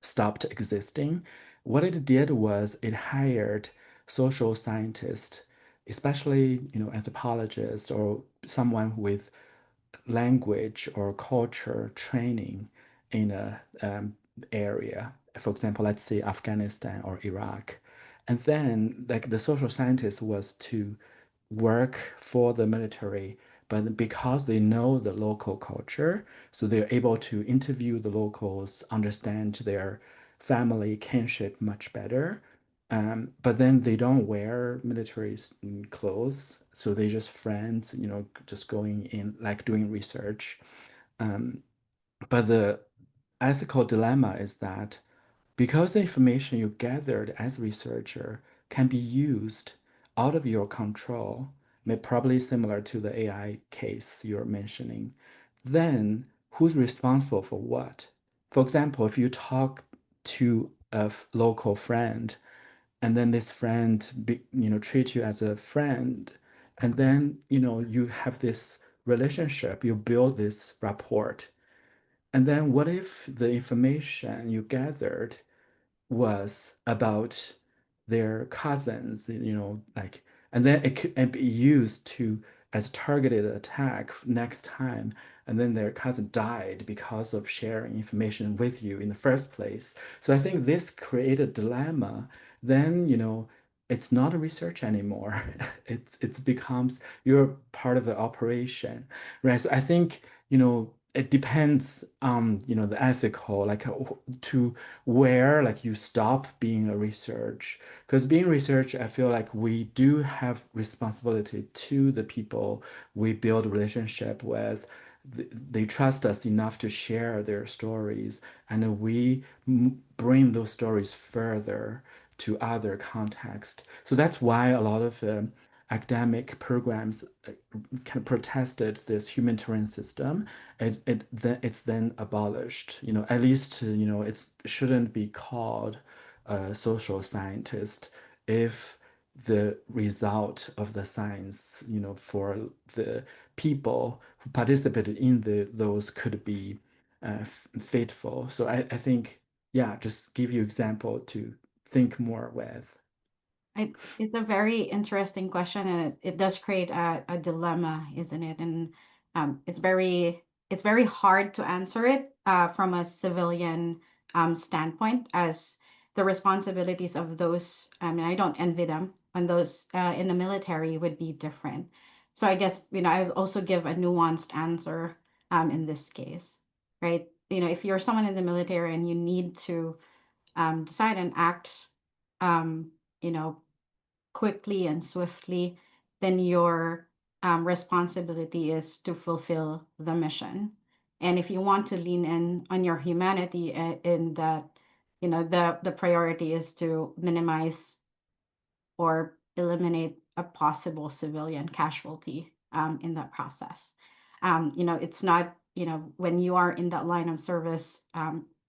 stopped existing. What it did was it hired social scientists, especially anthropologists or someone with language or culture training in a area. For example, let's say Afghanistan or Iraq. And then like the social scientist was to work for the military, but because they know the local culture, so they're able to interview the locals, understand their family kinship much better. But then they don't wear military clothes, so they just friends, just going in like doing research. Um, but the ethical dilemma is that because the information you gathered as a researcher can be used out of your control, probably similar to the AI case you're mentioning, then who's responsible for what? For example, if you talk to a local friend and then this friend treat you as a friend, and then you have this relationship, you build this rapport, and then what if the information you gathered was about their cousins, like, and then it could and be used to as targeted attack next time, and then their cousin died because of sharing information with you in the first place. So I think this created a dilemma. Then, it's not a research anymore. It becomes you're part of the operation, right? So I think, it depends on, the ethical, like to where like you stop being a research. Because being research, I feel like we do have responsibility to the people we build relationship with. They trust us enough to share their stories, and we bring those stories further to other context. So that's why a lot of academic programs kind of protested this humanitarian system. It's then abolished. At least it shouldn't be called a social scientist if the result of the science, for the people who participated in those could be fateful. So I think, yeah, just give you example to think more with. It's a very interesting question, and it does create a dilemma, isn't it? And it's very hard to answer it from a civilian standpoint, as the responsibilities of those, I mean, I don't envy them, and those in the military would be different. So I guess, I also give a nuanced answer in this case, right? If you're someone in the military and you need to decide and act, um, you know, quickly and swiftly, then your responsibility is to fulfill the mission. And if you want to lean in on your humanity, in that, the priority is to minimize or eliminate a possible civilian casualty in that process. It's not, when you are in that line of service,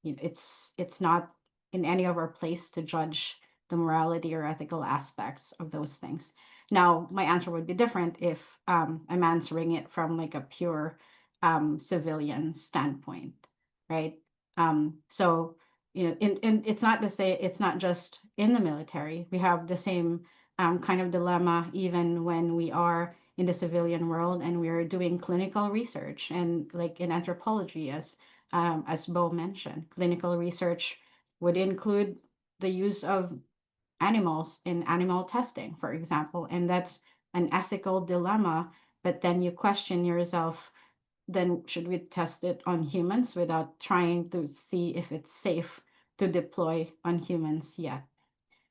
it's not in any of our place to judge the morality or ethical aspects of those things. Now, my answer would be different if I'm answering it from like a pure civilian standpoint, right? So, and it's not to say it's not just in the military. We have the same kind of dilemma even when we are in the civilian world and we're doing clinical research, and like in anthropology, as Bo mentioned, clinical research would include the use of animals in animal testing, for example, and that's an ethical dilemma. But then you question yourself, then should we test it on humans without trying to see if it's safe to deploy on humans yet?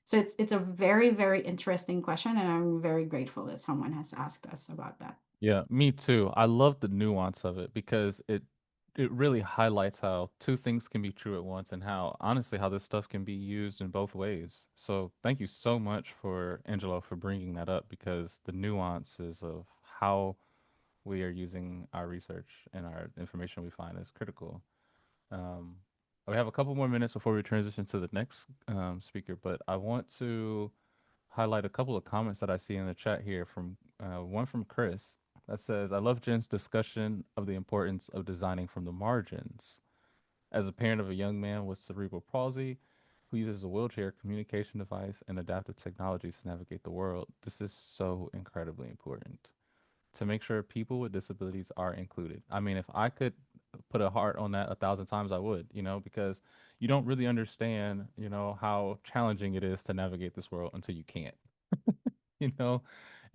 So it's a very, very interesting question, and I'm very grateful that someone has asked us about that. Yeah, me too. I love the nuance of it because it really highlights how two things can be true at once and how honestly how this stuff can be used in both ways. So thank you so much for Angelo for bringing that up because the nuances of how we are using our research and our information we find is critical. Um, we have a couple more minutes before we transition to the next speaker, but I want to highlight a couple of comments that I see in the chat here from one from Chris that says, I love Jen's discussion of the importance of designing from the margins. As a parent of a young man with cerebral palsy who uses a wheelchair, communication device, and adaptive technologies to navigate the world, this is so incredibly important to make sure people with disabilities are included. I mean, if I could put a heart on that 1,000 times, I would, because you don't really understand, how challenging it is to navigate this world until you can't, you know?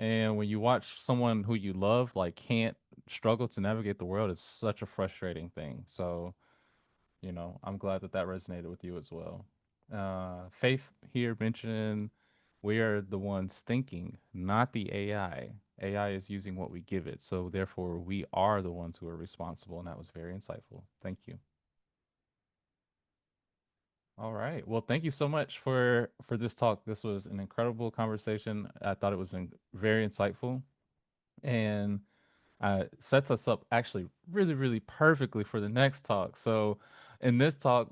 And when you watch someone who you love, like, can't struggle to navigate the world, it's such a frustrating thing. So, I'm glad that that resonated with you as well. Faith here mentioned we are the ones thinking, not the AI. AI is using what we give it. So therefore, we are the ones who are responsible. And that was very insightful. Thank you. All right. Well, thank you so much for this talk. This was an incredible conversation. I thought it was very insightful. And sets us up actually really, really perfectly for the next talk. So, in this talk,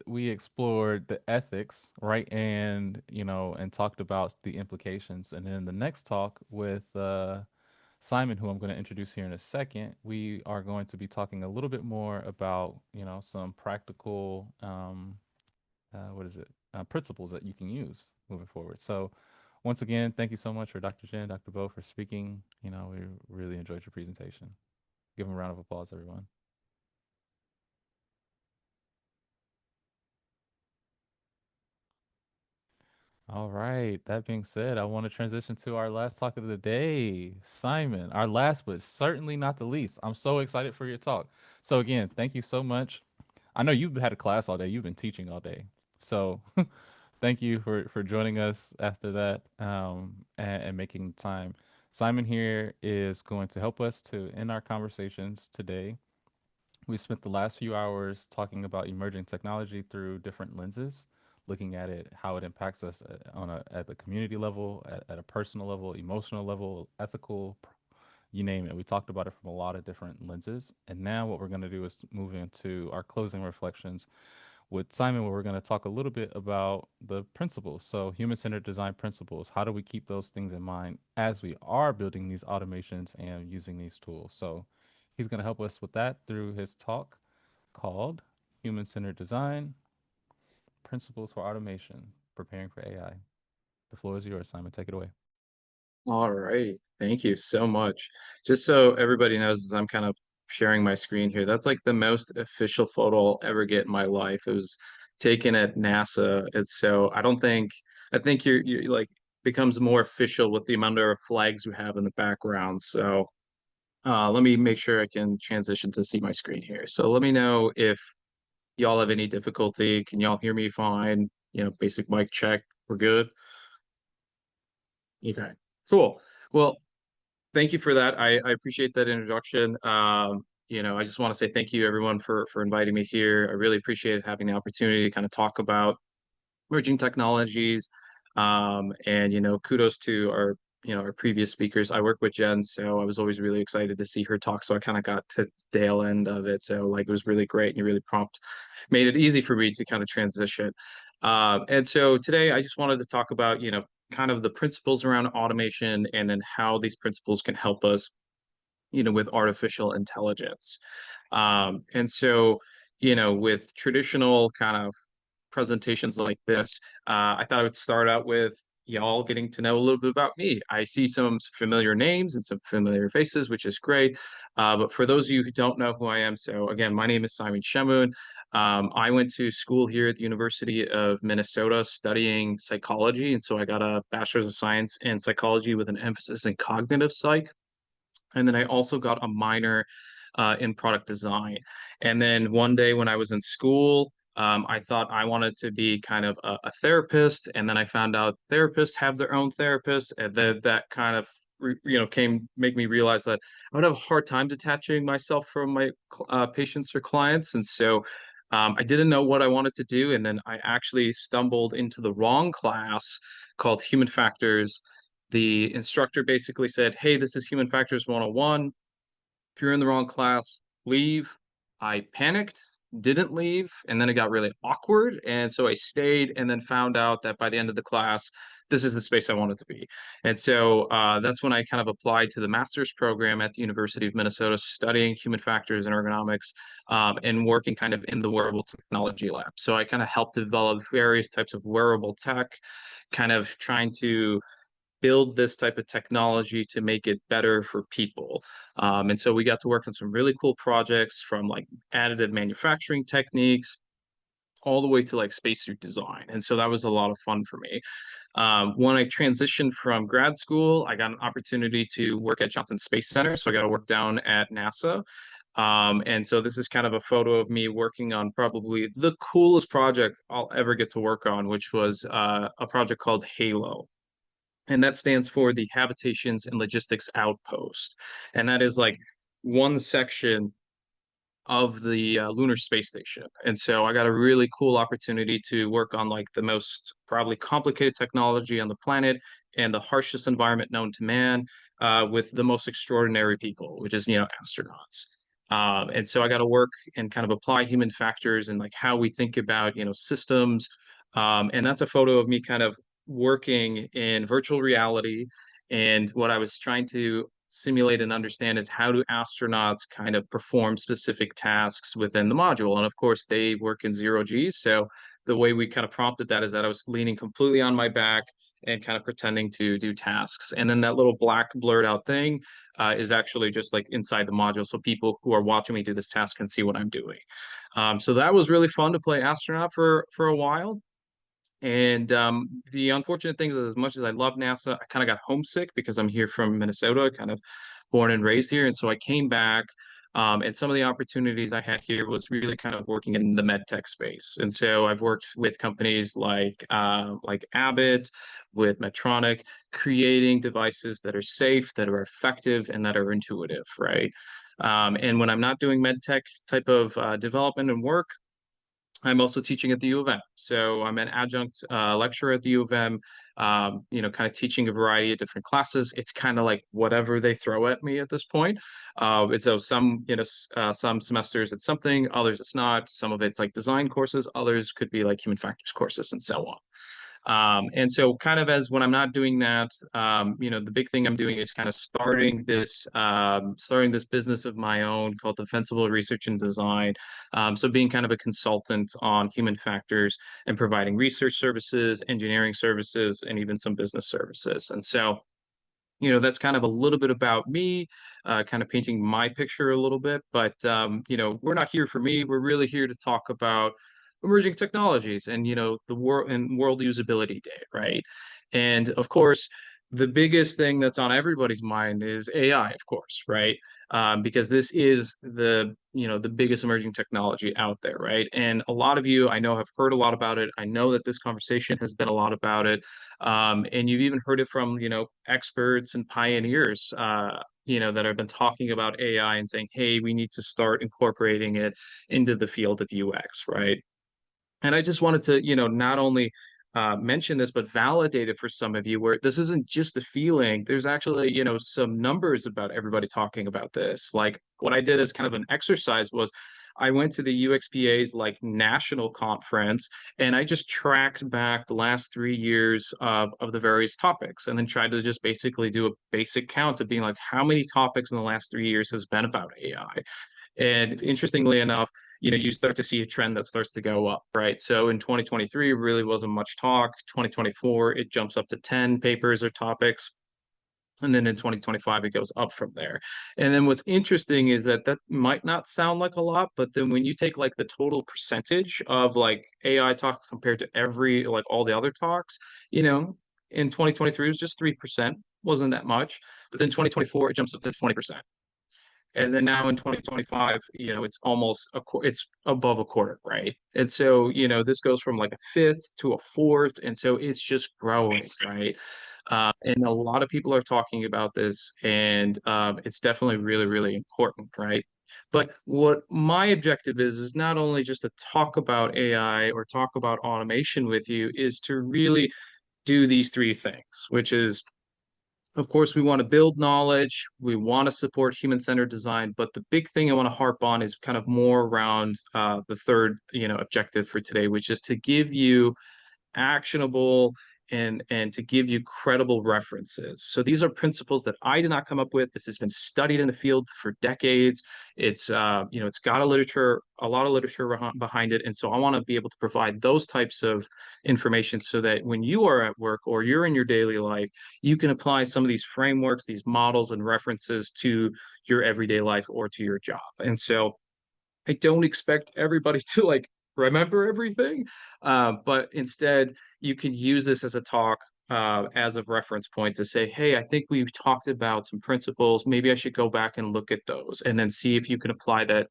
we explored the ethics, right, and and talked about the implications. And then the next talk with Simon, who I'm going to introduce here in a second, we are going to be talking a little bit more about some practical what is it principles that you can use moving forward. So once again, thank you so much for Dr. Jen, Dr. Bo for speaking. We really enjoyed your presentation. Give them a round of applause, everyone. All right. That being said, I want to transition to our last talk of the day. Simon, our last but certainly not the least. I'm so excited for your talk. So again, thank you so much. I know you've had a class all day. You've been teaching all day. So thank you for joining us after that and making time. Simon here is going to help us to end our conversations today. We spent the last few hours talking about emerging technology through different lenses, looking at it, how it impacts us at the community level, at a personal level, emotional level, ethical, you name it. We talked about it from a lot of different lenses. And now what we're going to do is move into our closing reflections with Simon, where we're going to talk a little bit about the principles. So, human centered design principles. How do we keep those things in mind as we are building these automations and using these tools? So, he's going to help us with that through his talk called Human Centered Design Principles for Automation Preparing for AI. The floor is yours, Simon. Take it away. All right. Thank you so much. Just so everybody knows, as I'm kind of sharing my screen here, that's like the most official photo I'll ever get in my life. It was taken at NASA. It's so I think you're like becomes more official with the amount of flags we have in the background. So let me make sure I can transition to see my screen here. So let me know if y'all have any difficulty. Can y'all hear me fine? Basic mic check. We're good. Okay, cool. Well, thank you for that. I appreciate that introduction. I just want to say thank you everyone for inviting me here. I really appreciate having the opportunity to kind of talk about emerging technologies. And kudos to our previous speakers. I work with Jen, so I was always really excited to see her talk. So I kind of got to the tail end of it. So like it was really great and you really made it easy for me to kind of transition. And so today I just wanted to talk about, kind of the principles around automation and then how these principles can help us, with artificial intelligence. And so, with traditional kind of presentations like this, I thought I would start out with y'all getting to know a little bit about me. I see some familiar names and some familiar faces, which is great. But for those of you who don't know who I am, so again, my name is Simon Shemoun. I went to school here at the University of Minnesota studying psychology. And so I got a bachelor's of science in psychology with an emphasis in cognitive psych. And then I also got a minor in product design. And then one day when I was in school, I thought I wanted to be kind of a therapist. And then I found out therapists have their own therapists. And then that kind of, make me realize that I would have a hard time detaching myself from my patients or clients. And so I didn't know what I wanted to do. And then I actually stumbled into the wrong class called Human Factors. The instructor basically said, "Hey, this is Human Factors 101. If you're in the wrong class, leave." I panicked, didn't leave, and then it got really awkward. And so I stayed and then found out that by the end of the class, this is the space I wanted to be. And so that's when I kind of applied to the master's program at the University of Minnesota, studying human factors and ergonomics and working kind of in the wearable technology lab. So I kind of helped develop various types of wearable tech, kind of trying to build this type of technology to make it better for people. And so we got to work on some really cool projects, from like additive manufacturing techniques all the way to like spacesuit design. And so that was a lot of fun for me. When I transitioned from grad school, I got an opportunity to work at Johnson Space Center. So I got to work down at NASA. And so this is kind of a photo of me working on probably the coolest project I'll ever get to work on, which was a project called HALO. And that stands for the Habitations and Logistics Outpost. And that is like one section of the lunar space station. And so I got a really cool opportunity to work on like the most probably complicated technology on the planet and the harshest environment known to man, with the most extraordinary people, which is, astronauts. And so I got to work and kind of apply human factors and like how we think about, systems. And that's a photo of me kind of working in virtual reality. And what I was trying to simulate and understand is, how do astronauts kind of perform specific tasks within the module? And of course, they work in zero G. So the way we kind of prompted that is that I was leaning completely on my back and kind of pretending to do tasks. And then that little black blurred out thing is actually just like inside the module. So people who are watching me do this task can see what I'm doing. So that was really fun to play astronaut for a while. And the unfortunate thing is, as much as I love NASA, I kind of got homesick because I'm here from Minnesota, kind of born and raised here. And so I came back, and some of the opportunities I had here was really kind of working in the med tech space. And so I've worked with companies like Abbott, with Medtronic, creating devices that are safe, that are effective, and that are intuitive, right? And when I'm not doing med tech type of development and work, I'm also teaching at the U of M. So I'm an adjunct lecturer at the U of M, kind of teaching a variety of different classes. It's kind of like whatever they throw at me at this point. And so some semesters it's something, others it's not. Some of it's like design courses, others could be like human factors courses and so on. And so kind of as when I'm not doing that, the big thing I'm doing is kind of starting this business of my own called Defensible Research and Design. So being kind of a consultant on human factors and providing research services, engineering services, and even some business services. And so that's kind of a little bit about me, kind of painting my picture a little bit. But, we're not here for me. We're really here to talk about emerging technologies and, the World Usability Day, right? And of course, the biggest thing that's on everybody's mind is AI, of course, right? Because this is the biggest emerging technology out there, right? And a lot of you, I know, have heard a lot about it. I know that this conversation has been a lot about it. And you've even heard it from, experts and pioneers, that have been talking about AI and saying, hey, we need to start incorporating it into the field of UX, right? And I just wanted to, not only mention this, but validate it for some of you where this isn't just a feeling. There's actually, some numbers about everybody talking about this. Like what I did as kind of an exercise was I went to the UXPA's like national conference and I just tracked back the last 3 years of the various topics and then tried to just basically do a basic count of being like, how many topics in the last 3 years has been about AI? And interestingly enough, you start to see a trend that starts to go up, right? So in 2023, really wasn't much talk. 2024, it jumps up to 10 papers or topics. And then in 2025, it goes up from there. And then what's interesting is that might not sound like a lot, but then when you take like the total percentage of like AI talks compared to like all the other talks, in 2023, it was just 3%, wasn't that much. But then 2024, it jumps up to 20%. And then now in 2025, it's above a quarter, right? And so, this goes from like a fifth to a fourth. And so it's just growing, right? And a lot of people are talking about this, and it's definitely really, really important, right? But what my objective is not only just to talk about AI or talk about automation with you, is to really do these three things, which is, of course, we want to build knowledge, we want to support human-centered design, but the big thing I want to harp on is kind of more around the third, objective for today, which is to give you actionable and to give you credible references. So these are principles that I did not come up with. This has been studied in the field for decades. It's it's got a lot of literature behind it. And so I want to be able to provide those types of information so that when you are at work or you're in your daily life, you can apply some of these frameworks, these models and references to your everyday life or to your job. And so I don't expect everybody to like remember everything, but instead you can use this as a talk as a reference point to say, hey, I think we've talked about some principles. Maybe I should go back and look at those and then see if you can apply that,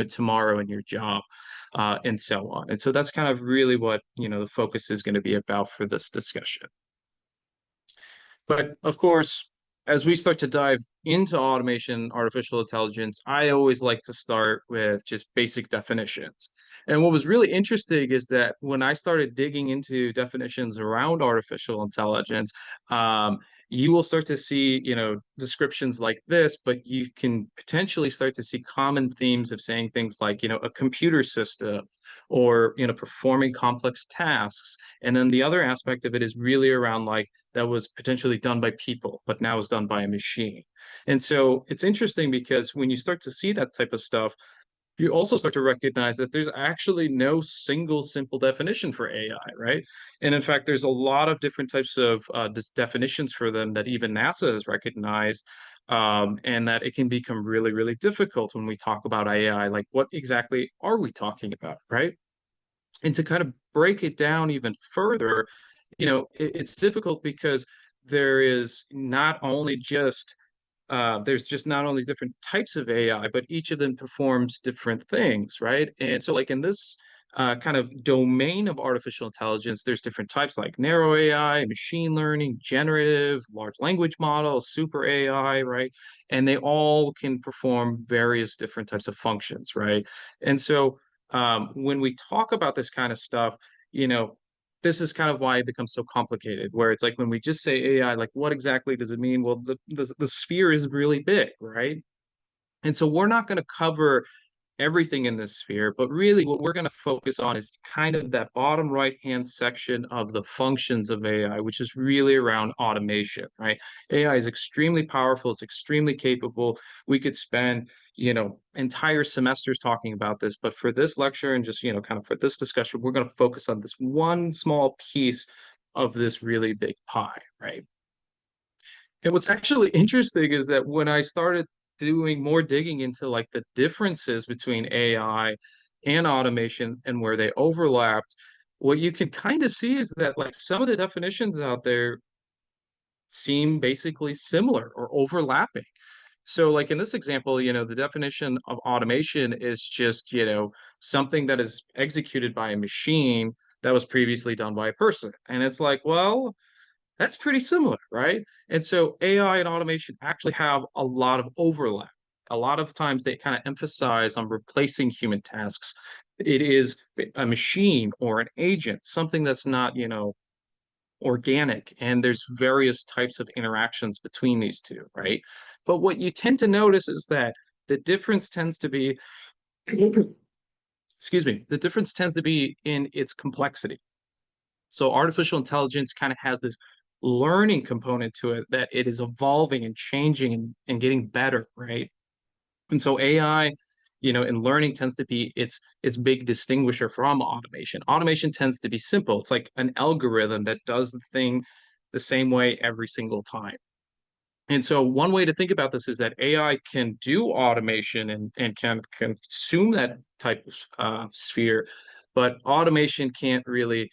tomorrow in your job, and so on. And so that's kind of really what, the focus is going to be about for this discussion. But of course, as we start to dive into automation, artificial intelligence, I always like to start with just basic definitions. And what was really interesting is that when I started digging into definitions around artificial intelligence, you will start to see, descriptions like this, but you can potentially start to see common themes of saying things like, a computer system or, performing complex tasks. And then the other aspect of it is really around like, that was potentially done by people, but now is done by a machine. And so it's interesting because when you start to see that type of stuff, you also start to recognize that there's actually no single simple definition for AI, right? And in fact, there's a lot of different types of definitions for them that even NASA has recognized, and that it can become really, really difficult when we talk about AI. Like, what exactly are we talking about, right? And to kind of break it down even further, it's difficult because there is not only just there's just not only different types of AI, but each of them performs different things, right? And so, like in this kind of domain of artificial intelligence, there's different types like narrow AI, machine learning, generative, large language model, super AI, right? And they all can perform various different types of functions, right? And so, when we talk about this kind of stuff, this is kind of why it becomes so complicated, where it's like when we just say AI, like what exactly does it mean? Well, the sphere is really big, right? And so we're not going to cover everything in this sphere, but really what we're going to focus on is kind of that bottom right-hand section of the functions of AI, which is really around automation, right? AI is extremely powerful. It's extremely capable. We could spend, entire semesters talking about this, but for this lecture and just, kind of for this discussion, we're going to focus on this one small piece of this really big pie, right? And what's actually interesting is that when I started doing more digging into like the differences between AI and automation and where they overlapped, what you can kind of see is that like some of the definitions out there seem basically similar or overlapping. So like in this example, the definition of automation is just, something that is executed by a machine that was previously done by a person. And it's like, well, that's pretty similar, right? And so AI and automation actually have a lot of overlap. A lot of times they kind of emphasize on replacing human tasks. It is a machine or an agent, something that's not, organic. And there's various types of interactions between these two, right? But what you tend to notice is that the difference tends to be, excuse me, the difference tends to be in its complexity. So artificial intelligence kind of has this learning component to it, that it is evolving and changing and getting better, right? And so AI, in learning tends to be its big distinguisher from automation. Automation tends to be simple. It's like an algorithm that does the thing the same way every single time. And so one way to think about this is that AI can do automation and can consume that type of sphere, but automation can't really,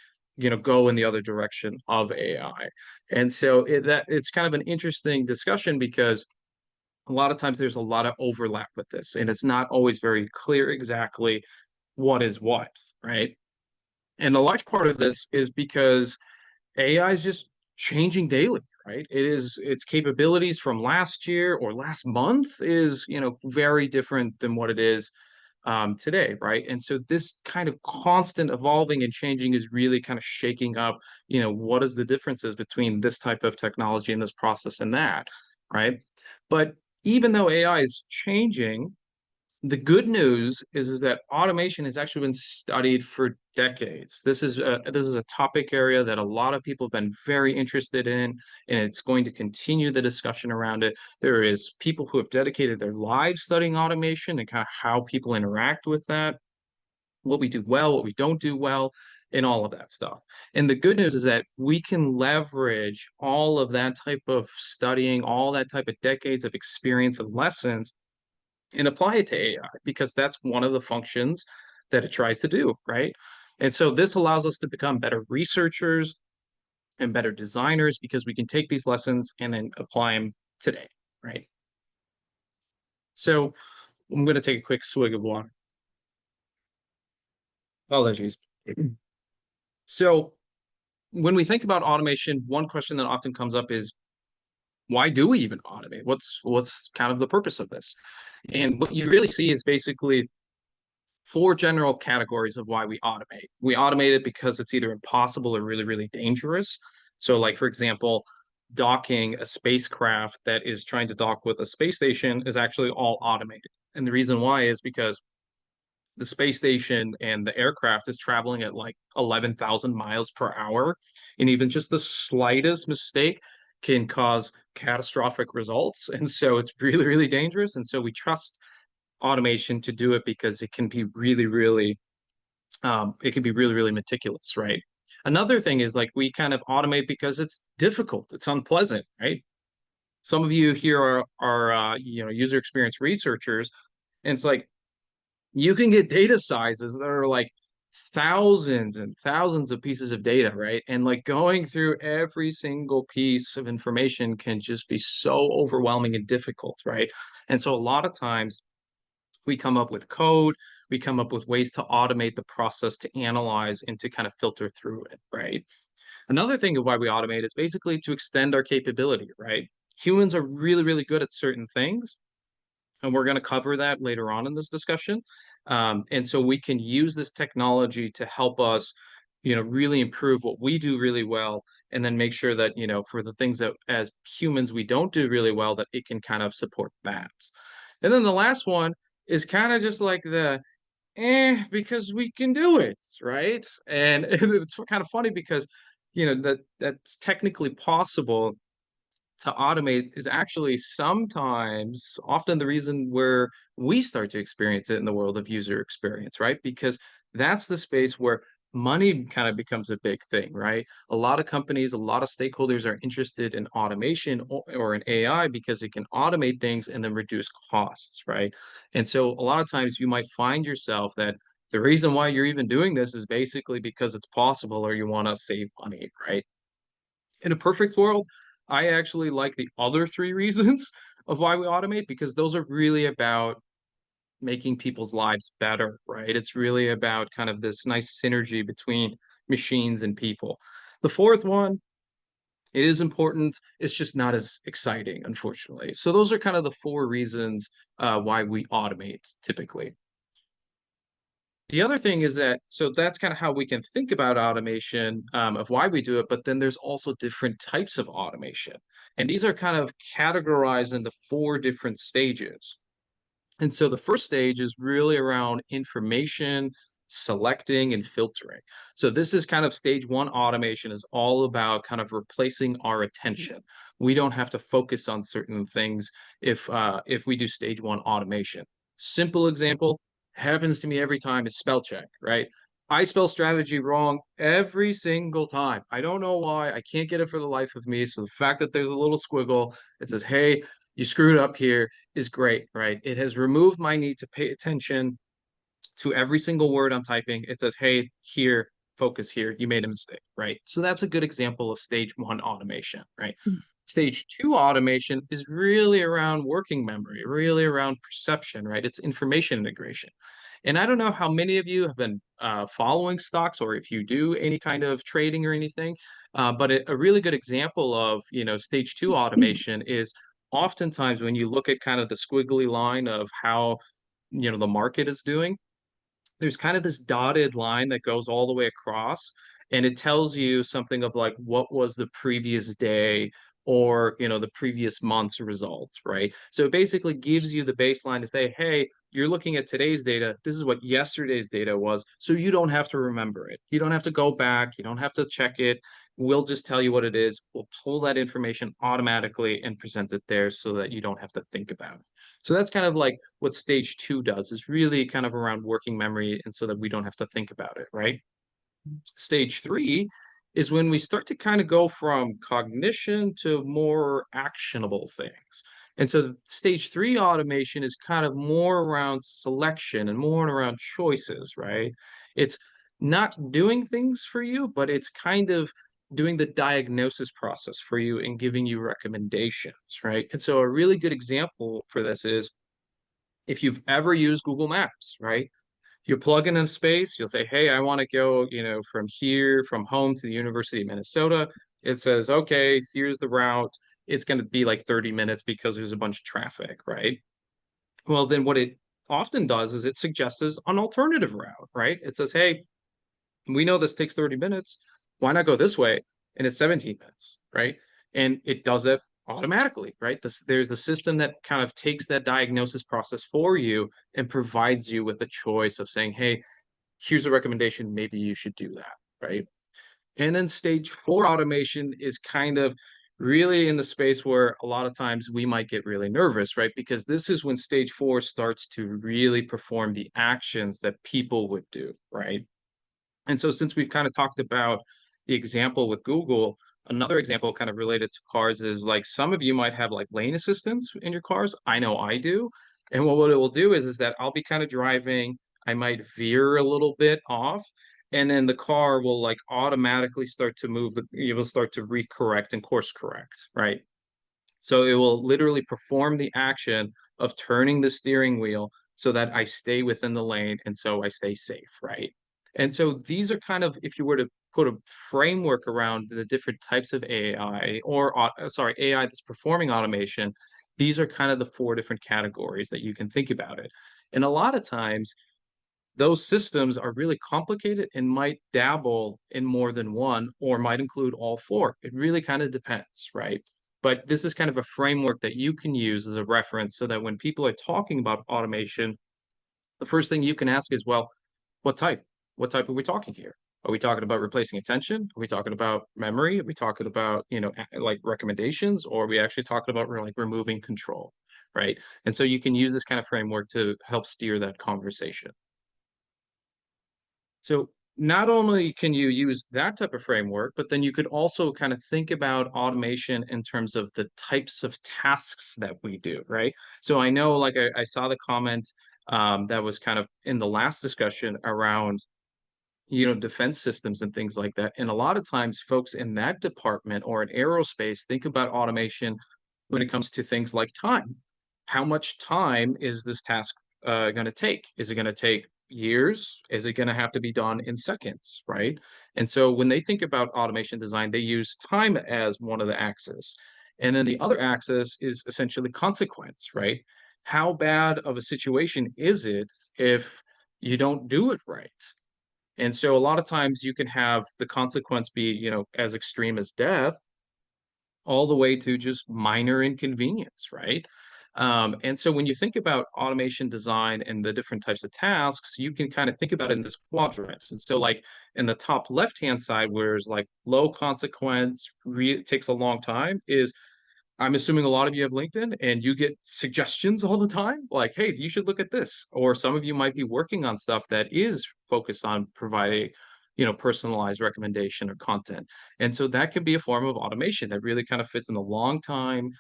go in the other direction of AI. And so it's kind of an interesting discussion because a lot of times there's a lot of overlap with this, and it's not always very clear exactly what is what, right? And a large part of this is because AI is just changing daily, right? Its capabilities from last year or last month is, very different than what it is today, right? And so this kind of constant evolving and changing is really kind of shaking up, what is the differences between this type of technology and this process and that, right? But even though AI is changing, the good news is that automation has actually been studied for decades. This is a topic area that a lot of people have been very interested in, and it's going to continue the discussion around it. There is people who have dedicated their lives studying automation and kind of how people interact with that, what we do well, what we don't do well, and all of that stuff. And the good news is that we can leverage all of that type of studying, all that type of decades of experience and lessons and apply it to AI, because that's one of the functions that it tries to do, right? And so this allows us to become better researchers and better designers because we can take these lessons and then apply them today, right? So I'm going to take a quick swig of water. Apologies. So when we think about automation, one question that often comes up is, why do we even automate? What's kind of the purpose of this? And what you really see is basically four general categories of why we automate. We automate it because it's either impossible or really, really dangerous. So like, for example, docking a spacecraft that is trying to dock with a space station is actually all automated. And the reason why is because the space station and the aircraft is traveling at like 11,000 miles per hour. And even just the slightest mistake can cause catastrophic results. And so it's really, really dangerous. And so we trust automation to do it because it can be really, really, really meticulous, right? Another thing is like we kind of automate because it's difficult, it's unpleasant, right? Some of you here are user experience researchers, and it's like you can get data sizes that are like thousands and thousands of pieces of data, right? And like going through every single piece of information can just be so overwhelming and difficult, right? And so a lot of times we come up with code, we come up with ways to automate the process to analyze and to kind of filter through it, right? Another thing of why we automate is basically to extend our capability, right? Humans are really, really good at certain things, and we're going to cover that later on in this discussion. And so we can use this technology to help us, really improve what we do really well, and then make sure that, for the things that as humans we don't do really well, that it can kind of support that. And then the last one is kind of just like because we can do it, right? And it's kind of funny because, that's technically possible to automate is actually sometimes often the reason where we start to experience it in the world of user experience, right? Because that's the space where money kind of becomes a big thing, right? A lot of companies, a lot of stakeholders are interested in automation or in AI because it can automate things and then reduce costs, right? And so a lot of times you might find yourself that the reason why you're even doing this is basically because it's possible or you want to save money, right? In a perfect world, I actually like the other three reasons of why we automate because those are really about making people's lives better, right? It's really about kind of this nice synergy between machines and people. The fourth one, it is important. It's just not as exciting, unfortunately. So those are kind of the four reasons why we automate typically. The other thing is that, so that's kind of how we can think about automation of why we do it, but then there's also different types of automation. And these are kind of categorized into four different stages. And so the first stage is really around information, selecting, and filtering. So this is kind of stage one automation is all about kind of replacing our attention. We don't have to focus on certain things if we do stage one automation. Simple example, happens to me every time is spell check, right? I spell strategy wrong every single time. I don't know why. I can't get it for the life of me. So the fact that there's a little squiggle, it says, hey, you screwed up here is great, right? It has removed my need to pay attention to every single word I'm typing. It says, hey, here, focus here, you made a mistake, right? So that's a good example of stage one automation, right? Stage two automation is really around working memory, really around perception, right? It's information integration. And I don't know how many of you have been following stocks or if you do any kind of trading or anything, but a really good example of, stage two automation is oftentimes when you look at kind of the squiggly line of how, the market is doing, there's kind of this dotted line that goes all the way across and it tells you something of like what was the previous day or the previous month's results, right? So it basically gives you the baseline to say, hey, you're looking at today's data, this is what yesterday's data was, so you don't have to remember it, you don't have to go back, you don't have to check it, we'll just tell you what it is, we'll pull that information automatically and present it there so that you don't have to think about it. So that's kind of like what stage two does, is really kind of around working memory and so that we don't have to think about it, right? Stage three is when we start to kind of go from cognition to more actionable things. And so stage three automation is kind of more around selection and more around choices, right? It's not doing things for you, but it's kind of doing the diagnosis process for you and giving you recommendations, right? And so a really good example for this is if you've ever used Google Maps, right? You plug in a space, you'll say, hey, I want to go, from here, from home to the University of Minnesota. It says, okay, here's the route. It's going to be like 30 minutes because there's a bunch of traffic, right? Well, then what it often does is it suggests an alternative route, right? It says, hey, we know this takes 30 minutes. Why not go this way? And it's 17 minutes, right? And it does that automatically, right? There's a system that kind of takes that diagnosis process for you and provides you with the choice of saying, hey, here's a recommendation, maybe you should do that, right? And then stage four automation is kind of really in the space where a lot of times we might get really nervous, right? Because this is when stage four starts to really perform the actions that people would do, right? And so since we've kind of talked about the example with Google, another example kind of related to cars is like some of you might have like lane assistance in your cars. I know I do. And what it will do is that I'll be kind of driving. I might veer a little bit off, and then the car will like automatically start to move, you will start to recorrect and course correct, right? So it will literally perform the action of turning the steering wheel so that I stay within the lane and so I stay safe, right? And so these are kind of, if you were to put a framework around the different types of AI or, sorry, AI that's performing automation, these are kind of the 4 different categories that you can think about it. And a lot of times, those systems are really complicated and might dabble in more than one or might include all 4. It really kind of depends, right? But this is kind of a framework that you can use as a reference so that when people are talking about automation, the first thing you can ask is, well, what type? What type are we talking here? Are we talking about replacing attention? Are we talking about memory? Are we talking about, like recommendations? Or are we actually talking about like removing control, right? And so you can use this kind of framework to help steer that conversation. So not only can you use that type of framework, but then you could also kind of think about automation in terms of the types of tasks that we do, right? So I know, like I saw the comment that was kind of in the last discussion around, defense systems and things like that. And a lot of times folks in that department or in aerospace think about automation when it comes to things like time. How much time is this task going to take? Is it going to take years? Is it going to have to be done in seconds, right? And so when they think about automation design, they use time as one of the axes. And then the other axis is essentially consequence, right? How bad of a situation is it if you don't do it right? And so a lot of times you can have the consequence be, as extreme as death, all the way to just minor inconvenience, right? And so when you think about automation design and the different types of tasks, you can kind of think about it in this quadrant. And so like in the top left-hand side, where there's like low consequence, takes a long time, is I'm assuming a lot of you have LinkedIn and you get suggestions all the time, like, hey, you should look at this. Or some of you might be working on stuff that is focused on providing, personalized recommendation or content. And so that can be a form of automation that really kind of fits in the long time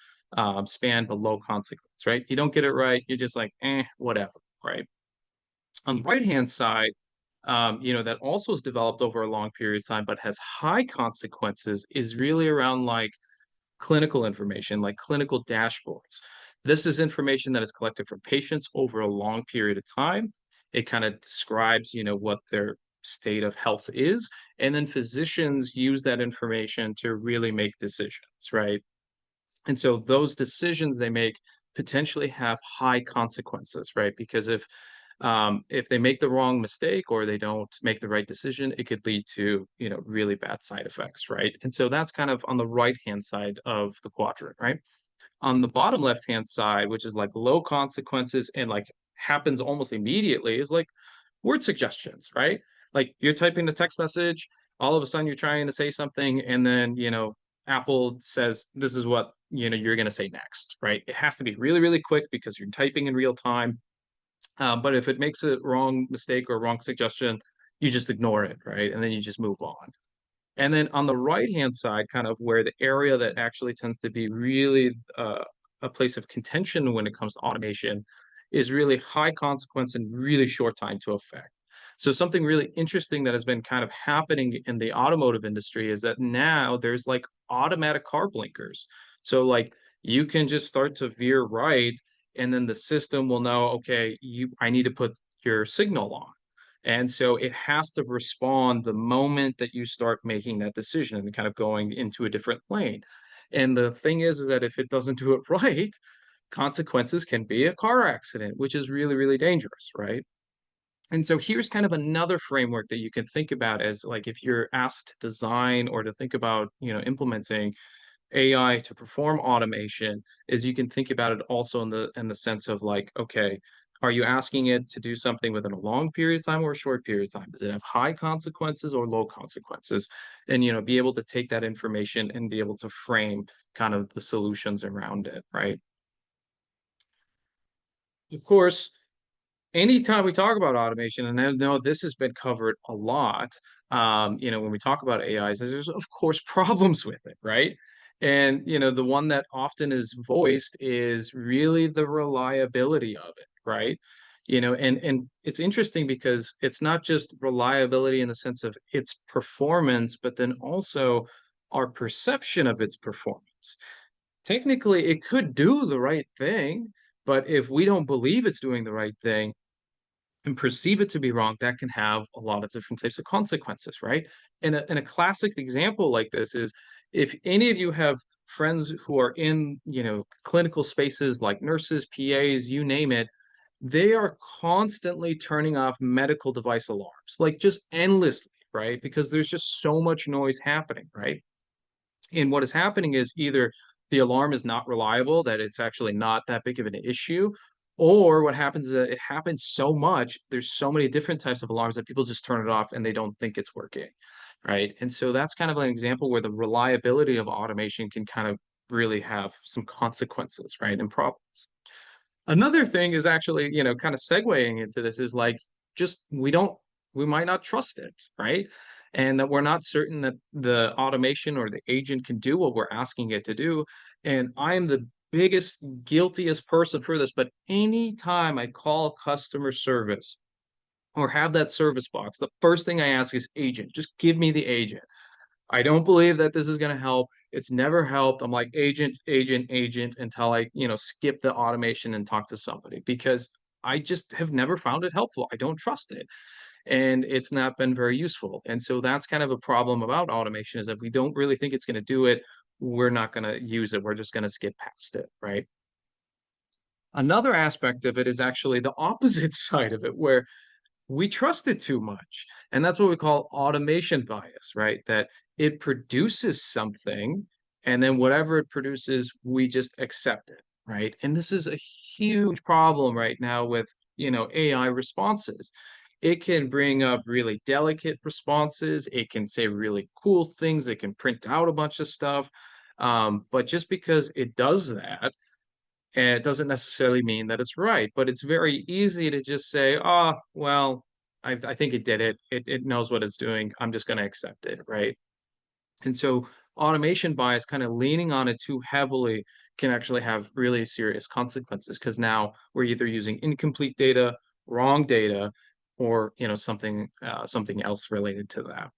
span, but low consequence, right? You don't get it right, you're just like, whatever, right? On the right-hand side, that also is developed over a long period of time, but has high consequences, is really around like clinical information, like clinical dashboards. This is information that is collected from patients over a long period of time. It kind of describes, what their state of health is. And then physicians use that information to really make decisions, right? And so those decisions they make potentially have high consequences, right? Because if they make the wrong mistake or they don't make the right decision, it could lead to, really bad side effects, right? And so that's kind of on the right-hand side of the quadrant, right? On the bottom left-hand side, which is like low consequences and like happens almost immediately, is like word suggestions, right? Like you're typing the text message, all of a sudden you're trying to say something, and then, Apple says, this is what, you're going to say next, right? It has to be really, really quick because you're typing in real time. But if it makes a wrong mistake or wrong suggestion, you just ignore it, right? And then you just move on. And then on the right-hand side, kind of where the area that actually tends to be really a place of contention when it comes to automation is really high consequence and really short time to effect. So something really interesting that has been kind of happening in the automotive industry is that now there's like automatic car blinkers. So like you can just start to veer right, and then the system will know, okay, I need to put your signal on. And so it has to respond the moment that you start making that decision and kind of going into a different lane. And the thing is that if it doesn't do it right, consequences can be a car accident, which is really, really dangerous, right? And so here's kind of another framework that you can think about as like if you're asked to design or to think about, implementing AI to perform automation, is you can think about it also in the sense of like, okay, are you asking it to do something within a long period of time or a short period of time? Does it have high consequences or low consequences? And be able to take that information and be able to frame kind of the solutions around it, right? Of course, anytime we talk about automation, and I know this has been covered a lot, when we talk about AIs, there's of course problems with it, right? And the one that often is voiced is really the reliability of it, right? And it's interesting because it's not just reliability in the sense of its performance, but then also our perception of its performance. Technically, it could do the right thing, but if we don't believe it's doing the right thing and perceive it to be wrong, that can have a lot of different types of consequences, right? And a classic example like this is if any of you have friends who are in, clinical spaces like nurses, PAs, you name it, they are constantly turning off medical device alarms, like just endlessly, right? Because there's just so much noise happening, right? And what is happening is either the alarm is not reliable, that it's actually not that big of an issue, or what happens is that it happens so much, there's so many different types of alarms that people just turn it off and they don't think it's working, right? And so that's kind of an example where the reliability of automation can kind of really have some consequences, right? And problems. Another thing is actually, kind of segueing into this is like, just we might not trust it, right? And that we're not certain that the automation or the agent can do what we're asking it to do. And I am the biggest, guiltiest person for this, but anytime I call customer service or have that service box, the first thing I ask is agent, just give me the agent. I don't believe that this is going to help. It's never helped. I'm like agent, agent, agent until I, skip the automation and talk to somebody because I just have never found it helpful. I don't trust it. And it's not been very useful. And so that's kind of a problem about automation is that we don't really think it's going to do it. We're not going to use it. We're just going to skip past it, right? Another aspect of it is actually the opposite side of it, where we trust it too much. And that's what we call automation bias, right? That it produces something and then whatever it produces, we just accept it, right? And this is a huge problem right now with, AI responses. It can bring up really delicate responses. It can say really cool things. It can print out a bunch of stuff. But just because it does that, and it doesn't necessarily mean that it's right, but it's very easy to just say, oh, well, I think it did it. It knows what it's doing. I'm just going to accept it, right? And so automation bias, kind of leaning on it too heavily, can actually have really serious consequences because now we're either using incomplete data, wrong data, or something else related to that.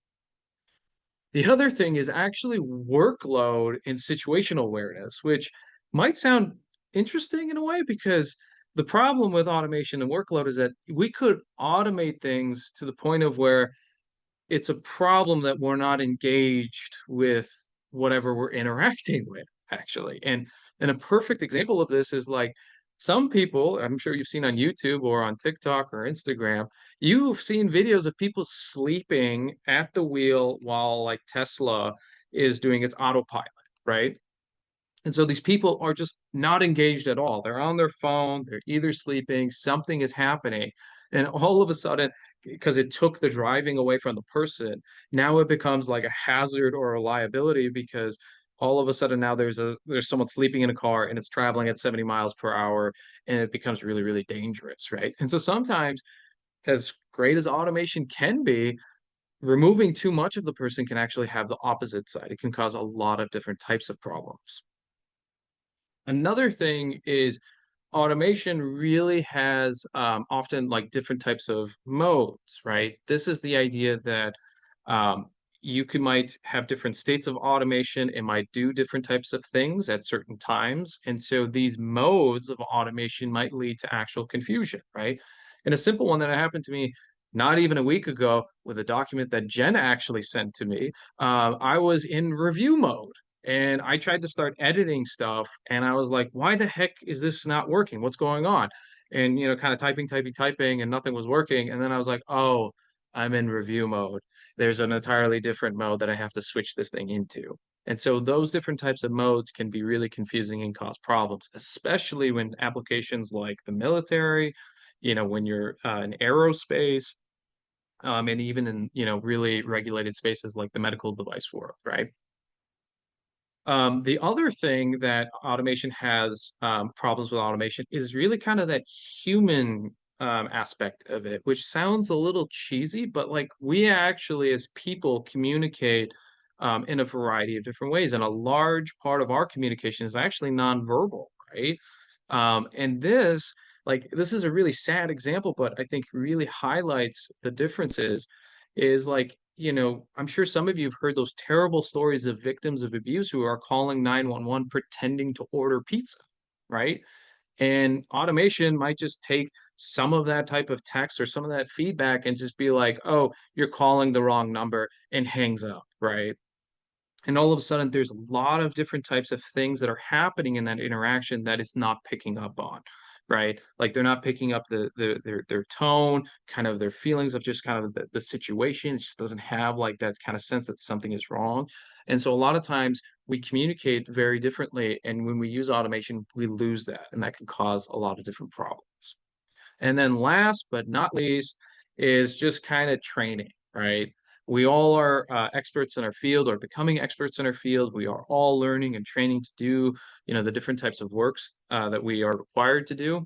The other thing is actually workload and situational awareness, which might sound interesting in a way because the problem with automation and workload is that we could automate things to the point of where it's a problem that we're not engaged with whatever we're interacting with, actually. And a perfect example of this is like some people, I'm sure you've seen on YouTube or on TikTok or Instagram, you've seen videos of people sleeping at the wheel while like Tesla is doing its autopilot, right? And so these people are just not engaged at all. They're on their phone, they're either sleeping, something is happening. And all of a sudden, because it took the driving away from the person, now it becomes like a hazard or a liability because all of a sudden now there's someone sleeping in a car and it's traveling at 70 miles per hour and it becomes really, really dangerous, right? And so sometimes, as great as automation can be, removing too much of the person can actually have the opposite side. It can cause a lot of different types of problems. Another thing is automation really has often like different types of modes, right? This is the idea that might have different states of automation. It might do different types of things at certain times. And so these modes of automation might lead to actual confusion, right? And a simple one that happened to me not even a week ago with a document that Jen actually sent to me, I was in review mode. And I tried to start editing stuff and I was like, why the heck is this not working? What's going on? And, kind of typing, and nothing was working. And then I was like, oh, I'm in review mode. There's an entirely different mode that I have to switch this thing into. And so those different types of modes can be really confusing and cause problems, especially when applications like the military, when you're in aerospace, and even in, really regulated spaces like the medical device world, right? The other thing that automation has problems with automation is really kind of that human aspect of it, which sounds a little cheesy, but like we actually as people communicate in a variety of different ways. And a large part of our communication is actually nonverbal, right? And this like this is a really sad example, but I think really highlights the differences is like, you know, I'm sure some of you have heard those terrible stories of victims of abuse who are calling 911 pretending to order pizza, right? And automation might just take some of that type of text or some of that feedback and just be like, oh, you're calling the wrong number, and hangs up, right? And all of a sudden, there's a lot of different types of things that are happening in that interaction that it's not picking up on, right? Like they're not picking up their tone, kind of their feelings of just kind of the situation. It just doesn't have like that kind of sense that something is wrong. And so a lot of times we communicate very differently. And when we use automation, we lose that. And that can cause a lot of different problems. And then last but not least is just kind of training, right? We all are experts in our field or becoming experts in our field. We are all learning and training to do, you know, the different types of works that we are required to do.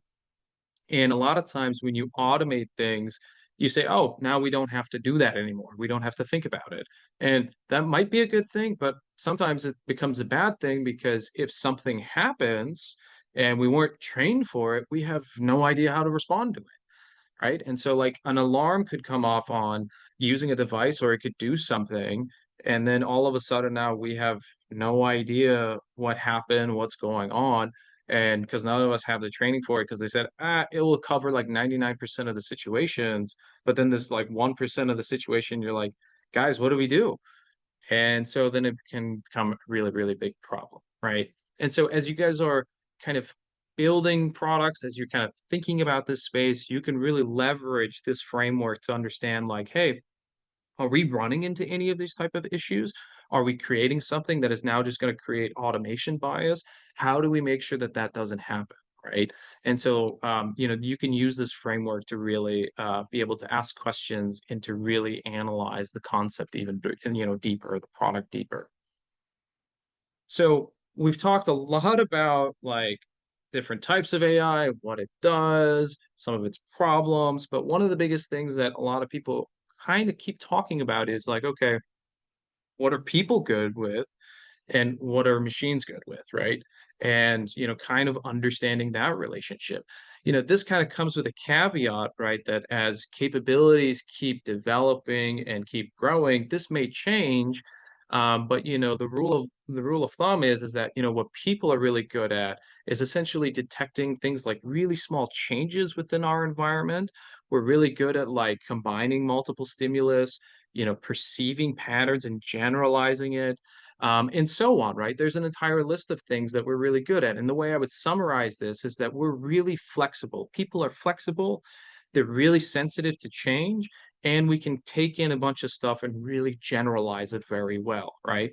And a lot of times when you automate things, you say, oh, now we don't have to do that anymore. We don't have to think about it. And that might be a good thing, but sometimes it becomes a bad thing because if something happens and we weren't trained for it, we have no idea how to respond to it, right? And so like an alarm could come off on using a device or it could do something. And then all of a sudden now we have no idea what happened, what's going on. And because none of us have the training for it, because they said, it will cover like 99% of the situations. But then this like 1% of the situation, you're like, guys, what do we do? And so then it can become a really, really big problem, right? And so as you guys are kind of building products, as you're kind of thinking about this space, you can really leverage this framework to understand like, hey, are we running into any of these type of issues? Are we creating something that is now just going to create automation bias? How do we make sure that that doesn't happen? Right. And so, you know, you can use this framework to really be able to ask questions and to really analyze the concept even, you know, deeper, the product deeper. So we've talked a lot about like different types of AI, what it does, some of its problems, but one of the biggest things that a lot of people kind of keep talking about is like, okay, what are people good with and what are machines good with, right? And, you know, kind of understanding that relationship. You know, this kind of comes with a caveat, right? That as capabilities keep developing and keep growing, this may change. But you know, the rule of thumb is that, you know, what people are really good at is essentially detecting things like really small changes within our environment. We're really good at like combining multiple stimulus, you know, perceiving patterns and generalizing it, and so on, right? There's an entire list of things that we're really good at. And the way I would summarize this is that we're really flexible. People are flexible, they're really sensitive to change, and we can take in a bunch of stuff and really generalize it very well, right?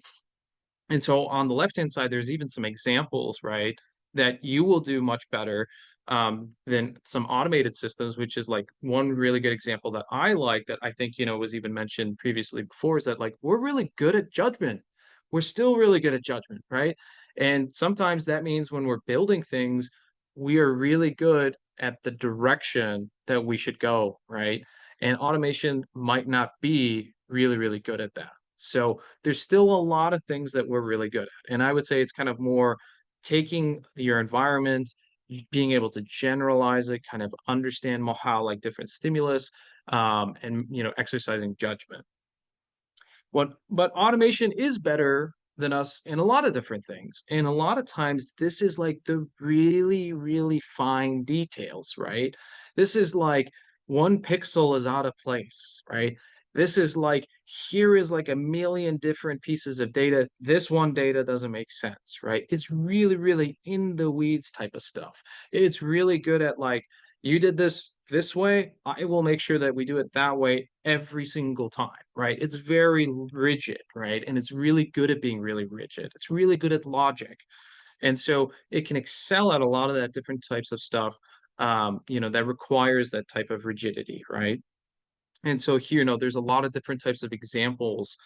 And so on the left-hand side, there's even some examples, right, that you will do much better than some automated systems, which is like one really good example that I like that I think, you know, was even mentioned previously before is that like we're really good at judgment. We're still really good at judgment, right? And sometimes that means when we're building things, we are really good at the direction that we should go, right? And automation might not be really, really good at that. So there's still a lot of things that we're really good at. And I would say it's kind of more taking your environment, being able to generalize it, kind of understand more how like different stimulus, and you know, exercising judgment. But automation is better than us in a lot of different things. And a lot of times this is like the really, really fine details, right? This is like one pixel is out of place, right? This is like, here is like a million different pieces of data. This one data doesn't make sense, right? It's really, really in the weeds type of stuff. It's really good at like, you did this way, I will make sure that we do it that way every single time, right? It's very rigid, right? And it's really good at being really rigid. It's really good at logic. And so it can excel at a lot of that different types of stuff, you know, that requires that type of rigidity, right? And so here, you know, there's a lot of different types of examples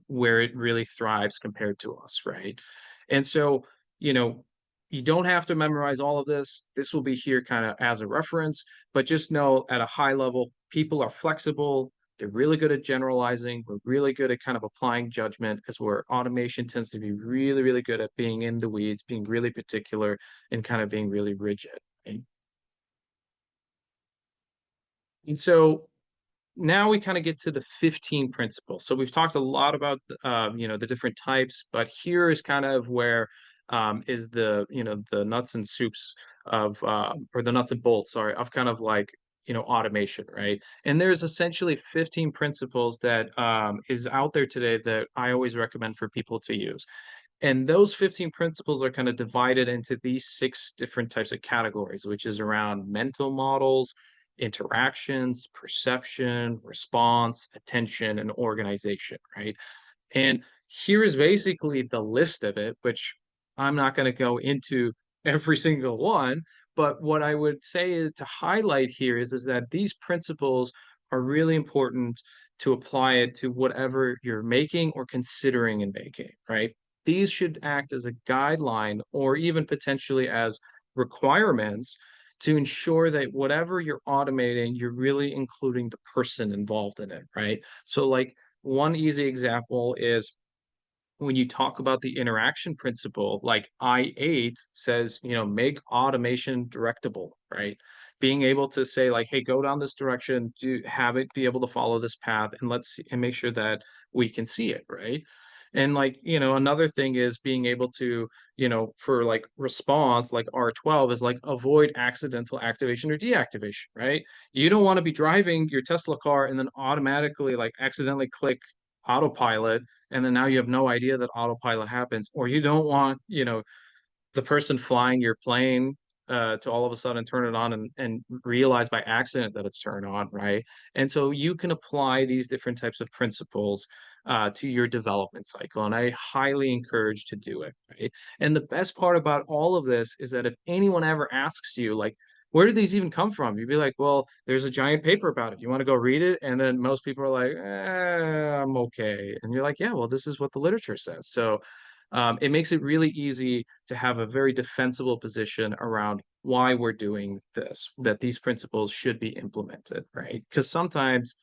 where it really thrives compared to us, right? And so, you know, you don't have to memorize all of this. This will be here kind of as a reference, but just know at a high level, people are flexible. They're really good at generalizing. We're really good at kind of applying judgment, as where automation tends to be really, really good at being in the weeds, being really particular, and kind of being really rigid. Right? And so now we kind of get to the 15 principles. So we've talked a lot about the different types, but here is kind of where is the the nuts and soups of or the nuts and bolts, sorry, of kind of like automation, right? And there's essentially 15 principles that is out there today that I always recommend for people to use. And those 15 principles are kind of divided into these 6 different types of categories, which is around mental models, interactions, perception, response, attention, and organization, right? And here is basically the list of it, which I'm not going to go into every single one. But what I would say is to highlight here is that these principles are really important to apply it to whatever you're making or considering in making, right? These should act as a guideline or even potentially as requirements to ensure that whatever you're automating, you're really including the person involved in it, right? So like one easy example is when you talk about the interaction principle, like I8 says, make automation directable, right? Being able to say like, hey, go down this direction, have it be able to follow this path, and let's see, and make sure that we can see it, right? And like, another thing is being able to, for like response, like R12 is like avoid accidental activation or deactivation, right? You don't want to be driving your Tesla car and then automatically like accidentally click autopilot, and then now you have no idea that autopilot happens. Or you don't want the person flying your plane to all of a sudden turn it on and realize by accident that it's turned on, right? And so you can apply these different types of principles to your development cycle, and I highly encourage to do it, right? And the best part about all of this is that if anyone ever asks you, like, where did these even come from? You'd be like, well, there's a giant paper about it. You want to go read it? And then most people are like, I'm okay. And you're like, yeah, well, this is what the literature says. So it makes it really easy to have a very defensible position around why we're doing this, that these principles should be implemented, right? Because sometimes,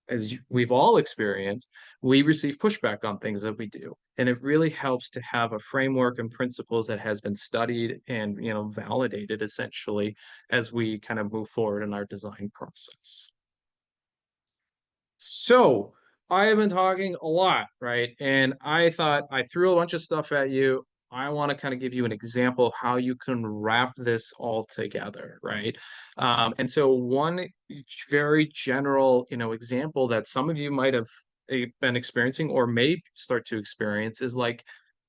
as we've all experienced, we receive pushback on things that we do. And it really helps to have a framework and principles that has been studied and, validated essentially as we kind of move forward in our design process. So I have been talking a lot, right? And I thought I threw a bunch of stuff at you. I want to kind of give you an example of how you can wrap this all together, right? And so one very general, example that some of you might have been experiencing or may start to experience is like,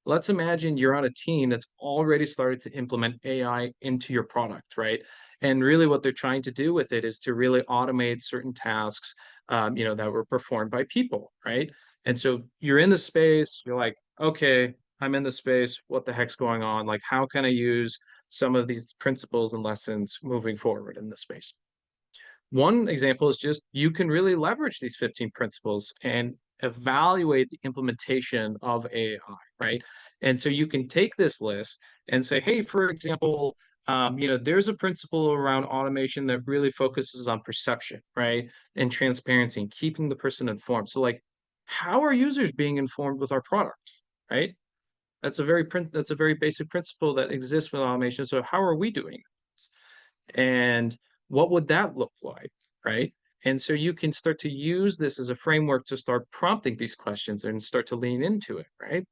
let's imagine you're on a team that's already started to implement AI into your product, right? And really what they're trying to do with it is to really automate certain tasks that were performed by people, right? And so you're in the space, you're like, okay, I'm in the space. What the heck's going on? Like, how can I use some of these principles and lessons moving forward in the space? One example is just you can really leverage these 15 principles and evaluate the implementation of AI, right? And so you can take this list and say, hey, for example, there's a principle around automation that really focuses on perception, right? And transparency and keeping the person informed. So like, how are users being informed with our product, right? That's a very basic principle that exists with automation. So how are we doing this? And what would that look like, right? And so you can start to use this as a framework to start prompting these questions and start to lean into it, right?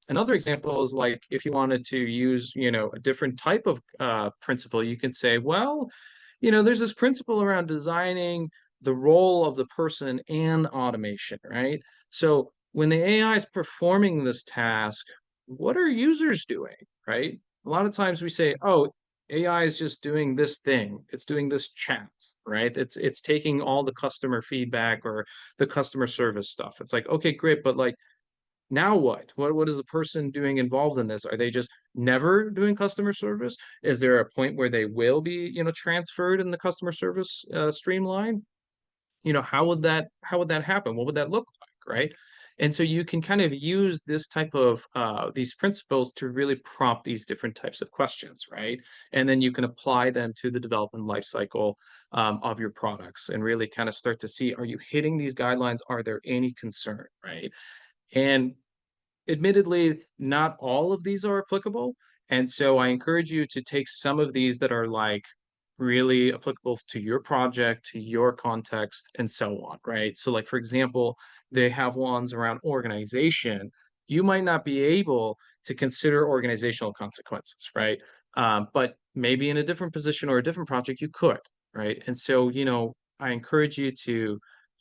Another example is like if you wanted to use, a different type of principle, you can say, well, there's this principle around designing the role of the person and automation, right? So when the AI is performing this task, what are users doing, right? A lot of times we say, oh, AI is just doing this thing. It's doing this chat, right? It's taking all the customer feedback or the customer service stuff. It's like, okay, great, but like now what? What is the person doing involved in this? Are they just never doing customer service? Is there a point where they will be, transferred in the customer service streamline? How would that happen? What would that look like, right? And so you can kind of use this type of these principles to really prompt these different types of questions, right? And then you can apply them to the development lifecycle of your products and really kind of start to see, are you hitting these guidelines? Are there any concern, right? And admittedly, not all of these are applicable. And so I encourage you to take some of these that are like really applicable to your project, to your context, and so on, right? So like, for example, they have ones around organization. You might not be able to consider organizational consequences, right? But maybe in a different position or a different project, you could, right? And so, I encourage you to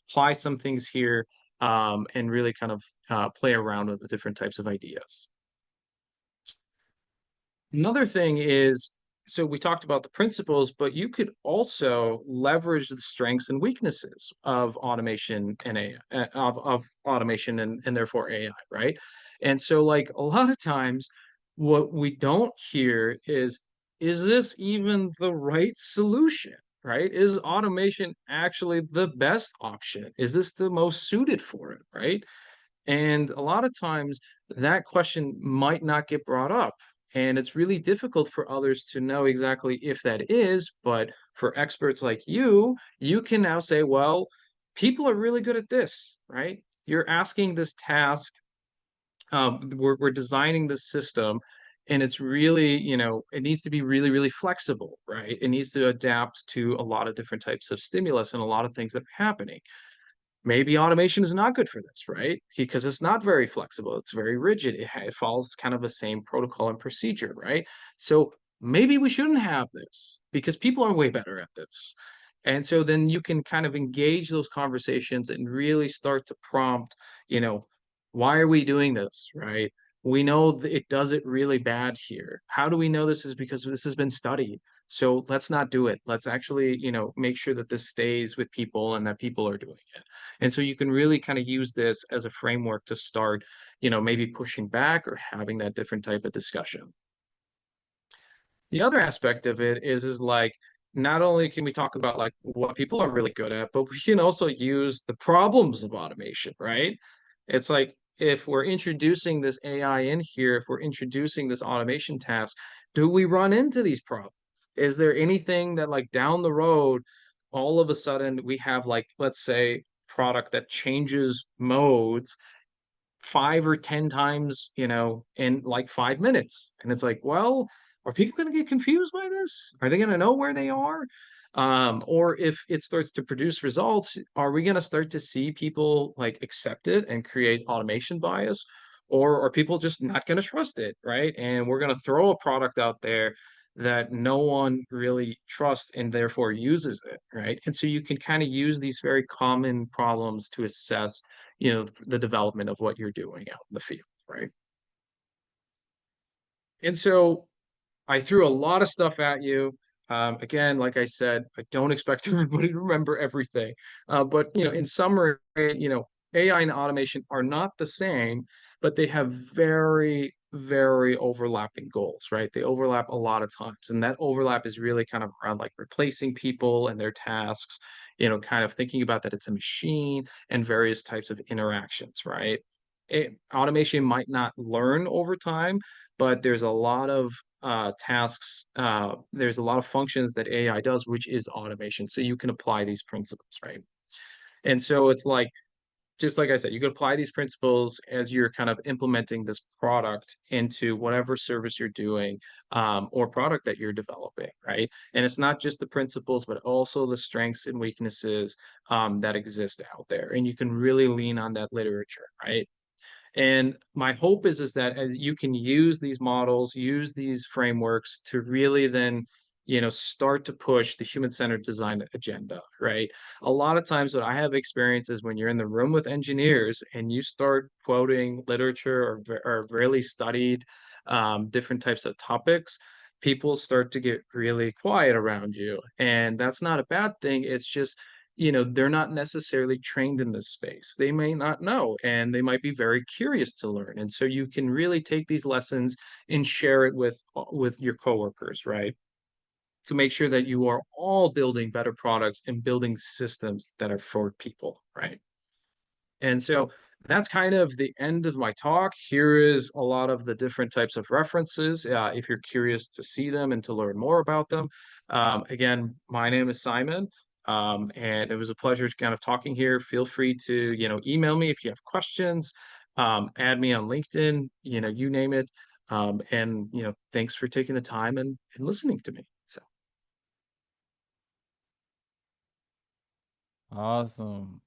apply some things here and really kind of play around with the different types of ideas. Another thing is, so we talked about the principles, but you could also leverage the strengths and weaknesses of automation and AI, of automation and therefore AI, right? And so like a lot of times what we don't hear is this even the right solution, right? Is automation actually the best option? Is this the most suited for it, right? And a lot of times that question might not get brought up. And it's really difficult for others to know exactly if that is. But for experts like you can now say, well, people are really good at this, right? You're asking this task, we're designing this system, and it's really, it needs to be really, really flexible, right? It needs to adapt to a lot of different types of stimulus and a lot of things that are happening. Maybe automation is not good for this, right? Because it's not very flexible. It's very rigid. It follows kind of the same protocol and procedure, right? So maybe we shouldn't have this because people are way better at this. And so then you can kind of engage those conversations and really start to prompt, why are we doing this, right? We know that it does it really bad here. How do we know this is because this has been studied? So let's not do it. Let's actually, make sure that this stays with people and that people are doing it. And so you can really kind of use this as a framework to start, maybe pushing back or having that different type of discussion. The other aspect of it is like, not only can we talk about like what people are really good at, but we can also use the problems of automation, right? It's like, if we're introducing this AI in here, if we're introducing this automation task, do we run into these problems? Is there anything that like down the road, all of a sudden we have like, let's say, product that changes modes 5 or 10 times, in like 5 minutes. And it's like, well, are people going to get confused by this? Are they going to know where they are? Or if it starts to produce results, are we going to start to see people like accept it and create automation bias? Or are people just not going to trust it, right? And we're going to throw a product out there that no one really trusts and therefore uses it, right? And so you can kind of use these very common problems to assess, the development of what you're doing out in the field, right? And so I threw a lot of stuff at you. Again, like I said, I don't expect everybody to remember everything. But in summary, AI and automation are not the same, but they have very, very overlapping goals, right? They overlap a lot of times. And that overlap is really kind of around like replacing people and their tasks, kind of thinking about that it's a machine and various types of interactions, right? Automation might not learn over time, but there's a lot of tasks, there's a lot of functions that AI does, which is automation. So you can apply these principles, right? And so it's like, just like I said, you could apply these principles as you're kind of implementing this product into whatever service you're doing, or product that you're developing, right? And it's not just the principles, but also the strengths and weaknesses that exist out there. And you can really lean on that literature, right? And my hope is that as you can use these models, use these frameworks to really then, start to push the human-centered design agenda, right? A lot of times what I have experiences when you're in the room with engineers and you start quoting literature or really studied different types of topics, people start to get really quiet around you. And that's not a bad thing. It's just, they're not necessarily trained in this space. They may not know, and they might be very curious to learn. And so you can really take these lessons and share it with your coworkers, right? To make sure that you are all building better products and building systems that are for people, right? And so that's kind of the end of my talk. Here is a lot of the different types of references, if you're curious to see them and to learn more about them. Again, my name is Simon, and it was a pleasure kind of talking here. Feel free to, email me if you have questions, add me on LinkedIn, you name it. And, thanks for taking the time and listening to me. So. Awesome.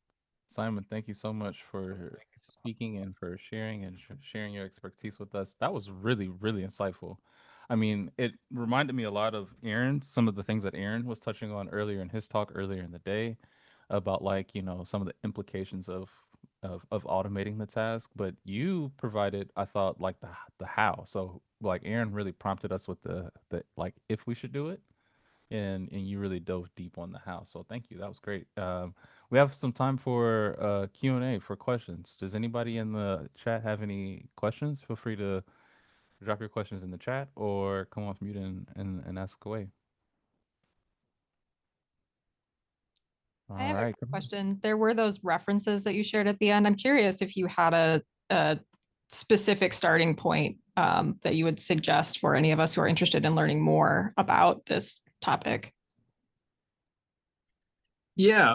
Simon, thank you so much for speaking and for sharing and sharing your expertise with us. That was really, really insightful. I mean, it reminded me a lot of Aaron, some of the things that Aaron was touching on earlier in his talk earlier in the day about like, you know, some of the implications of automating the task, but you provided, I thought, like the how. So like Aaron really prompted us with the like if we should do it, and you really dove deep on the how. So thank you. That was great. We have some time for Q&A for questions. Does anybody in the chat have any questions? Feel free to drop your questions in the chat or come off mute and ask away. I All have a right. quick question. There were those references that you shared at the end. I'm curious if you had a specific starting point that you would suggest for any of us who are interested in learning more about this topic. Yeah,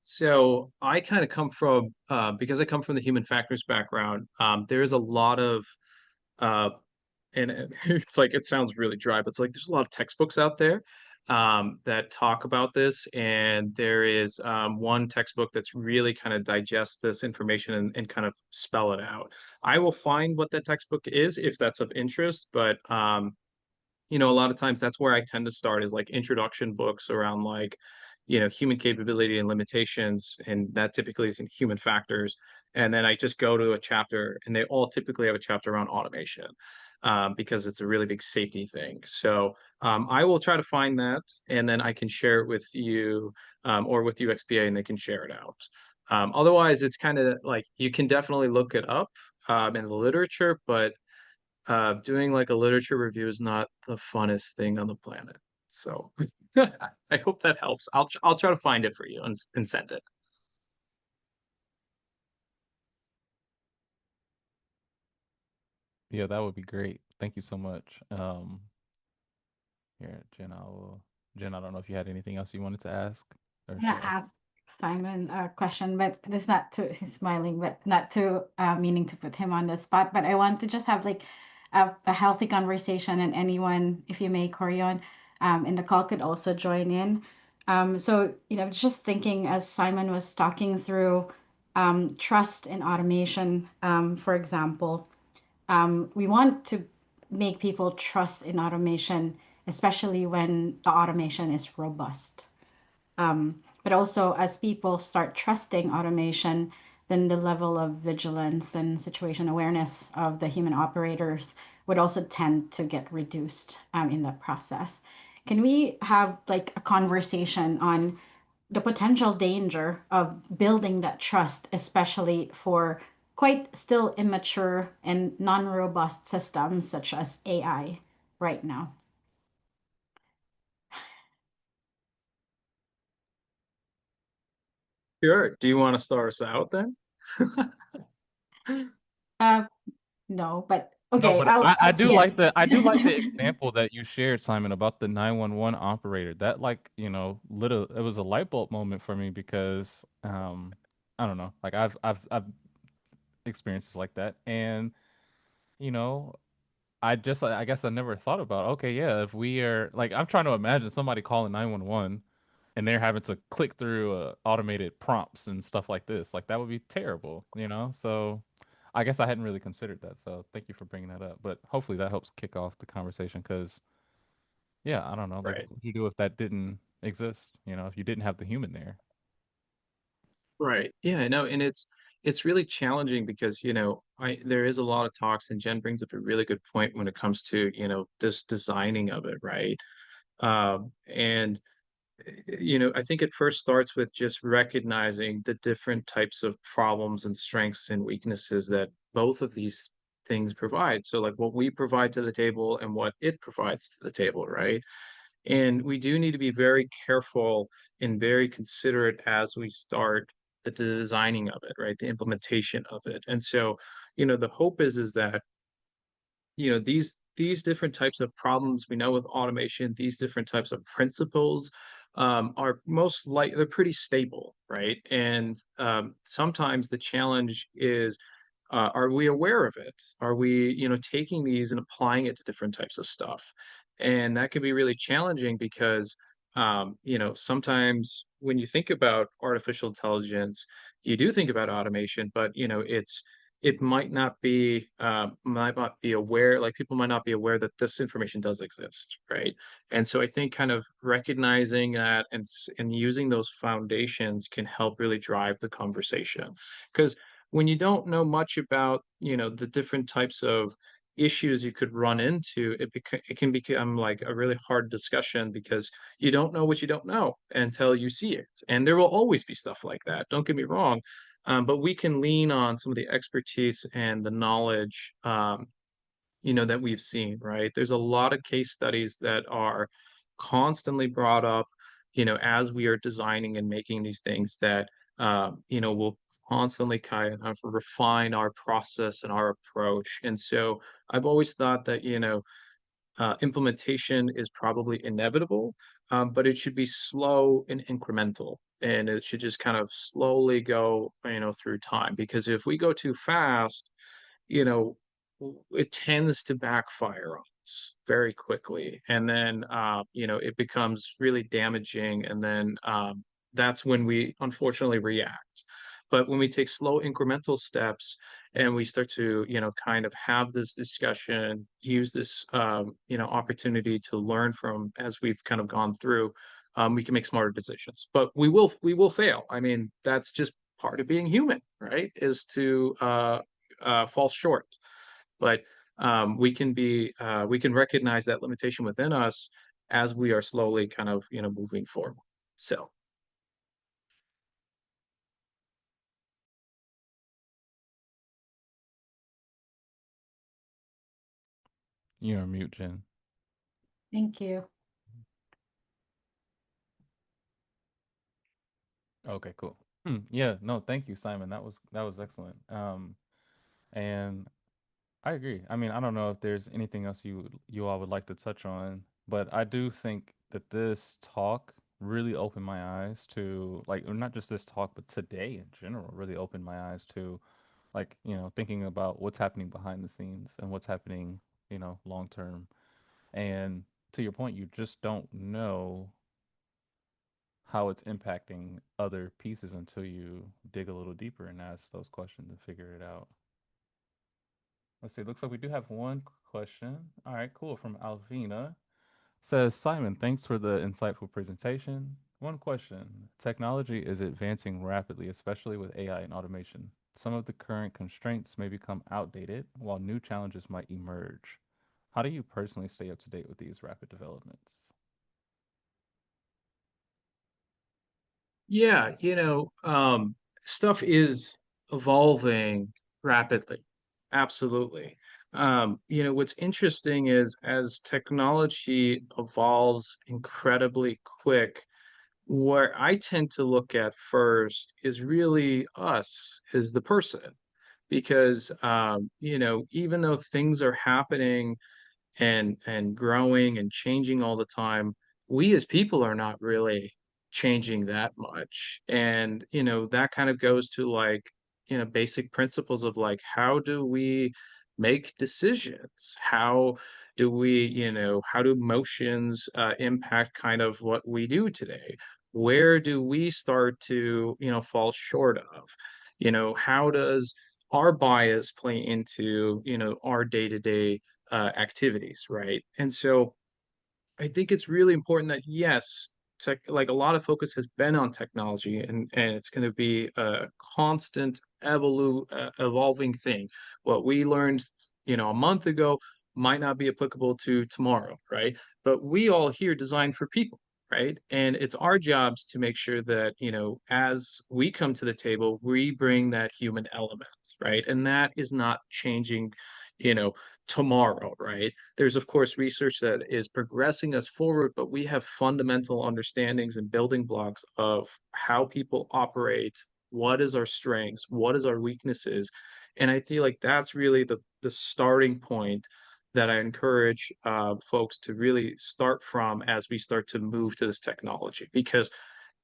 so I kind of come from because I come from the human factors background, there's a lot of uh and it's like it sounds really dry, but it's like there's a lot of textbooks out there that talk about this, and there is one textbook that's really kind of digests this information and kind of spell it out. I will find what that textbook is if that's of interest, but you know, a lot of times that's where I tend to start is like introduction books around like, you know, human capability and limitations, and that typically is in human factors. And then I just go to a chapter, and they all typically have a chapter on automation because it's a really big safety thing. So I will try to find that, and then I can share it with you or with UXPA, and they can share it out. Otherwise, it's kind of like you can definitely look it up in the literature, but doing like a literature review is not the funnest thing on the planet. So I hope that helps. I'll try to find it for you and send it. Yeah, that would be great. Thank you so much. Here, Jen, I don't know if you had anything else you wanted to ask or I'm should gonna I? ask Simon a question, but it's not to he's smiling, but not to meaning to put him on the spot. But I want to just have like a healthy conversation, and anyone, if you may, Corion, in the call could also join in. So you know, just thinking as Simon was talking through trust in automation, for example, we want to make people trust in automation, especially when the automation is robust. But also, as people start trusting automation, then the level of vigilance and situation awareness of the human operators would also tend to get reduced in that process. Can we have like a conversation on the potential danger of building that trust, especially for quite still immature and non-robust systems such as AI right now? Sure. Do you want to start us out then? Uh, no, but No, okay, but I do yeah. like the example that you shared, Simon, about the 911 operator. That like, you know, little it was a light bulb moment for me because I don't know, like I've experiences like that. And, you know, I guess I never thought about, okay, yeah, if we are like I'm trying to imagine somebody calling 911 and they're having to click through automated prompts and stuff like this. Like that would be terrible, you know? So I guess I hadn't really considered that. So thank you for bringing that up. But hopefully that helps kick off the conversation because, yeah, I don't know. Like, Right. what would you do if that didn't exist? You know, if you didn't have the human there? Right. Yeah, I know. And it's really challenging because, you know, there is a lot of talks, and Jen brings up a really good point when it comes to, you know, this designing of it, right? And you know, I think it first starts with just recognizing the different types of problems and strengths and weaknesses that both of these things provide. So, like what we provide to the table and what it provides to the table, right? And we do need to be very careful and very considerate as we start the designing of it, right? The implementation of it. And so, you know, the hope is that you know these different types of problems we know with automation, these different types of principles are most like they're pretty stable, right? And sometimes the challenge is are we aware of it? Are we, you know, taking these and applying it to different types of stuff? And that can be really challenging because you know, sometimes when you think about artificial intelligence, you do think about automation, but you know, it might not be aware, like people might not be aware that this information does exist, right? And so I think kind of recognizing that and using those foundations can help really drive the conversation. Because when you don't know much about, you know, the different types of issues you could run into, it can become like a really hard discussion because you don't know what you don't know until you see it. And there will always be stuff like that. Don't get me wrong. But we can lean on some of the expertise and the knowledge, you know, that we've seen, right? There's a lot of case studies that are constantly brought up, you know, as we are designing and making these things that, you know, will constantly kind of refine our process and our approach. And so I've always thought that, you know, implementation is probably inevitable, but it should be slow and incremental. And it should just kind of slowly go, you know, through time. Because if we go too fast, you know, it tends to backfire on us very quickly. And then, you know, it becomes really damaging. And then that's when we unfortunately react. But when we take slow incremental steps and we start to, you know, kind of have this discussion, use this, you know, opportunity to learn from as we've kind of gone through, we can make smarter decisions. But we will fail. I mean, that's just part of being human, right? Is to fall short. But we can recognize that limitation within us as we are slowly kind of, you know, moving forward. So. You're on mute, Jen. Thank you. Okay, cool. Yeah, no, thank you, Simon. That was excellent. And I agree. I mean, I don't know if there's anything else you all would like to touch on, but I do think that this talk really opened my eyes to like, or not just this talk, but today in general, really opened my eyes to like, you know, thinking about what's happening behind the scenes and what's happening, you know, long term. And to your point, you just don't know how it's impacting other pieces until you dig a little deeper and ask those questions and figure it out. Let's see. Looks like we do have one question. All right, cool. From Alvina. Says Simon, thanks for the insightful presentation. One question. Technology is advancing rapidly, especially with AI and automation. Some of the current constraints may become outdated, while new challenges might emerge. How do you personally stay up to date with these rapid developments? Yeah, you know, stuff is evolving rapidly. Absolutely. You know, what's interesting is as technology evolves incredibly quick, what I tend to look at first is really us as the person. Because you know, even though things are happening and growing and changing all the time, we as people are not really changing that much. And you know, that kind of goes to like, you know, basic principles of like, how do we make decisions? How do we, you know, how do emotions impact kind of what we do today? Where do we start to, you know, fall short of? You know, how does our bias play into, you know, our day-to-day activities, right? And so I think it's really important that yes, like a lot of focus has been on technology, and it's going to be a constant evolving thing. What we learned, you know, a month ago might not be applicable to tomorrow, right? But we all here design for people, right? And it's our jobs to make sure that, you know, as we come to the table, we bring that human element, right? And that is not changing, you know, tomorrow, right? There's, of course, research that is progressing us forward, but we have fundamental understandings and building blocks of how people operate, what is our strengths, what is our weaknesses. And I feel like that's really the starting point that I encourage folks to really start from as we start to move to this technology, because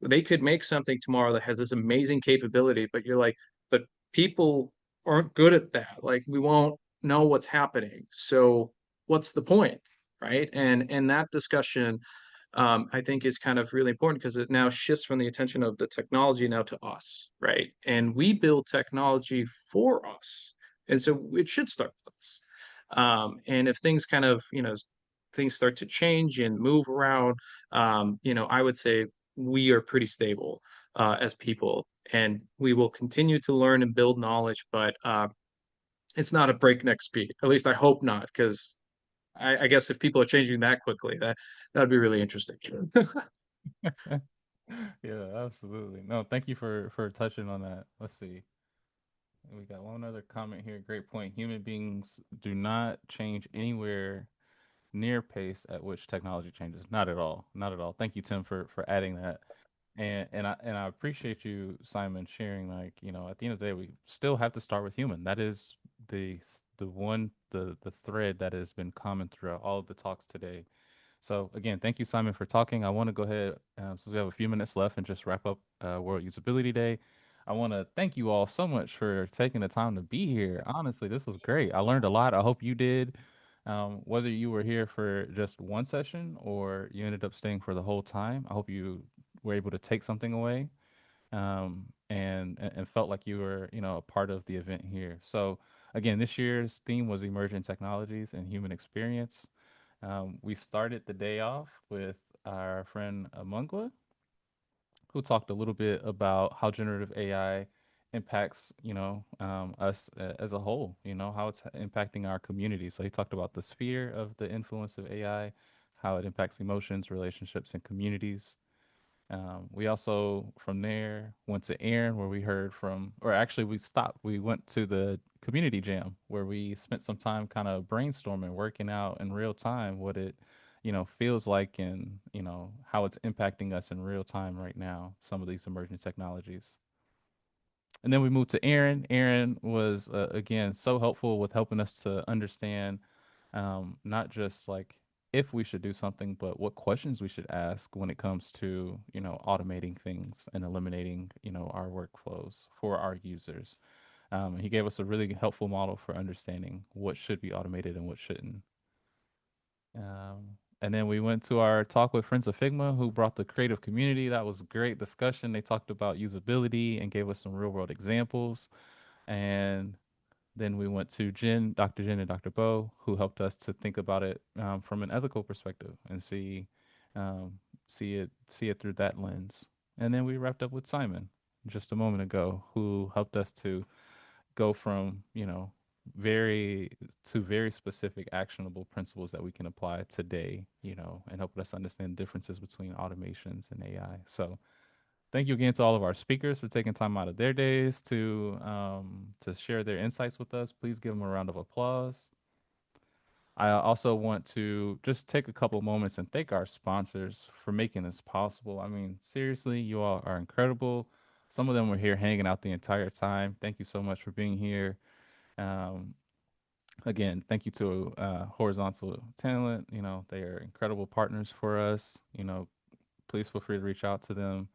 they could make something tomorrow that has this amazing capability, but you're like, but people aren't good at that. Like we won't know what's happening. So what's the point? Right. And that discussion I think is kind of really important because it now shifts from the attention of the technology now to us, right? And we build technology for us. And so it should start with us. And if things kind of, things start to change and move around, I would say we are pretty stable as people, and we will continue to learn and build knowledge, but it's not a breakneck speed. At least I hope not, because I guess if people are changing that quickly, that'd be really interesting. Yeah, absolutely. No, thank you for touching on that. Let's see. We got one other comment here. Great point. Human beings do not change anywhere near pace at which technology changes. Not at all. Not at all. Thank you, Tim, for adding that. And I appreciate you, Simon, sharing, like, at the end of the day, we still have to start with human. That is the the thread that has been common throughout all of the talks today. So again, thank you, Simon, for talking. I want to go ahead, since we have a few minutes left, and just wrap up World Usability Day. I want to thank you all so much for taking the time to be here. Honestly, this was great. I learned a lot. I hope you did. Whether you were here for just one session or you ended up staying for the whole time, I hope you were able to take something away, and felt like you were, a part of the event here. So again, this year's theme was emergent technologies and human experience. We started the day off with our friend Amungwa, who talked a little bit about how generative AI impacts, us as a whole, how it's impacting our community. So he talked about the sphere of the influence of AI, how it impacts emotions, relationships, and communities. We also, from there, went to Aaron, where we heard from, or actually, we stopped. We went to the community jam, where we spent some time kind of brainstorming, working out in real time what it, feels like, and, how it's impacting us in real time right now, some of these emerging technologies. And then we moved to Aaron. Aaron was, again, so helpful with helping us to understand, not just like if we should do something, but what questions we should ask when it comes to, automating things and eliminating, our workflows for our users. He gave us a really helpful model for understanding what should be automated and what shouldn't. And then we went to our talk with Friends of Figma, who brought the creative community. That was a great discussion. They talked about usability and gave us some real world examples. And then we went to Dr. Jen and Dr. Bo, who helped us to think about it, from an ethical perspective and um, see it through that lens. And then we wrapped up with Simon just a moment ago, who helped us to go from, very specific actionable principles that we can apply today, and help us understand differences between automations and AI. So thank you again to all of our speakers for taking time out of their days to share their insights with us. Please give them a round of applause. I also want to just take a couple moments and thank our sponsors for making this possible. I mean, seriously, you all are incredible. Some of them were here hanging out the entire time. Thank you so much for being here. Um, Again, thank you to Horizontal Talent. They are incredible partners for us. Please feel free to reach out to them,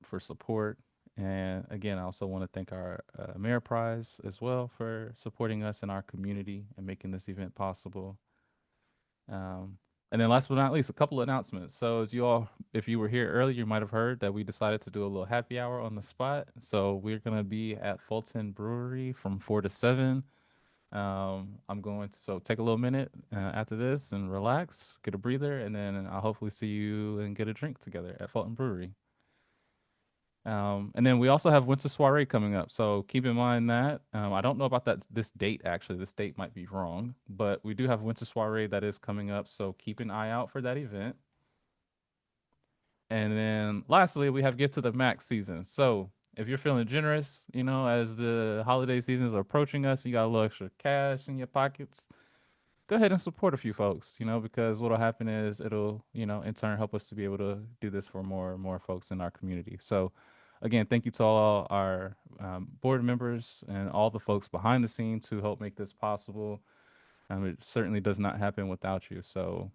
for support. And again, I also want to thank our Ameriprise as well for supporting us in our community and making this event possible. Um, and then last but not least, a couple of announcements. So as you all, if you were here earlier, you might have heard that we decided to do a little happy hour on the spot. So we're going to be at Fulton Brewery from 4 to 7. I'm going to, so take a little minute after this and relax, get a breather, and then I'll hopefully see you and get a drink together at Fulton Brewery. And then we also have Winter Soiree coming up, so keep in mind that. I don't know about this date actually. This date might be wrong, but we do have Winter Soiree that is coming up, so keep an eye out for that event. And then lastly, we have Gift to the Max season. So if you're feeling generous, as the holiday season is approaching us, you got a little extra cash in your pockets, go ahead and support a few folks, because what'll happen is it'll, in turn help us to be able to do this for more and more folks in our community. So again, thank you to all our board members and all the folks behind the scenes who help make this possible. It certainly does not happen without you. So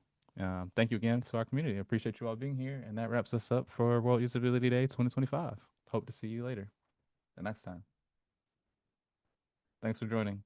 thank you again to our community. I appreciate you all being here. And that wraps us up for World Usability Day 2025. Hope to see you later the next time. Thanks for joining.